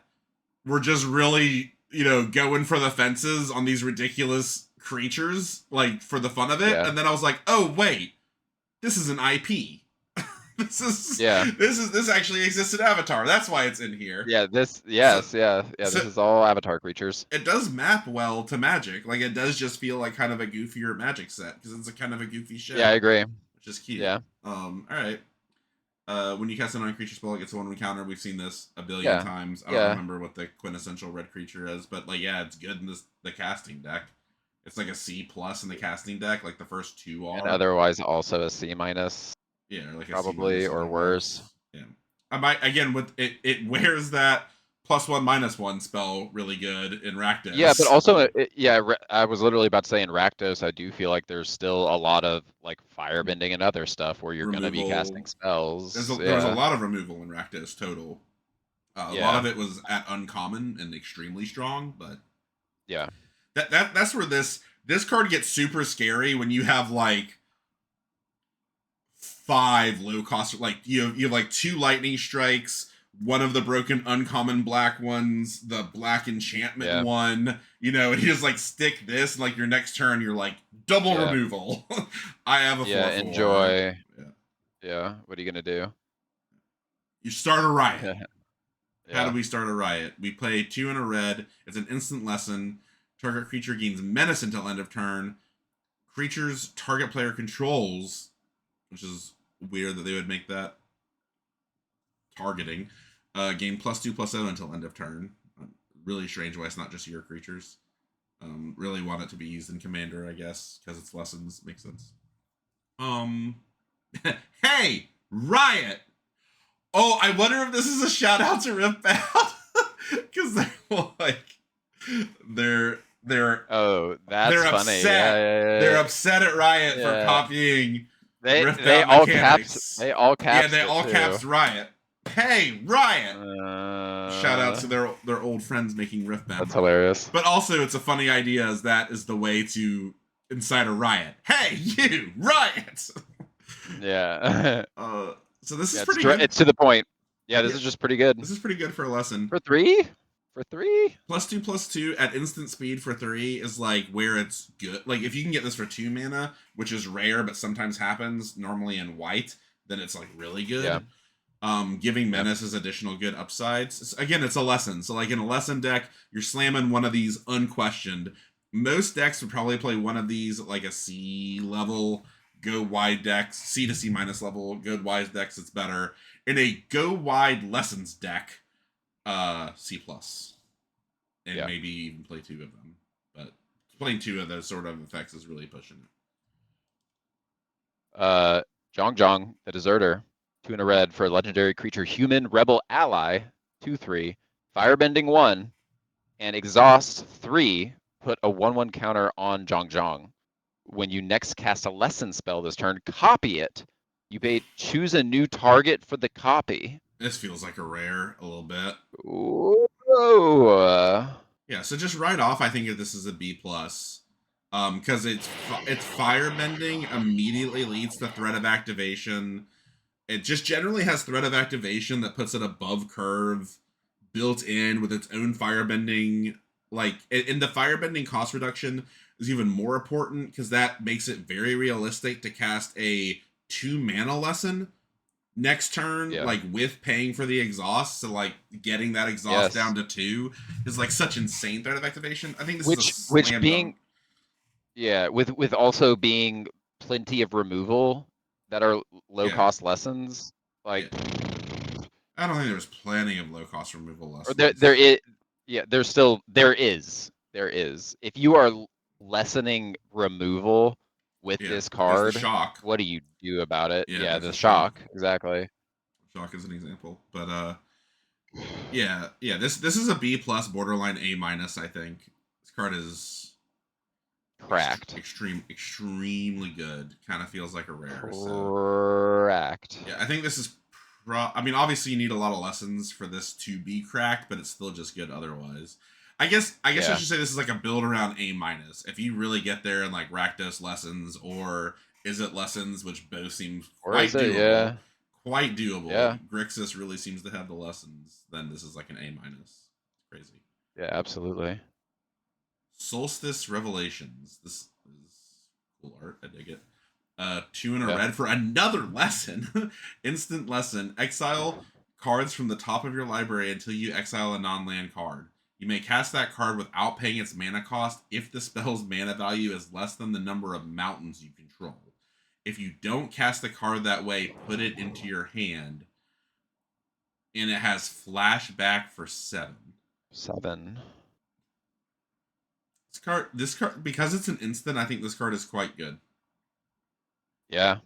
were just really, going for the fences on these ridiculous creatures, like for the fun of it. Yeah. And then I was like, oh wait, this is an IP. This actually exists in Avatar. That's why it's in here. Yeah, this is all Avatar creatures. It does map well to Magic. Like, it does just feel like kind of a goofier Magic set because it's a kind of a goofy shit. Yeah, I agree. Which is cute. Yeah. All right. When you cast a non-creature spell, it gets a 1/1 counter. We've seen this a billion times. I don't remember what the quintessential red creature is, but like, yeah, it's good in the casting deck. It's like a C plus in the casting deck. Like the first 2 are. And otherwise, also a C minus. Yeah, like probably or worse. Yeah. I might again with it. It wears that +1/-1 spell really good in Rakdos. Yeah, but also, I was literally about to say in Rakdos, I do feel like there's still a lot of like firebending and other stuff where you're going to be casting spells. There was a lot of removal in Rakdos total. A lot of it was at uncommon and extremely strong, but yeah, that's where this card gets super scary when you have like 5 low cost, like you have like 2 lightning strikes, one of the broken uncommon black ones, the black enchantment one, and you just like stick this, and like your next turn you're like double removal. I have a 4/4. Enjoy. Yeah, what are you gonna do? You start a riot. Yeah. How do we start a riot? We play 2 and a red. It's an instant lesson. Target creature gains menace until end of turn. Creatures target player controls, which is weird that they would make that targeting. Gain +2/+0 until end of turn. Really strange why it's not just your creatures. Really want it to be used in Commander, I guess, because it's lessons. Makes sense. Hey! Riot! Oh, I wonder if this is a shout out to Riftbound. Because they're oh, that's they're funny. upset. They're upset at Riot for copying They Riftbound all caps. mechanics. They all caps. Yeah, they all caps Riot. Hey, Riot! Shout out to their old friends making Riftbound. That's hilarious. But also, it's a funny idea as that is the way to incite a riot. Hey, you, Riot! Yeah. So this is pretty good. It's to the point. Yeah, this is just pretty good. This is pretty good for a lesson. For 3? For 3? +2/+2 at instant speed for 3 is like where it's good. Like if you can get this for 2 mana, which is rare but sometimes happens, normally in white, then it's like really good. Yeah. Giving Menace is additional good upsides. Again, it's a lesson. So like in a lesson deck, you're slamming one of these unquestioned. Most decks would probably play one of these at like a C level, go wide decks, C to C minus level, go wide decks, it's better. In a go wide lessons deck, C plus. And maybe even play 2 of them. But playing 2 of those sort of effects is really pushing it. Jong, the Deserter. 2 in a red for a legendary creature, human rebel ally, 2/3, firebending 1, and exhaust 3. Put a 1/1 counter on Jong. When you next cast a lesson spell this turn, copy it. You may choose a new target for the copy. This feels like a rare a little bit. Whoa. Yeah, so just right off, I think this is a B plus. Because it's firebending immediately leads to threat of activation. It just generally has threat of activation that puts it above curve, built in with its own firebending. Like, and the firebending cost reduction is even more important because that makes it very realistic to cast a 2 mana lesson next turn, like with paying for the exhaust. So like getting that exhaust down to 2 is like such insane threat of activation. I think this is a slam dunk. Yeah, with also being plenty of removal that are low cost lessons. Like I don't think there's plenty of low cost removal lessons. There is. Yeah, there is. If you are lessening removal with this card, shock. What do you do about it? Yeah, the shock. Exactly. Shock is an example, but yeah, this is a B plus, borderline A minus. I think this card is cracked, extremely good. Kind of feels like a rare. Cracked. So. Yeah, I think this is. I mean, obviously you need a lot of lessons for this to be cracked, but it's still just good otherwise. I guess I should say this is like a build around A minus. If you really get there and like Rakdos lessons, or is it lessons, which both seems quite doable. Yeah. Quite doable. Yeah. Grixis really seems to have the lessons. Then this is like an A minus. Crazy. Yeah, absolutely. Solstice Revelations. This is cool art. I dig it. 2 in a red for another lesson. Instant lesson. Exile cards from the top of your library until you exile a non-land card. You may cast that card without paying its mana cost if the spell's mana value is less than the number of mountains you control. If you don't cast the card that way, put it into your hand. And it has flashback for 7. 7. This card, because it's an instant, I think this card is quite good. Yeah.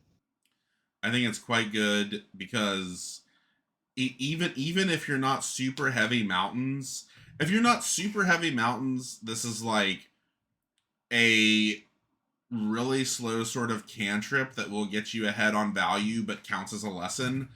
I think it's quite good because even if you're not super heavy mountains, this is like a really slow sort of cantrip that will get you ahead on value but counts as a lesson.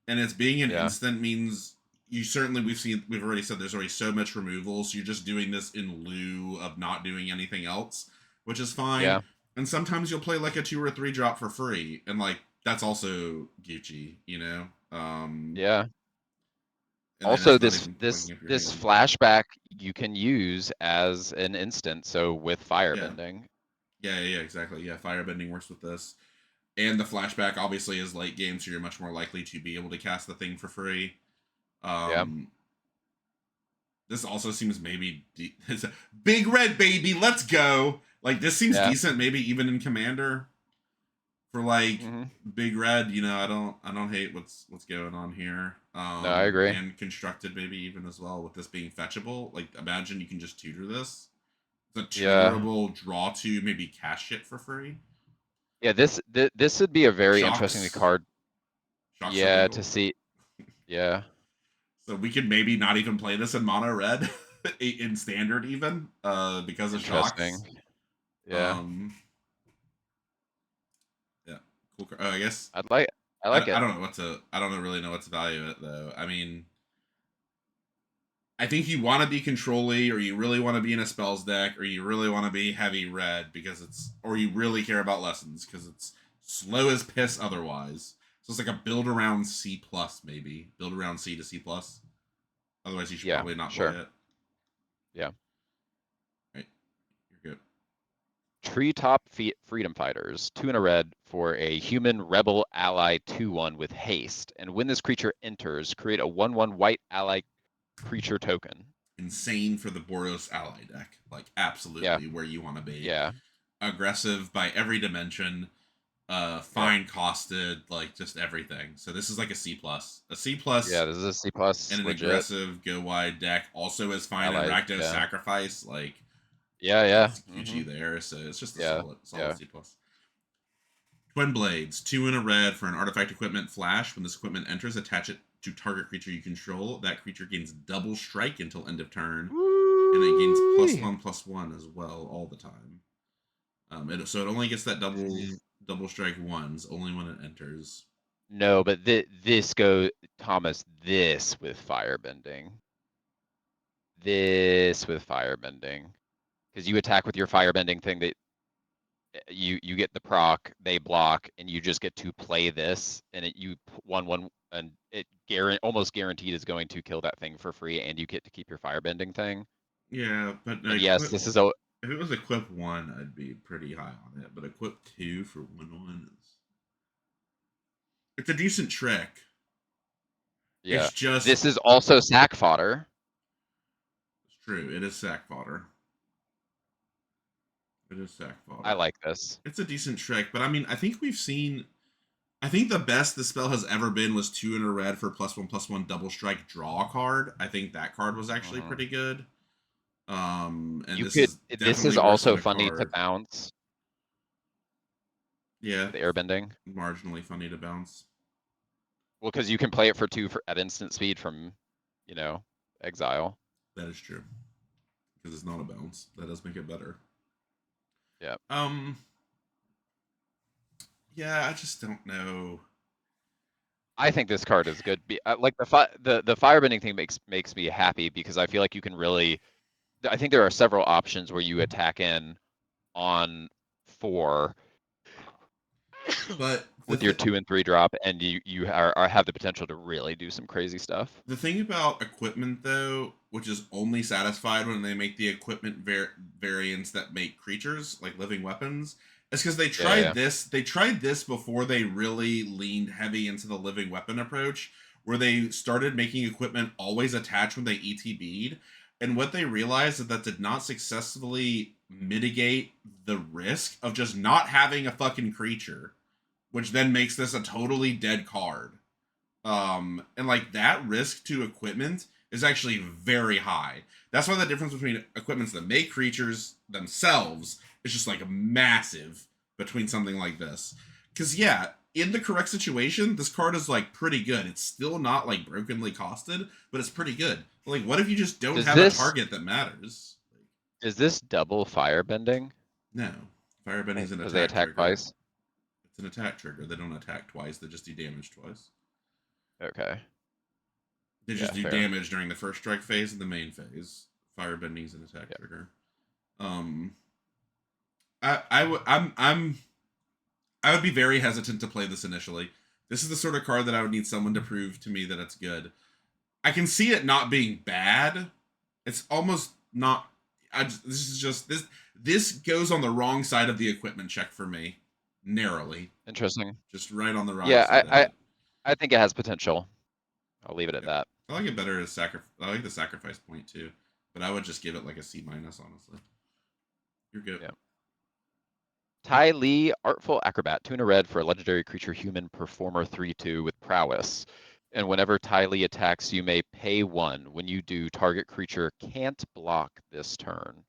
And it's being an instant means we've already said there's already so much removal, so you're just doing this in lieu of not doing anything else, which is fine. Yeah. And sometimes you'll play like a 2 or 3 drop for free, and like that's also Gucci, you know? Yeah. Also, this flashback you can use as an instant, so with firebending. Yeah, exactly. Yeah, firebending works with this. And the flashback obviously is late game, so you're much more likely to be able to cast the thing for free. This also seems maybe it's a big red baby. Let's go. Like this seems decent, maybe even in Commander for like big red. You know, I don't hate what's going on here. No, I agree. And constructed maybe even as well with this being fetchable. Like imagine you can just tutor this. It's a tutorable draw to maybe cast shit for free. Yeah, this would be a very interesting card. Shocks to see. Yeah. So we could maybe not even play this in mono red in standard even because of shocks. Yeah. Yeah. Cool. I guess I like it. I don't know what to. I don't really know what to value it though. I mean, I think you want to be control-y, or you really want to be in a spells deck, or you really want to be heavy red because it's, or you really care about lessons because it's slow as piss otherwise. So it's like a build around C plus, maybe build around C to C plus. Otherwise, you should Yeah, probably not sure. play it. Yeah. Right, you're good. Treetop Freedom Fighters, 2 and a red for a human rebel ally 2/1 with haste. And when this creature enters, create a 1/1 white ally creature token. Insane for the Boros ally deck. Like, Yeah, absolutely where you want to be. yeah, Aggressive by every dimension. yeah. Fine costed, like just everything. So this is like a C plus. A C plus Yeah, this is a C plus, and an legit. aggressive go wide deck. Also as fine in Allied, Rakdos yeah. Sacrifice. Like, Yeah. it's Gucci there. So it's just a Yeah, solid C plus. Twin Blades, 2 and a red for an artifact equipment flash. When this equipment enters, attach it to target creature you control. That creature gains double strike until end of turn. And it gains +1/+1 as well all the time. So it only gets that double strike once, only when it enters. No, but this goes, Thomas, this with firebending. This with firebending. Because you attack with your firebending thing that you get the proc, they block, and you just get to play this, and you 1/1, and it almost guaranteed is going to kill that thing for free, and you get to keep your firebending thing. Yeah, but And yes, this is a if it was equip 1, I'd be pretty high on it. But equip 2 for 1/1 is, it's a decent trick. yeah. It's just, This is also sack fodder. it's true. It is sack fodder. It is sack fodder. I like this. It's a decent trick, but I mean, I think we've seen. I think the best the spell has ever been was 2 in a red for +1/+1 double strike draw a card. I think that card was actually pretty good. And This is also funny to bounce. Yeah. The airbending. Marginally funny to bounce. Well, because you can play it for 2 at instant speed from, exile. That is true. Because it's not a bounce. That does make it better. Yeah. Yeah, I just don't know. I think this card is good. Like the firebending thing makes me happy because I feel like you can really. I think there are several options where you attack in on 4 But with your 2 and 3 drop, and you have the potential to really do some crazy stuff. The thing about equipment, though, which is only satisfied when they make the equipment variants that make creatures like living weapons, is because they tried this. They tried this before they really leaned heavy into the living weapon approach, where they started making equipment always attach when they ETB'd. And what they realized is that did not successfully mitigate the risk of just not having a fucking creature, which then makes this a totally dead card. And like that risk to equipment is actually very high. That's why the difference between equipments that make creatures themselves is just like massive between something like this. Because yeah, in the correct situation, this card is like pretty good. It's still not like brokenly costed, but it's pretty good. Like, what if you just don't have a target that matters? Is this double firebending? No, firebending's an attack. Because they attack twice. It's an attack trigger. They don't attack twice. They just do damage twice. Okay. They just do damage during the first strike phase and the main phase. Firebending's an attack trigger. I would be very hesitant to play this initially. This is the sort of card that I would need someone to prove to me that it's good. I can see it not being bad. It's almost not. This goes on the wrong side of the equipment check for me, narrowly. Interesting. Just right on the wrong side. I think it has potential. I'll leave it at that. I like it better as I like the sacrifice point too, but I would just give it like a C-, honestly. You're good. Yeah. Ty Lee, Artful Acrobat, 2 and a red for a legendary creature human performer 3/2 with prowess. And whenever Ty Lee attacks, you may pay 1. When you do, target creature can't block this turn.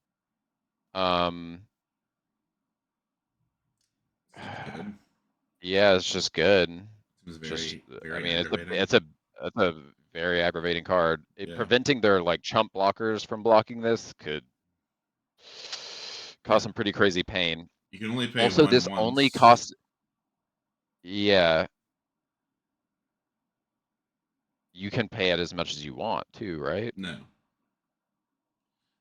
Yeah, it's just good. It's a very aggravating card. Preventing their like chump blockers from blocking this could cause some pretty crazy pain. You can only pay also, one this once. only costs. Yeah. You can pay it as much as you want too, right? No.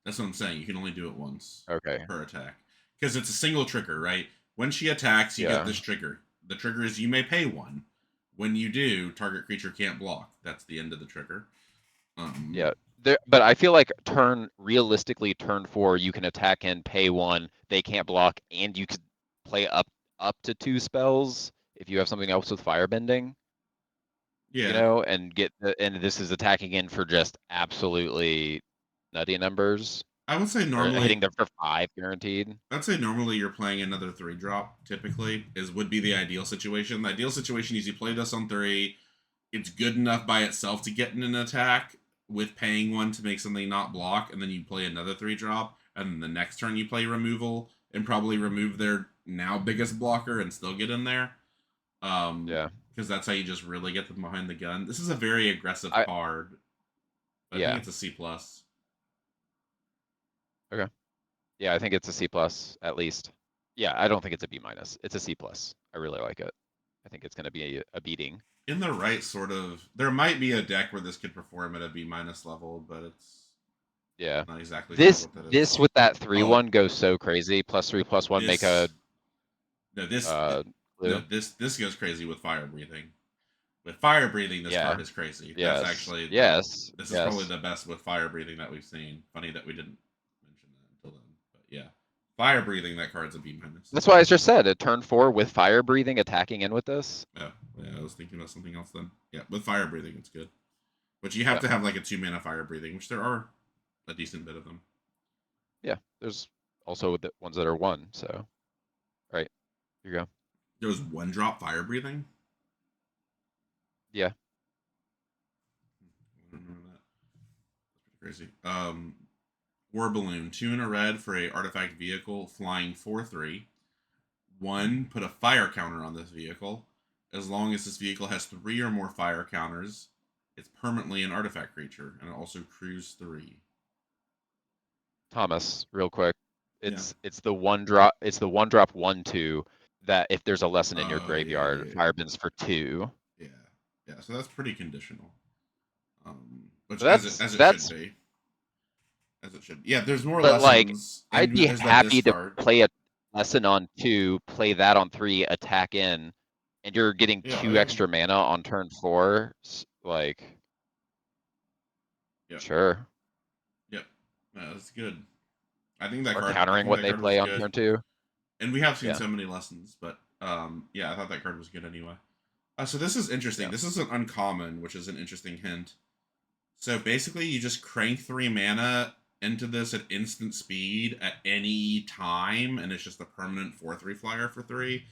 That's what I'm saying. You can only do it once Okay. per attack. Because it's a single trigger, right? When she attacks, you get Yeah. this trigger. The trigger is you may pay 1. When you do, target creature can't block. That's the end of the trigger. Yeah. But I feel like realistically turn 4, you can attack and pay 1, they can't block, and you could play up to 2 spells if you have something else with firebending, you Yeah. know, and this is attacking in for just absolutely nutty numbers. I would say Or hitting normally them for 5 guaranteed. I'd say normally you're playing another 3-drop, typically, would be the ideal situation. The ideal situation is you play this on 3, it's good enough by itself to get in an attack with paying 1 to make something not block, and then you play another 3-drop, and then the next turn you play removal and probably remove their now biggest blocker and still get in there. Yeah. Because that's how you just really get them behind the gun. This is a very aggressive I card. But I think Yeah. it's a C plus. Okay. Yeah, I think it's a C plus at least. Yeah, I don't think it's a B minus. It's a C plus. I really like it. I think it's going to be a beating. In the right sort of, there might be a deck where this could perform at a B minus level, but it's Yeah. not exactly sure This what that this is. with that 3 Oh, one goes so crazy. +3/+1 make a this no this no blue. this goes crazy with fire breathing. With fire breathing, this Yeah. card is crazy. That's Yes. actually Yes. this is probably Yes. the best with fire breathing that we've seen. Funny that we didn't mention that until then, but yeah, fire breathing, that card's a B minus. That's why I just said a turn 4 with fire breathing attacking in with this. Yeah, yeah, I was thinking about something else then. Yeah, with fire breathing, it's good. But you have Yeah. to have like a 2-mana fire breathing, which there are a decent bit of them. Yeah. There's also the ones that are 1, so right. Here you go. There was 1-drop fire breathing. Yeah. I don't remember that. That's pretty crazy. War balloon, 2 in a red for a artifact vehicle, flying 4/3. 1, put a fire counter on this vehicle. As long as this vehicle has 3 or more fire counters, it's permanently an artifact creature, and it also crews 3. Thomas, real quick. Yeah. It's the 1-drop, it's the 1-drop 1/2 that if there's a lesson in your Oh, yeah, yeah, graveyard, yeah. firebends for 2. Yeah, yeah. So that's pretty conditional. Which That's as it should that's be, as it should. Yeah, there's more but like lessons, I'd and be there's that happy to discard. play a lesson on 2, play that on 3, attack in, and you're getting Yeah, oh 2 yeah, extra mana on turn 4. Like, yeah, sure. yep. No, that's good. I think that Or card. I countering think what that they card was play on good, turn 2. and we have seen Yeah. so many lessons. But yeah, I thought that card was good anyway. So this is interesting. Yeah. This is an uncommon, which is an interesting hint. So basically, you just crank 3 mana into this at instant speed at any time, and it's just a permanent 4/3 flyer for 3.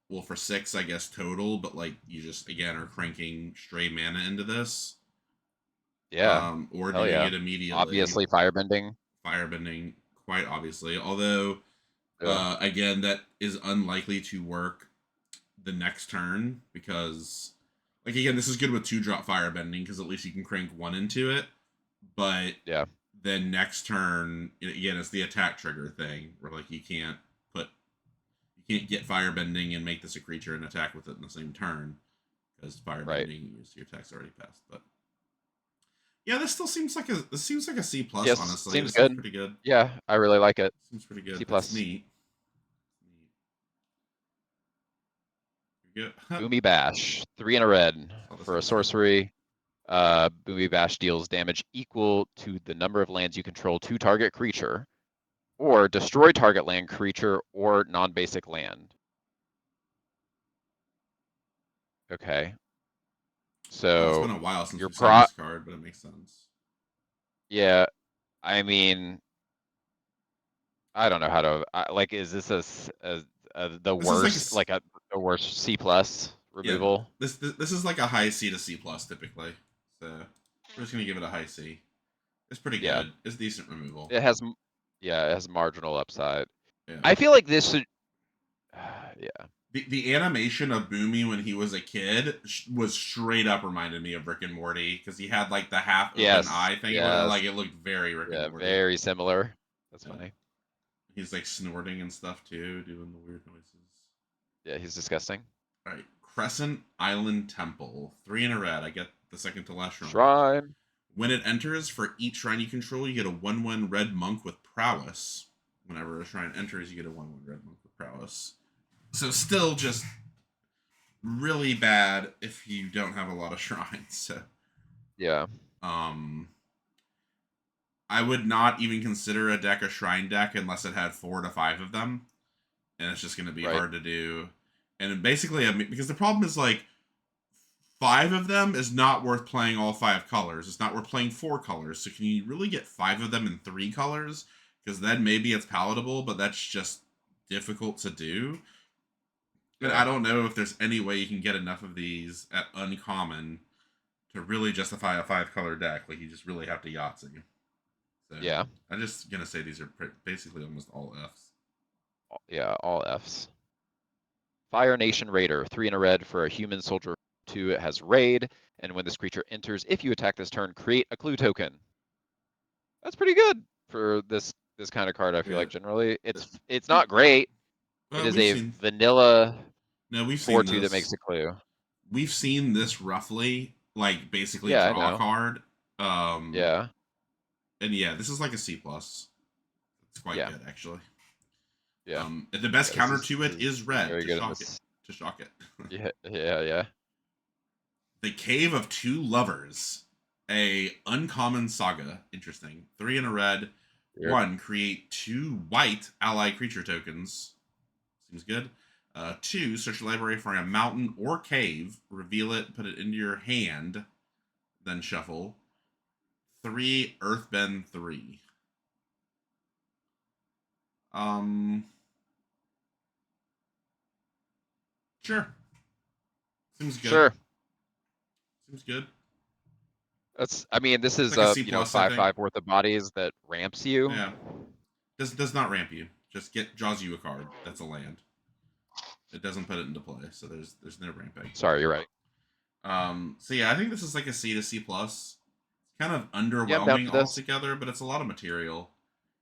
Well, for 6, I guess total, but like you just again are cranking stray mana into this. Yeah. Or Hell doing yeah. it immediately. Obviously firebending. Firebending, quite obviously. Although, Yeah. again, that is unlikely to work the next turn because, like, again, this is good with 2-drop firebending because at least you can crank 1 into it. But Yeah. then next turn, again, it's the attack trigger thing where like you can't get firebending and make this a creature and attack with it in the same turn because Right. firebending your attack's already passed. But yeah, this seems like a C plus. Yes, Honestly, seems this seems good. pretty good. Yeah, I really like it. Seems pretty good. C That's plus. neat. You're good. Boomy Bash. 3 in a red Saw this for a one too. sorcery. Boomy Bash deals damage equal to the number of lands you control to target creature, or destroy target land creature or non-basic land. Okay. Well, it's So been a while since your we've seen pro this card, but it makes sense. yeah, I mean, I don't know how to like. Is this the This is like worst, like a worst C plus yeah. removal? This is like a high C to C plus typically. So we're just gonna give it a high C. It's pretty Yeah, good. It's decent removal. it has yeah, it has marginal upside. Yeah. I feel like this should yeah. The animation of Boomy when he was a kid was straight up reminded me of Rick and Morty because he had like the half open Yes, eye thing. yes, Like it looked very Rick and yeah, Morty. very similar. That's Yeah. funny. He's like snorting and stuff too, doing the weird noises. Yeah, he's disgusting. All right, Crescent Island Temple. 3 in a red. I get the second to last shrine. Shrine. When it enters, for each shrine you control, you get a 1/1 red monk with prowess. Whenever a shrine enters, you get a 1/1 red monk with prowess. So still just really bad if you don't have a lot of shrines. So Yeah. I would not even consider a deck a shrine deck unless it had 4 to 5 of them, and it's just going to be hard to do. And basically, because the problem is like 5 of them is not worth playing all 5 colors. It's not worth playing 4 colors. So can you really get 5 of them in 3 colors? Because then maybe it's palatable, but that's just difficult to do. And I don't know if there's any way you can get enough of these at uncommon to really justify a 5-color deck. Like, you just really have to Yahtzee. So, yeah. I'm just going to say these are basically almost all Fs. Yeah, all Fs. Fire Nation Raider, 3 in a red for a human soldier. 2, it has raid, and when this creature enters, if you attack this turn, create a clue token. That's pretty good for this kind of card. I feel like generally it's not great. It is a vanilla 4/2 that makes a clue. We've seen this roughly, like basically Yeah, draw a card. Yeah. And yeah, this is like a C+. It's quite good actually. Yeah. The best counter to it is red to shock it. Yeah. The Cave of Two Lovers, a uncommon saga. Interesting. 3 in a red. Weird. 1, create 2 white ally creature tokens. Seems good. 2, search your library for a mountain or cave. Reveal it, put it into your hand, then shuffle. 3, Earthbend 3. Sure. Seems good. Sure. Seems good. I mean, this is like 5/5 worth of bodies that ramps you. Yeah. Does not ramp you. Just draws you a card. That's a land. It doesn't put it into play, so there's no ramping. Sorry, you're right. So yeah, I think this is like a C to C+. It's kind of underwhelming altogether, but it's a lot of material.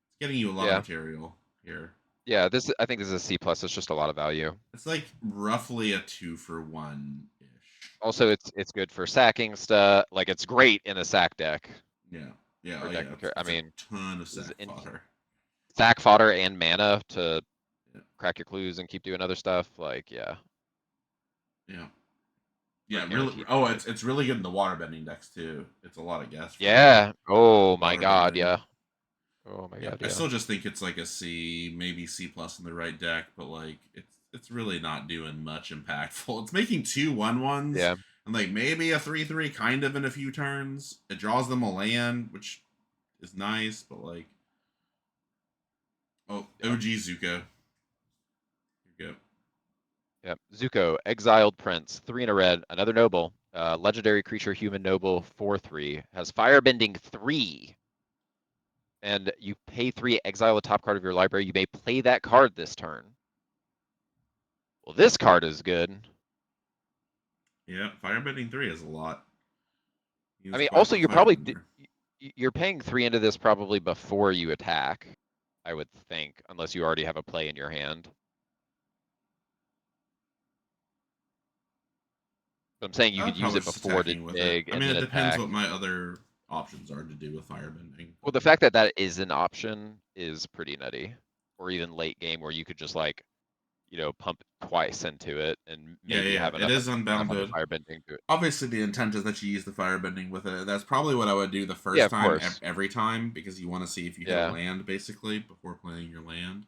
It's getting you a lot of material here. Yeah, I think this is a C+. It's just a lot of value. It's like roughly a 2 for 1-ish. Also, it's good for sacking stuff. Like, it's great in a sack deck. Yeah. I mean, a ton of sack fodder. Sack fodder and mana to crack your clues and keep doing other stuff. Like, yeah. Really. Oh, it's really good in the waterbending decks too. It's a lot of guess. Yeah. Oh my god. Yeah. Oh my god. I still just think it's like a C, maybe C+ in the right deck, but like it's really not doing much impactful. It's making 2 1/1s. Yeah. And like maybe a 3/3 kind of in a few turns. It draws them a land, which is nice, but like, OG Zuko. Here you go. Yep. Zuko, Exiled Prince, 3 in a red, another noble, legendary creature, human noble, 4/3, has firebending 3. And you pay 3, exile a top card of your library. You may play that card this turn. Well, this card is good. Yeah, firebending 3 is a lot. I mean, also you're paying 3 into this probably before you attack, I would think, unless you already have a play in your hand. But I'm saying you could use it before to dig. I mean, it depends what my other options are to do with firebending. Well, the fact that that is an option is pretty nutty. Or even late game where you could just like, pump twice into it and maybe have enough. It is unbounded. Firebending to it. Obviously, the intent is that you use the firebending with it. That's probably what I would do the first time, every time, because you want to see if you hit a land basically before playing your land.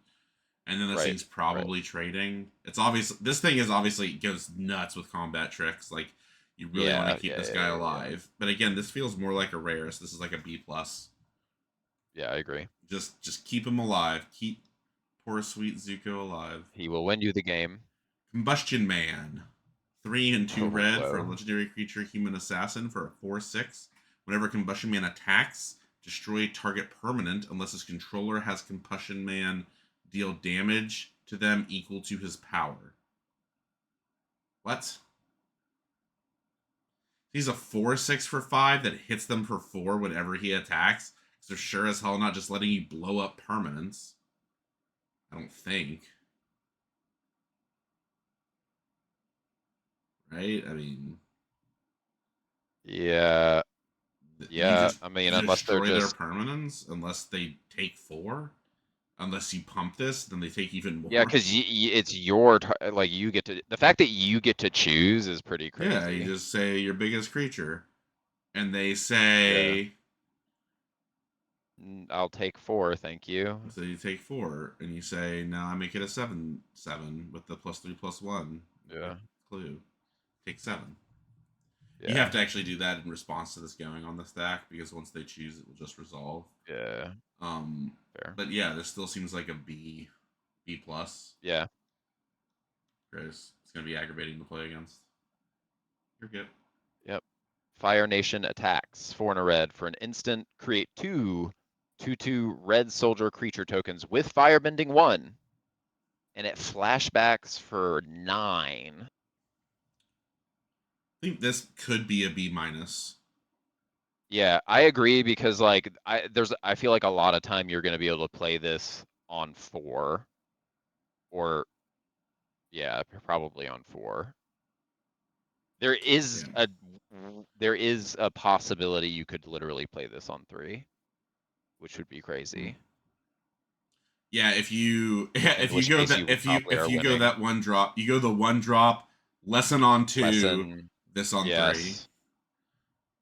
And then this thing's probably trading. It's obvious. This thing is obviously goes nuts with combat tricks. Like, you really want to keep this guy alive. But again, this feels more like a rare. So this is like a B+. Yeah, I agree. Just keep him alive. Keep poor sweet Zuko alive. He will win you the game. Combustion Man. 3 and 2 red for a legendary creature, human assassin for a 4/6. Whenever Combustion Man attacks, destroy target permanent unless his controller has Combustion Man deal damage to them equal to his power. What? He's a 4/6 for 5 that hits them for 4 whenever he attacks. So they're sure as hell not just letting you blow up permanents. I don't think. right? I mean, Yeah. you Yeah. just I mean, you unless they're destroy their just permanents unless they take 4. Unless you pump this, then they take even yeah, more. because it's your like you get to the fact that you get to choose is pretty Yeah, you crazy. just say your biggest creature, and they Yeah. say, I'll take 4, thank you. so you take 4, and you say, now I make it a 7/7 with the +3/+1. Yeah. Clue. Take 7. You Yeah. have to actually do that in response to this going on the stack because once they choose, it will just resolve. Yeah. Um, Fair. but yeah, this still seems like a B plus. Yeah. Chris, it's gonna be aggravating to play against. You're good. Yep. Fire Nation attacks 4 and a red for an instant. Create 2/2 red soldier creature tokens with firebending 1, and it flashbacks for 9. I think this could be a B minus. Yeah, I agree because like I feel like a lot of time you're gonna be able to play this on 4, or yeah, probably on 4. There is Yeah. a possibility you could literally play this on 3, which would be Mm. crazy. Yeah, if you In if you which go case that you probably if are you go winning. that one drop, you go the one drop, lesson on 2, Lesson, this on 3. yes,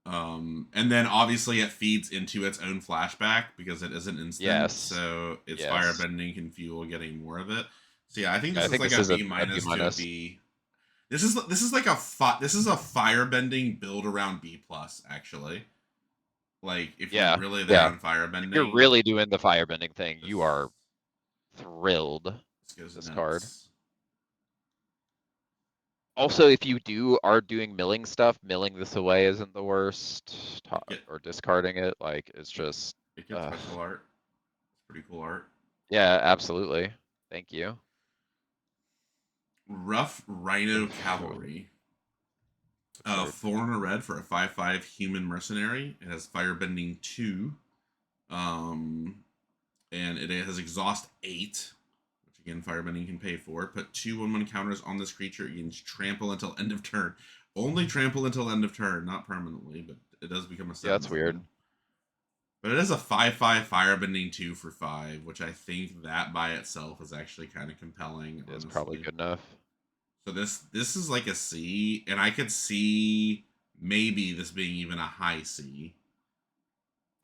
And then obviously it feeds into its own flashback because it is an instant, yes, so its yes. firebending can fuel getting more of it. So yeah, I think Yeah, this I is think like this a is B a B minus to a minus. B. This is like this is a firebending build around B plus actually. Like if you're Yeah, really there yeah. on If you're firebending, really doing the firebending thing, you this are thrilled this with goes this card. nuts. Also, if you are doing milling stuff, milling this away isn't the worst. It get Or discarding it, like it's it, just, it gets special art. It's pretty cool art. yeah, absolutely. Thank you. Rough Rhino Cavalry. Good card. 4 and a red for a 5/5 human mercenary. It has firebending 2. Um, and it has exhaust 8, which again firebending can pay for. Put 2/1/1 counters on this creature. You can trample until end of turn. Only trample until end of turn, not permanently, but it does become a Yeah, that's 7/7. weird. But it is a 5/5 firebending 2 for 5, which I think that by itself is actually kind of compelling, It's probably honestly. good enough. So this is like a C, and I could see maybe this being even a high C.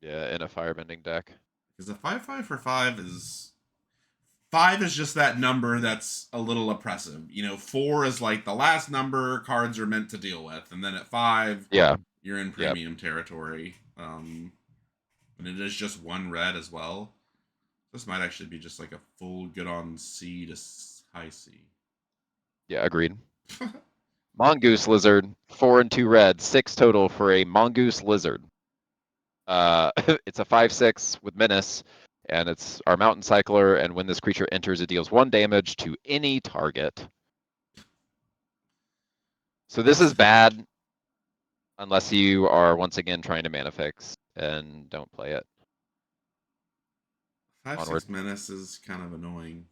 Yeah, in a firebending deck. Because a 5/5 for 5 is just that number that's a little oppressive. 4 is like the last number cards are meant to deal with, and then at 5, Yeah, you're in yeah, premium territory. And it is just 1 red as well. This might actually be just like a full good on C to high C. yeah, agreed. Mongoose Lizard, 4 and 2 red, 6 total for a Mongoose Lizard. It's a 5/6 with menace, and it's our mountain cycler, and when this creature enters, it deals 1 damage to any target. So this is bad unless you are once again trying to mana fix and don't play it. 5/6 Onward menace is kind of annoying.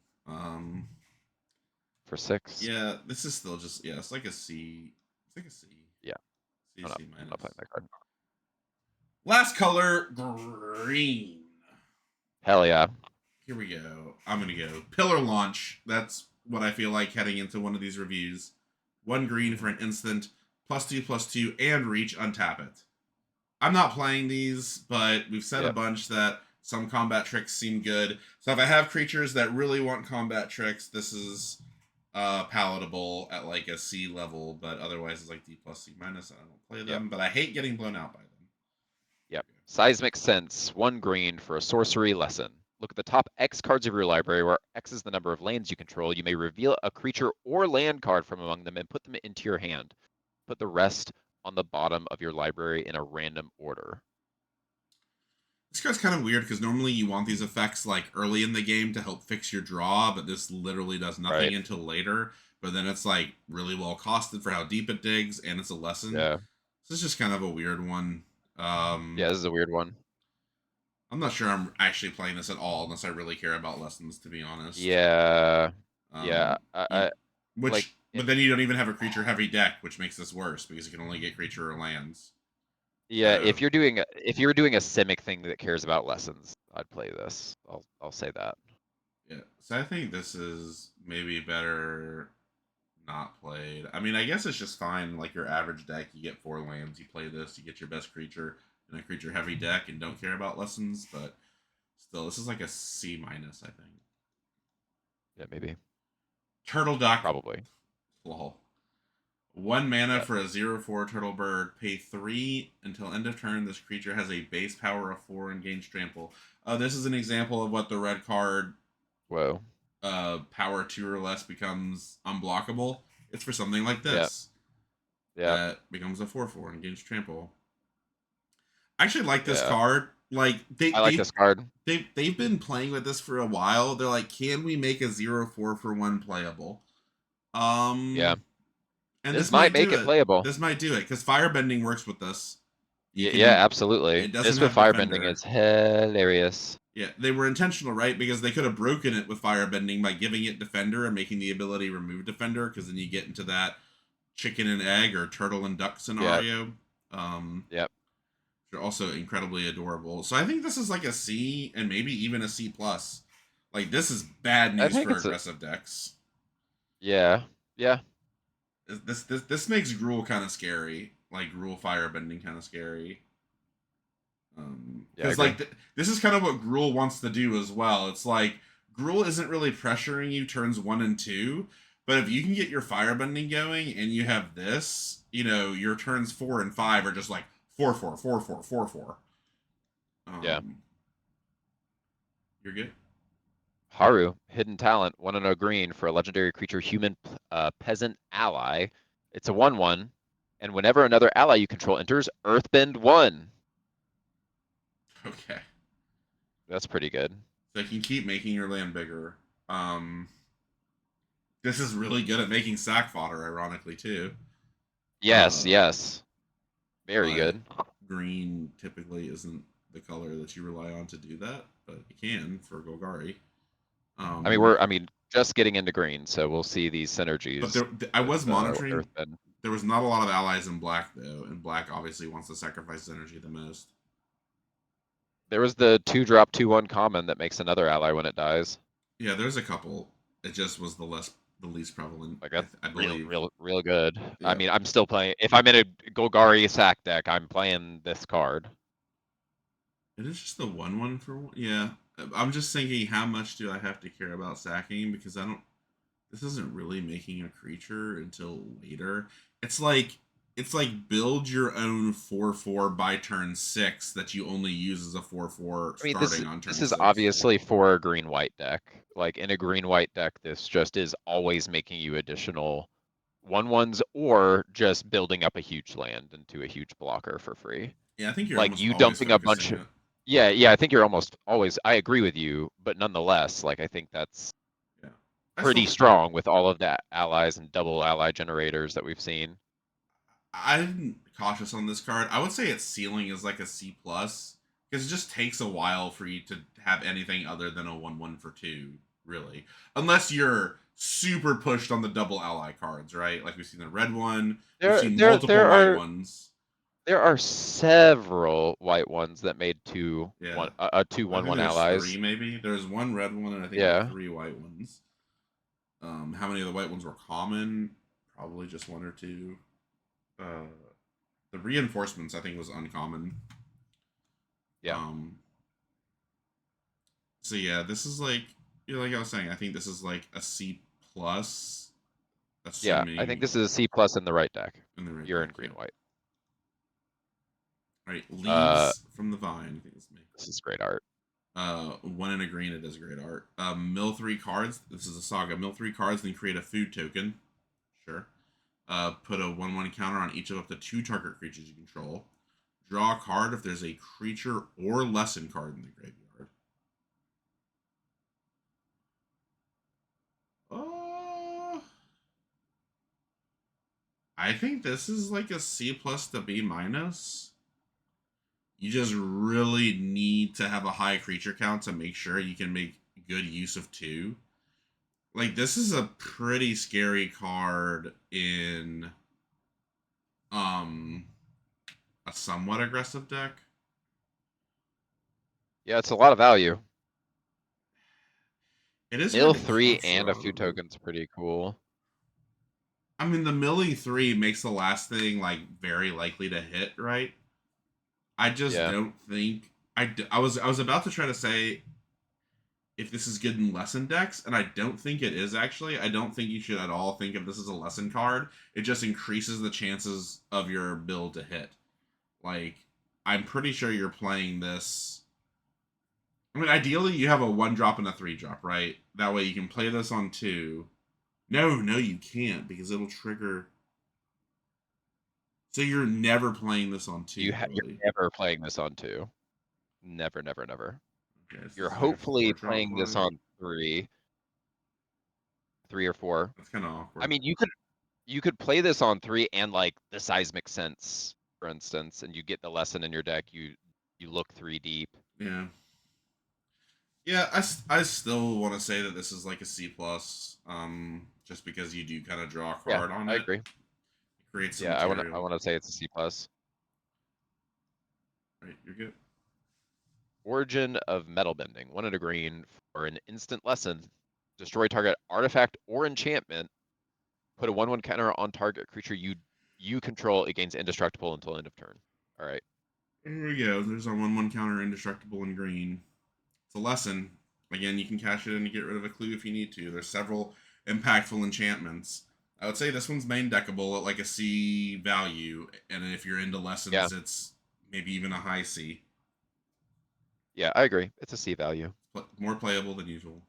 for 6. Yeah, this is still just it's like a C. It's like a C. Yeah, C C I'm not minus. playing that card. Last color green. Hell yeah. Here we go. I'm gonna go pillar launch. That's what I feel like heading into one of these reviews. 1 green for an instant, +2/+2, and reach. Untap it. I'm not playing these, but we've said a Yep. bunch that some combat tricks seem good. So if I have creatures that really want combat tricks, this is palatable at like a C level, but otherwise it's like D plus C minus. I don't play Yep. them, but I hate getting blown out by them. Yep. Seismic Sense, 1 green for a sorcery lesson. Look at the top X cards of your library, where X is the number of lands you control. You may reveal a creature or land card from among them and put them into your hand. Put the rest on the bottom of your library in a random order. This card's kind of weird because normally you want these effects like early in the game to help fix your draw, but this literally does nothing Right. until later. But then it's like really well costed for how deep it digs, and it's a lesson. Yeah. This is just kind of a weird one. Yeah, this is a weird one. I'm not sure I'm actually playing this at all unless I really care about lessons, to be honest. Yeah. Yeah. Um, you, Like, which But then you don't even have a creature heavy deck, which makes this worse because you can only get creature or lands. Yeah, So, if you're doing a Simic thing that cares about lessons, I'd play this. I'll say that. yeah. So I think this is maybe better not played. I mean, I guess it's just fine. Like your average deck, you get 4 lands, you play this, you get your best creature in a creature heavy deck, and don't care about lessons. But still, this is like a C minus, I think. Yeah, maybe. Turtle Duck. Probably. Lol. 1 mana Yep. for a 0/4 turtle bird. Pay 3 until end of turn. This creature has a base power of 4 and gains trample. This is an example of what the red card Whoa. power 2 or less becomes unblockable. It's for something like Yeah. this. Yeah. That becomes a 4/4 and gains trample. I actually like this Yeah. card. Like I like this card. They've been playing with this for a while. They're like, can we make a 0/4 for 1 playable? Yeah. And This this might might make do it it. playable. This might do it because firebending works with this. You Yeah, can. absolutely. It doesn't This with have firebending defender. is hilarious. Yeah, they were intentional, right? Because they could have broken it with firebending by giving it defender and making the ability remove defender. Because then you get into that chicken and egg or turtle and duck scenario. Yep. They're also incredibly adorable. So I think this is like a C and maybe even a C plus. Like this is bad I news think for it's aggressive decks. yeah. Yeah. This makes Gruul kind of scary. Like Gruul firebending kind of scary. Yeah, I Because agree. this is kind of what Gruul wants to do as well. It's like Gruul isn't really pressuring you turns 1 and 2, but if you can get your firebending going and you have this, your turns 4 and 5 are just like 4/4, 4/4, 4/4. Yeah. You're good. Haru, hidden talent, 1 and a green for a legendary creature human peasant ally. It's a 1/1, and whenever another ally you control enters, Earthbend 1. Okay. That's pretty good. So you can keep making your land bigger. This is really good at making sack fodder, ironically too. Yes, yes. Very But good. green typically isn't the color that you rely on to do that, but you can for Golgari. I mean, just getting into green, so we'll see these But synergies I with was monitoring. Earthbend. There was not a lot of allies in black though, and black obviously wants to sacrifice energy the most. There was the 2-drop 2/1 common that makes another ally when it dies. Yeah, there's a couple. It just was the least prevalent, Like that's I real, believe. real good. I Yeah, mean, I'm still playing. If I'm in a Golgari sack deck, I'm playing this card. it is just the 1/1 for one. Yeah, I'm just thinking, how much do I have to care about sacking? Because I don't. This isn't really making a creature until later. It's like build your own 4/4 by turn 6 that you only use as a 4/4 I mean, starting on turn this is 6. obviously for a green-white deck. Like in a green-white deck, this just is always making you additional 1/1s or just building up a huge land into a huge blocker for free. Yeah, I think you're Like almost you always dumping a focusing bunch. it. Yeah, I think you're almost always. I agree with you, but nonetheless, like I think that's Yeah, I pretty still strong with all of the allies and double ally generators that we've seen. I'm cautious on this card. I would say its ceiling is like a C plus because it just takes a while for you to have anything other than a 1/1 for 2, really, unless you're super pushed on the double ally cards, right? Like we've seen the red one, we've There, seen there, multiple there white are ones. there are several white ones that made Yeah, two I one think one there's 3 allies. maybe. There's 1 red one and I think like Yeah, 3 white ones. How many of the white ones were common? Probably just 1 or 2. Uh, the reinforcements I think was uncommon. yeah, So yeah, this is like, like I was saying, I think this is like a C plus, yeah. I think assuming this is a C plus in the right deck. in the right You're deck. in Yeah. green white. All right, Uh, leaves from the vine. I think it's me. this is great art. 1 in a green. It does great art. Mill 3 cards. This is a saga. Mill 3 cards, then create a food token. Sure. Put a 1/1 counter on each of up to 2 target creatures you control. Draw a card if there's a creature or lesson card in the graveyard. Uh, I think this is like a C plus to B minus. You just really need to have a high creature count to make sure you can make good use of 2. Like, this is a pretty scary card in a somewhat aggressive deck. Yeah, it's a lot of value. It is hard Mill to 3 catch and a though. few tokens pretty cool. I mean, the Millie 3 makes the last thing like very likely to hit, right? I just Yeah. don't think I was about to try to say if this is good in lesson decks, and I don't think it is actually. I don't think you should at all think of this as a lesson card. It just increases the chances of your build to hit. Like, I'm pretty sure you're playing this. I mean, ideally, you have a 1-drop and a 3-drop, right? That way you can play this on 2. No, you can't because it'll trigger. So you're never playing this on 2, You're really. never playing this on 2. Never, never, never. Okay, so You're this is like a hopefully 4-drop playing this one. on 3 or 4. That's kind of I awkward. mean, you could play this on 3 and like the seismic sense, for instance, and you get the lesson in your deck. You look 3 deep. Yeah. Yeah, I still want to say that this is like a C plus, just because you do kind of draw a Yeah, card on I it. agree. Create some Yeah, I material. wanna say it's a C plus. Right, you're good. Origin of Metal Bending. 1 and a green for an instant lesson. Destroy target artifact or enchantment. Put a 1/1 counter on target creature you control. It gains indestructible until end of turn. All right. There we go. There's our 1/1 counter, indestructible in green. It's a lesson. Again, you can cash it in to get rid of a clue if you need to. There's several impactful enchantments. I would say this one's main deckable at like a C value, and if you're into Yeah. lessons, it's maybe even a high C. Yeah, I agree. It's a C value. More playable than usual. Yep.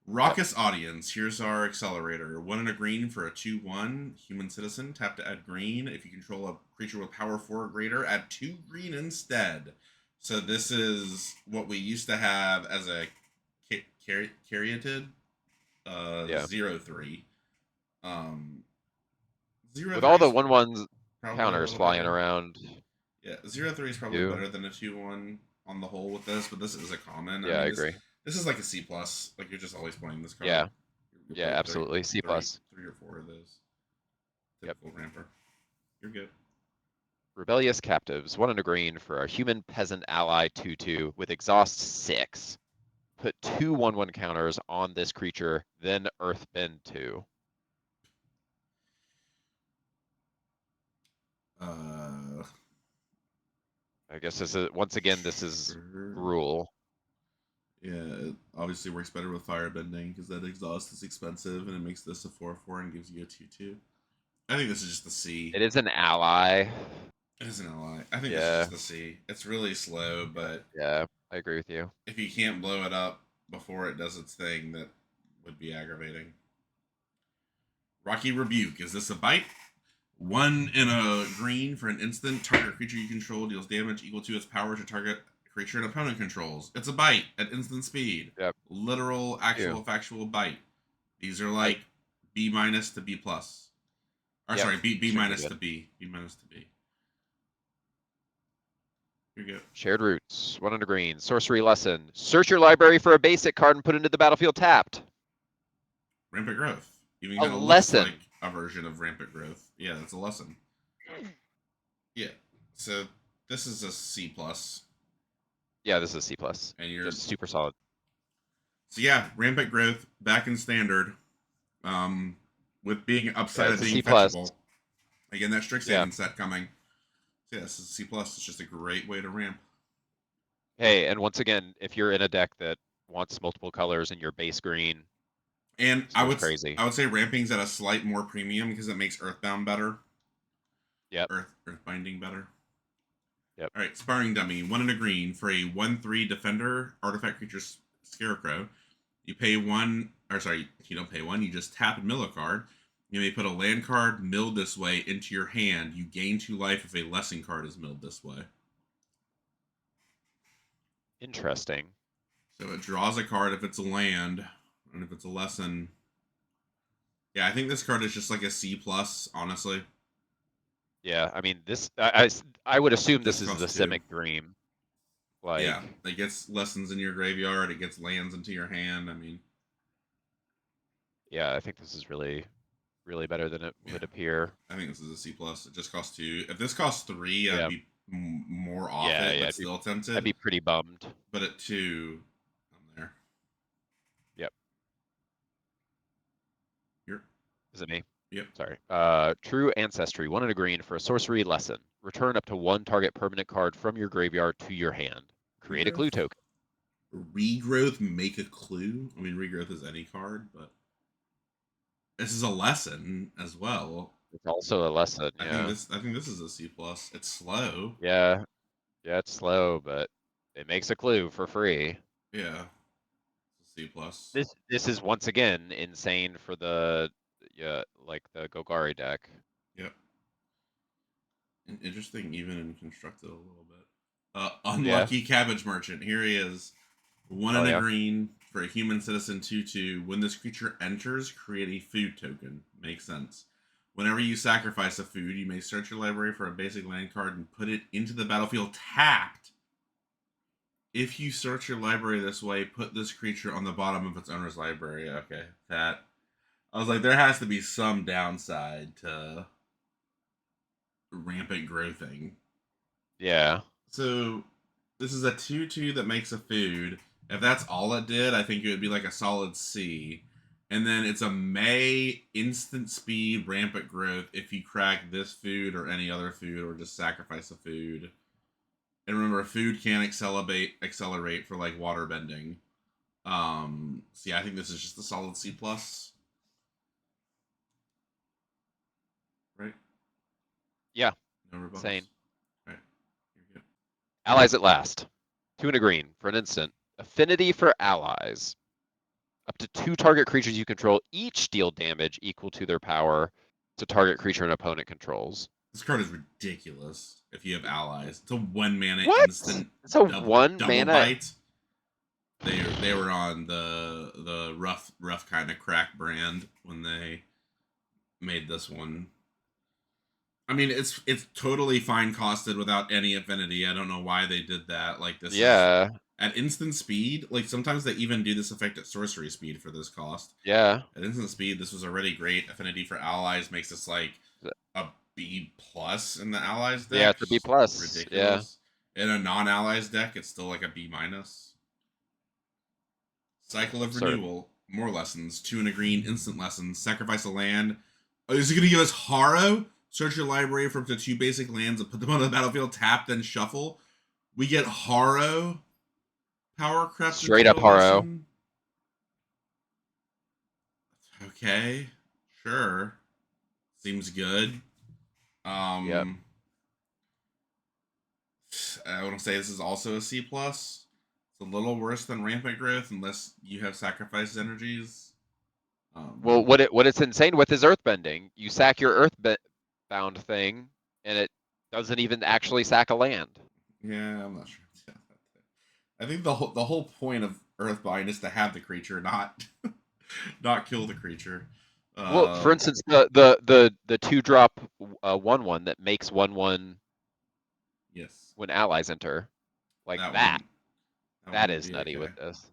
Raucous Audience. Here's our accelerator. 1 and a green for a 2/1 human citizen. Tap to add green. If you control a creature with power 4 or greater, add 2 green instead. So this is what we used to have as a caryatid. Yeah. 0/3. Um, 0 With all 3 the is 1/1s probably a counters little flying better. around, 0/3 is probably too. better than a 2/1 on the whole with this, but this is a common. I Yeah, I mean, agree. this is like a C plus. Like, you're just always playing this card. Yeah. You'll Yeah, play absolutely. C plus. three or four of those. Yep. Typical ramper. You're good. Rebellious Captives. 1 and a green for a human peasant ally 2/2 with exhaust 6. Put 2 1/1 counters on this creature, then Earthbend 2. Uh, I guess this is once again this is sure. Gruul. Yeah, it obviously works better with firebending because that exhaust is expensive and it makes this a 4/4 and gives you a 2/2. I think this is just a C. It is an ally. It isn't a lie. I think this is Yeah. just a C. It's really slow, but Yeah, I agree with you. if you can't blow it up before it does its thing, that would be aggravating. Rocky Rebuke. Is this a bite? 1 in a green for an instant. Target creature you control deals damage equal to its power to target creature an opponent controls. It's a bite at instant speed. Yep. Literal, actual, factual bite. These are like B minus to B plus. Or Yep. sorry, B minus good. to B. B minus to B. You're good. Shared Roots. 1 and a green. Sorcery Lesson. Search your library for a basic card and put it into the battlefield tapped. Rampant Growth. Even A kind of looks lesson. like a version of Rampant Growth. Yeah, that's a lesson. Yeah. So this is a C plus. Yeah, this is C plus. And you're Just super solid. So yeah, Rampant Growth back in standard. With being upside of being fetchable. Again, that Strixhaven set coming. So yeah, this is C plus. It's just a great way to ramp. Hey, and once again, if you're in a deck that wants multiple colors in your base green, and I would crazy. I would say ramping's at a slight more premium because it makes Earthbound better. Yep. Earthbinding better. Yep. All right, Sparring Dummy, 1 and a green for a 1/3 defender artifact creature Scarecrow. You pay 1, or sorry, you don't pay 1. You just tap and mill a card. You may put a land card milled this way into your hand. You gain 2 life if a lesson card is milled this way. Interesting. So it draws a card if it's a land, and if it's a lesson. Yeah, I think this card is just like a C plus, honestly. Yeah, I mean this. I would assume this is the Simic Dream. Like, yeah, it gets lessons in your graveyard. It gets lands into your hand. I mean, Yeah, I think this is really, really better than it would appear. I think this is a C plus. It just costs 2. If this costs 3, I'd Yeah. be more off Yeah, it, yeah, but still I'd tempted. be pretty bummed. But at 2, I'm there. Yep. You're. Is it me? Yep. Sorry. True Ancestry. 1 and a green for a sorcery lesson. Return up to 1 target permanent card from your graveyard to your hand. Create a Regrowth. clue token. Regrowth, make a clue. I mean, regrowth is any card, but this is a lesson as well. It's also a lesson, I yeah. think this is a C plus. It's slow. Yeah. Yeah, it's slow, but it makes a clue for free. Yeah. It's a C plus. This is once again insane for the like the Golgari deck. Yep. And interesting, even in constructed a little bit. Yeah. Unlucky Cabbage Merchant. Here he is. 1 Oh and a yeah. green for a human citizen 2/2. When this creature enters, create a food token. Makes sense. Whenever you sacrifice a food, you may search your library for a basic land card and put it into the battlefield tapped. If you search your library this way, put this creature on the bottom of its owner's library. Okay, that. I was like, there has to be some downside to rampant growthing. Yeah. So this is a 2/2 that makes a food. If that's all it did, I think it would be like a solid C. And then it's a May instant speed rampant growth if you crack this food or any other food or just sacrifice a food. And remember, food can accelerate for like water bending. So yeah, I think this is just a solid C plus. Right? Yeah. No rebuttals. Insane. Right. You're good. Allies at last. 2 and a green for an instant. Affinity for allies. Up to 2 target creatures you control each deal damage equal to their power to target creature an opponent controls. This card is ridiculous if you have allies. It's a 1 mana What? instant It's a 1 double mana. bite. They were on the rough kind of crack brand when they made this one. I mean, it's totally fine costed without any affinity. I don't know why they did that. Like this is Yeah. at instant speed. Like sometimes they even do this effect at sorcery speed for this cost. Yeah. At instant speed, this was already great. Affinity for allies makes this like a B plus in the allies deck. Yeah, it's a B plus. Ridiculous. Yeah. In a non-allies deck, it's still like a B minus. Cycle of Renewal. More lessons. 2 and a green. Instant lessons. Sacrifice a land. Oh, is it going to give us Harrow? Search your library for up to 2 basic lands and put them on the battlefield. Tap, then shuffle. We get Harrow. Power Crept. Straight up Harrow. Lesson. Okay. Sure. Seems good. Yep. I want to say this is also a C plus. It's a little worse than rampant growth unless you have sacrificed energies. Well, what it's insane with is earthbending. You sack your earthbound thing, and it doesn't even actually sack a land. Yeah, I'm not sure. I think the whole point of Earthbind is to have the creature, not not kill the creature. Well, for instance, the 2-drop 1/1 that makes 1/1 yes, when allies enter, like that is nutty with this.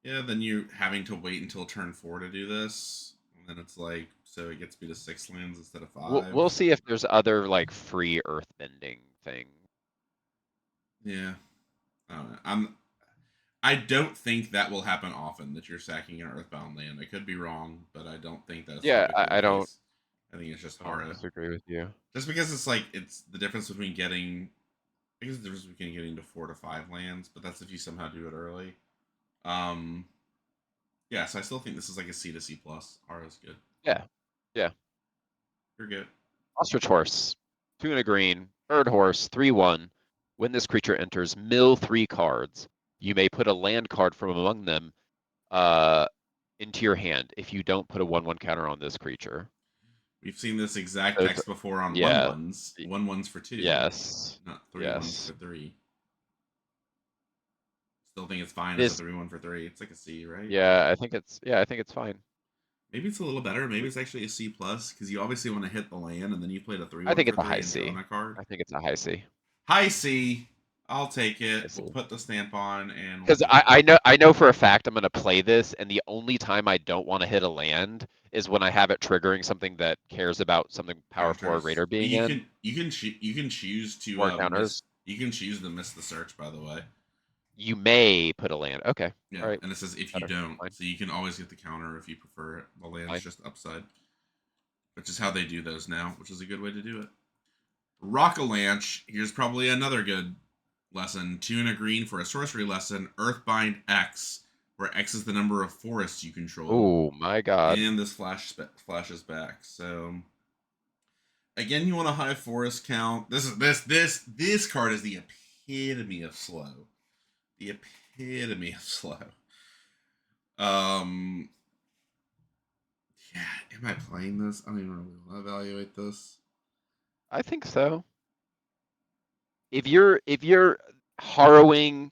Yeah, then you're having to wait until turn 4 to do this, and then it's like so it gets me to 6 lands instead of 5. We'll see if there's other like free earthbending things. Yeah, I don't know. I don't think that will happen often that you're sacking an Earthbound land. I could be wrong, but I don't think that's Yeah, I don't. I think it's just I don't hard. disagree with you. Just because it's the difference between getting. I guess the difference between getting to 4 to 5 lands, but that's if you somehow do it early. Yeah, so I still think this is like a C to C plus. Ara's good. Yeah, yeah. You're good. Ostrich Horse, 2 and a green, bird horse, 3/1. When this creature enters, mill 3 cards. You may put a land card from among them into your hand if you don't put a 1/1 counter on this creature. We've seen this exact text before on 1/1s. 1/1s for 2. Yes. Not 3/1s for 3. Still think it's fine as a 3/1 for 3. It's like a C, right? Yeah, I think it's fine. Maybe it's a little better. Maybe it's actually a C plus because you obviously want to hit the land, and then you played a 3/1 I think for it's a 3 high and C. drawn a card. I think it's a high C. High C. I'll take I it. We'll see. put the stamp on and we'll Because do it. I know for a fact I'm gonna play this, and the only time I don't want to hit a land is when I have it triggering something that cares about something power 4 Counters. Raider being You in, can you can choose to or miss. counters. You can choose to miss the search. By the way. You may put a land. Okay, Yeah, all right, and it says if you better. don't, Fine, so you can always get the counter if you prefer it. The land's fine. just upside, which is how they do those now, which is a good way to do it. Rockalanche, here's probably another good lesson. 2 and a green for a sorcery lesson. Earthbind X, where X is the number of forests you control. Oh my God. And this flashes back. So again, you want a high forest count. This card is the epitome of slow. The epitome of slow. Um Yeah, am I playing this? I don't even really want to evaluate this. I think so. If you're harrowing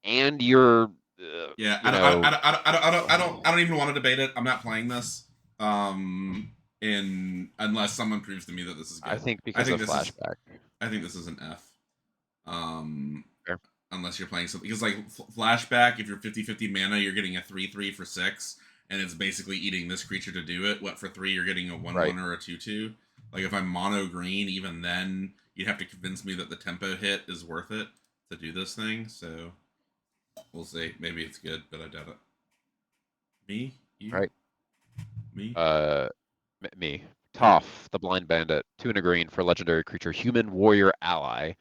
and you're, Yeah, you know, I don't even want to debate it. I'm not playing this. In unless someone proves to me that this is I good. think I because think of this is flashback. I think this is an F. Um, Fair. unless you're playing something because like flashback, if you're 50/50 mana, you're getting a 3/3 for 6, and it's basically eating this creature to do it. What for 3, you're getting a 1/1 Right. or a 2/2. Like if I'm mono green, even then you'd have to convince me that the tempo hit is worth it to do this thing. So we'll see. Maybe it's good, but I doubt it. Me? You? Right. Me? Me. Yeah. Toph, the Blind Bandit. 2 and a green for legendary creature, human warrior ally.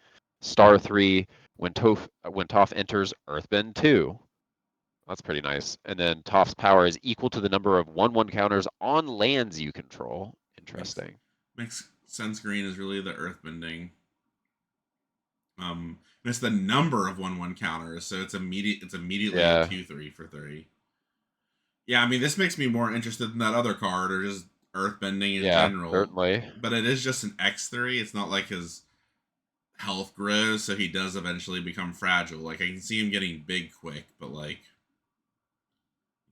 Star 3, when Toph enters Earthbend 2. That's pretty nice. And then Toph's power is equal to the number of 1/1 counters on lands you control. Makes Interesting. makes sense. Green is really the earthbending. And it's the number of 1/1 counters, so it's immediately a Yeah. 2/3 for 3. Yeah, I mean this makes me more interested in that other card or just earthbending in Yeah, general. certainly. But it is just an X3. It's not like his health grows, so he does eventually become fragile. Like I can see him getting big quick, but like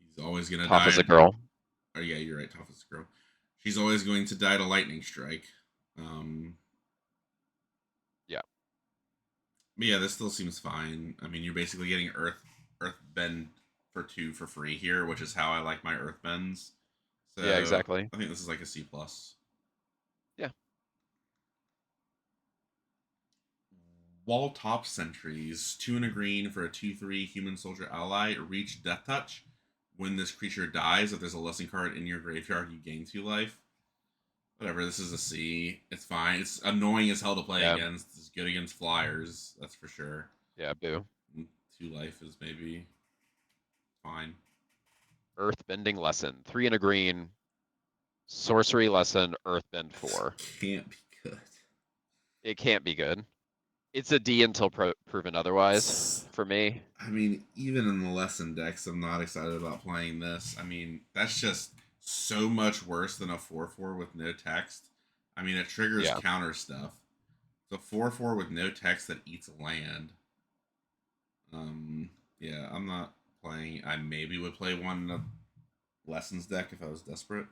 he's always gonna Toph is a die. girl. Oh yeah, you're right, toughest girl. She's always going to die to lightning strike. Um, Yeah. but yeah, this still seems fine. I mean, you're basically getting Earth Bend for 2 for free here, which is how I like my Earth Bends. Yeah, So exactly. I think this is like a C plus. Yeah. Wall top sentries, 2 and a green for a 2/3 human soldier ally. Reach death touch. When this creature dies, if there's a lesson card in your graveyard, you gain 2 life. Whatever, this is a C. It's fine. It's annoying as hell to play Yeah. against. It's good against flyers, that's for sure. Yeah, boo. 2 life is maybe fine. Earthbending lesson. 3 and a green. Sorcery lesson, Earthbend 4. Can't be good. It can't be good. It's a D until proven otherwise for me. I mean, even in the lesson decks, I'm not excited about playing this. I mean, that's just so much worse than a 4/4 with no text. I mean, it triggers Yeah. counter stuff. It's a 4/4 with no text that eats land. Yeah, I'm not playing. I maybe would play one in a lessons deck if I was desperate.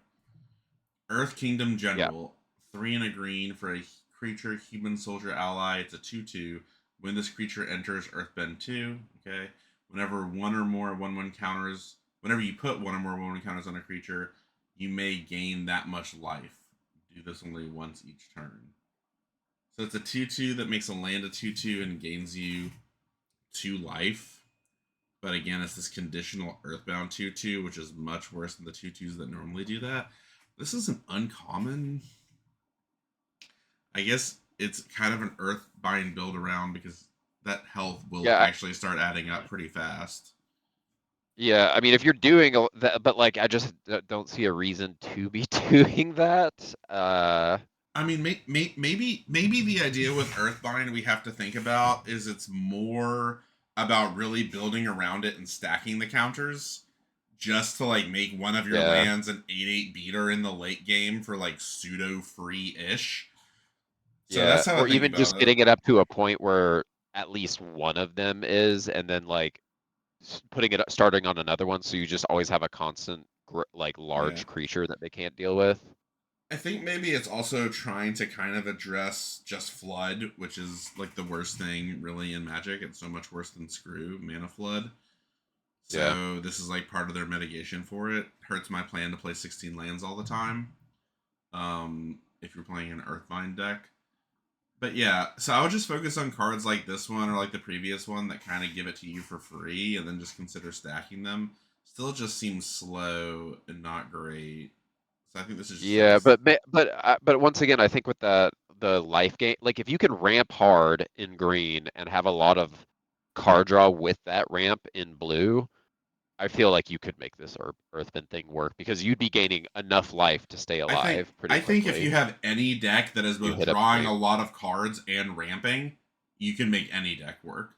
Earth Kingdom Yeah. General, 3 and a green for a creature human soldier ally. It's a 2/2. When this creature enters Earthbend 2, okay. Whenever one or more 1/1 counters, whenever you put one or more 1/1 counters on a creature, you may gain that much life. Do this only once each turn. So it's a 2/2 that makes a land a 2/2 and gains you 2 life. But again, it's this conditional Earthbound 2/2, which is much worse than the 2/2s that normally do that. This is an uncommon. I guess it's kind of an Earthbind build around because that health will Yeah. actually start adding up pretty fast. Yeah. I mean, if you're doing that, but like, I just don't see a reason to be doing that. I mean, maybe the idea with Earthbind we have to think about is it's more about really building around it and stacking the counters just to like make one of your Yeah. lands an 8/8 beater in the late game for like pseudo free ish. So Yeah. that's how I Or think even just about it. getting it up to a point where at least one of them is, and then like putting it starting on another one, so you just always have a constant like Yeah. large creature that they can't deal with. I think maybe it's also trying to kind of address just Flood, which is like the worst thing really in Magic. It's so much worse than Screw, Mana Flood. Yeah. So this is like part of their mitigation for it. Hurts my plan to play 16 lands all the time. If you're playing an Earthbind deck. But yeah, so I would just focus on cards like this one or like the previous one that kind of give it to you for free and then just consider stacking them. Still just seems slow and not great. So I think this is just like Yeah, but once again, I think with the life gain, like if you can ramp hard in green and have a lot of card draw with that ramp in blue, I feel like you could make this Earthbend thing work because you'd be gaining enough life to stay I think alive pretty I think if you quickly. have any deck that is You both hit up drawing a green. lot of cards and ramping, you can make any deck work.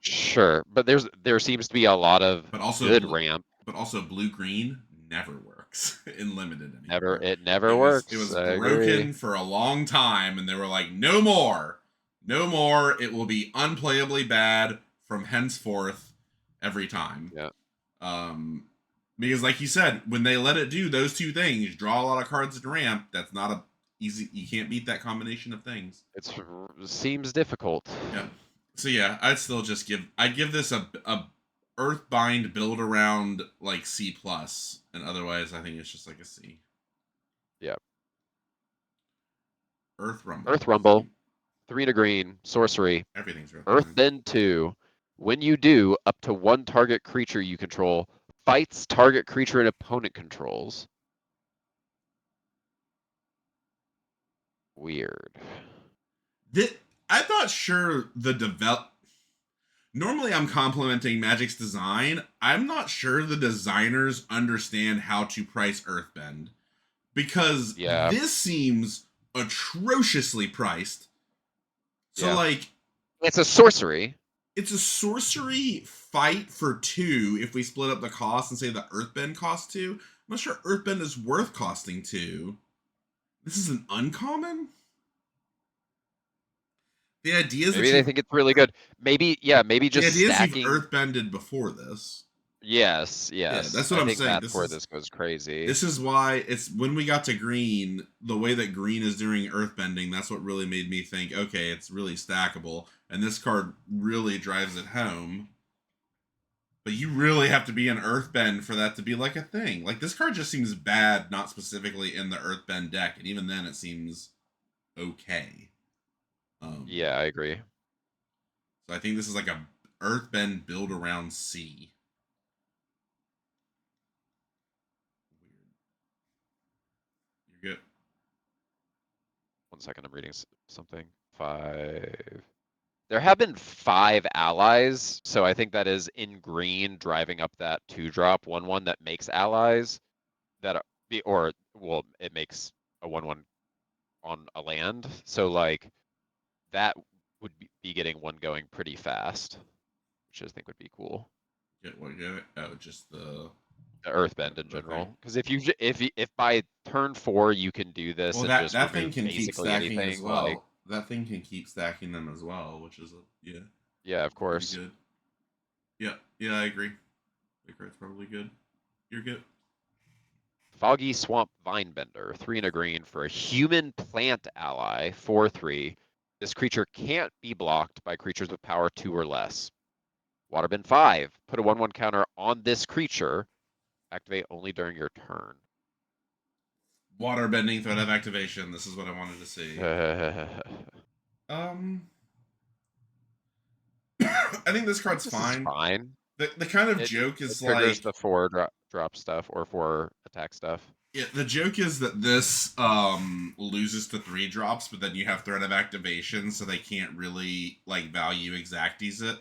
Sure, but there seems to be a lot of But also good blue, ramp. but also blue green never works in limited Never, anymore. it never It was works. I agree. broken for a long time, and they were like, no more, no more. It will be unplayably bad from henceforth every time. Yeah, Um, because like you said, when they let it do those two things, draw a lot of cards and ramp, that's not a easy. You can't beat that combination of things. it seems difficult. Yeah. So yeah, I'd give this a Earthbind build around like C plus, and otherwise I think it's just like a C. Yeah. Earth Rumble. Earth Rumble, 3 to green, sorcery. Everything's Earthbind. Earthbend 2. When you do, up to one target creature you control fights target creature an opponent controls. Weird. I'm not sure the develop. Normally, I'm complimenting Magic's design. I'm not sure the designers understand how to price Earthbend because Yeah, this seems atrociously priced. So, yeah. like, It's a sorcery. it's a sorcery fight for 2 if we split up the cost and say the Earthbend costs 2. I'm not sure Earthbend is worth costing 2. This is an uncommon? The idea is Maybe that they you've think it's really good. Maybe, yeah, maybe the just idea is you've stacking. Earthbended before this. Yes, Yeah, yes. that's what I I'm think saying. that's where this goes crazy. This is why it's when we got to green, the way that green is doing earthbending, that's what really made me think, okay, it's really stackable. And this card really drives it home. But you really have to be an earthbend for that to be like a thing. Like this card just seems bad, not specifically in the earthbend deck, and even then it seems okay. Yeah, I agree. So I think this is like a earthbend build around C. Weird. You're good. One second, I'm reading something. 5. There have been 5 allies, so I think that is in green driving up that 2-drop 1/1 that makes allies that or well, it makes a 1/1 on a land. So like that would be getting one going pretty fast, which I think would be cool. Get what? Get it? Oh, just The Earthbend in the thing. general, because if by turn 4 you can do this Well, and just that thing remove can keep basically stacking as anything, like well. That thing can keep stacking them as well, which is yeah, yeah, of pretty course. good. Yeah, yeah, I agree. Big Red's probably good. You're good. Foggy Swamp Vinebender, 3 and a green for a human plant ally, 4/3. This creature can't be blocked by creatures with power 2 or less. Waterbend 5, put a 1/1 counter on this creature. Activate only during your turn. Water bending threat of activation. This is what I wanted to see. Um, I think this card's This is fine. fine. The kind of It joke it is triggers like the 4 drop stuff or 4 attack stuff. yeah, the joke is that this loses to 3 drops, but then you have threat of activation, so they can't really like value exacties it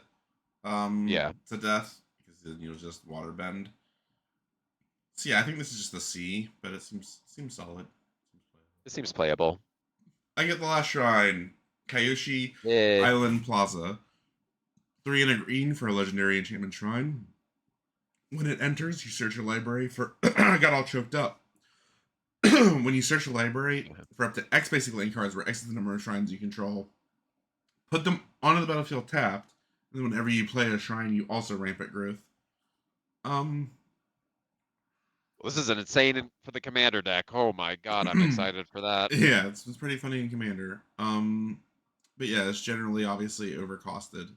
Yeah, to death because then you'll just water bend. So yeah, I think this is just a C, but it seems solid. it seems playable. I get the last shrine, Kyoshi Yeah. Island Plaza. 3 and a green for a legendary enchantment shrine. When it enters, you search your library for. I got all choked up. When you search your library for up to X basic link cards, where X is the number of shrines you control, put them onto the battlefield tapped, and then whenever you play a shrine, you also ramp at growth. Um, Well, this is an insane for the commander deck. Oh my god, I'm excited for that. Yeah, it's pretty funny in Commander. But yeah, it's generally obviously overcosted.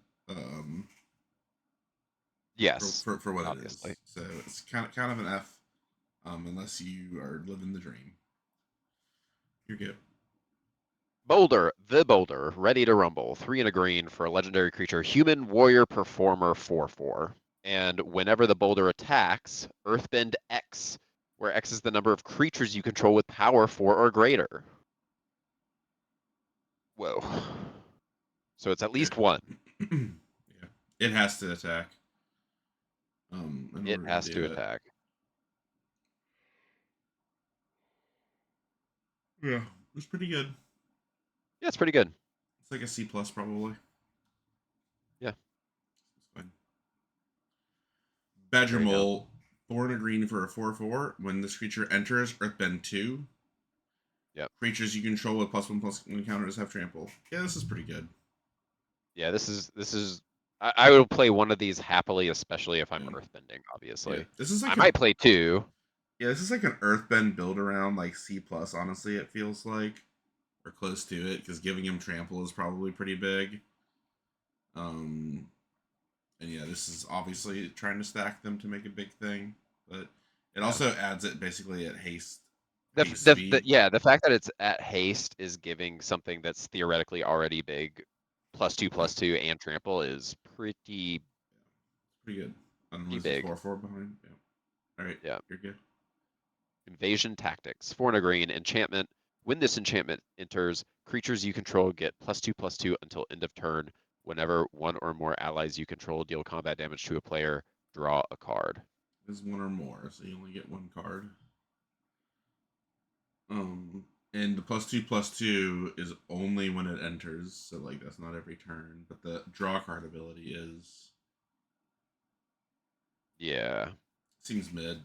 Yes, For what it obviously. is. So it's kind of an F. Unless you are living the dream. You're good. Boulder, the Boulder, ready to rumble. 3 and a green for a legendary creature, human warrior performer 4/4. And whenever the Boulder attacks, Earthbend X, where X is the number of creatures you control with power 4 or greater. Whoa. So it's at least one. Yeah, it has to attack. In It order to has do to it. attack. Yeah, it's pretty good. Yeah, it's pretty good. It's like a C plus probably. Yeah. It's fine. Badger There you go. Mole, 4 and a green for a 4/4. When this creature enters, Earthbend 2. Yep. Creatures you control with +1/+1 counters have trample. Yeah, this is pretty good. Yeah, this is I will play one of these happily, especially if I'm Yeah. earthbending, Yeah, obviously. this is I like might play two. this is like an Earthbend build around like C plus. Honestly, it feels like, or close to it, because giving him trample is probably pretty big. Um, and yeah, this is obviously trying to stack them to make a big thing, but it Yeah. also adds it basically at haste The speed. yeah, the fact that it's at haste is giving something that's theoretically already big Yeah, +2/+2 and trample is pretty pretty good. And pretty loses big. 4/4 behind. Yeah. All right, Yeah. you're good. Invasion Tactics. 4 and a green. Enchantment. When this enchantment enters, creatures you control get +2/+2 until end of turn. Whenever one or more allies you control deal combat damage to a player, draw a card. There's one or more, so you only get one card. And the +2/+2 is only when it enters, so like that's not every turn. But the draw card ability is Yeah. seems mid.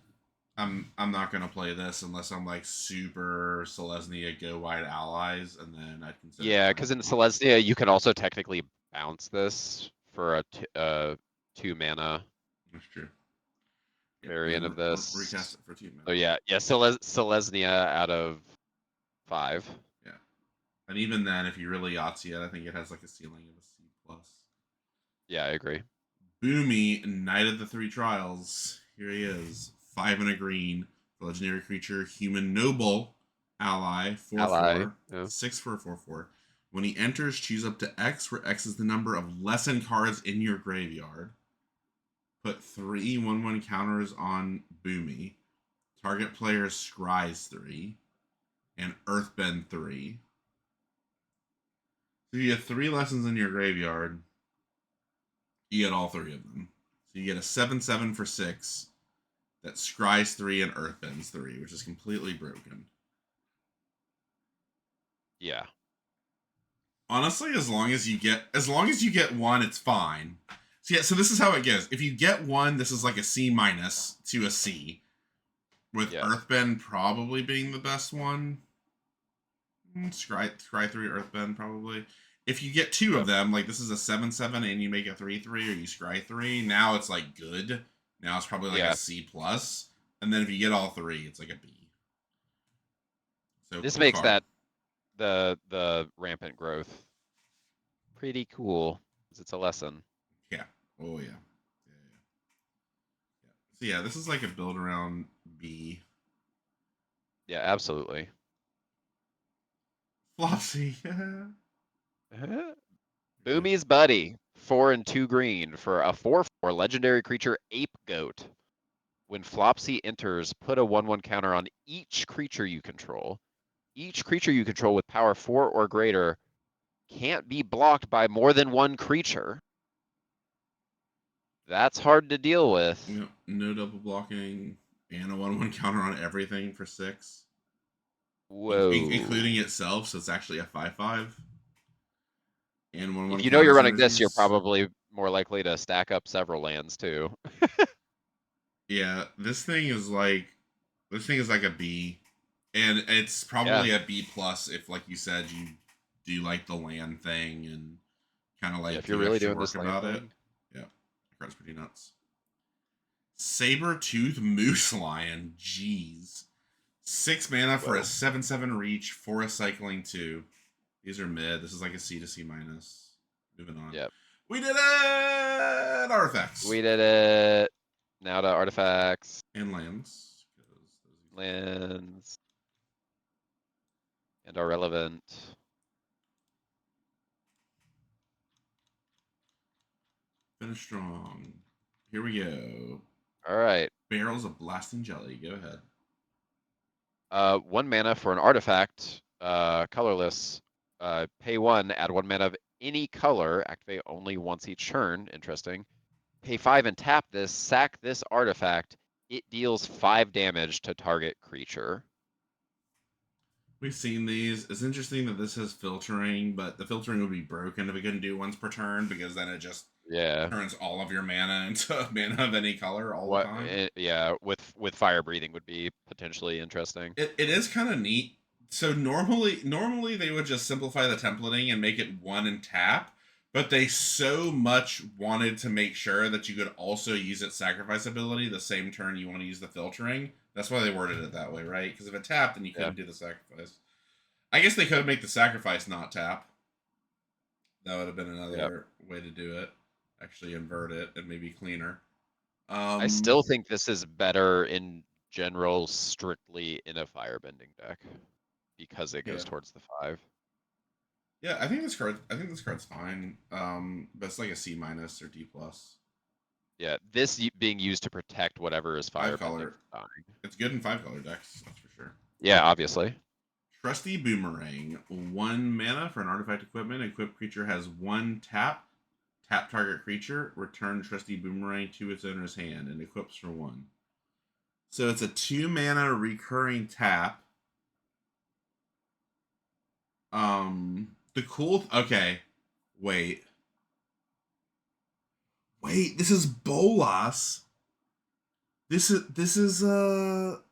I'm not gonna play this unless I'm like super Selesnya go wide allies, and then I'd consider Yeah, playing because in it. Celestia, you can also technically bounce this for a 2 mana That's true. Yeah, and variant then of recast this. it for 2 Oh mana. yeah, Selesnya out of 5. Yeah, and even then, if you really Yahtzee it, I think it has like a ceiling of a C plus. Yeah, I agree. Boomy, Knight of the Three Trials. Here he is. 5 and a green. Legendary creature, human noble ally, 4 Ally. 4. Yeah. 6 for a 4 4. When he enters, choose up to X, where X is the number of lessened cards in your graveyard. Put 3 1/1 counters on Boomy. Target player scries 3. And Earthbend 3. So you have 3 lessons in your graveyard. You get all 3 of them. So you get a 7/7 for 6. That scries 3 and Earthbends 3, which is completely broken. Yeah. Honestly, as long as you get one, it's fine. So yeah, so this is how it goes. If you get one, this is like a C minus to a C, with Yeah. Earthbend probably being the best one. Scry 3 Earthbend probably. If you get two of them, like this is a 7/7 and you make a 3/3, or you scry 3, now it's like good. Now it's probably like Yeah. a C plus. And then if you get all 3, it's like a B. So This cool makes card. that the rampant growth pretty cool, because it's a lesson. Yeah. Oh yeah. So yeah, this is like a build around B. Yeah, absolutely. Flopsy. Boomy's Buddy, 4 and 2 green for a 4/4 legendary creature Ape Goat. When Flopsy enters, put a 1/1 counter on each creature you control. Each creature you control with power 4 or greater can't be blocked by more than one creature. That's hard to deal with. Yep. No double blocking and a 1/1 counter on everything for 6, Whoa. including itself. So it's actually a 5/5 and 1/1 If you know you're counter running this, you're synergies. probably more likely to stack up several lands too. Yeah, this thing is like a B, and it's Yeah. probably a B plus if, like you said, you do like the land thing and kind of Yeah, like if you're do really extra doing work this land about it. thing. Yeah, that card's pretty nuts. Saber-tooth Moose Lion. Jeez. 6 mana for a 7/7 reach, for a cycling 2. These are mid. This is like a C to C minus. Moving on. Yep. We did it! Artifacts. We did it. Now to artifacts. And lands. Lands. And are relevant. Finish strong. Here we go. All right. Barrels of Blasting Jelly. Go ahead. 1 mana for an artifact. Colorless. Pay 1, add 1 mana of any color. Activate only once each turn. Interesting. Pay 5 and tap this. Sack this artifact. It deals 5 damage to target creature. We've seen these. It's interesting that this has filtering, but the filtering would be broken if it couldn't do once per turn, because then it just turns all of your mana into mana of any color all the time. Yeah, with fire breathing would be potentially interesting. It is kind of neat. So normally they would just simplify the templating and make it 1 and tap, but they so much wanted to make sure that you could also use its sacrifice ability the same turn you want to use the filtering. That's why they worded it that way, right? Because if it tapped, then you couldn't do the sacrifice. I guess they could make the sacrifice not tap. That would have been another way to do it. Actually invert it and maybe cleaner. I still think this is better in general, strictly in a firebending deck, because it goes towards the 5. Yeah, I think this card's fine. But it's like a C minus or D plus. Yeah, this being used to protect whatever is firebending. 5-color. It's good in 5-color decks, that's for sure. Yeah, obviously. Trusty Boomerang. 1 mana for an artifact equipment. Equipped creature has 1 tap. Tap target creature. Return Trusty Boomerang to its owner's hand and equips for 1. So it's a 2 mana recurring tap. Okay. Wait, this is Bolas. This is what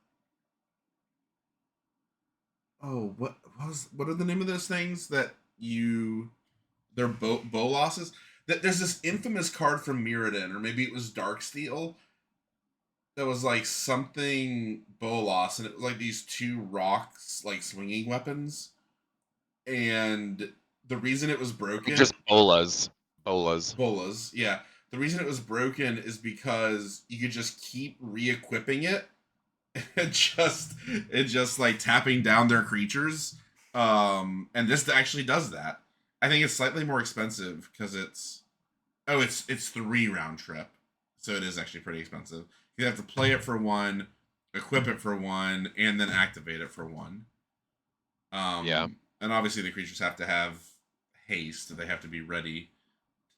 are the name of those things that they're Bolosses? There's this infamous card from Mirrodin, or maybe it was Darksteel, that was like something Bolas, and it was like these 2 rocks, like swinging weapons. And the reason it was broken, just bolas, yeah. The reason it was broken is because you could just keep re-equipping it and just like tapping down their creatures. And this actually does that. I think it's slightly more expensive because it's 3 round trip, so it is actually pretty expensive. You have to play it for 1, equip it for 1, and then activate it for 1. And obviously the creatures have to have haste. They have to be ready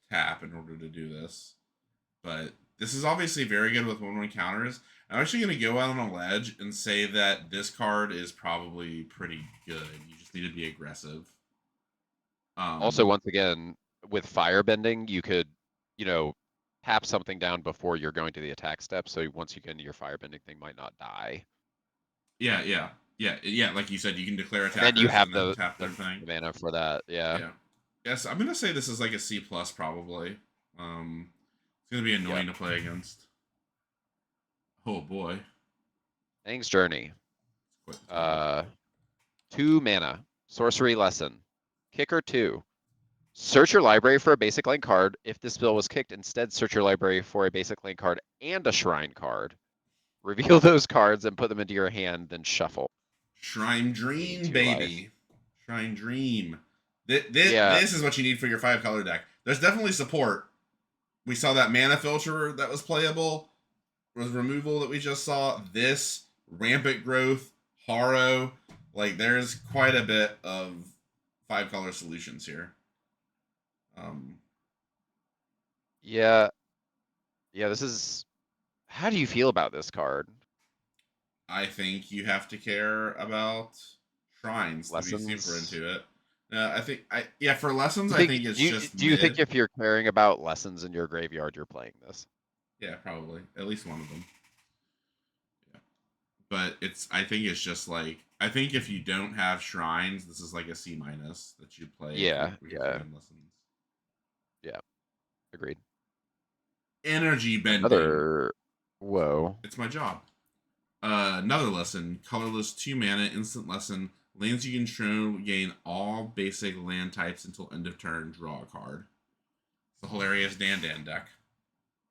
to tap in order to do this. But this is obviously very good with 1/1 counters. I'm actually going to go out on a ledge and say that this card is probably pretty good. You just need to be aggressive. Also, once again, with firebending, you could, tap something down before you're going to the attack step. So once you get into your firebending thing, might not die. Yeah. Like you said, you can declare attackers and then you have and tap their thing. Mana for that. Yeah. Yes, I'm gonna say this is like a C plus probably. It's gonna be annoying to play against. Oh boy. Thing's Journey. 2 mana. Sorcery Lesson. Kicker 2. Search your library for a basic lane card. If this spell was kicked, instead search your library for a basic lane card and a shrine card. Reveal those cards and put them into your hand, then shuffle. Shrine Dream, baby. Shrine Dream. This is what you need for your 5-color deck. There's definitely support. We saw that mana filter that was playable. Was removal that we just saw. This, Rampant Growth, Harrow. Like, there's quite a bit of 5-color solutions here. Yeah, this is... How do you feel about this card? I think you have to care about shrines Lessons. To be super into it. For lessons, I think it's just. Do you think if you're caring about lessons in your graveyard, you're playing this? Yeah, probably at least one of them. Yeah, but I think it's just like, I think if you don't have shrines, this is like a C minus that you play. Yeah. Lessons. Yeah, agreed. Energy bending. Whoa. It's my job. Another lesson. Colorless 2 mana, instant lesson. Lands you control gain all basic land types until end of turn. Draw a card. It's a hilarious Dan deck.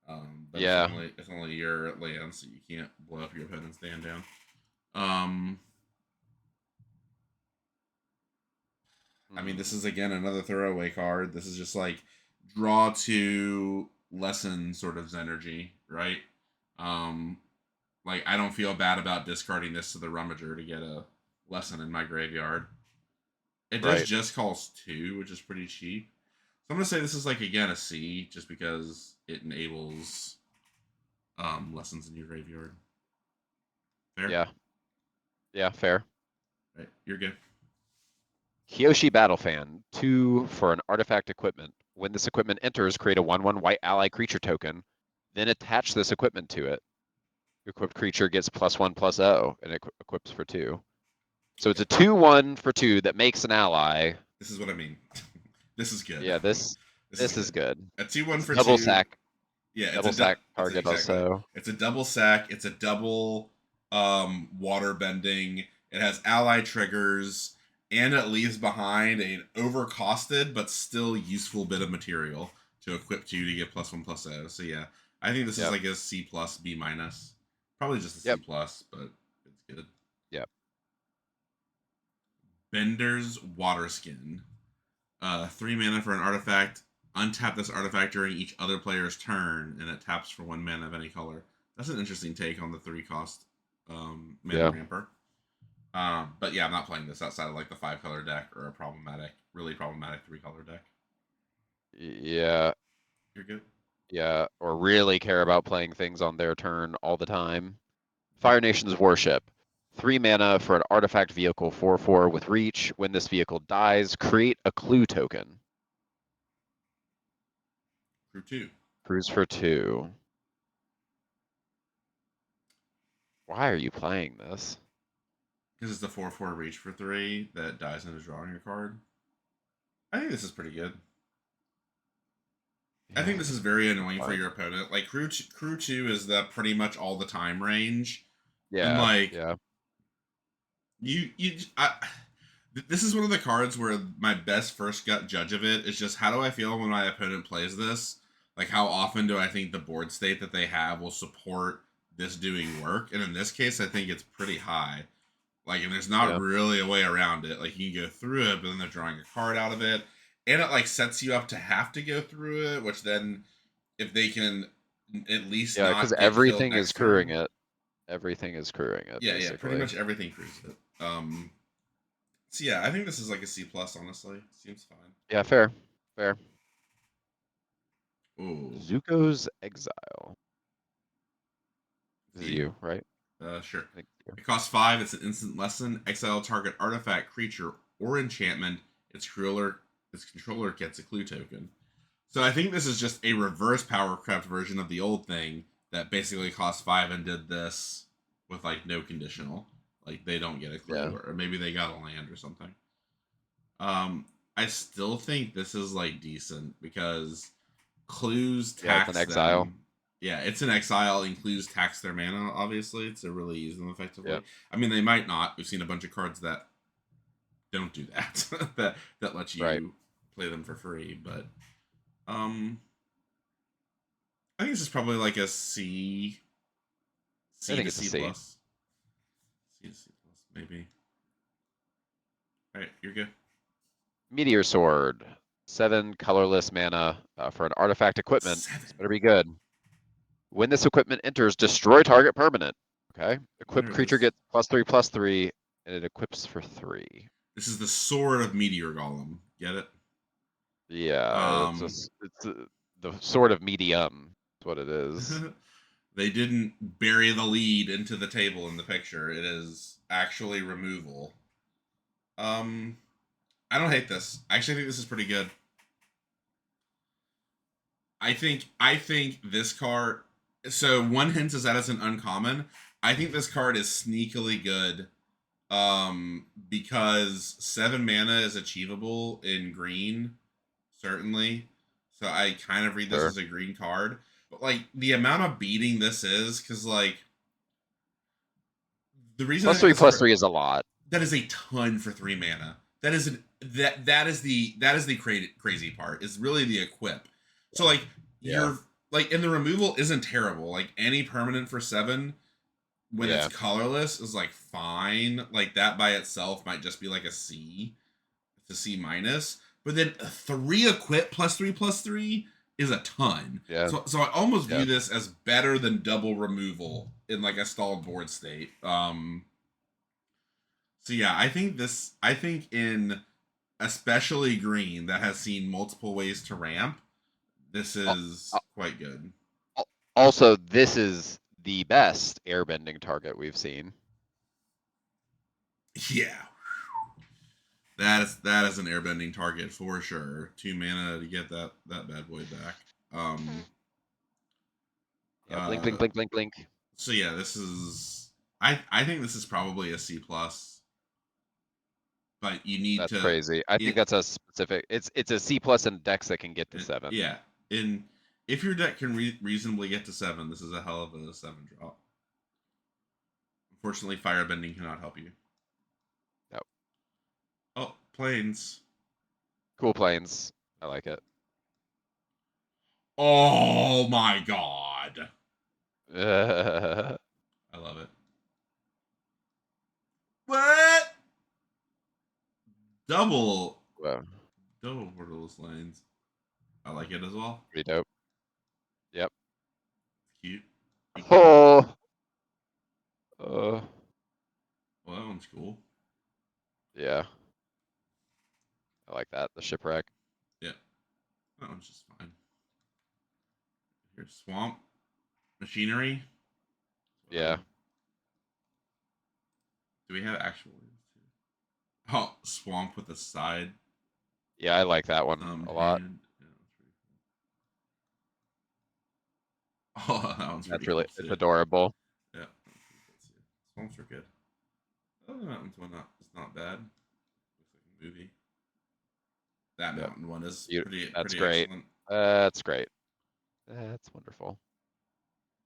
But Yeah. it's only your land, so you can't blow up your opponent's Dan down. I mean, this is again another throwaway card. This is just like draw to lessen sort of energy, right? Like I don't feel bad about discarding this to the Rummager to get a lesson in my graveyard. It does just cost 2, which is pretty cheap. So I'm gonna say this is like again a C, just because it enables lessons in your graveyard. Fair? Yeah. Yeah, fair. Right, you're good. Kyoshi Battlefan, 2 for an artifact equipment. When this equipment enters, create a 1/1 white ally creature token, then attach this equipment to it. Equipped creature gets +1/+0 and it equips for 2. So it's a 2/1 for 2 that makes an ally. This is what I mean. This is good. Yeah, this is good. A 2/1 for double 2. Sack. Yeah, double sack target exactly. also. It's a double sack. It's a double water bending. It has ally triggers, and it leaves behind an overcosted but still useful bit of material to equip to get +1/+0. So yeah, I think this is like a C+, B-. Probably just a C+, but it's good. Yep. Bender's Waterskin. 3 mana for an artifact. Untap this artifact during each other player's turn, and it taps for 1 mana of any color. That's an interesting take on the 3-cost mana ramper. But yeah, I'm not playing this outside of like the 5-color deck or a really problematic 3-color deck. Yeah. You're good? Yeah, or really care about playing things on their turn all the time. Fire Nation's Worship. 3 mana for an artifact vehicle, 4/4 with reach. When this vehicle dies, create a clue token. Crew 2. Cruise for 2. Why are you playing this? Because it's a 4/4 reach for 3 that dies into drawing a card. I think this is pretty good. Yeah. I think this is very annoying for your opponent. Like crew 2 is the pretty much all the time range. Yeah. And like yeah. This is one of the cards where my best first gut judge of it is just how do I feel when my opponent plays this? Like how often do I think the board state that they have will support this doing work? And in this case, I think it's pretty high. Like, and there's not really a way around it. Like, you can go through it, but then they're drawing a card out of it. And it, like, sets you up to have to go through it, which then, if they can at least not because everything is crewing it. Everything is crewing it, yeah, basically. Yeah, pretty much everything crews it. So, yeah, I think this is like a C+, honestly. Seems fine. Yeah, fair. Fair. Ooh. Zuko's Exile. This is you, right? Sure. It costs 5. It's an instant lesson. Exile target artifact, creature, or enchantment. Its controller gets a clue token. So I think this is just a reverse power crept version of the old thing that basically cost 5 and did this with like no conditional. Like they don't get a clue, or maybe they got a land or something. I still think this is like decent because clues tax it's an exile. them. Yeah, it's an exile, and clues tax their mana, obviously, to really use them effectively. Yep. I mean, they might not. We've seen a bunch of cards that don't do that, that let you play them for free, but I think this is probably like a C. I think it's a C. C to C+, maybe. Alright, you're good. Meteor Sword. 7 colorless mana for an artifact equipment. 7. This better be good. When this equipment enters, destroy target permanent. Okay. Equipped creature gets +3/+3, and it equips for 3. This is the Sword of Meteor Golem. Get it? Yeah. It's the Sword of Medium. That's what it is. They didn't bury the lead into the table in the picture. It is actually removal. I don't hate this. I actually think this is pretty good. I think this card. So one hint is that it's an uncommon. I think this card is sneakily good, because 7 mana is achievable in green, certainly. So I kind of read this as a green card. But like the amount of beating this is, because like the reason I think this +3/+3 is a lot. that is a ton for 3 mana. That is that is the crazy part. Is really the equip. So like Yeah. you're like, and the removal isn't terrible. Like any permanent for 7 when Yeah. it's colorless is like fine. Like that by itself might just be like a C, to C minus. But then a 3 equip +3/+3 is a ton. Yeah. So I almost Yeah. view this as better than double removal in like a stalled board state. So yeah, I think in especially green that has seen multiple ways to ramp, this Al- is al- quite good. Also, this is the best airbending target we've seen. Yeah. That is an airbending target for sure. 2 mana to get that bad boy back. Yeah, blink, blink, blink, blink, blink. So yeah, this is I think this is probably a C plus. But you need That's to crazy. I think that's a specific. It's a C+ in decks that can get to 7. Yeah. In if your deck can reasonably get to 7, this is a hell of a 7 drop. Unfortunately, firebending cannot help you. Yep. Oh, planes. Cool planes. I like it. Oh my god. Yeah. I love it. What? Double Wow. borderless lanes. I like it as well. Pretty dope. Yep. Cute. Oh. Well, that one's cool. Yeah. I like that. The shipwreck. Yeah. That one's just fine. Here's swamp. Machinery. Yeah. Do we have actual ones too? Oh, swamp with a side. Yeah, I like that one a lot. Hand. Yeah, that's pretty cool. Oh, that one's That's pretty really, cool it's too. adorable. Yeah, that's pretty cool too. Swamps are good. Oh, the mountains one it's not bad. Looks like a movie. That Yep. mountain one is That's pretty great. excellent. That's great. That's wonderful.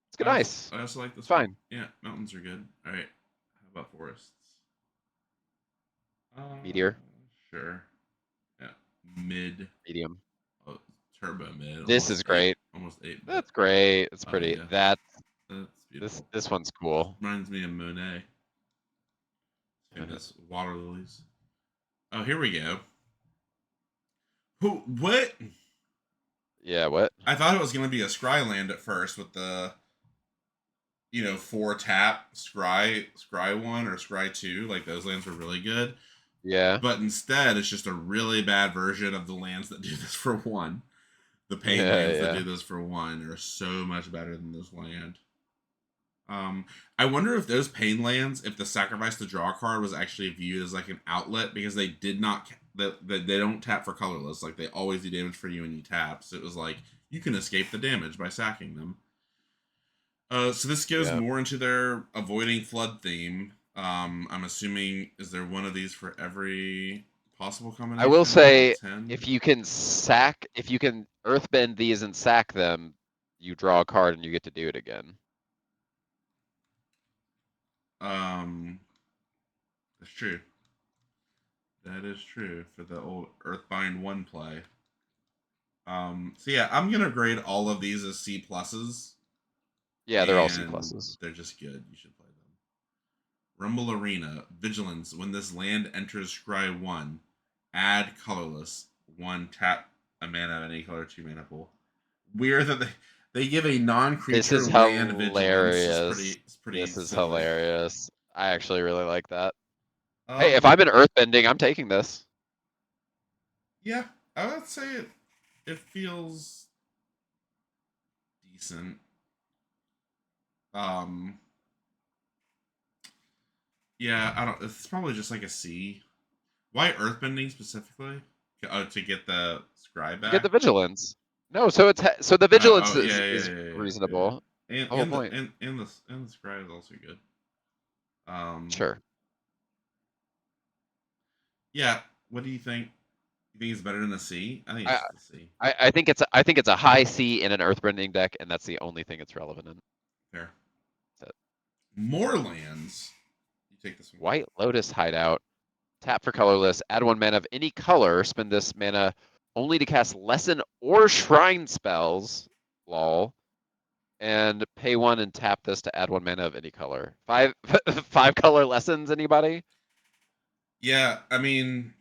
It's good. Nice. I also like this It's one. fine. Yeah, mountains are good. All right. How about forests? Meteor. Sure. Yeah. Mid. Medium. Oh, turbo mid. This is great. Almost 8 bit. That's great. It's Oh, pretty. yeah. That's beautiful. this one's cool. Reminds me of Monet. Famous water lilies. Oh, here we go. Who? What? Yeah, what? I thought it was going to be a scry land at first with the, 4 tap scry 1 or scry 2. Like those lands were really good. Yeah. But instead, it's just a really bad version of the lands that do this for 1. The pain lands that do this for 1 are so much better than this land. I wonder if those pain lands, if the sacrifice to draw card was actually viewed as like an outlet, because they did not that they don't tap for colorless. Like they always do damage for you when you tap. So it was like you can escape the damage by sacking them. So this goes more into their avoiding flood theme. I'm assuming, is there one of these for every possible combination? I will say, 10? if you can earthbend these and sack them, you draw a card and you get to do it again. That's true. That is true for the old Earthbind 1 play. So yeah, I'm gonna grade all of these as C pluses. Yeah, they're all C pluses. They're just good. You should play them. Rumble Arena, Vigilance. When this land enters Scry 1, add colorless. 1 tap a mana of any color 2 mana pool. Weird that they give a non-creature land Vigilance. It's pretty This is silly. hilarious. I actually really like that. Hey, if I'm in earthbending, I'm taking this. Yeah, I would say it feels decent. Yeah, I don't. It's probably just like a C. Why earthbending specifically? To get the scry back. Get the vigilance. No, so the vigilance is reasonable. And the whole point. And the scry is also good. Sure. Yeah. What do you think? You think it's better than a C? I think it's just a C. I think it's a high C in an Earthbending deck, and that's the only thing it's relevant in. Fair. So, More lands. You take this one. White Lotus Hideout. Tap for colorless. Add 1 mana of any color. Spend this mana only to cast Lesson or Shrine spells. Lol. And pay 1 and tap this to add 1 mana of any color. 5 color lessons. Anybody? Yeah, I mean,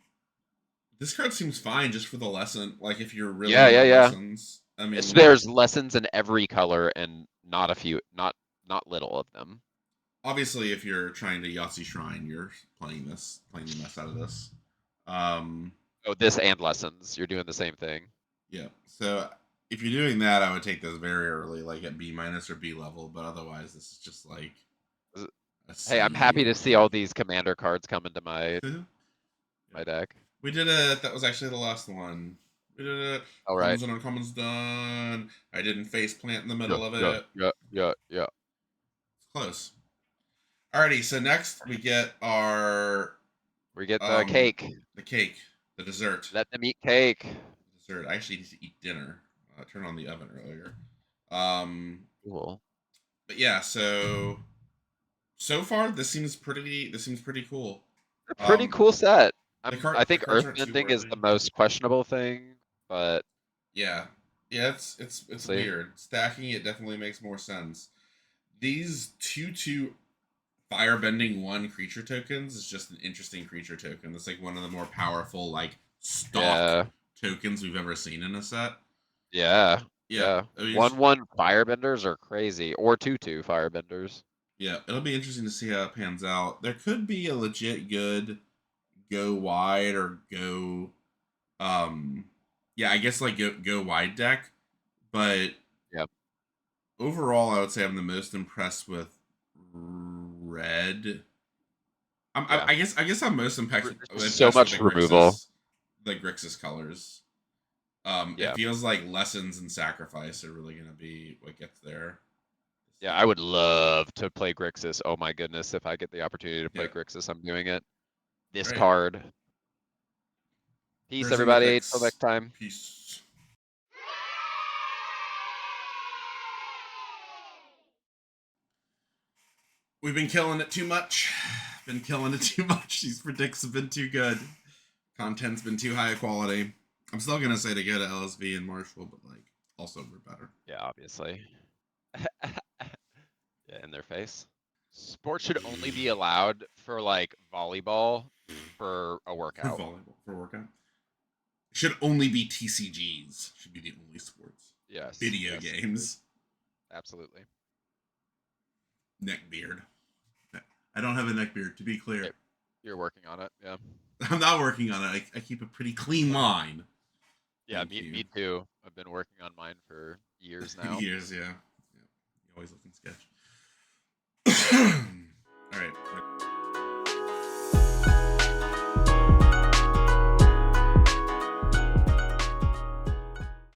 this card seems fine just for the lesson. Like if you're really Yeah, into yeah, yeah. lessons. I mean, There's lessons in every color, and not a few, not little of them. obviously, if you're trying to Yahtzee Shrine, you're playing the mess out of this. Oh, this and lessons. You're doing the same thing. Yeah. So if you're doing that, I would take this very early, like at B- or B level. But otherwise, this is just like. Hey, I'm happy to see all these commander cards come into my deck. We did it. That was actually the last one. We did it. All right. Commons and uncommons done. I didn't face plant in the middle of Yeah, it. yeah. It's close. Alrighty, so next we get our... We get the cake. The cake. The dessert. Let them eat cake. Dessert. I actually need to eat dinner. Turn on the oven earlier. Cool. But yeah, so far this seems pretty cool. A pretty cool set. The I think cards aren't too Earthbending is the worthy. most questionable thing, but Yeah, it's weird. Stacking it definitely makes more sense. These 2/2 firebending 1 creature tokens is just an interesting creature token. It's like one of the more powerful like stock tokens we've ever seen in a set. Yeah. Yeah. I mean, 1/1 firebenders are crazy, or 2/2 firebenders. Yeah, it'll be interesting to see how it pans out. There could be a legit good go wide or go yeah, I guess like go wide deck, but Yep. overall I would say I'm the most impressed with red. I guess I'm most impressed So much with removal. The Grixis colors. Yeah. It feels like lessons and sacrifice are really gonna be what gets there. Yeah, I would love to play Grixis. Oh my goodness, if I get the opportunity to play Yeah. Grixis, I'm doing it. This Right. card. Peace, Prison the everybody. Grix. Till next time. Peace. We've been killing it too much. Been killing it too much. These predicts have been too good. Content's been too high quality. I'm still gonna say to go to LSV and Marshall, but like also we're better. Yeah, obviously. Yeah, in their face. Sports should only be allowed for like volleyball for a workout. For volleyball, for workout. Should only be TCGs. Should be the only sports. Yes. Video games. Absolutely. Neckbeard. I don't have a neckbeard, to be clear. You're working on it, yeah. I'm not working on it. I keep a pretty clean line. Yeah, me too. I've been working on mine for years now. Years, yeah. You always looking sketch.